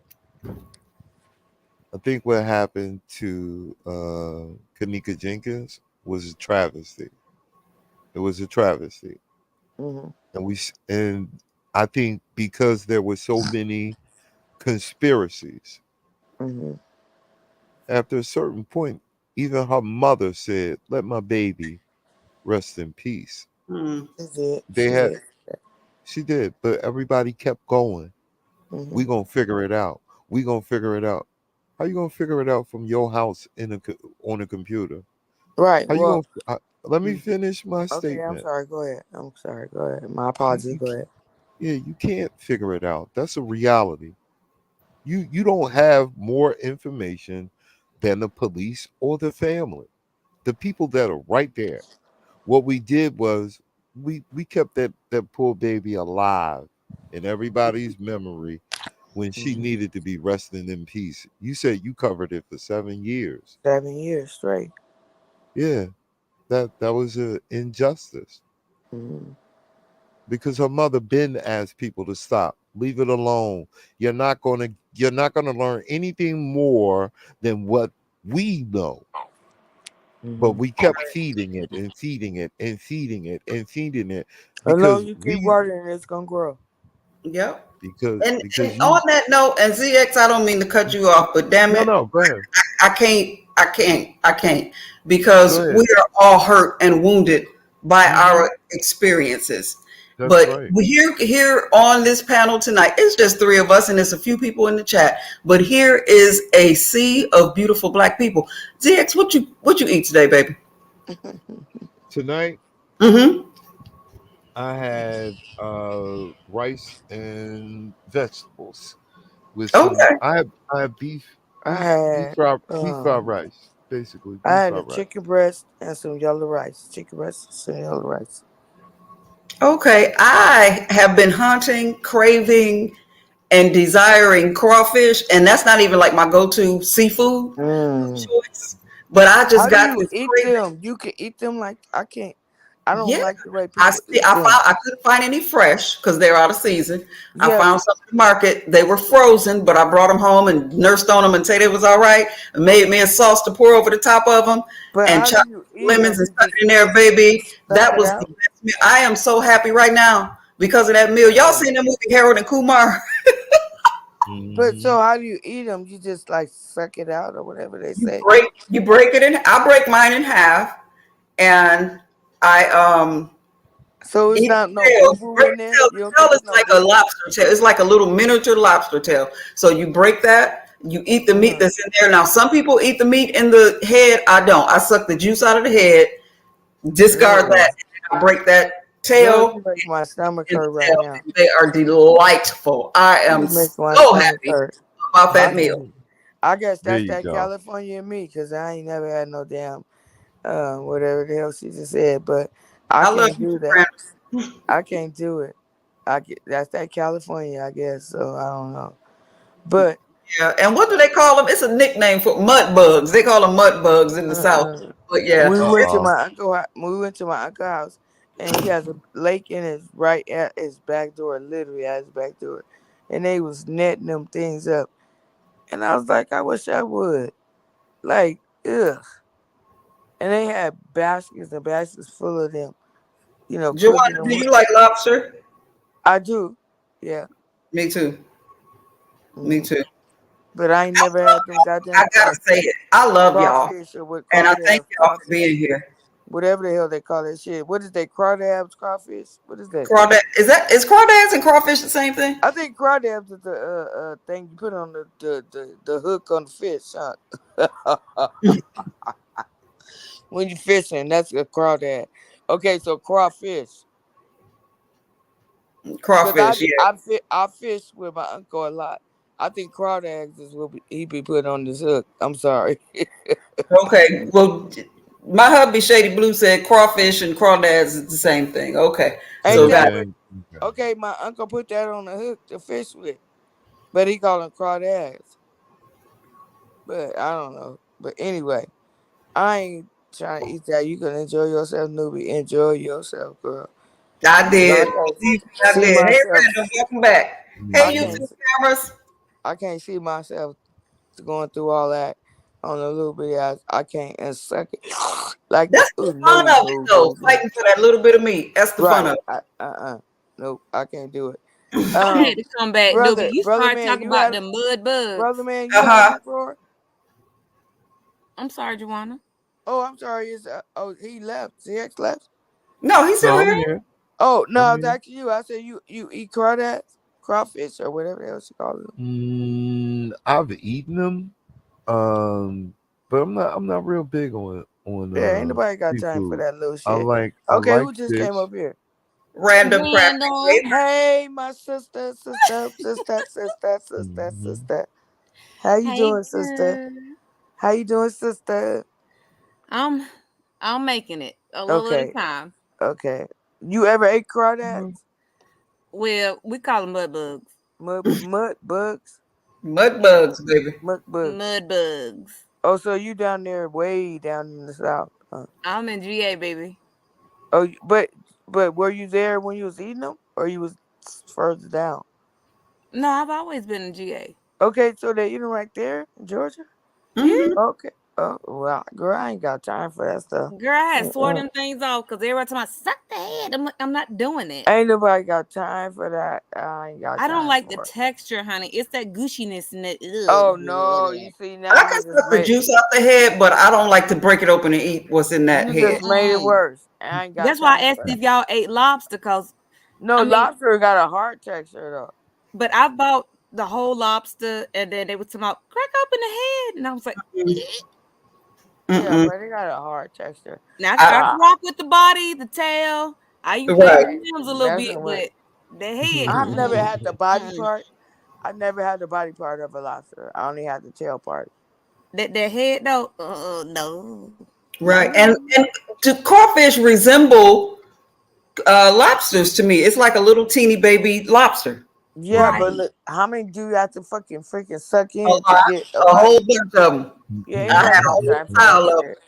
I think what happened to Kanika Jenkins was a travesty. It was a travesty, Hmm. and I think because there were so many conspiracies, Hmm. after a certain point, even her mother said, "Let my baby rest in peace." Hmm. She did. They She had, did. she did, but everybody kept going. Hmm. We gonna figure it out. We gonna figure it out. How you gonna figure it out from your house on a computer? Right. How you Well, gonna? Let me finish my okay. I'm statement. sorry. Go ahead. I'm sorry. Go ahead. My You, apologies. you Go ca- ahead. yeah, you can't figure it out. That's a reality. You don't have more information than the police or the family, the people that are right there. What we did was we kept that poor baby alive in everybody's memory when she Hmm. needed to be resting in peace. You said you covered it for 7 years. 7 years straight. Yeah, that was an injustice Hmm. because her mother been asked people to stop, leave it alone. You're not gonna learn anything more than what we know. But Hmm. we kept feeding it and feeding it and feeding it and feeding it As long as because you keep we watering, it's gonna grow. Yep. because And you on that note, and ZX, I don't mean to cut you off, but damn it, no go ahead. I can't, because Go we ahead. are all hurt and wounded by Hmm. our experiences. That's But right. here on this panel tonight, it's just three of us, and there's a few people in the chat. But here is a sea of beautiful black people. ZX, what you eat today, baby? Tonight Mm-hmm. I had rice and vegetables with some. Okay. I have beef I beef beef had fried beef fried rice, basically I beef had a fried rice. chicken breast and some yellow rice. Chicken breast and some yellow rice. Okay. I have been hunting, craving, and desiring crawfish, and that's not even like my go-to seafood Mm. choice. But I How just do got you this eat craving. them? You can eat them like I can't. I don't Yeah. like the way I people see. eat them. I couldn't find any fresh because they're out of season. I Yeah, found some in the market. They were frozen, but I brought them home and nursed on them until they was all right. And made me a sauce to pour over the top of them, but and how do chopped you eat lemons them? and You stuck just it in there, baby. suck That it was the out. best meal. I am so happy right now because of that meal. Y'all Oh. seen that movie Harold and Kumar? But Hmm. so how do you eat them? You just like suck it out or whatever they You say. break it in. I break mine in half, and I So it's eat not the no tail. boo You boo break in the there. tail. You don't The tail think is it's no like a boo boo? lobster tail. It's like a little miniature lobster tail. So you break that. You eat the meat Mm, that's in there. Now, some people eat the meat in the head. I don't. I suck the juice out of the head, discard ugh. that, and I break that Girl, tail you make my stomach in hurt the right tail. now. They are delightful. I am You make my so stomach happy hurt. about I that guess meal. Hmm. I guess There that's you that go. California in me, cause I ain't never had no damn whatever the hell she just said. But I I love can't you, do that. Brandon. I can't do it. That's that California, I guess. So I don't know. But Yeah, and what do they call them? It's a nickname for mud bugs. They call them mud bugs in the South. uh-uh. But yeah, We went to Uh-oh. my we went to my uncle house, and he has a lake in his right at his back door, literally at his back door, and they was netting them things up, and I was like, I wish I would, like, ugh. And they had baskets and baskets full of them, cooking Joanna, them. do you like lobster? I do, yeah. Me too. Me hmm too. But I ain't I never love had them y'all. I goddamn gotta say it. I love y'all, crawfish or what and I thank crawdad y'all for crawfish, being here. whatever the hell they call that shit. What is that crawdabs crawfish? What is that? Crawdad is crawdads and crawfish the same thing? I think crawdad's is the thing you put on the hook on the fish, huh? When you fishing, that's a crawdad. Okay, so crawfish. Cause Crawfish, yeah. I fish with my uncle a lot. I think crawdads is what he be putting on this hook. I'm sorry. Okay. Well, my hubby Shady Blue said crawfish and crawdads is the same thing. Okay. Ain't So that got what? Okay. Okay. Okay, my uncle put that on the hook to fish with, but he call them crawdads. But I don't know. But anyway, I ain't trying to eat that. You can enjoy yourself, newbie. Enjoy yourself, girl. I 'Cause did. I can't I see did. Hey myself. Randall, welcome back. I Hey can't. Hmm. YouTube cameras. I can't see myself going through all that on a little bit. I can't and suck it like That's oh the no fun of it no though. no no. Fighting for that little bit of meat. That's the fun Right. of Nope. I can't do it. I had to come back, Nubi. You Brother started man, talking about the mud brother bugs. man, it. you had it before. I'm sorry, Joanna. Oh, I'm sorry. He left. CX left. No, he's still No, I'm here. here. Oh no, I'm it's here. actually you. I said you eat crawdads, crawfish or whatever else you call them. I've eaten them, but I'm not real big on Yeah, ain't nobody got time for seafood. that little I shit. like I Okay, like who just came fish. up here? Random crafty Randall. flavor. Hey, my Hmm. sister. How you Hey, doing, sister? girl. How you doing, sister? I'm I'm making it a little at a Okay, time. okay. You ever ate crawdads? Well, we call them mud bugs. Mud bugs? Mud bugs, baby. Mud bugs. Mud bugs. Oh, so you down there, way down in the south? Huh? I'm in GA, baby. Oh, but were you there when you was eating them, or you was further down? No, I've always been in GA. Okay, so they eating right there in Georgia. Yeah. Hmm. Okay. Oh well, girl, I ain't got time for that stuff. Girl, I had swore Uh-uh. them things off because every time I suck the head, I'm like, I'm not doing it. Ain't nobody got time for that. I ain't got I don't time like the for it. texture, honey. It's that gushiness in it. Oh no, you see now I can suck the juice out the head, but I don't like to break it open and eat what's in that you just head. made it Mm-mm. worse. I ain't got That's why I time asked for if that. y'all ate lobster, because No, I mean, lobster got a hard texture though. but I bought the whole lobster, and then they would talking about crack open the head, and I was like, Mm-mm. Yeah, Mm-mm. but they got a hard texture. now I tried to I, Uh, rock with the body, the tail. I even played with right. the limbs a little bit, messing with. but the head. I've never Mm-mm, had the body mm-mm. part. I've never had the body part of a lobster. I only had the tail part. That head though, no, Right. no. And do crawfish resemble lobsters to me? It's like a little teeny baby lobster. Yeah, but Right. look, how many do you have to fucking freaking suck A in to lot, get a a whole bite? bunch of them. Yeah, ain't I nobody had a got whole time for that pile of shit.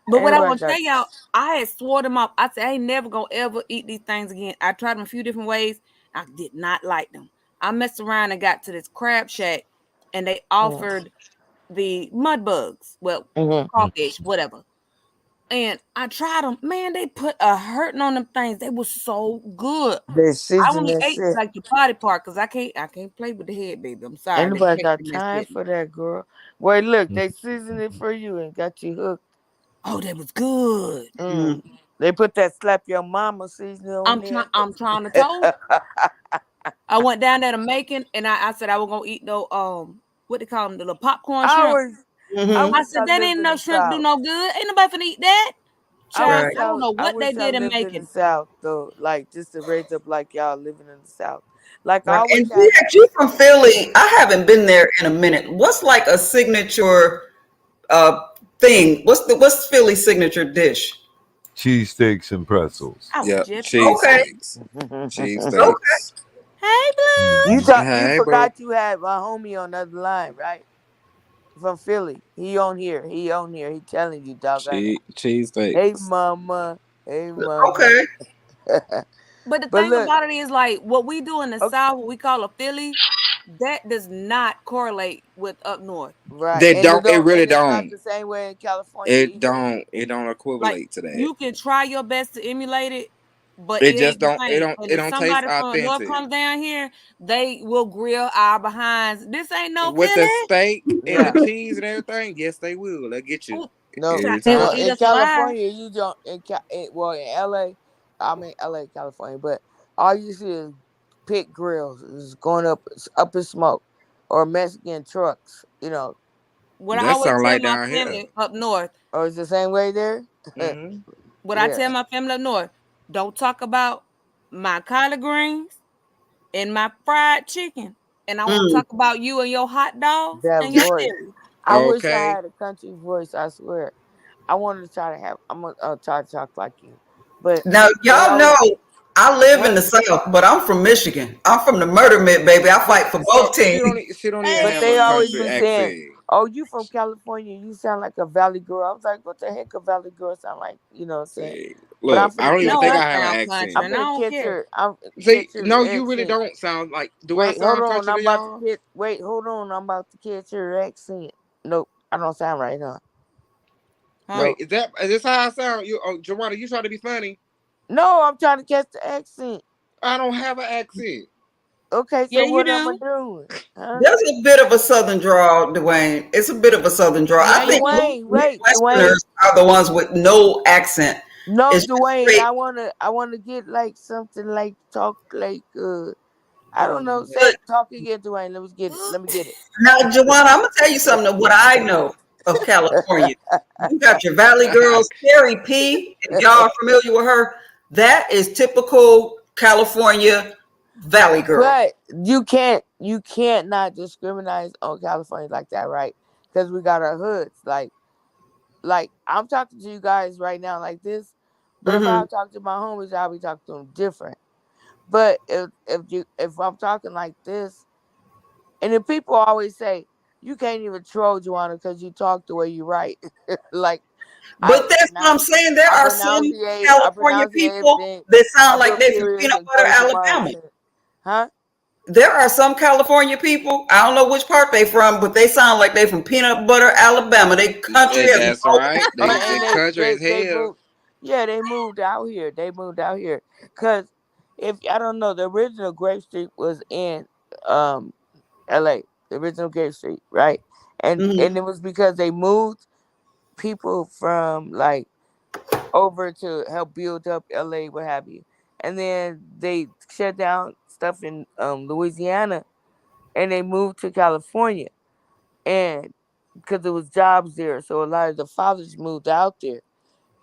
But Ain't what I nobody want to got. tell y'all, I had swore them off. I said I ain't never gonna ever eat these things again. I tried them a few different ways. I did not like them. I messed around and got to this crab shack, and they Mm, offered the mud bugs, well, mhm. crawfish, whatever. And I tried them. Man, they put a hurting on them things. They were so good. They I season only that ate shit. like the body part because I can't play with the head, baby. I'm Ain't sorry, the nobody texture got messed time with me. for that, girl. Wait, look, they season it for you and got you hooked. Oh, that was good. Mm. Mm. They put that slap your mama seasoning on I'm there. trying. I'm trying to told. I went down there to Macon, and I said I was gonna eat no what they call them, the little popcorn I shrimp. always, I Mm-hmm. I wish said I that lived ain't in no the shrimp do South. no good. Ain't nobody finna eat that. I Child, Right. wish I don't know I what they wish I did in lived in the Macon. South though, like just to raise up like y'all living in the South. Like I Right. always And had. you from Philly. I haven't been there in a minute. What's like a signature uh thing? What's Philly signature dish? Cheesesteaks and pretzels. I was Yep, just gonna say, Okay. cheesesteaks. Okay. Cheesesteaks. hey, Blue. You Hey, bro. forgot you had my homie on the other line, right? From Philly. He on here. He on here. He telling you, doggone it. Hey Cheesesteaks. mama. Hey mama. Okay. But the But thing look, about it is, like, what we do in the okay, South, what we call a Philly, that does not correlate with up north. right. They And don't. It really it's not don't. the same way in California It either. don't. It don't Like, equivalate to that. you can try your best to emulate it, but It it just ain't the don't. It same. don't. And It if don't taste somebody from the north authentic. comes down here, they will grill our behinds. This ain't no With the Philly. steak and the Yeah. cheese and everything, yes, they will. They'll get you Ooh, No. every they No, gonna time. eat in us alive. California, you don't. Well, in LA, I'm in LA, California, but all you see is pit grills is going up in smoke, or Mexican trucks. What I That always sound tell like my down here. family up north, Or it's the same way there. Hmm. what I Yeah. tell my family up north, don't talk about my collard greens and my fried chicken. And I want to Mm. talk about you and your hot dogs That and your voice. cereal. I wish I Okay. had a country voice. I swear. I wanted to try to have. I'm gonna try to talk like you, but Now they y'all always know I live in what? the South, but I'm from Michigan. I'm from the murder mitt, baby. I But fight for both She don't. teams. She don't even but have they a always country be Hey. saying, accent. "Oh, you from California? You sound like a Valley girl." I was like, "What the heck, a Valley girl sound like?" You know what I'm saying? See, But I'm look, I finna don't even catch No, think I her. I have an sound country, accent. I'm and I finna don't catch care. her. I'm See, catch her no, you really accent. don't sound like. Do I Wait, hold sound on. country I'm to about to y'all? get. Wait, hold on. I'm about to catch her accent. Nope, I don't sound right, huh? Huh? Wait, Nope. is this how I sound? You, oh, Joanna, you trying to be funny? No, I'm trying to catch the accent. I don't have an accent. Okay, Yeah, so you what am I do. doing? Huh? There's a bit of a southern drawl, Dwayne. It's a bit of a southern drawl. Yeah, I you think do. Dwayne, wait, Dwayne. Midwesterners are the ones with no accent. No, It's just Dwayne. straight. I wanna get like something like talk like I don't Oh, know. Lord. Say talk again, Dwayne. Let me get it. Let me get it. Now, Joanna, I'm gonna tell you something of what I know of California. You got your Valley Girls, Carrie P. If y'all are familiar with her, that is typical California Valley Girl. But you can't not discriminate on California like that, right? Because we got our hoods. Like I'm talking to you guys right now like this, but if I Hmm. talk to my homies, I'll be talking to them different. But if I'm talking like this, and then people always say you can't even troll Joanna because you talk the way you write. Like I But that's what I'm pronounce saying. There I are some pronunciate I California pronunciate people everything. that I sound like put they from periods peanut and butter, question marks Alabama. and huh? There are some California people, I don't know which part they from, but they sound like they from peanut butter, Alabama. They country as That's all right. They And country as they hell. moved. Yeah, they moved out here. They moved out here because if I don't know, the original Grape Street was in um L.A. The original Grape Street, right? And Mhm. it was because they moved people from like over to help build up L.A. What have you, and then they shut down stuff in Louisiana, and they moved to California, and because there was jobs there, so a lot of the fathers moved out there,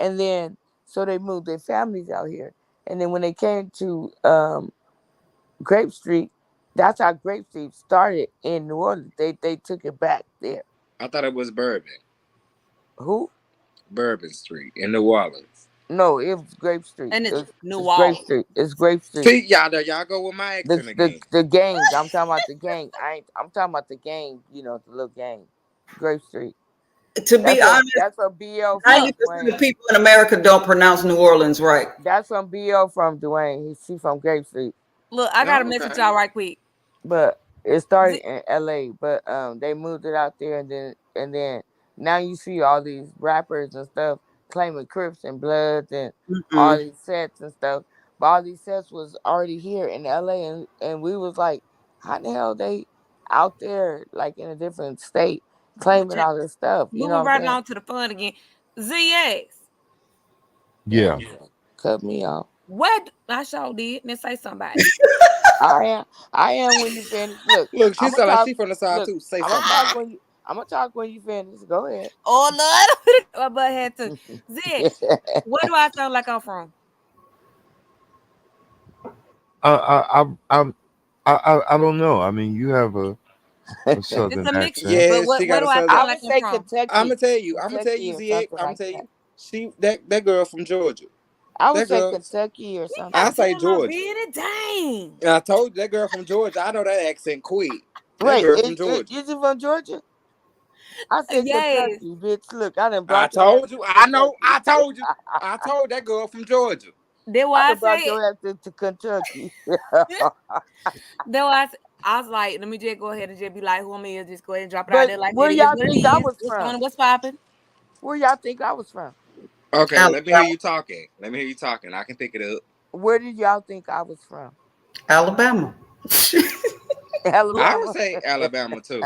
and then so they moved their families out here, and then when they came to Grape Street, that's how Grape Street started in New Orleans. They took it back there. I thought it was Bourbon. Who? Bourbon Street in New Orleans. No, it was Grape Street. And it's It's New Grape Orleans. Street. It's Grape Street. See, y'all there, y'all go with my accent again. The gangs. I'm talking about the gang. I'm talking about the gang. You know, the little gang. Grape Street. To be honest, That's a BO from 90% Dwayne. of people in America don't pronounce New Orleans right. That's from BO from Dwayne. She from Grape Street. Look, I got a Okay. message y'all right quick. But it started in LA, but they moved it out there, and then now you see all these rappers and stuff claiming Crips and Bloods and all these sets and stuff. But all these sets was already here in LA, and we was like, how the hell they out there like in a different state claiming all this stuff? You know Moving what I'm right saying? along to the fun again. ZX. Yeah. Cut me off. What I sure did. Then say somebody. I am when you finish. Look, Look, she I'ma sound like talk- she from the side look, too. Say I'm something. gonna talk when you finish. Go ahead. Oh Lord, my butt had to. ZX. Where do I sound like I'm from? I don't know. I mean, you have a southern It's a mixture. accent. Yeah, But she where got do a I southern- sound I like would say I'm from? Kentucky. I'm gonna tell you, Kentucky or Zig. something I'm like gonna tell you. that. She that girl from Georgia. I would That say girl- Kentucky or something. I say Damn Georgia. already? Dang. And I told you that girl from Georgia. I know that accent quick. That Wait, girl from Georgia. is it from Georgia? I said Yes. Kentucky, bitch. Look, I done I brought your told ass you. to I know. I Kentucky. told you. I told that girl from Georgia. Then I why I done brought say it. your ass to Kentucky. Then why I was like, let me just go ahead and just be like, who am I? Just go ahead and drop it But out there like where it is. y'all What it think I is. was What's from? going on? What's popping? Where y'all think I was from? Okay, let me hear you talking. I can pick it up. Where did y'all think I was from? Alabama. I Alabama. would say Alabama too.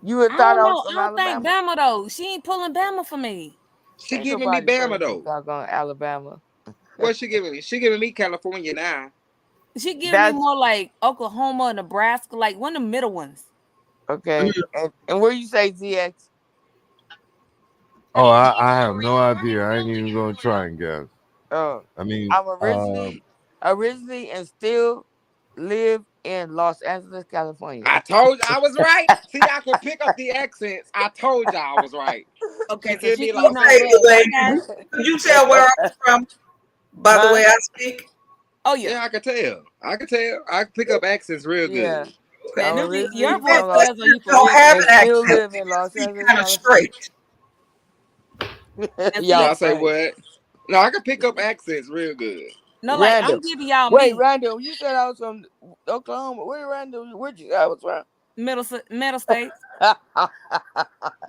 You would I thought don't I know. was from I don't think Alabama. Bama though. She ain't pulling Bama for me. She Ain't giving me nobody Bama fucking though. doggone Alabama. What she giving me? She giving me California now. She giving That's me more like Oklahoma, Nebraska, like one of the middle ones. okay. And where you say ZX? Oh, I have no idea. I ain't even gonna try and guess. Oh, I mean, I'm originally and still live in Los Angeles, California. I told you I was right. See, I could pick up the accents. I told you I was right. Okay, She so give she me you like know Okay, what? Elaine, I got- could you tell where I was from by the Huh? way I speak? Oh yeah. yeah, I could tell. I can pick up accents real Yeah. good. Man, I'm your originally voice from tells on you for Don't real. have and an still accent. live in Los Speak Angeles, kind of California. And Y'all Y'all say funny. what? No, I can pick up accents real good. No, like Randall. I'm giving y'all Wait, me Randall, you said I was from Oklahoma. Where Randall? Where'd you say I was from? middle states.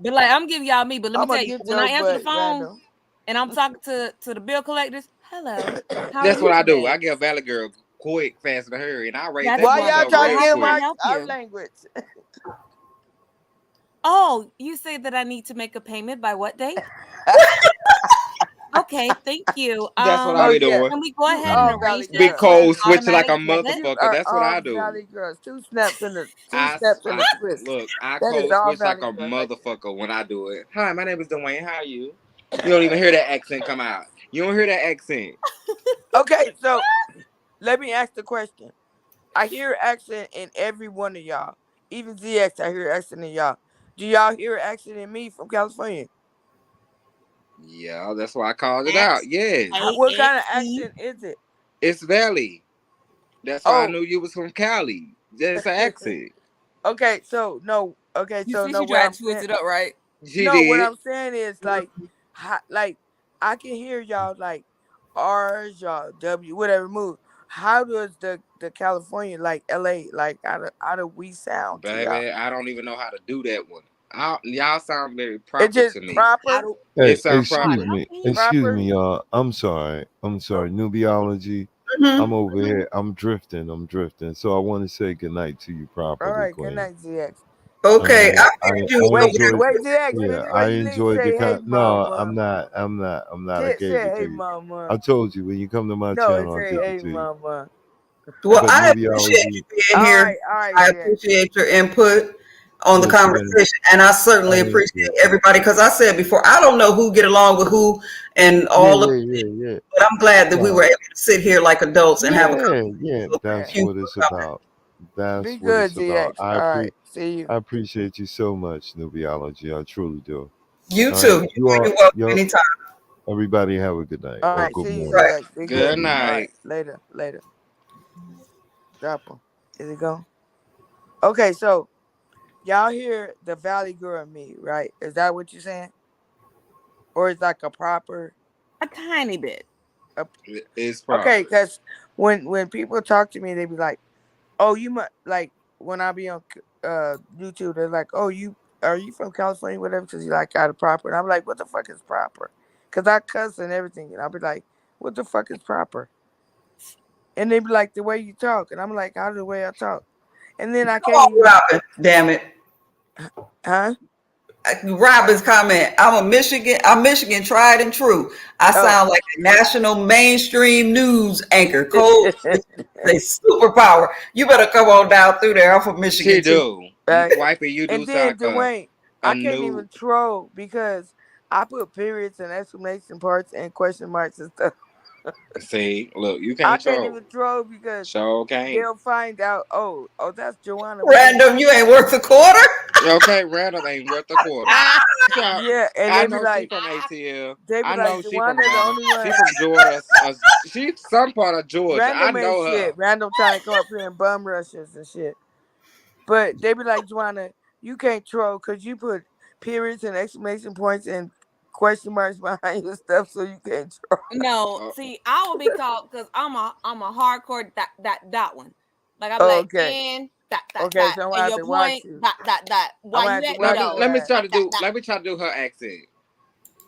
But like I'm giving y'all me. But let me I'm gonna tell you, get when I your answer the butt, phone Randall. and I'm talking to the bill collectors, hello, how That's are what you I do. today? I get a Valley Girl quick, fast to hurry, and I raise That's that Why one. y'all voice up trying to real How get can I quick. help our you? language? Oh, you say that I need to make a payment by what date? Okay, thank you. That's what I Oh be yeah, doing. Can we go you ahead and all Mm. Valley arrange Big that girls. to an Cole switching like a automatic debit? You motherfucker. are That's what all I do. Valley girls. Two steps in the I twist. look. I That is code all switch like Valley a girls right there. motherfucker when I do it. Hi, my name is Dwayne. How are you? You don't even hear that accent come out. You don't hear that accent. Okay, so let me ask the question. I hear accent in every one of y'all. Even ZX, I hear accent in y'all. Do y'all hear accent in me from California? Yeah, that's why I called it out. X Yes, A What kind of X E. accent is it? it's Valley. That's why I Oh, knew you was from Cali. That's an accent. okay. So no. Okay, You so see, no. she What tried I'm to switch saying. it up, right? She No, what did. I'm saying is like I can hear y'all like R's, y'all W, whatever move. How does the California like LA like how do we sound to y'all? Baby, I don't even know how to do that one. Y'all sound very It proper just to me. How proper, do It Hey, sound proper. excuse proper. me, y'all. I'm sorry. Nubiology. Mhm. I'm over here. I'm drifting. So I want to say good night to you All properly, right, good Queen. night, ZX. Okay, I I figured you was gonna Wait, get enjoyed. wait, DX, Yeah, before I you leave, enjoyed the say hey, No, mama. I'm not a Say gave it hey, to you. mama. I told you when you come to my No, channel, I'll say give hey, it to you. mama. well. But I appreciate nubiology, you being here. All right, I DX. appreciate your input on the listen, conversation, and I I certainly appreciate enjoyed. everybody because I said before I don't know who get along with who and Yeah, all of, yeah. but I'm glad that we were No, able to sit here like adults and have a yeah. conversation. That's Yeah. Thank what you it's for coming. about. That's Be what good, it's about. DX. All right. See you. I appreciate you so much, nubiology. I truly do. You All right, too. You're welcome you anytime. everybody have a good night All or right. good See you, morning. Right. DX. Be Good good. All night. right. Later. Drop him. Is it gone? Okay, so y'all hear the Valley Girl me, right? Is that what you're saying? Or is like a proper? A tiny bit. It's proper. Okay, because when people talk to me, they be like, "Oh, you must like." When I be on YouTube, they're like, "Oh, are you from California, whatever?" Because you like got a proper, and I'm like, "What the fuck is proper?" Because I cuss and everything, and I'll be like, "What the fuck is proper?" And they be like, "The way you talk," and I'm like, "How's the way I talk?" And then I Come can't on, even, Robin. Damn it. huh? Robin's comment. I'm Michigan tried and true. I Oh. sound like a national mainstream news anchor. Cold a superpower. You better come on down through there. I'm from She Michigan too. do. Right. Wifey, you do And sound then like Dwayne, a I can't new. even troll because I put periods and exclamation parts and question marks and stuff. See, look, you I can't can't troll. even troll because Sure can't. they'll find out. Oh, that's Joanna being. Random, you ain't worth a quarter. Okay, Randall ain't worth a quarter. Yeah, and I they be know she like, from ATL. they be I like, know she from Joanna the Atlanta. only one. She from Georgia. She some part of Georgia. I Random ain't know her. shit. Random trying to come up here and bum rushes and shit. But they be like, Joanna, you can't troll because you put periods and exclamation points and question marks behind your stuff, so you can't troll. No, Uh, see, I will be called because I'm a hardcore dot one. Like I'm Oh, like okay. and Okay, so I'm gonna and have your to watch point you. dot. I'm Why gonna you have to at me watch though? your ass. let me try to do her accent.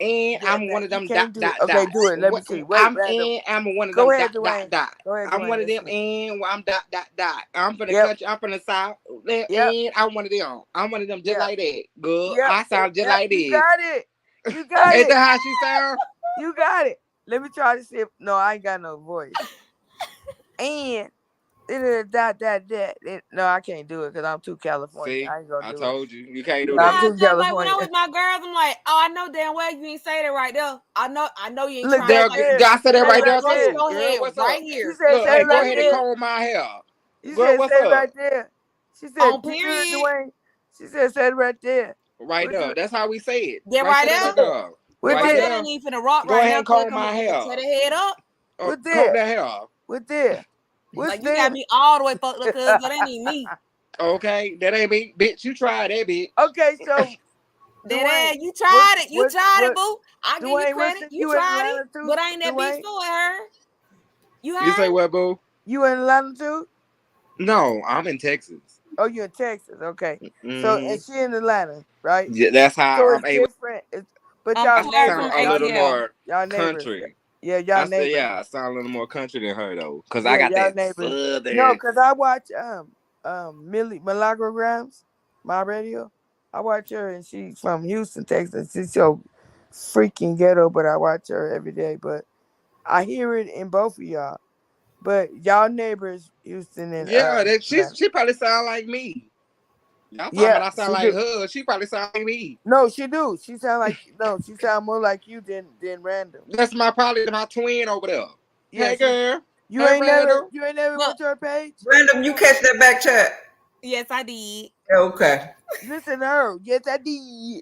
And Yeah, I'm one that of you them can't dot do it. dot Okay, dot. do it. Let me see. Wait, random. I'm one of Go them ahead, dot dot Dwayne. dot. Go ahead, I'm Dwayne. one of Let's them see. and I'm dot dot dot. I'm from the Yep. country. I'm from the south. Yep. And I'm one of them. I'm one of them just Yep. like that. Good. Yep. I sound just Yep. like You this. got it. You got Ain't it. that how she sound? You got it. Let me try to see if no, I ain't got no voice. And no, I can't do it because I'm too California. See, I ain't gonna I do it. told you. You can't do I'm that. Nah, too just like when I California. was with my girls, I'm like, oh, I know damn well you ain't say that right there. I know you ain't Look trying to right There, like there. I She said that said it right girl, right there brush there. too. your Girl, hair what's right up? She here. said Look, say hey, it go right ahead and there. comb my hair. You Girl, said what's say it up? right there. She said On you do it, period. Dwayne. She said say it right there. Right What there. the That's how we say it. That Right right there, there. right there. what That Right right there? there there. ain't even finna rock Go right ahead now and because it comb come my up and tear hair. the head up. What Comb there? that hair. What there? What's Like you got there? me all the way fucked up because that ain't even me. Okay, that ain't me, bitch. You try that, bitch. Okay, so That Dwayne, ass, you tried it. You tried it, what boo. I give you Dwayne, credit. listen, You you in tried it, Atlanta too? but I ain't that bitch Dwayne? for her. You You say heard? what, boo? You in Atlanta too? No, I'm in Texas. Oh, you in Texas, okay. So Hmm and she in Atlanta, right? Yeah, that's how So I'm it's able. different. But I'm y'all I far neighbors, from sound a little ATL. more y'all neighbors. country. Yeah, y'all I said, neighbors. yeah, I sound a little more country than her though, cause I Yeah, got y'all that neighbors. No, southern. cause I watch Millie Milagograms, my radio. I watch her and she's from Houston, Texas. She's so freaking ghetto, but I watch her every day. But I hear it in both of y'all. But y'all neighbors, Houston and Yeah, Atlanta. she probably sound like me. Y'all talking Yeah, about I sound she like do. her? She probably sound like me. No, she do. She sound like no, she sound more like you than random. That's probably my twin over there. Yeah, Hey she. girl, hey Randall. You ain't never Look, went to her page. Random, you catch that back chat. yes, I did. Okay. Listen to her. Yes, I did.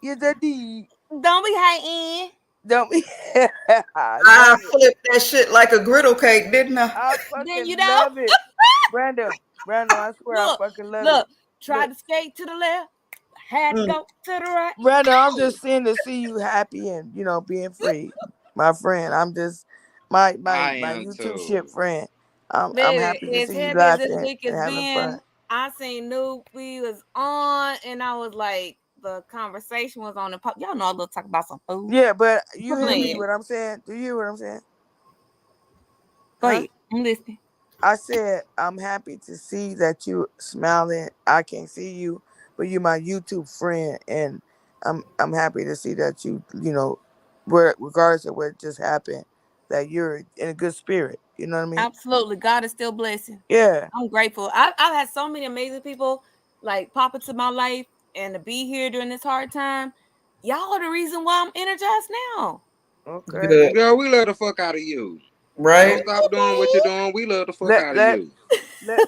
Yes, I did. Don't be hating. Don't be. I I love it. flipped that shit like a griddle cake, didn't I? I Then you fucking know. love it. Brandon, I swear I Look, fucking love it. look. Look, Tried to skate to the left. Had to Mm. go to the right. Brandon, I'm Oh, just seeing to see you happy and being free, my friend. I'm just I my am YouTube shit too. friend. I'm baby, happy to as see you heavy as this laughing week and has having fun. been, I seen New we was on, and I was like, the conversation was on the pop. Y'all know I love talk about some food. Yeah, but you Quit hear me playing. what I'm saying? Do you hear what I'm saying? Go Huh? ahead. I'm listening. I said I'm happy to see that you smiling. I can see you but you're my YouTube friend, and I'm happy to see that you know, regardless of what just happened, that you're in a good spirit. You know what I mean? Absolutely. God is still blessing. Yeah. I'm grateful. I've had so many amazing people like pop into my life and to be here during this hard time. Y'all are the reason why I'm energized now. Okay. Good. Girl, we love the fuck out of you. Don't Right? stop doing what you're doing. We love the fuck Let out of let you.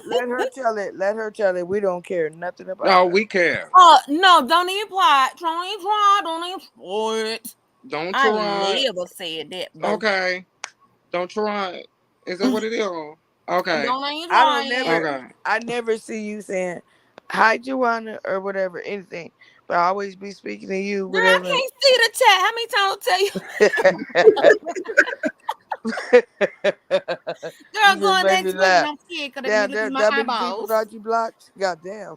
let her tell it. Let her tell it. We don't care nothing about No, her. we care. Oh no, don't even apply. Don't even try. Don't even try it. Don't I try. never said that, boo. Okay. Don't try. Is that what it is? Okay. Don't even I try don't it. never. Okay. I never see you saying hi, Joanna, or whatever, anything. But I always be speaking to you, Girl, I whatever. can't see the chat. How many times I tell you? You Girl, just going made back me to it, and laugh. I'm scared because they be Damn, looking at my that many people eyeballs. got you blocked. Goddamn.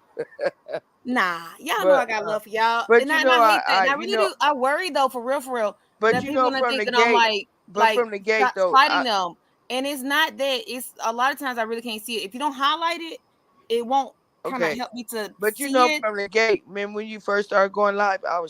Nah, y'all know I But got love for y'all, but and you and know I hate that. I And I you really know do. I worry though, for real, but that you people know gonna from think the that I'm gate. But like from the gate though, fighting them, and it's not that. It's a lot of times I really can't see it. If you don't highlight it, it won't kind of okay. help me to But you know see it. from the gate, man, when you first started going live, I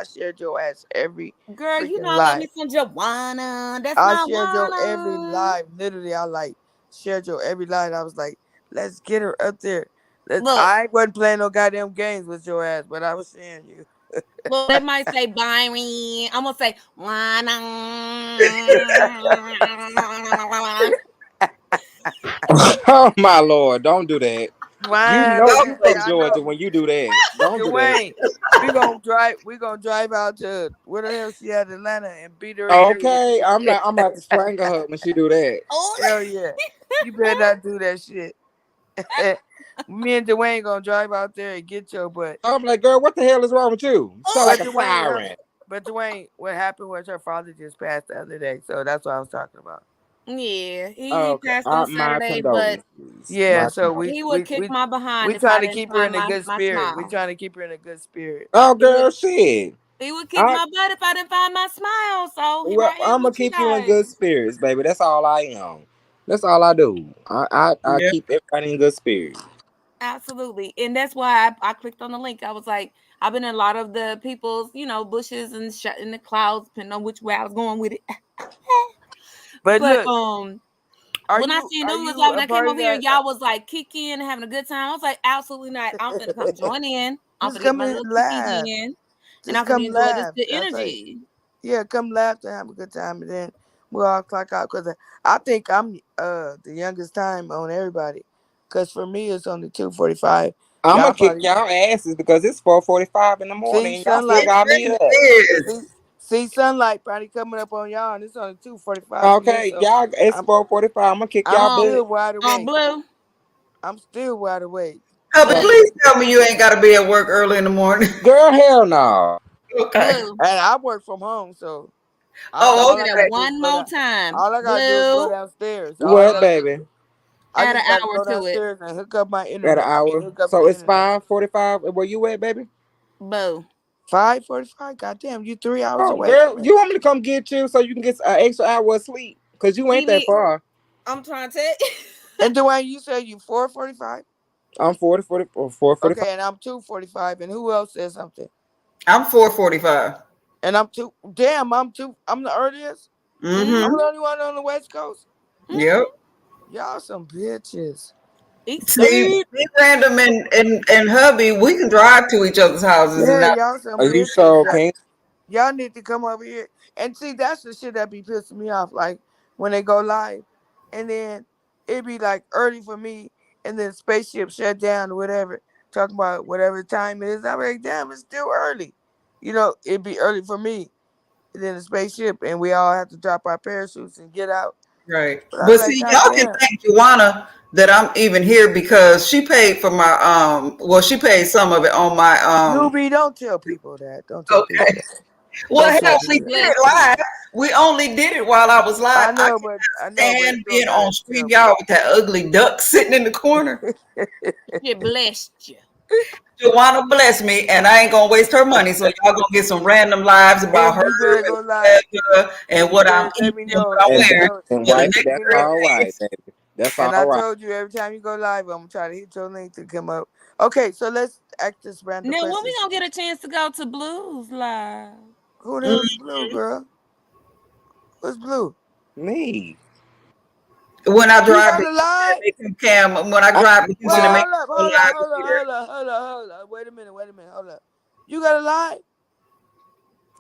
shared your ass every Girl, you know freaking I love live. me some Joanna. That's I my shared your every Juana. live. Literally, I like shared your every live. I was like, let's get her up there. Let's. Look, I wasn't playing no goddamn games with your ass, but I was saying you. look, they might say Byron. I'm gonna say Juana. Oh my Lord, don't do that. You Why? know you Okay. from Yeah, I know. Georgia when you do that. Don't do that. Dwayne, we gonna drive. We gonna drive out to where the hell she at, Atlanta, and beat her in there with Okay, you. I'm about to strangle her when she do that. Oh, Hell yeah, you better not do that shit. Me and Dwayne gonna drive out there and get your butt. I'm like, girl, what the hell is wrong with you? You sound oh. like But a Dwayne, siren. what happened was her father just passed the other day, so that's what I was talking about. Yeah, he Okay, passed on my Saturday, but condolences. Yeah, My so he would kick my behind we if I trying to didn't keep her find in a good my spirit. We smile. trying to keep her in a good spirit. oh, He would girl, shit. he would kick I my butt if I didn't find my smile. So he well, right here I'm gonna with you keep you in good guys. spirits, baby. That's all I am. That's all I do. I Yeah. keep everybody in good spirits. Absolutely. And that's why I clicked on the link. I was like, I've been in a lot of the people's, bushes and in the clouds, depending on which way I was going with it. But But look, when I seen are them was you live and a I came part of over here and that? y'all was like kicking and having a good time, I was like, absolutely not. I'm finna come join in. I'm Just finna get come my in little and kiki laugh. in. And Just I'm finna come enjoy this laugh. good That's like, energy. yeah, come laugh to have a good time, and then we'll all clock out. Cause I think I'm the youngest time on everybody. Cause for me it's only 2:45. I'm Y'all gonna kick probably y'all asses because it's 4:45 in the see morning and y'all still sunlight. It got me really up. is. See, see sunlight probably coming up on y'all, and it's only 2:45 for me. Okay, So y'all, it's I'm 4:45. I'm gonna kick I'm y'all butt. still wide awake. Blue, I'm still wide awake. Hubby, So, blue, please tell me you ain't got to be at work early in the morning. Girl, hell no. Okay. blue. and I work from home, so I'm Oh, gonna all say I that gotta okay. do is one go more down. time. All I gotta do is go Blue, downstairs. All I What, gotta do, baby? I add an just gotta hour go to it. downstairs and hook up my At an internet. I mean, hour. hook up So the it's internet. 5:45. Where you at, baby? Boo. 5:45. Goddamn, you 3 hours Oh, away from girl, me. you want me to come get you so you can get an extra hour of sleep? Cause you ain't that BB, far. I'm trying to tell you. And Dwayne, you said you 4:45. I'm 4:45. Okay, and I'm 2:45. And who else said something? I'm 4:45. And I'm two. Damn, I'm two. I'm the earliest. Mm-hmm. I'm Mm-hmm. the only one on the West Coast. Yep. Y'all some bitches. East See, Coast. See? me, Random, and hubby, we can drive to each other's houses and Yeah, not. y'all some Are you bitches. sure, King? Y'all need to come over here. And see, that's the shit that be pissing me off. Like when they go live, and then it be like early for me, and then spaceship shut down or whatever, talking about whatever time it is. I'm like, damn, it's still early. You know, it'd be early for me. And then the spaceship, and we all have to drop our parachutes and get out. Right. But I'm But like, see, God y'all can damn. thank Joanna that I'm even here because she paid for my well, she paid some of it on my Newbie, don't tell people that. Don't tell people okay. that. Well, Don't tell hell, God we people did that. bless it you. live. We only did it while I was live. I I cannot know, but stand you don't being gotta on tell stream people. y'all with that ugly duck sitting in the corner. She blessed you. Joanna bless me, and I ain't gonna waste her money. So y'all gonna get some random lives about And her you better and go live. the weather and And you what I'm better let eating me and know. what I'm And Let me wearing know. for the wife, next Let me that's know. 30 all right, days. baby. That's And all I right. told you every time you go live, I'm gonna try to hit your link to come up. Okay, so let's ask this random Now, when question. we gonna get a chance to go to Blues Live? Who the hell's Blue, girl? What's Blue? Me. When I You drive got to a Houston and lie? make him cam, when I I drive to Wait, Houston and make hold up, him go hold up, live, hold you up, there. hold up, hold up, hold up. Wait a minute, hold up. You got a lie?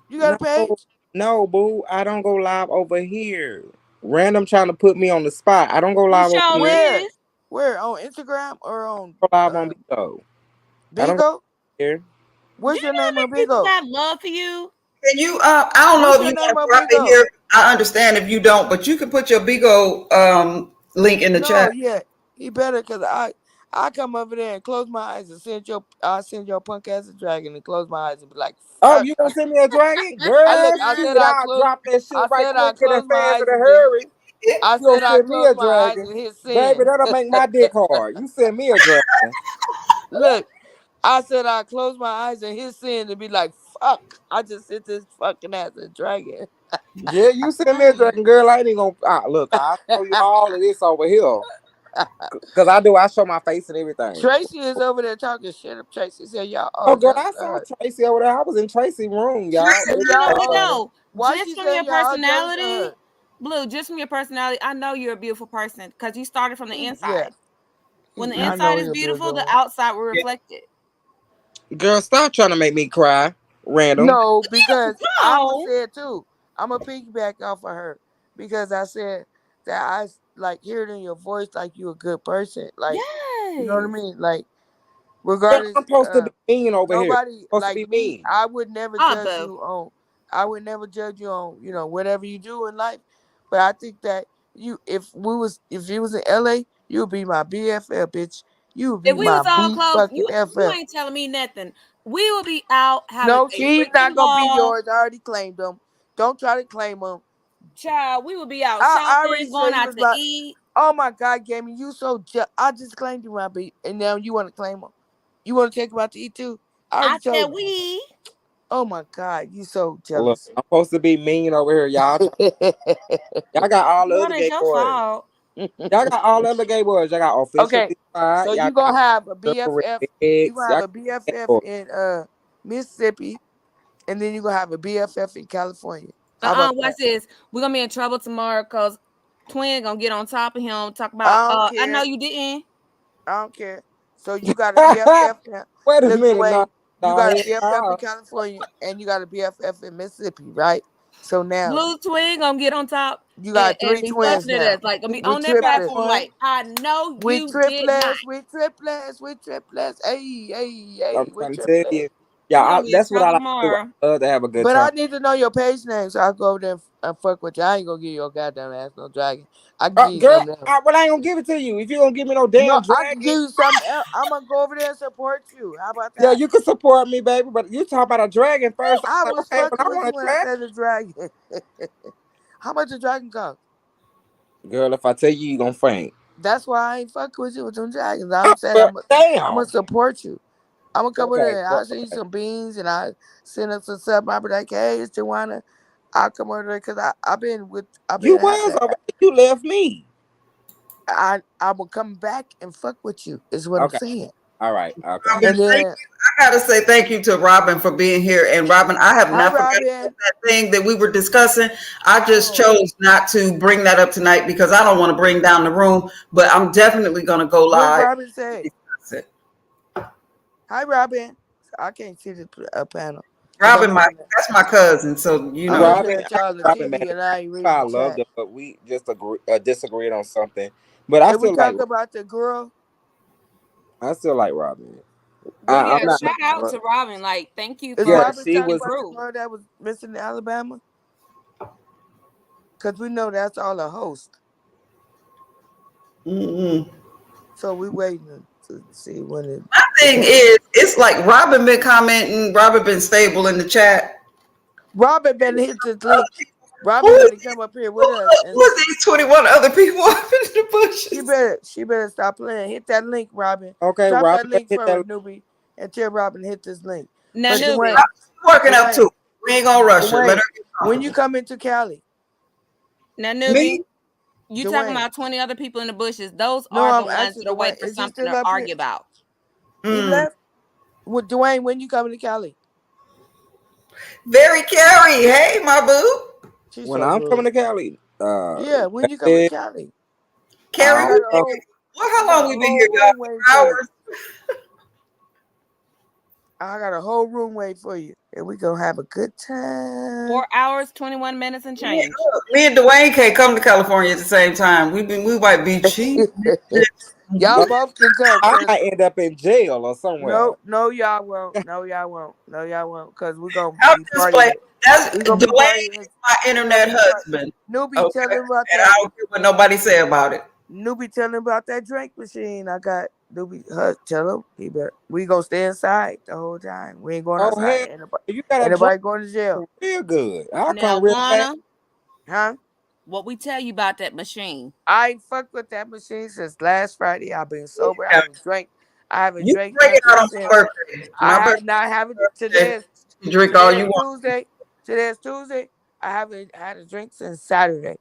You got a no, page? no, boo. I don't go live over here. Random trying to put me on the spot. I don't go You live over sure here. Where? is. Where? On Instagram or on I go live on Bigo. I don't go Bigo? here. What's Do you your know how name many on people Bigo? got love for you? Can you? I don't know What's if your you name want to on drop it Bigo? here. I understand if you don't, but you can put your Bigo link in the No, chat. yeah. He better cause I come over there and close my eyes and send your punk ass a dragon and close my eyes and be like, Oh, fuck. you gonna send me a dragon? I Girl, look, I shit, said I I'll close drop that shit I right said I quicker and close my fast eyes in a and then hurry. I You gonna said I send me close a my eyes dragon. and hit Baby, send. that'll make my dick hard. You send me a dragon. Look, I said I close my eyes and hit send and be like, fuck. I just hit this fucking ass a dragon. Yeah, you send me a dragon, girl. I ain't even gonna look. I'll show you all of this over here. Cause I show my face and everything. Tracy is over there talking shit. Tracy said, y'all, Oh, oh, girl, just I saw Tracy over there. I was in Tracy's room, She y'all. said, But you know y'all, what oh, though? why Just she from said your y'all all jealous of personality, her? Blue, just from your personality, I know you're a beautiful person because you started from the Yeah, inside. When the I know inside is he'll be a beautiful, good the one. outside will reflect it. Girl, stop trying to make me cry. Random. No, because I'm going to No. say it too. I'm going to piggyback off of her because I said that I like hear it in your voice like you a good person. Like, you know what I Yes. mean? Like, Girl, regardless, I'm supposed to be mean over here. nobody I'm supposed to like be me, mean. I would never Ah, judge boo. you on I would never judge you on, whatever you do in life. But I think that if you was in LA, you would be my BFF, bitch. You would If be we my was all B close, fucking you FF. ain't telling me nothing. We will be out having No, a she's not freaking gonna be ball. yours. I already claimed them. Don't try to claim them. Child, we will be out I already shopping, said going he out was to my. eat. Oh my God, Gammy, you so I just claimed you, my B, and now you want to claim them. You want to take them out to eat too? I I already said told you. we. Oh my God, you so Look, jealous. I'm supposed to be mean over here, y'all. Y'all got all the Girl, other it's gay your boys. fault. Y'all got all the other gay boys. Y'all got official Okay, side. so Y'all you gonna got have a separate BFF. You eggs. gonna Y'all have got a gay BFF boys. in Mississippi, and then you gonna have a BFF in California. How about Watch that? this. We're gonna be in trouble tomorrow because Twin gonna get on top of him. Talk about I don't I know care. you didn't. I don't care. So you got a BFF. Wait a Look, minute, no, Dwayne, you no, got a hell BFF in no. California, and you got a BFF in Mississippi, right? So now Blue Twin gonna get on top you and, got and three be twins fussing at now. us. Like gonna be We on that Got triplets. platform one. like I know We you did not. triplets. We triplets. We triplets. Hey, hey, I'm hey. We trying to tell triplets. you. Yeah, We're gonna be in that's what I trouble like to do. tomorrow. I love to have a good But time. I need to know your page name, so I'll go over there and fuck with you. I ain't gonna give you your goddamn ass no dragon. I can give you Girl, something else. well, I ain't gonna give it to you. If you don't give me no No, damn I can give dragon, you something else. I'm gonna go over there and support you. How about yeah, that? you can support me, baby. But you talk about a dragon first. I I'm like, was okay, but fucking I with want you a when I dragon. said the dragon. How much a dragon cost? Girl, if I tell you, you gonna faint. That's why I ain't fucking with you with them dragons. I'm saying But I'm gonna damn. support you. I'm gonna come over Okay, there and well, I'll send you some beans and I send us some stuff. I'll be like, hey, it's Joanna. I'll come over there because I've you been having was over there. You left me. I will come back and fuck with you, is what I'm Okay, saying. all right, okay. Robin, And then, I gotta say thank you to Robin for being here. And Robin, I have hi, not forgotten Robin. about that thing that we were discussing. I just Oh, chose not to bring that up tonight because I don't want to bring down the room. But I'm definitely gonna go what live Robin and say? discuss it. Hi, Robin. I can't see the panel because Robin, that's my cousin, so you I'm know. looking Robin, at y'all the Robin, man, TV and I ain't reading I the loved chat. her, but we just disagreed on something. But I Did we still like, talk about the girl? I still like Robin. But I'm yeah, The, not. shout out to Robin. Like, thank you is for Yeah, Robin she talking being was. about the true. girl that was missing in Alabama? Because we know that's all a host. Mm-mm. So we waiting to see when My the thing is, it's like Robin been commenting. Robin been stable in the chat. Robin better hit this Other link. people, Robin who, better come up here with us and who is these 21 other people up in the bushes? she better stop playing. Hit that link, Robin. Okay, Drop that Robin, link hit for her, that. newbie, and tell Robin to hit this link. Now, But newbie. Working up Dwayne, to it. We ain't gonna rush her. Let Dwayne, her get when you comfortable. come into Cali, Now, Me, newbie. You talking Dwayne. about 20 other people in the bushes? Those No, are the I'm ones asking that are waiting Dwayne. for Is he something still to up here? argue about. He Mm. left. With Dwayne, when you coming to Cali? Very Carrie. Hey, my boo. She's When so I'm coming rude. to Cali, Yeah, when you coming to Cali? Carrie, I I got don't a know. whole, well, I how got long a we been whole here, y'all? room waiting 4 for you. hours? I got a whole room waiting for you, and we gonna have a good time. 4 hours, 21 minutes and change. Me and Dwayne can't come to California at the same time. We might be cheap. Y'all both can come, I cause might end up in jail or somewhere. no, y'all won't. No, y'all won't. No, y'all won't. Cause we gonna I'm be just partying. playing. That's We gonna be Dwayne partying. is my We gonna internet be husband. Newbie, Okay, tell him about and that. I don't care what nobody say about it. Newbie, tell him about that drink machine I got. Newbie, tell him he better. We gonna stay inside the whole time. We ain't going Oh outside. hell, you got a Ain't drink nobody going to jail, real good. I'll Now, come real fast. Lana, huh? what we tell you about that machine? I ain't fucked with that machine since last Friday. I've been sober. Yeah. I haven't You drank bring it nothing out on since. my birthday. I My have birthday. not having today is You drink all you want. Tuesday. Today is Tuesday. I haven't had a drink since Saturday.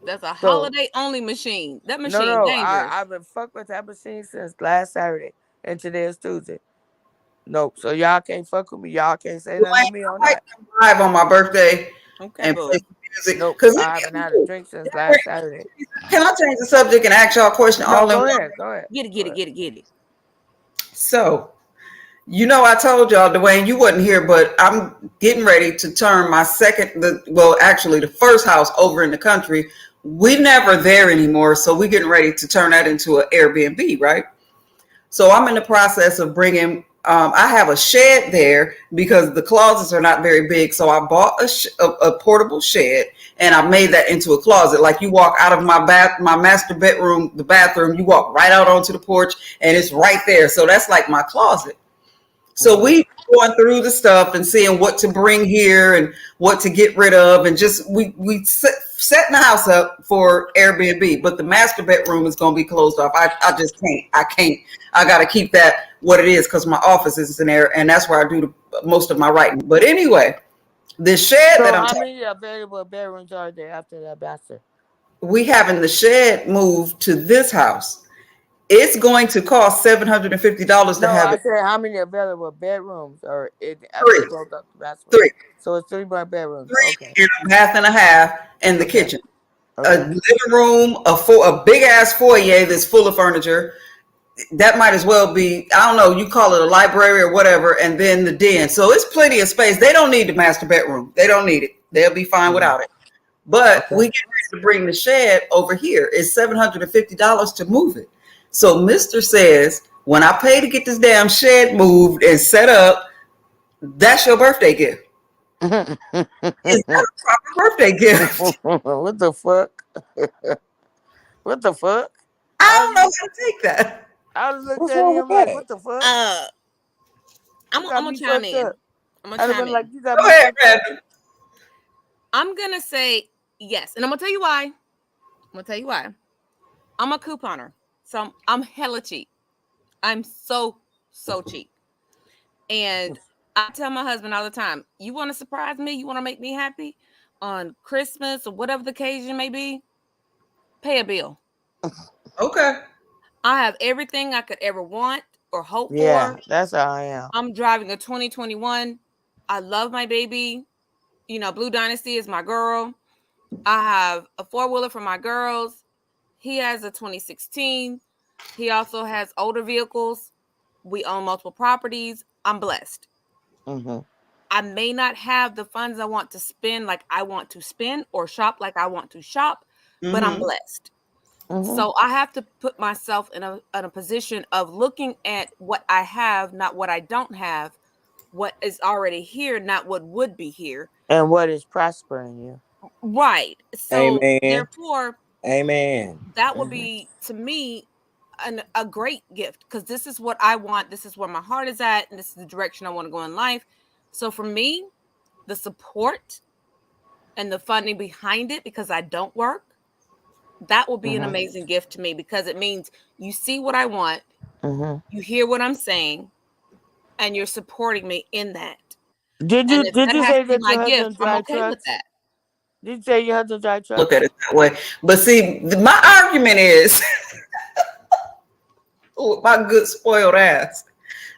That's a So holiday only machine. That no, machine no, dangerous. I've been fucked with that machine since last Saturday, and today is Tuesday. Nope. So y'all can't fuck with me. Y'all can't say Dwayne, nothing to me on I might that. come live on my birthday Okay, and play boo. some music. Nope. Cause I haven't had a drink since last Saturday. can I change the subject and ask y'all a question No, all in go one? ahead. Go ahead. Get it, get it, get it, get it. So, I told y'all, Dwayne, you wasn't here, but I'm getting ready to turn my actually the first house over in the country. We never there anymore, so we're getting ready to turn that into an Airbnb, right? So I'm in the process of bringing. I have a shed there because the closets are not very big. So I bought a portable shed and I made that into a closet. Like you walk out of my master bedroom, the bathroom, you walk right out onto the porch and it's right there. So that's like my closet. So we going through the stuff and seeing what to bring here and what to get rid of, and just we setting the house up for Airbnb. But the master bedroom is going to be closed off. I just can't. I can't. I got to keep that what it is because my office is in there, and that's where I do most of my writing. But anyway, the shed that So I'm how many available bedrooms are there after that bastard? we having the shed moved to this house. It's going to cost $750 to No, have I it. said how many available bedrooms are it after you Three, close up the bathroom? three, So it's 3 more bedrooms. three, Okay. and a bath and a half, and the Okay. kitchen. A Okay. living room, a big ass foyer that's full of furniture. That might as well be, I don't know, you call it a library or whatever, and then the den. So it's plenty of space. They don't need the master bedroom. They don't need it. They'll be fine Mhm. without it. But Okay. we get ready to bring the shed over here. It's $750 to move it. So Mr. says, when I pay to get this damn shed moved and set up, that's your birthday gift. Is that a proper birthday gift? What the fuck? What the fuck? I I don't know was, how to take that. I was looking What's at wrong with him like, that? what the fuck? Uh, You I'm got gonna me chime fucked in. up. I'm gonna I'd have chime been like, in. you got Go me ahead, fucked up. Brandon. I'm gonna say yes, and I'm gonna tell you why. I'm a couponer, so I'm hella cheap. I'm so cheap, and I tell my husband all the time, "You want to surprise me? You want to make me happy on Christmas or whatever the occasion may be? Pay a bill. Okay. I have everything I could ever want or hope Yeah, for. that's how I am. I'm driving a 2021. I love my baby. Blue Dynasty is my girl. I have a 4-wheeler for my girls. He has a 2016. He also has older vehicles. We own multiple properties. I'm blessed. Hmm. I may not have the funds I want to spend like I want to spend or shop like I want to shop, but I'm Mm-hmm. blessed. Hmm. So I have to put myself in a position of looking at what I have, not what I don't have, what is already here, not what would be here. And what is prospering you? Right. So Amen. therefore, Amen. that would Hmm. be to me a great gift because this is what I want. This is where my heart is at, and this is the direction I want to go in life. So for me, the support and the funding behind it, because I don't work, that will be an Hmm. amazing gift to me because it means you see what I want, Hmm. you hear what I'm saying, and you're supporting me in that. Did And you if did that you has say to be that my your gift, husband I'm drive okay with trucks? that. Did you say your husband drive truck? Look at it that way. But see, my argument is, my good spoiled ass.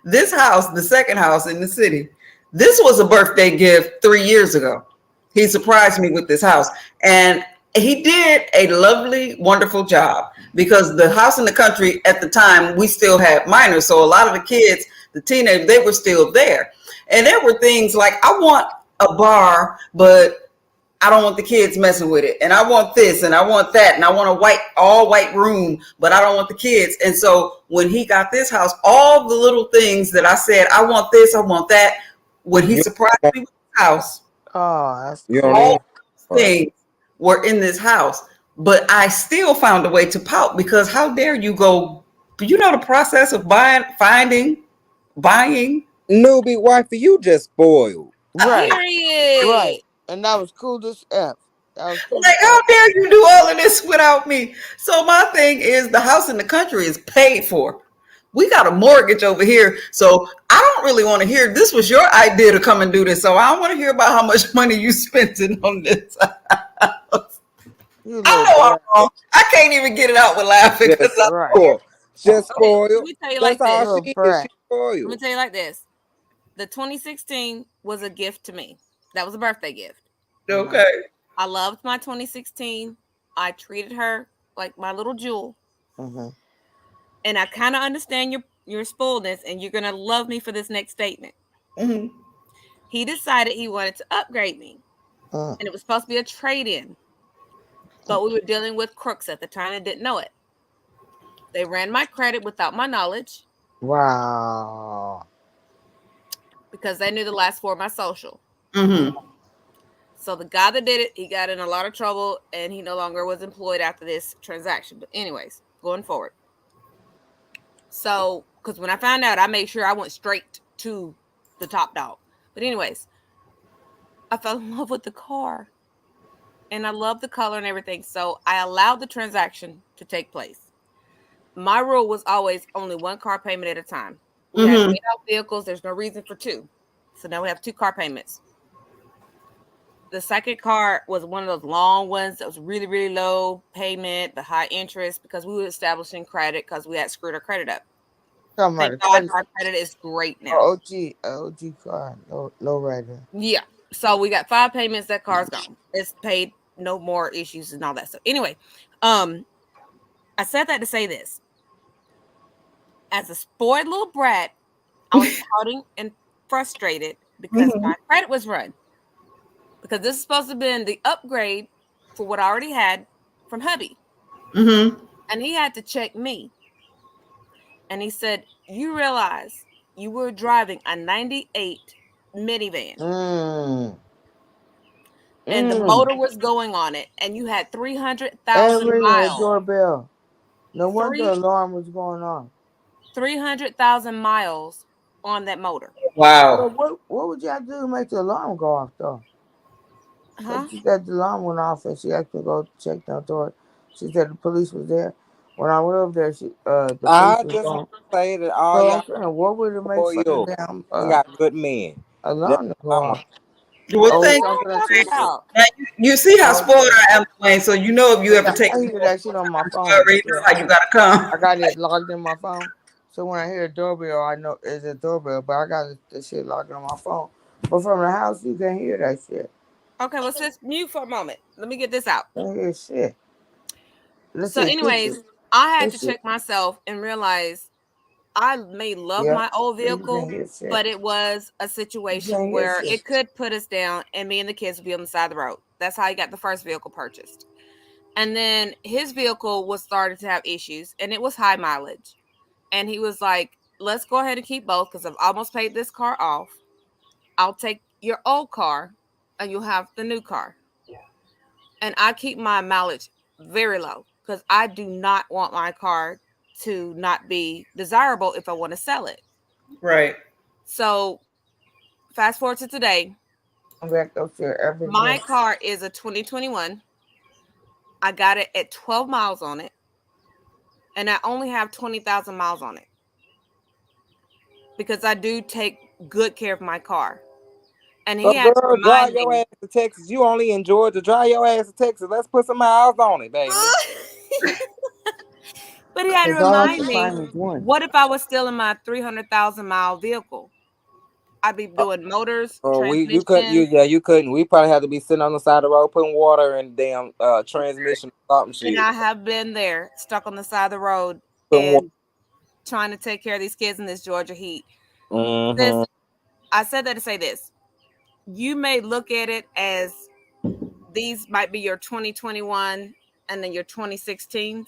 This house, the second house in the city, this was a birthday gift 3 years ago. He surprised me with this house. And he did a lovely, wonderful job because the house in the country at the time, we still had minors. So a lot of the kids, the teenagers, they were still there. And there were things like, I want a bar, but I don't want the kids messing with it. And I want this and I want that. And I want a all white room, but I don't want the kids. And so when he got this house, all the little things that I said, I want this, I want that, when he surprised me with the house, Oh, that's You cool. don't all those things were in this house. But I still found a way to pout because how dare you go, you know, the process of buying. Newbie wifey, you just spoiled. Right, Period. right. And that was cool as F. That was cool. Like, how dare you do all of this without me? So my thing is the house in the country is paid for. We got a mortgage over here. So I don't really want to hear this was your idea to come and do this. So I don't want to hear about how much money you spent on this. You I little know I'm brat. wrong. I can't even get it out with laughing because Just Right. spoiled. Just Okay, let spoiled. me tell you That's like all this. Little she is. brat. She Let me spoiled. tell you like this. The 2016 was a gift to me. That was a birthday gift. okay. I loved my 2016. I treated her like my little jewel. Mm-hmm. And I kind of understand your spoiledness, and you're gonna love me for this next statement. Hmm. He decided he wanted to upgrade me, Mm. and it was supposed to be a trade-in. But we were dealing with crooks at the time and didn't know it. They ran my credit without my knowledge Wow. because they knew the last four of my social. Hmm. So the guy that did it, he got in a lot of trouble, and he no longer was employed after this transaction. But anyways, going forward. So, because when I found out, I made sure I went straight to the top dog. But anyways, I fell in love with the car, and I love the color and everything. So I allowed the transaction to take place. My rule was always only one car payment at a time. We had Hmm. paid off vehicles. There's no reason for two. So now we have two car payments. The second car was one of those long ones that was really, really low payment, the high interest, because we were establishing credit because we had screwed our credit up. Talking about Thank a God credit. our credit is great now. OG car. No writer. Yeah. So we got 5 payments. That car's gone. It's paid. No more issues and all that stuff. Anyway, I said that to say this. As a spoiled little brat, I was pouting and frustrated because my credit was run. Because this is supposed to have been the upgrade for what I already had from hubby. Hmm. And he had to check me. And he said, you realize you were driving a 98 minivan. Mm. And the motor was going on it, and you had And 300,000 ringing the miles. doorbell. No wonder the Three alarm was going on. 300,000 miles on that motor. Wow. Well, what would you have to do to make the alarm go off though? Huh? She said the alarm went off and she had to go check the door. She said the police was there. When I went over there, the police I was just gone. want to say that all So y'all I'm saying, what would it make for the spoiled. damn I got good men. Just alarm to go mama. off? Well, What Oh, you we thank talking all about talking you. this? about? Now, you see how Oh, spoiled okay. I am, Dwayne. So you know if you ever Yeah, take I me hear to that shit on my you phone. already know Yeah. how you gotta come. I got it logged in my phone. So when I hear a doorbell, I know it's a doorbell, but I got the shit logged on my phone. But from the house, you can't hear that shit. Okay, well, just mute for a moment. Let me get this out. You can't hear shit. Let's So, see, anyways, pictures. I had to Pictures. check myself and realize I may love Yeah. my old You can't vehicle, hear shit. but it was a You situation can't hear where shit. it could put us down and me and the kids would be on the side of the road. That's how he got the first vehicle purchased. And then his vehicle was starting to have issues and it was high mileage. And he was like, let's go ahead and keep both because I've almost paid this car off. I'll take your old car and you'll have the new car. And I keep my mileage very low because I do not want my car to not be desirable if I want to sell it. Right. So fast forward to today, I'm back up there every my day. car is a 2021. I got it at 12 miles on it, and I only have 20,000 miles on it because I do take good care of my car. And So he had to girl, drive remind your me. ass to Texas. You only in Georgia. Drive your ass to Texas. Let's put some miles on it, baby. But he had to It's hard remind to me, find this one. what if I was still in my 300,000-mile vehicle? I'd be doing motors, Oh, you couldn't transmission, you couldn't. We probably had to be sitting on the side of the road putting water in the damn transmission or something and shit. I have been there, stuck on the side of the road Putting water. and trying to take care of these kids in this Georgia heat. Mm-hmm. Sis, I said that to say this. You may look at it as these might be your 2021 and then your 2016s.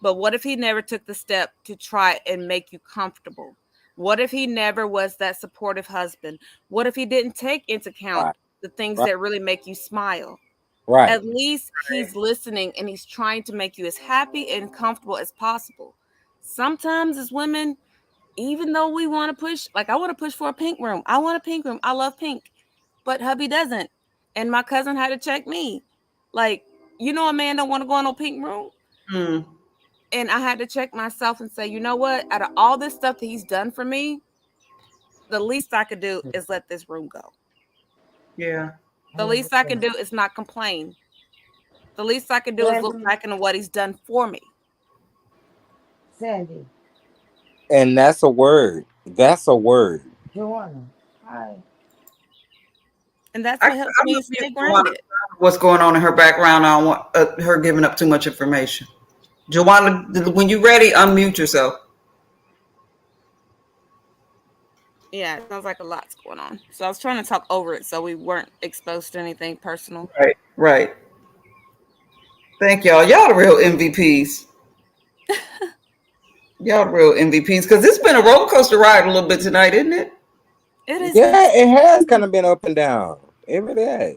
But what if he never took the step to try and make you comfortable? What if he never was that supportive husband? What if he didn't take into account Right. the things Right. that really make you smile? Right. At least he's listening and he's trying to make you as happy and comfortable as possible. Sometimes as women, even though we want to push, like I want to push for a pink room. I want a pink room. I love pink. But hubby doesn't. And my cousin had to check me. Like, a man don't want to go in no pink room. Mm. And I had to check myself and say, you know what? Out of all this stuff that he's done for me, the least I could do is let this room go. Yeah. The least I can do is not complain. The least I can do is look back into what he's done for me. Sandy. And that's a word. That's a word. Joanna. Hi. And that's what helps me stay grounded. What's going on in her background? I don't want her giving up too much information. Joanna, when you're ready, unmute yourself. Yeah, it sounds like a lot's going on. So I was trying to talk over it so we weren't exposed to anything personal. Right, right. Thank y'all. Y'all the real MVPs. Y'all the real MVPs. Because it's been a roller coaster ride a little bit tonight, isn't it? It is. Yeah, it has kind of been up and down. It really has.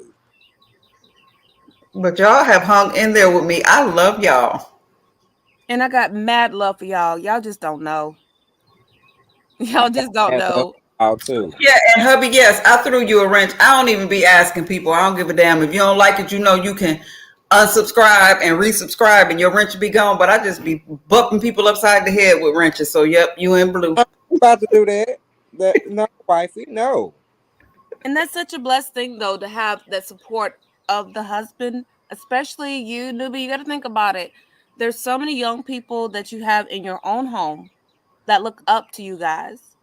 But y'all have hung in there with me. I love y'all. And I got mad love for y'all. Y'all just don't know. Y'all just don't And know. out too. Yeah, and hubby, yes, I threw you a wrench. I don't even be asking people. I don't give a damn. If you don't like it, you can unsubscribe and resubscribe and your wrench will be gone. But I just be bumping people upside the head with wrenches. So, yep, you in blue. I'm about to do that. No, wifey, no. And that's such a blessed thing, though, to have that support of the husband, especially you, newbie. You got to think about it. There's so many young people that you have in your own home that look up to you guys.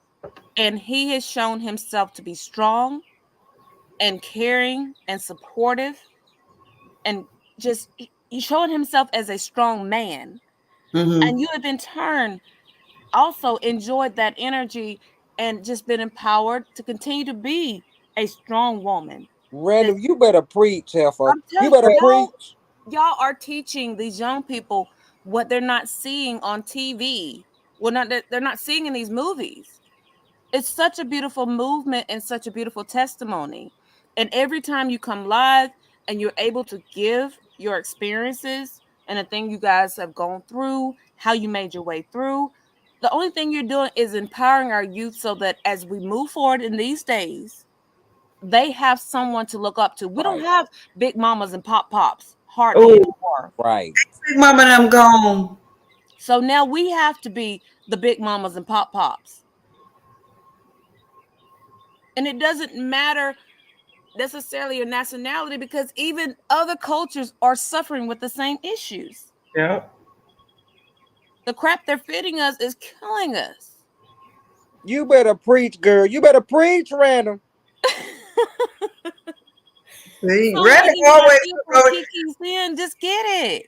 And he has shown himself to be strong and caring and supportive and just showing himself as a strong man. Mm-hmm. And you have in turn also enjoyed that energy and just been empowered to continue to be a strong woman. Random, you better preach, Heifer. I'm You telling better y'all, preach. y'all are teaching these young people what they're not seeing on TV. Well, they're not seeing in these movies. It's such a beautiful movement and such a beautiful testimony. And every time you come live and you're able to give your experiences and the thing you guys have gone through, how you made your way through, the only thing you're doing is empowering our youth so that as we move forward in these days, they have someone to look up to. We don't Right. have big mamas and pops hardly Oh, anymore. Right. big mama and I'm gone. So now we have to be the big mamas and pops. And it doesn't matter necessarily your nationality because even other cultures are suffering with the same issues. Yeah. The crap they're feeding us is killing us. You better preach, girl. You better preach, Random. See, So random ladies, when I always. feel for Kiki's in, just get it.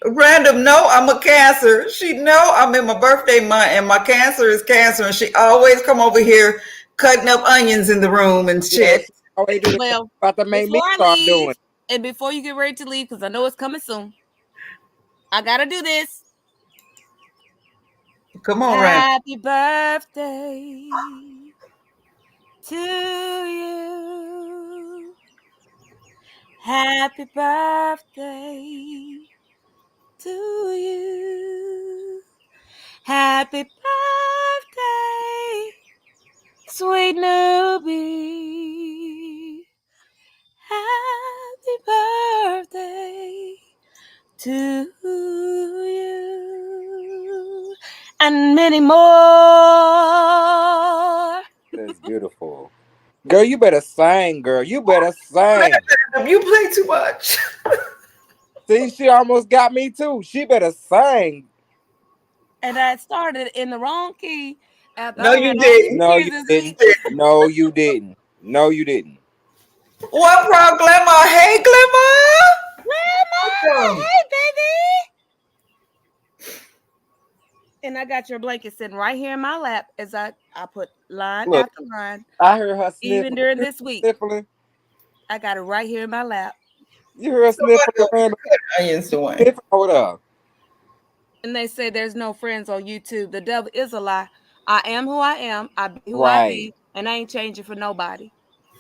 Random, no, I'm a Cancer. She know I'm in my birthday month, and my Cancer is Cancer, and she always come over here cutting up onions in the room and Yeah, shit. she always do that. Well, About to make me before I start leave, doing it. and before you get ready to leave, because I know it's coming soon, I gotta do this. Come on, Random. Happy birthday to you. Happy birthday to you. Happy birthday, sweet newbie. Happy birthday to you. And many more. That's beautiful. Girl, you better sing, girl. You better sing. You play too much. See, she almost got me too. She better sing. And I started in the wrong key after No, I you had all these didn't. No, years you this didn't. week. No, you didn't. No, you didn't. What pro Glimmer? Hey, Glimmer. Grandma, Welcome. hey baby. And I got your blanket sitting right here in my lap as I put line Look, after line. I heard her Even sniffling. during this week, Sniffling. I got it right here in my lap. You heard her So what sniffling around. are you doing? Sniffing over there. And they say there's no friends on YouTube. The devil is a lie. I am who I am. I be who I Right. be, and I ain't changing for nobody.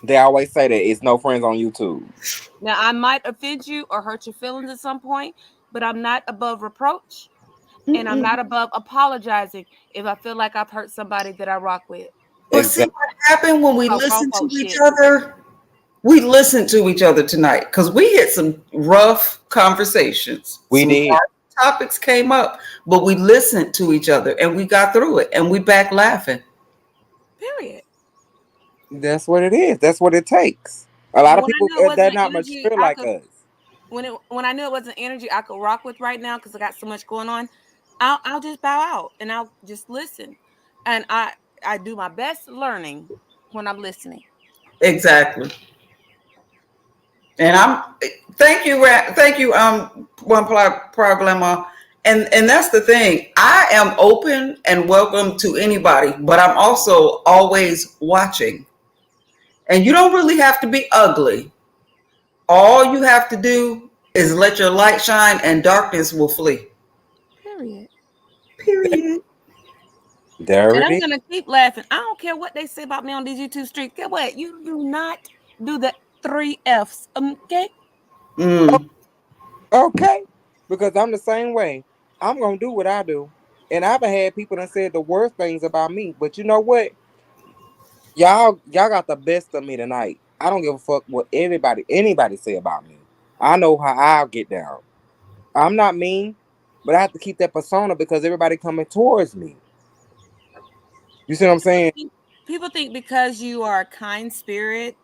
They always say that it's no friends on YouTube. Now I might offend you or hurt your feelings at some point, but I'm not above reproach, and I'm not above apologizing if I feel like I've hurt somebody that I rock with. But see Exactly. what happened when we Oh, grown listen to folk each shit. other? We listened to each other tonight because we had some rough conversations. We Some did. hard topics came up, but we listened to each other and we got through it and we back laughing. Period. That's what it is. That's what it takes. A lot And of when I people knew it they're wasn't not energy, mature I like could us. when I knew it wasn't energy I could rock with right now because I got so much going on. I'll just bow out and I'll just listen, and I do my best learning when I'm listening. Exactly. And I'm thank you, thank you, one problema. And that's the thing. I am open and welcome to anybody, but I'm also always watching. And you don't really have to be ugly. All you have to do is let your light shine and darkness will flee. Period. Period. There And it I'm is. gonna keep laughing. I don't care what they say about me on these YouTube streets. Get what? You do not do the 3 F's. Okay? Mm. Okay. Because I'm the same way. I'm gonna do what I do. And I've had people that said the worst things about me. But you know what? Y'all got the best of me tonight. I don't give a fuck what anybody say about me. I know how I'll get down. I'm not mean, but I have to keep that persona because everybody coming towards me. You see what I'm saying? People think because you are a kind spirit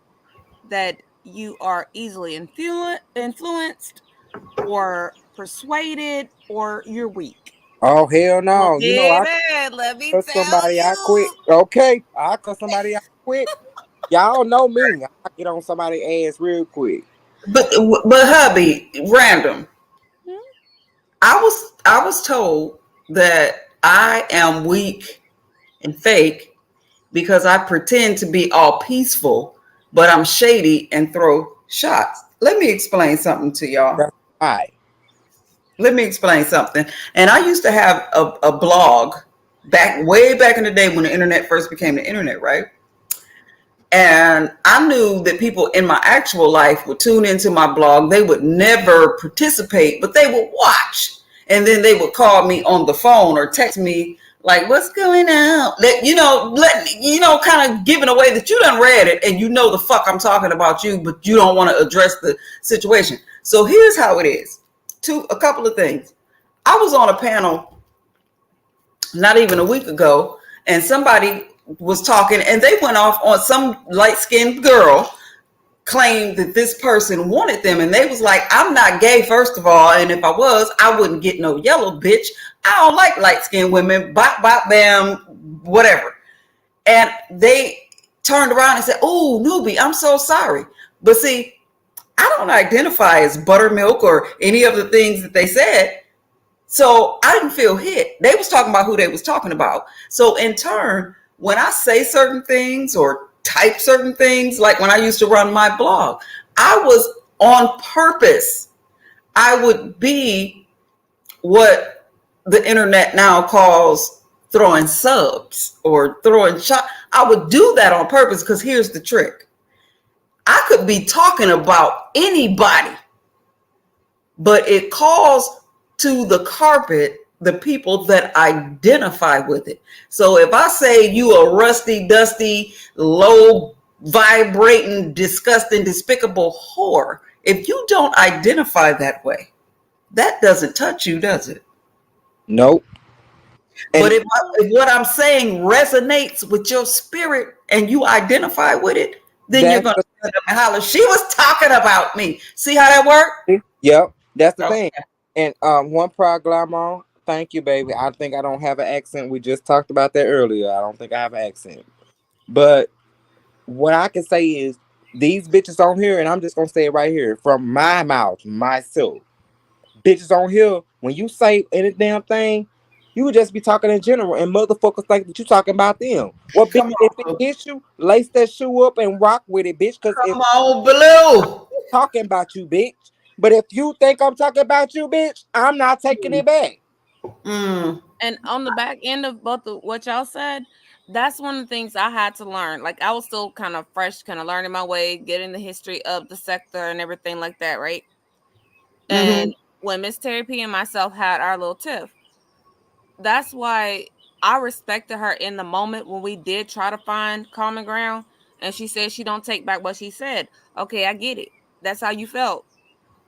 that you are easily influenced or persuaded or you're weak. Oh hell Well, no! You know I baby, let me cuss tell somebody I quit. you. Okay, I cuss somebody I quit. Y'all know me. I get on somebody's ass real quick. But hubby, random. Hmm? I was told that I am weak and fake because I pretend to be all peaceful, but I'm shady and throw shots. Let me explain something to y'all. That's why. Let me explain something. And I used to have a blog way back in the day when the internet first became the internet, right? And I knew that people in my actual life would tune into my blog. They would never participate, but they would watch. And then they would call me on the phone or text me like, what's going on? Kind of giving away that you done read it and you know the fuck I'm talking about you, but you don't want to address the situation. So here's how it is. A couple of things. I was on a panel not even a week ago, and somebody was talking, and they went off on some light-skinned girl claimed that this person wanted them, and they was like, I'm not gay, first of all, and if I was, I wouldn't get no yellow bitch. I don't like light-skinned women. Bop, bop, bam, whatever. And they turned around and said, oh, newbie, I'm so sorry. But see, I don't identify as buttermilk or any of the things that they said. So I didn't feel hit. They was talking about who they was talking about. So in turn, when I say certain things or type certain things, like when I used to run my blog, I was on purpose. I would be what the internet now calls throwing subs or throwing shot. I would do that on purpose because here's the trick. I could be talking about anybody, but it calls to the carpet the people that identify with it. So if I say you a rusty, dusty, low vibrating, disgusting, despicable whore, if you don't identify that way, that doesn't touch you, does it? Nope. But And if what I'm saying resonates with your spirit and you identify with it, then you're That's gonna stand up and holler, she was talking about me. See how that worked? Yep, that's the Okay. thing. And one pride glamour. Thank you, baby. I think I don't have an accent. We just talked about that earlier. I don't think I have an accent. But what I can say is these bitches on here, and I'm just gonna say it right here from my mouth, myself. Bitches on here, when you say any damn thing, you would just be talking in general, and motherfuckers think that you talking about them. Well, bitch, Come if it on, hits you, lace that shoe up and rock with it, bitch. Cause if come on, Blue. talking about you, bitch. But if you think I'm talking about you, bitch, I'm not taking it back. Mm, And on the back end of both of what y'all said, that's one of the things I had to learn. Like I was still kind of fresh, kind of learning my way, getting the history of the sector and everything like that, right? mm-hmm, And when Miss Terry P and myself had our little tiff, that's why I respected her in the moment when we did try to find common ground. And she said she don't take back what she said. Okay, I get it. That's how you felt.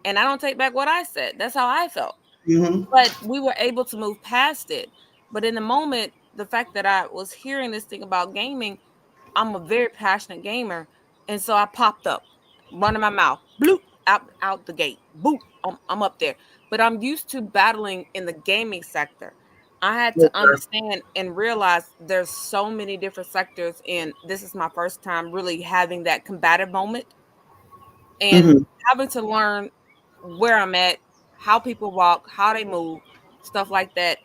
And I don't take back what I said. That's how I felt. mm-hmm, But we were able to move past it. But in the moment, the fact that I was hearing this thing about gaming, I'm a very passionate gamer, and so I popped up, running my mouth, bloop, out the gate, boop, I'm up there. But I'm used to battling in the gaming sector. I had to okay. understand and realize there's so many different sectors, and this is my first time really having that combative moment and Mm-hmm. having to learn where I'm at, how people walk, how they move, stuff like that.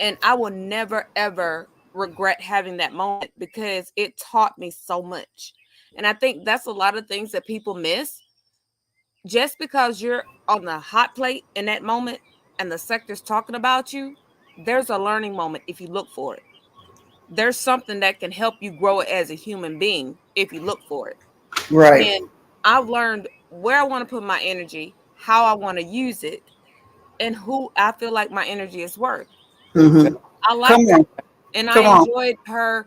And I will never ever regret having that moment because it taught me so much. And I think that's a lot of things that people miss. Just because you're on the hot plate in that moment and the sector's talking about you, there's a learning moment if you look for it. There's something that can help you grow as a human being if you look for it. Right. And I've learned where I want to put my energy, how I want to use it, and who I feel like my energy is worth. Mm-hmm. I Come liked her on, and I come on. enjoyed her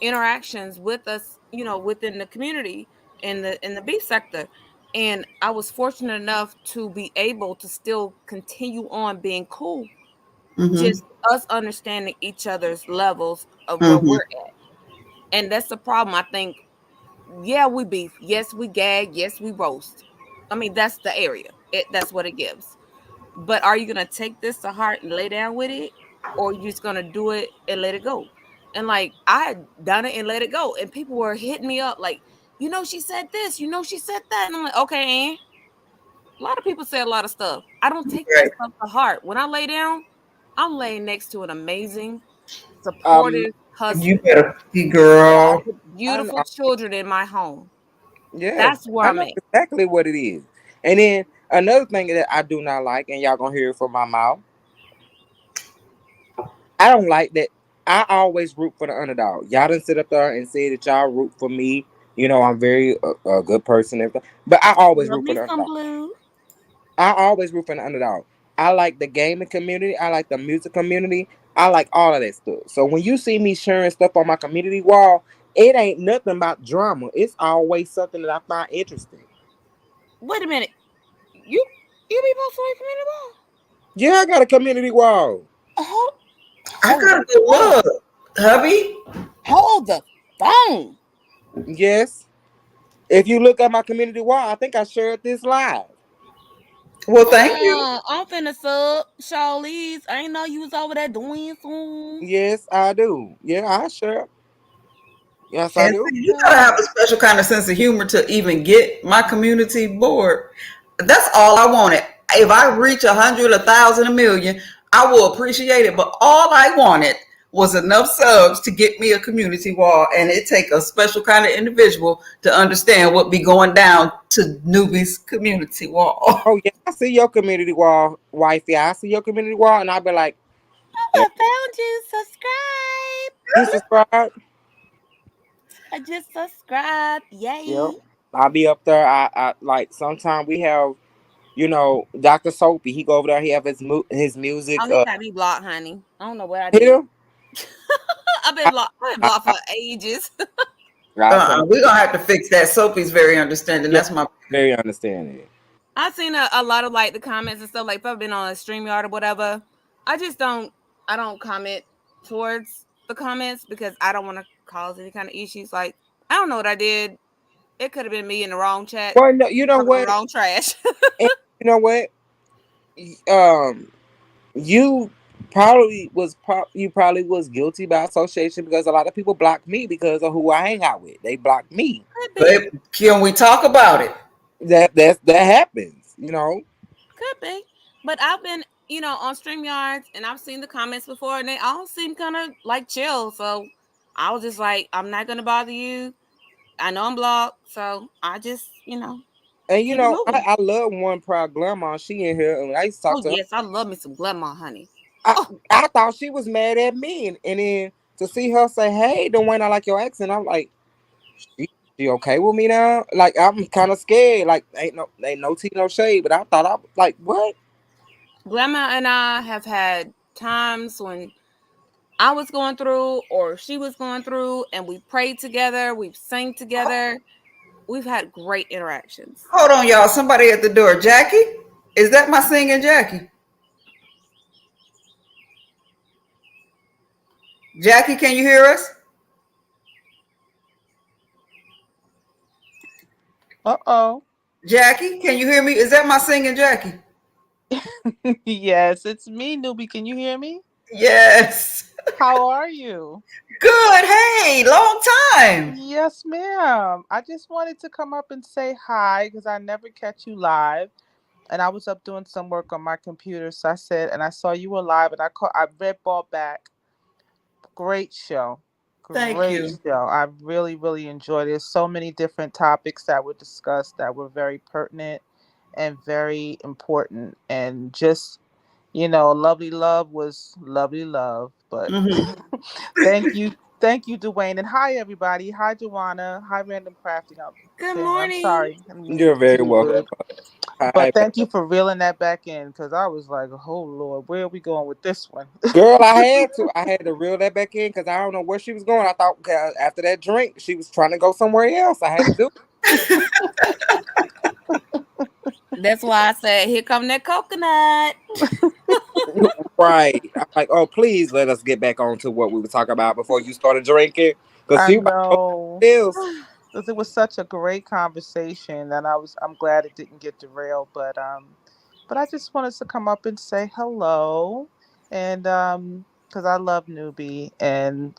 interactions with us, within the community in the beef sector. And I was fortunate enough to be able to still continue on being cool, Mm-hmm. just us understanding each other's levels of where Mm-hmm. we're at. And that's the problem. I think, yeah, we beef. Yes, we gag. Yes, we roast. I mean, that's the area. That's what it gives. But are you gonna take this to heart and lay down with it, or you just gonna do it and let it go? And like I had done it and let it go, and people were hitting me up like, she said this, she said that, and I'm like, okay, and a lot of people say a lot of stuff. I don't take that Right. stuff to heart. When I lay down, I'm laying next to an amazing, Um, supportive You husband better be girl. with I beautiful know, children in my home. yes, That's where I I'm know at. exactly what it is. And then another thing that I do not like, and y'all gonna hear it from my mouth, I don't like that. I always root for the underdog. Y'all done sit up there and say that y'all root for me. I'm very a good person, and everything, but I always Love root for me the some underdog. blue. I always root for the underdog. I like the gaming community. I like the music community. I like all of that stuff. So when you see me sharing stuff on my community wall, it ain't nothing about drama. It's always something that I find interesting. Wait a minute. You be posting on community wall? Yeah, I got a community wall. Hold, I hold the gotta go phone. look, hubby. Hold the phone. Yes. If you look at my community wall, I think I shared this live. Well, thank you. I'm finna sub Shawlee's. I ain't know you was over there doing some. Yes, I do. Yeah, I share. Yes, I And do. see, you gotta have a special kind of sense of humor to even get my community board. That's all I wanted. If I reach 100, 1,000, a million, I will appreciate it. But all I wanted was enough subs to get me a community wall, and it take a special kind of individual to understand what be going down to newbies community wall. Oh yeah, I see your community wall, wifey. I see your community wall, and I'll be like, I "Hey, found you. Subscribe. you subscribe?" I just subscribed. Yep. Yay. I'll be up there. I like sometimes we have, Dr. Soapy. He go over there. He have his music. Oh, he got me blocked, honey. I don't know what I did. Here. I've been I, blocked I, for ages. I say We're gonna have to fix that. Soapy's very understanding. yeah, That's my very understanding. I've seen a lot of like the comments and stuff. Like if I've been on a StreamYard or whatever, I just don't. I don't comment towards the comments because I don't want to cause any kind of issues. Like I don't know what I did. It could have been me in the wrong chat, Well, no, you know talking the what? wrong trash. And you know what? You you probably was guilty by association because a lot of people block me because of who I hang out with. They block me. Could be. Babe, can we talk about it? That happens. You know. Could be. But I've been, on StreamYards and I've seen the comments before and they all seem kind of like chill. So I was just like, I'm not gonna bother you. I know I'm blocked, so I just, And keep it moving. I love one proud grandma. She in here, and I used to talk Oh to her. yes, I love me some grandma honey. I, Oh, I thought she was mad at me, and then to see her say, "Hey, Dwayne, I like your accent," I'm like, she okay with me now? Like I'm kind of scared. Like ain't no tea, no shade. But I thought I was like, what? grandma and I have had times when I was going through or she was going through and we prayed together, we've sang together. We've had great interactions. Hold on, y'all. Somebody at the door. Jackie? Is that my singing Jackie? Jackie, can you hear us? Uh-oh. Jackie, can you hear me? Is that my singing Jackie? Yes, it's me, newbie. Can you hear me? Yes. How are you? Good. Hey, long time. Yes, ma'am. I just wanted to come up and say hi because I never catch you live. And I was up doing some work on my computer. So I said, and I saw you were live and I read ball back. Great show. Thank Great you. show. I really, really enjoyed it. So many different topics that were discussed that were very pertinent and very important. And just, lovely love was lovely love. But Hmm. thank you. Thank you, Dwayne. And hi, everybody. Hi, Joanna. Hi, Random Crafting. Good I'm morning. sorry. I didn't mean You're to very be welcome. rude. Hi, But thank you for reeling that back in because I was like, oh, Lord, where are we going with this one? girl. I had to reel that back in because I don't know where she was going. I thought after that drink, she was trying to go somewhere else. I had to do That's why I said, here come that coconut. it. Right. I'm like, oh, please let us get back on to what we were talking about before you started drinking because I she about to go know. somewhere else. Because it was such a great conversation and I'm glad it didn't get derailed. But I just wanted to come up and say hello. And because I love newbie and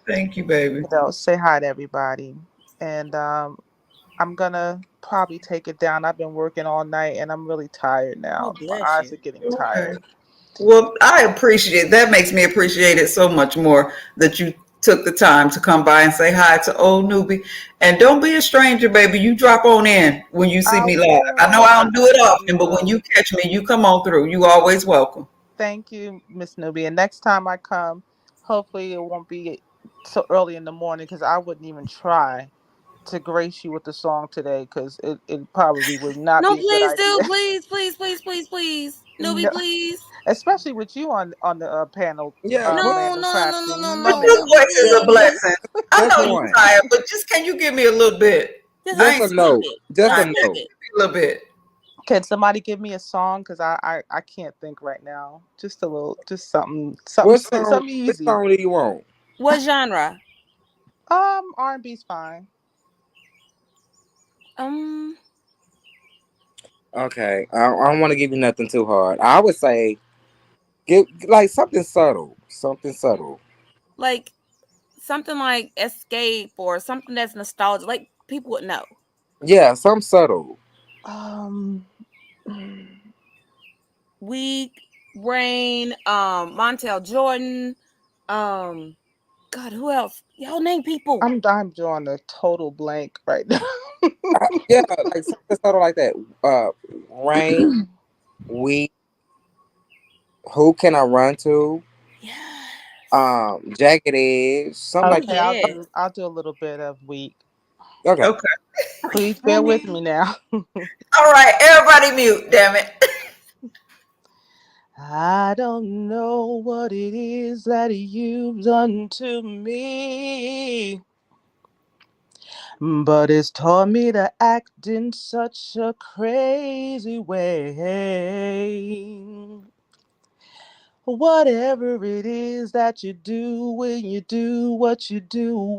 Thank you, baby. say hi to everybody. And I'm gonna probably take it down. I've been working all night and I'm really tired Oh, now. My bless eyes you. are getting Okay. tired. Well, I appreciate that. Makes me appreciate it so much more that you took the time to come by and say hi to old newbie. And don't be a stranger, baby. You drop on in when you see I me live. I know will. I I don't do it definitely often, but when will. you catch me, you come on through. You always welcome. Thank you, Miss Nubia. And next time I come, hopefully it won't be so early in the morning because I wouldn't even try to grace you with the song today because it probably would not No, be a good please do. idea. Please, please, please, please, please. Newbie, No, please. especially with you on the panel, Yeah, what No, random no, no, no, no, crafting. But no. No, your Newbie, voice is a please. blessing. I just know you're one. tired, but just can you give me a little bit? Just a I Just ain't a note. snippet. Just A a trying to note. snippet. give me a little bit. can somebody give me a song? Because I can't think right now. Just a little, just something What easy. song do you want? What genre? R&B's fine. Um, Okay, I don't want to give you nothing too hard. I would say give like something subtle, something subtle. like something like Escape or something that's nostalgic. Like people would know. Yeah, some subtle. Um, Weak, Rain, Montel Jordan, um, God, who else? Y'all name people. I'm drawing a total blank right now. Yeah, like something subtle like that. Rain, we, who can I run to? Yes. Jagged Edge, something Oh like Okay, that. yes. I'll do a little bit of week. Okay. Okay. Please bear with Honey. me now. All right. Everybody mute, damn it. I don't know what it is that you've done to me, but it's taught me to act in such a crazy way. Whatever it is that you do when you do what you're doing,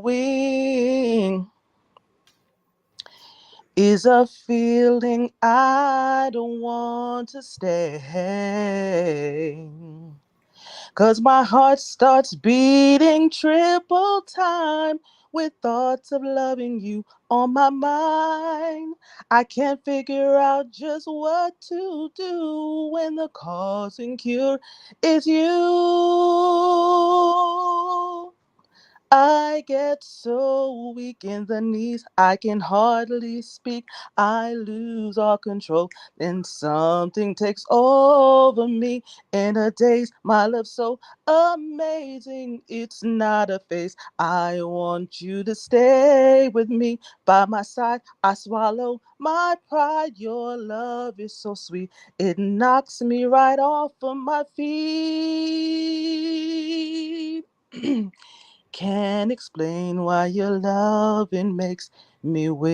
is a feeling I don't want to stay. 'Cause my heart starts beating triple time with thoughts of loving you on my mind. I can't figure out just what to do when the cause and cure is you. I get so weak in the knees, I can hardly speak. I lose all control, then something takes over me. In a daze, my love so amazing, it's not a phase. I want you to stay with me by my side. I swallow my pride. Your love is so sweet, it knocks me right off of my feet. Can't explain why your loving makes me weak.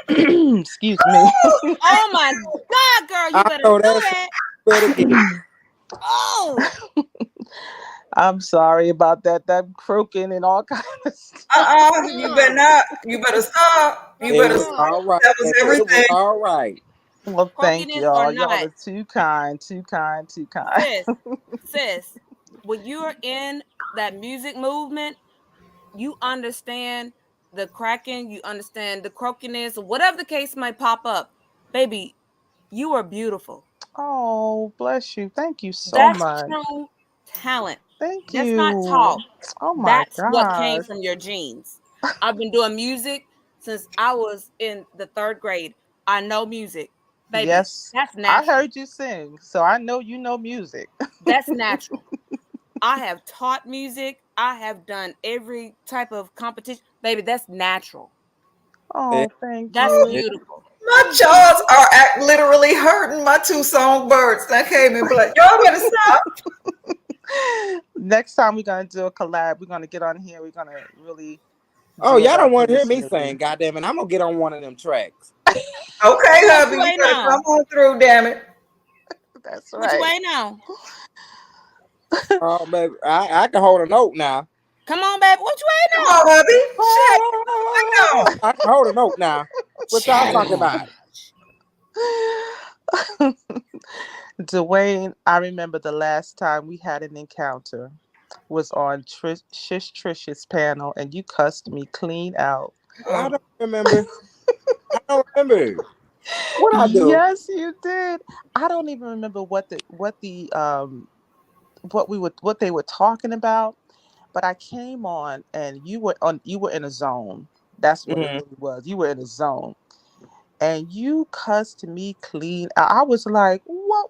Excuse me. Oh my God, girl, you I better know do that's that. better get. Oh, I'm sorry about that. That croaking and all kind of stuff. You better not. You better stop. You It better was stop. all right, That was baby. It was everything. all right. Well, thank croakiness or y'all. Y'all not, are too kind, too kind, too kind. sis, when you're in that music movement, you understand the cracking, you understand the croakiness, whatever the case might pop up. Baby, you are beautiful. Oh, bless you. Thank you so That's much. true talent. Thank That's not you. talk. Oh my That's what came gosh. from your genes. I've been doing music since I was in the 3rd grade. I know music. Baby, Yes, that's I natural. heard you sing, so I know you know music. That's natural. I have taught music. I have done every type of competition. Baby, that's natural. Oh, thank That's you. Yeah. beautiful. My jaws are literally hurting. My two songbirds that came in blood. Y'all better stop. Next time we're gonna do a collab. We're gonna get on here. We're gonna really Oh, do it y'all don't after want to hear this me sing, movie. goddamn it! I'm gonna get on one of them tracks. Okay, What hubby, you you waiting better on? come on through, damn it. That's What you right. waiting on? Oh, baby, I can hold a note now. Come on, baby. What you Come waiting on, on? hubby. Shit, what's going on? I can hold a note now. What y'all talking about? Dwayne, I remember the last time we had an encounter was on Shish Trish's panel, and you cussed me clean out. I Oh, don't remember. I don't remember. What I do? Yes, you did. I don't even remember what they were talking about, but I came on and you were in a zone. That's what it Mhm. really was. You were in a zone. And you cussed me clean out. I was like, what?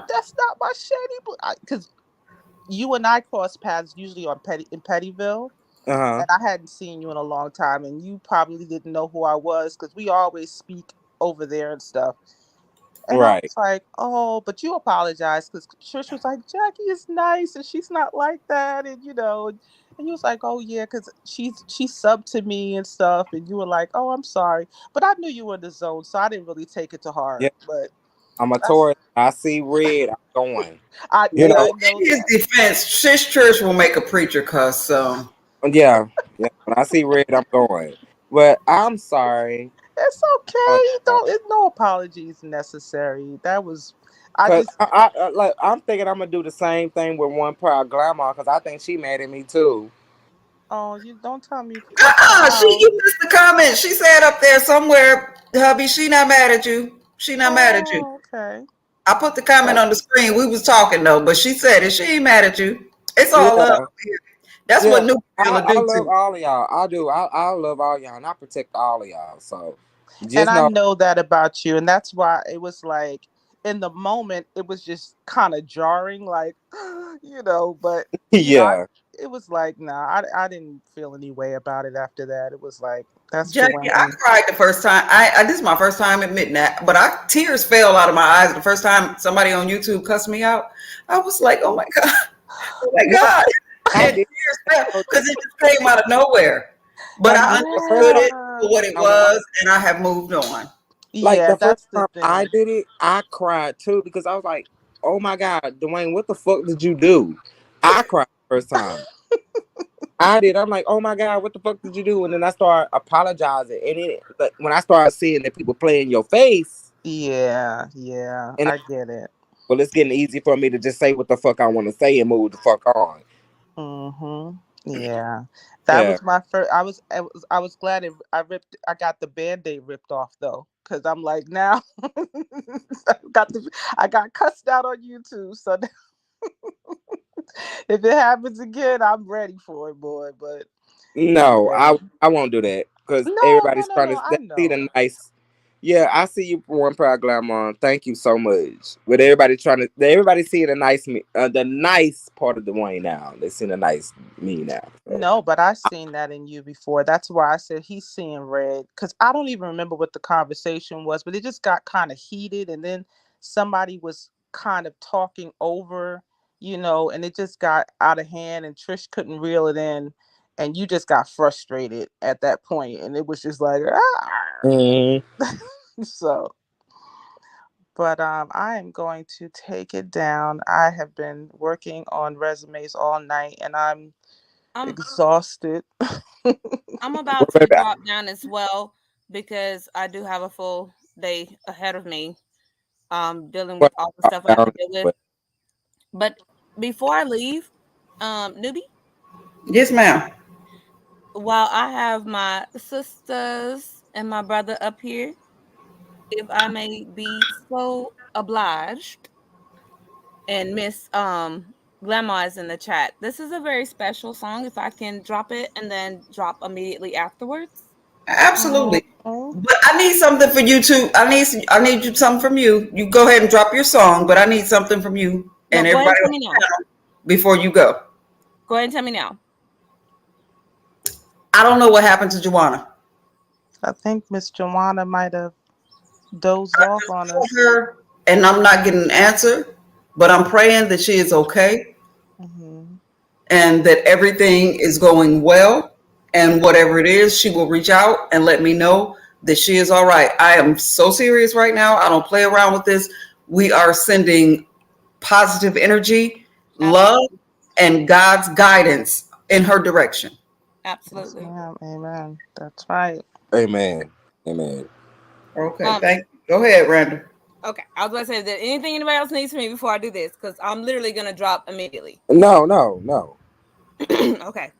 That's not my shady, because you and I crossed paths usually on in Pettyville, Uh-huh. and I hadn't seen you in a long time, and you probably didn't know who I was because we always speak over there and stuff. And I Right. was like, oh, but you apologized because Trish was like, Jackie is nice and she's not like that, and and you was like, oh yeah, because she subbed to me and stuff, and you were like, oh, I'm sorry, but I knew you were in the zone, so I didn't really take it to heart. Yeah. But I'm a that's Taurus. I see red. I'm going. You yeah, I know. well, know in his that. defense, Shish Church will make a preacher cuss. So Yeah. Yeah. When I see red, I'm going. But I'm sorry. It's okay. Don't. It's no apologies necessary. That was. I Cause just. like I'm thinking I'm gonna do the same thing with one proud glamour because I think she mad at me too. Oh, you don't tell me she how. you missed the comment. She said up there somewhere, hubby, she not mad at you. She not mad at you. Oh, okay. I put the comment Uh, on the screen. We was talking though, but she said it. She ain't mad at you. It's all love yeah. up here. That's what Yeah, new people I do love too. all of y'all. I do. I love all y'all, and I protect all of y'all. So And just I know, know that about you, and that's why it was like in the moment it was just kind of jarring, like But I yeah, it was like nah, I didn't feel any way about it after that. It was like that's Jackie, I Dwayne. cried the first time. I this is my first time admitting that, but tears fell out of my eyes the first time somebody on YouTube cussed me out. I was like, oh my god, oh my yeah, god, I and did. tears fell So because it just came out of nowhere. But like I this the first understood time. it Yeah, for what it When I was, and I have moved on. like yeah, the first that's the time I thing. did it, I cried too because I was like, oh my god, Dwayne, what the fuck did you do? I cried the first time. I did. I'm like, oh my God, what the fuck did you do? And then I start apologizing. And then like, when I started seeing that people play in your face, Yeah, and I get it. well, it's getting easy for me to just say what the fuck I want to say and move the fuck on. Mm-hmm. Yeah, that Yeah. was my first. I was glad I got the Band-Aid ripped off though, because I'm like now, I got cussed out on YouTube. So if it happens again, I'm ready for it, boy. But No, yeah, I won't do that because no, everybody's no, trying no. to I they see know. the nice. Yeah, I see you for one proud glamour. Thank you so much. But everybody trying to, everybody seeing the nice part of Dwayne now. They see the nice me now. So. No, but I seen that in you before. That's why I said he's seeing red. Because I don't even remember what the conversation was, but it just got kind of heated. And then somebody was kind of talking over, and it just got out of hand. And Trish couldn't reel it in. And you just got frustrated at that point. And it was just like, ah. Mhm. So, but I am going to take it down. I have been working on resumes all night and I'm I'm exhausted. I'm Well, about to baby, drop down as well because I do have a full day ahead of me, dealing with all the stuff I have to deal with. But before I leave, newbie, Yes, ma'am. while I have my sisters and my brother up here, if I may be so obliged, and Miss Grandma is in the chat. This is a very special song. If I can drop it and then drop immediately afterwards. Absolutely. Mhm. But I need something for you too. I need you something from you. You go ahead and drop your song, but I need something from you No, and go ahead everybody and tell on me the now. panel before you go. Go ahead and tell me now. I don't know what happened to Joanna. I think Miss Joanna might have dozed I off just on called us. her and I'm not getting an answer, but I'm praying that she is okay Hmm. and that everything is going well. And whatever it is, she will reach out and let me know that she is all right. I am so serious right now. I don't play around with this. We are sending positive energy, love, Absolutely. and God's guidance in her direction. Yes, Absolutely. ma'am. Amen. That's right. amen, amen. Okay, Um, thank you. Go ahead, Randall. okay. I was gonna say, is there anything anybody else needs from me before I do this? Because I'm literally gonna drop immediately. No, no, no. Okay.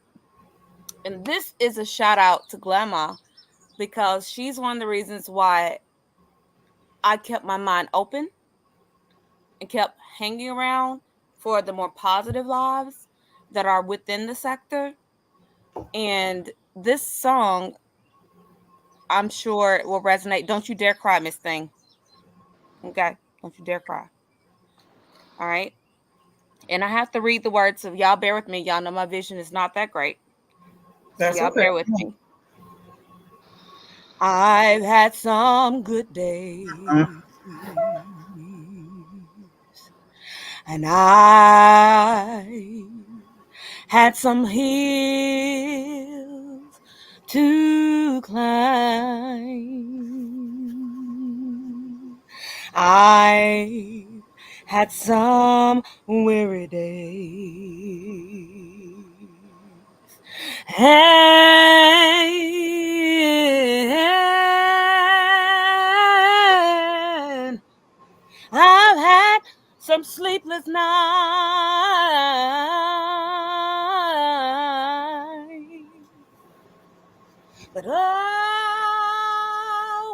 And this is a shout out to Grandma because she's one of the reasons why I kept my mind open and kept hanging around for the more positive lives that are within the sector. And this song, I'm sure it will resonate. Don't you dare cry, Miss Thing. Okay? Don't you dare cry. All right? And I have to read the words, so y'all bear with me. Y'all know my vision is not that great. So That's y'all okay. bear with me. I've had some good days. And I had some hills to climb. I had some weary days. And I've had some sleepless nights. But oh,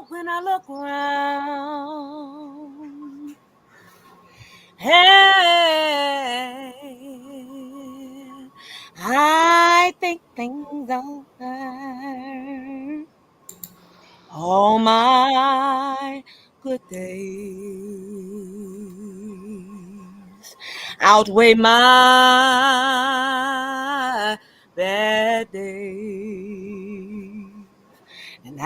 when I look around, hey, I think things over. All my good days outweigh my bad days. And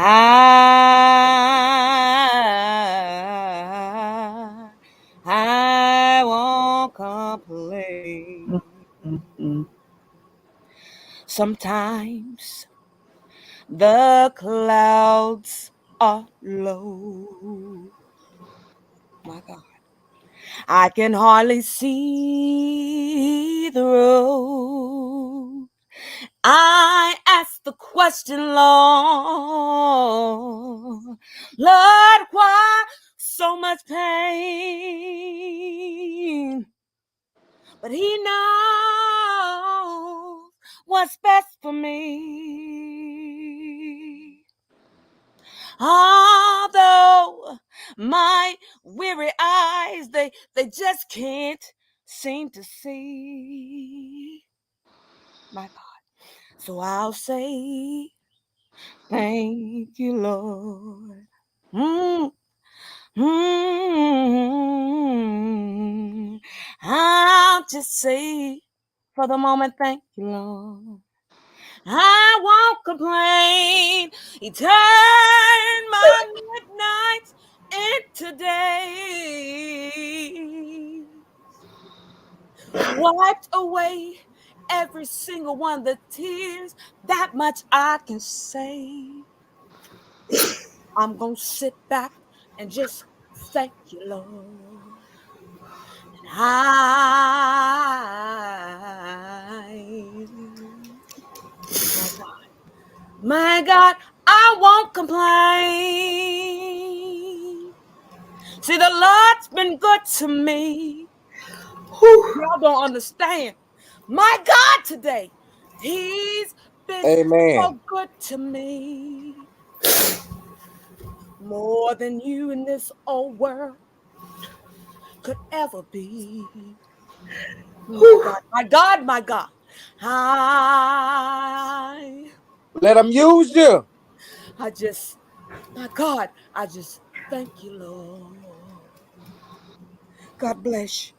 I won't complain. Mm-hmm. Sometimes the clouds are low. My God. I can hardly see the road. I ask the question, Lord, Lord, why so much pain? But he knows what's best for me. Although my weary eyes, they just can't seem to see. My God. So I'll say, thank you, Lord. Mm, I'll just say, for the moment, thank you, Lord. I won't complain. He turned my midnights into day. Wiped away every single one of the tears. That much I can say. I'm going to sit back and just thank you, Lord. And my God, I won't complain. See, the Lord's been good to me. Y'all don't understand. My God, today, He's been Amen. so good to me. More than you in this old world could ever be. My God, my God, my God. Let them use you. I just, my God, I just thank you, Lord. God bless you.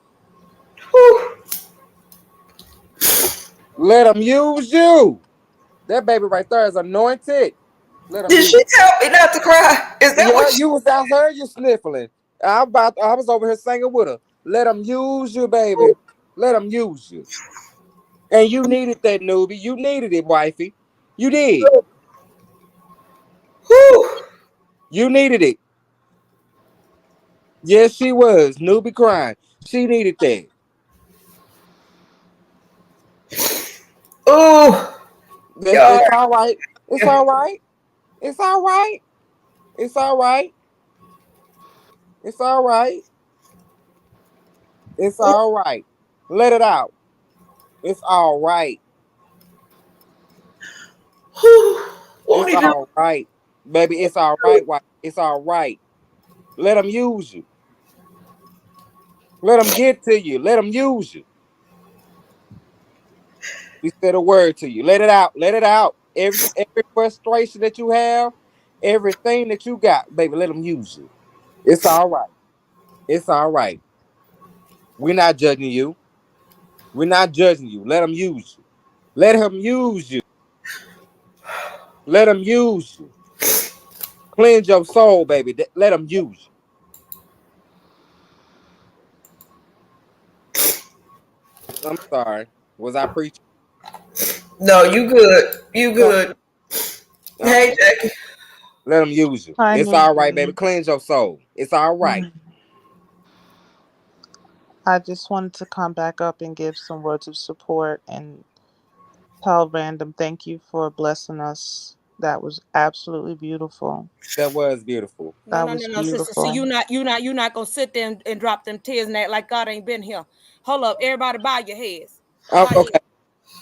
Let them use you. That baby right there is anointed. Let them Did she use. tell me not to cry? Is that Yeah, what she? you was out there, you sniffling. I was over here singing with her. Let them use you, baby. Let them use you. And you needed that, newbie. You needed it, wifey. You did. Whew. You needed it. Yes, she was. Newbie crying. She needed that. Oh, y'all. It's all right. It's all right. It's all right. It's all right. It's all right. It's all right. Let it out. It's all right. Whew. Won't It's he do? all right. Baby, it's all right, wife. It's all right. Let them use you. Let them get to you. Let them use you. He said a word to you. Let it out. Let it out. Every frustration that you have, everything that you got, baby, let them use you. It's all right. It's all right. We're not judging you. We're not judging you. Let them use you. Let him use you. Let him use you. Cleanse your soul, baby. Let him use you. I'm sorry. Was I preaching? No, you good. You No. good. Hey, Okay. Jackie. Let him use you. Hi, It's all right, baby. Nuvi. Cleanse your soul. It's all right. I just wanted to come back up and give some words of support and tell Random thank you for blessing us. That was absolutely beautiful. That was beautiful. No, That no, was no, no, sister. See, beautiful. you not gonna sit there and drop them tears and act like God ain't been here. Hold up, everybody, bow your heads. Bow your Okay. heads.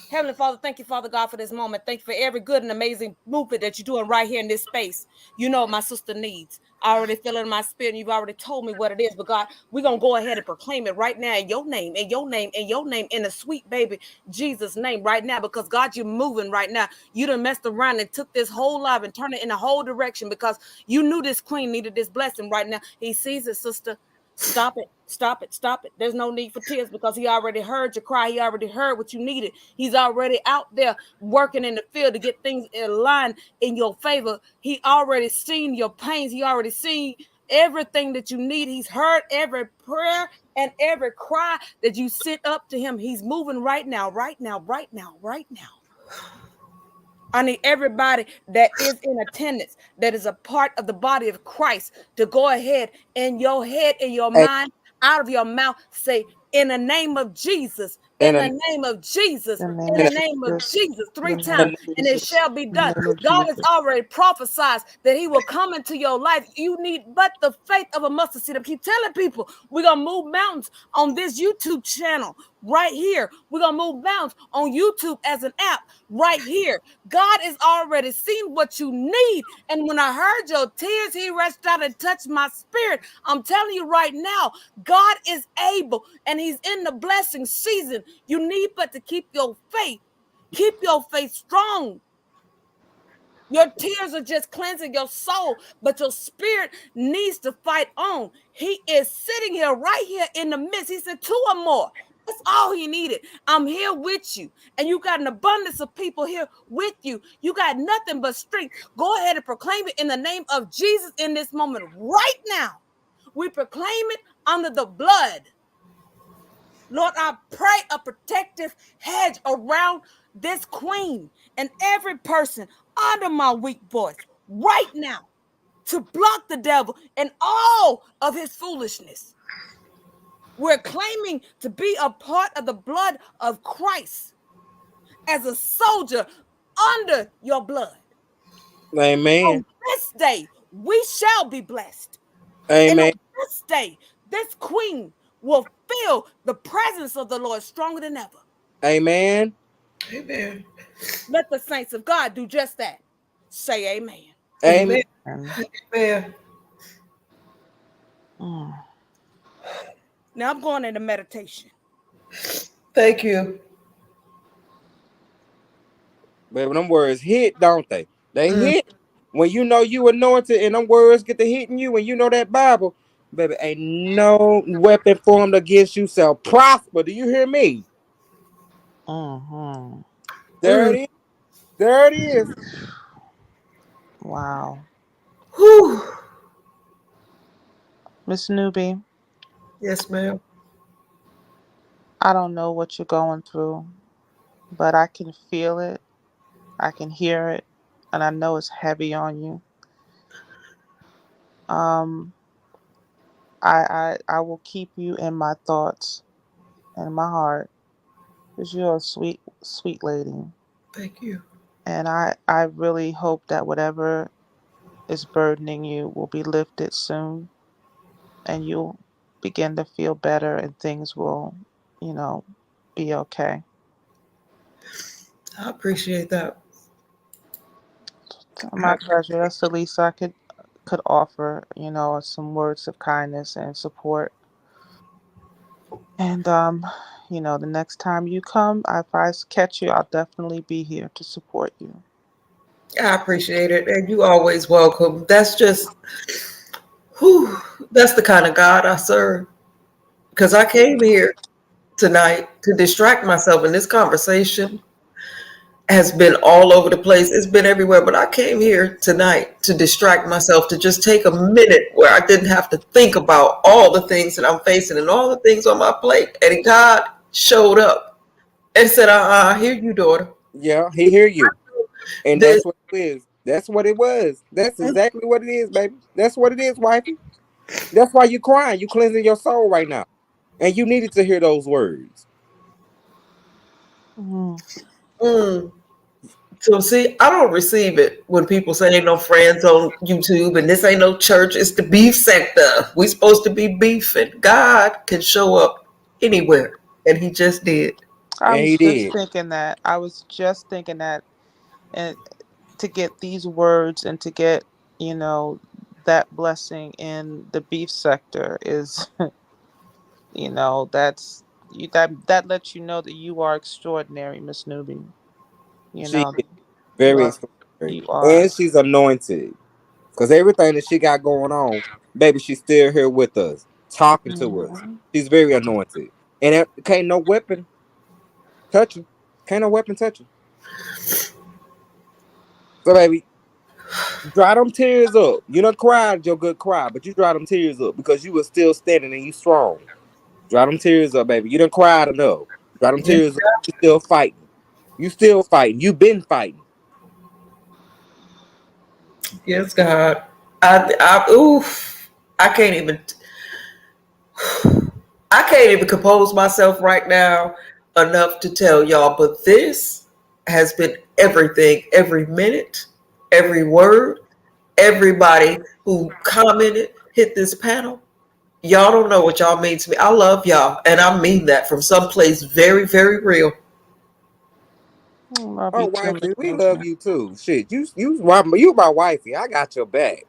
Heavenly Father, thank you, Father God, for this moment. Thank you for every good and amazing movement that you're doing right here in this space. You know what my sister needs. I already feel it in my spirit, and you've already told me what it is. But God, we're going to go ahead and proclaim it right now in your name, in your name, in your name, in the sweet baby Jesus' name right now. Because God, you're moving right now. You done messed around and took this whole life and turned it in a whole direction because you knew this queen needed this blessing right now. He sees it, sister. Stop it. Stop it. Stop it. There's no need for tears because he already heard your cry. He already heard what you needed. He's already out there working in the field to get things in line in your favor. He already seen your pains. He already seen everything that you need. He's heard every prayer and every cry that you sent up to him. He's moving right now, right now, right now, right now. I need everybody that is in attendance, that is a part of the body of Christ, to go ahead in your head, in your Hey, mind, out of your mouth, say, in the name of Jesus, In And the name of Jesus, In the in name the of and name of Jesus. Jesus, three In the name and times, of and it Jesus. shall be In the done. name of God has Jesus. already prophesied that He will come into your life. You need but the faith of a mustard seed. I keep telling people we're gonna move mountains on this YouTube channel right here. We're gonna move mountains on YouTube as an app right here. God has already seen what you need, and when I heard your tears, He reached out and touched my spirit. I'm telling you right now, God is able, and He's in the blessing season. You need but to keep your faith. Keep your faith strong. Your tears are just cleansing your soul, but your spirit needs to fight on. He is sitting here, right here in the midst. He said, two or more. That's all He needed. I'm here with you. And you got an abundance of people here with you. You got nothing but strength. Go ahead and proclaim it in the name of Jesus in this moment right now. We proclaim it under the blood. Lord, I pray a protective hedge around this queen and every person under my weak voice right now to block the devil and all of his foolishness. We're claiming to be a part of the blood of Christ as a soldier under your blood. amen. On this day, we shall be blessed. And on Amen. this day, this queen will feel the presence of the Lord stronger than ever. Amen. Amen. Let the saints of God do just that. Say amen. Amen. Amen. And, Amen. mm, Now I'm going into meditation. Thank you. Baby, them words hit, don't they? They Mm. hit. When you know you anointed and them words get to hitting you, and you know that Bible, baby, ain't no weapon formed against you shall prosper. Do you hear me? mhm. There Mm. it is. There it is. Wow. Whew. Miss Newbie, Yes, ma'am. I don't know what you're going through, but I can feel it. I can hear it, and I know it's heavy on you. Um, I will keep you in my thoughts and my heart because you're a sweet, sweet lady. Thank you. And I really hope that whatever is burdening you will be lifted soon and you'll begin to feel better and things will, you know, be okay. I appreciate that. I My pleasure. That's the least I could offer, you know, some words of kindness and support. And you know, the next time you come, if I catch you, I'll definitely be here to support you. I appreciate it. And you always welcome. That's just, whew, that's the kind of God I serve. Because I came here tonight to distract myself, and this conversation has been all over the place. It's been everywhere, but I came here tonight to distract myself, to just take a minute where I didn't have to think about all the things that I'm facing and all the things on my plate. And God showed up and said, here you, daughter. Yeah, he hear you. And This, that's what it is. That's what it was. That's exactly what it is, baby. That's what it is, wifey. That's why you crying. You cleansing your soul right now. And you needed to hear those words. Mm, mm. So see, I don't receive it when people say ain't no friends on YouTube and this ain't no church. It's the beef sector. We supposed to be beefing. God can show up anywhere, and He just did. I And was he just did. thinking that. I was just thinking that, and to get these words and to get, you know, that blessing in the beef sector is, you know, that's you that lets you know that you are extraordinary, Miss Newbie. You She know, is You very are. extraordinary. you are. And she's anointed. Because everything that she got going on, baby, she's still here with us, talking to us. Mhm. She's very anointed. And can't no weapon touch her. Can't no weapon touch her. So, baby, dry them tears up. You done cried your good cry, but you dry them tears up because you were still standing and you strong. Dry them tears up, baby. You done cried enough. Dry them Yes, tears up. You still fighting. You still fighting. You been fighting. yes, God. Oof. I can't even. I can't even compose myself right now enough to tell y'all, but this has been everything, every minute, every word, everybody who commented, hit this panel. Y'all don't know what y'all mean to me. I love y'all, and I mean that from someplace very, very real. Love Oh, you too, Miss wifey, we love Nugent. you too. Shit, you my wifey. I got your back.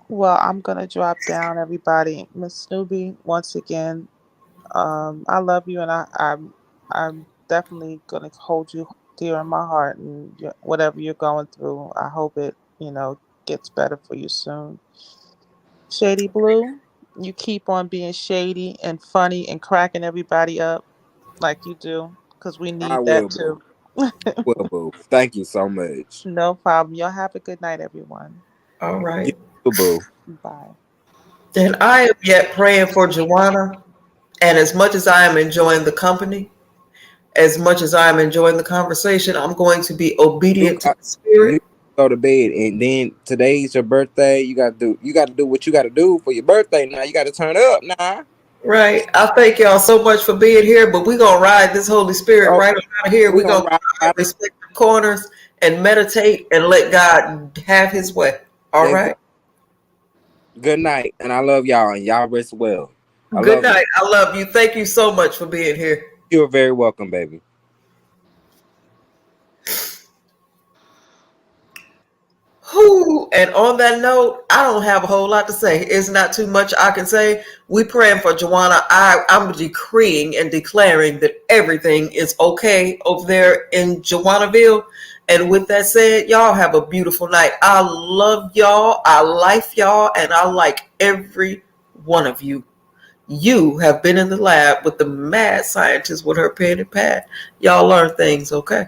Well, I'm gonna drop down, everybody. Miss Snoopy, once again, I love you, and I'm definitely gonna hold you dear in my heart, and whatever you're going through, I hope it gets better for you soon. Shady Blue, you keep on being shady and funny and cracking everybody up like you do, because we I need will, that boo. too. Will, boo. Thank you so much. No problem. Y'all have a good night, everyone. All You right. too, boo. Bye. Then I am yet praying for Joanna. And as much as I am enjoying the company, as much as I am enjoying the conversation, I'm going to be You obedient to got the spirit. you go to bed, and then today's your birthday. You got to do what you got to do for your birthday. Now you got to turn up now. Right. I thank y'all so much for being here, but we're going to ride this Holy Spirit Oh, right on out of here. we We're gonna going to ride go our out it. respective corners and meditate and let God have his way. All right. Exactly. Good night, and I love y'all, and y'all rest well. I Good love you. night. I love you. Thank you so much for being here. You're very welcome, baby. Whew. And on that note, I don't have a whole lot to say. It's not too much I can say. We praying for Joanna. I'm decreeing and declaring that everything is okay over there in Joannaville. And with that said, y'all have a beautiful night. I love y'all. I like y'all. And I like every one of you. You have been in the lab with the mad scientist with her pen and pad. Y'all learn things, okay?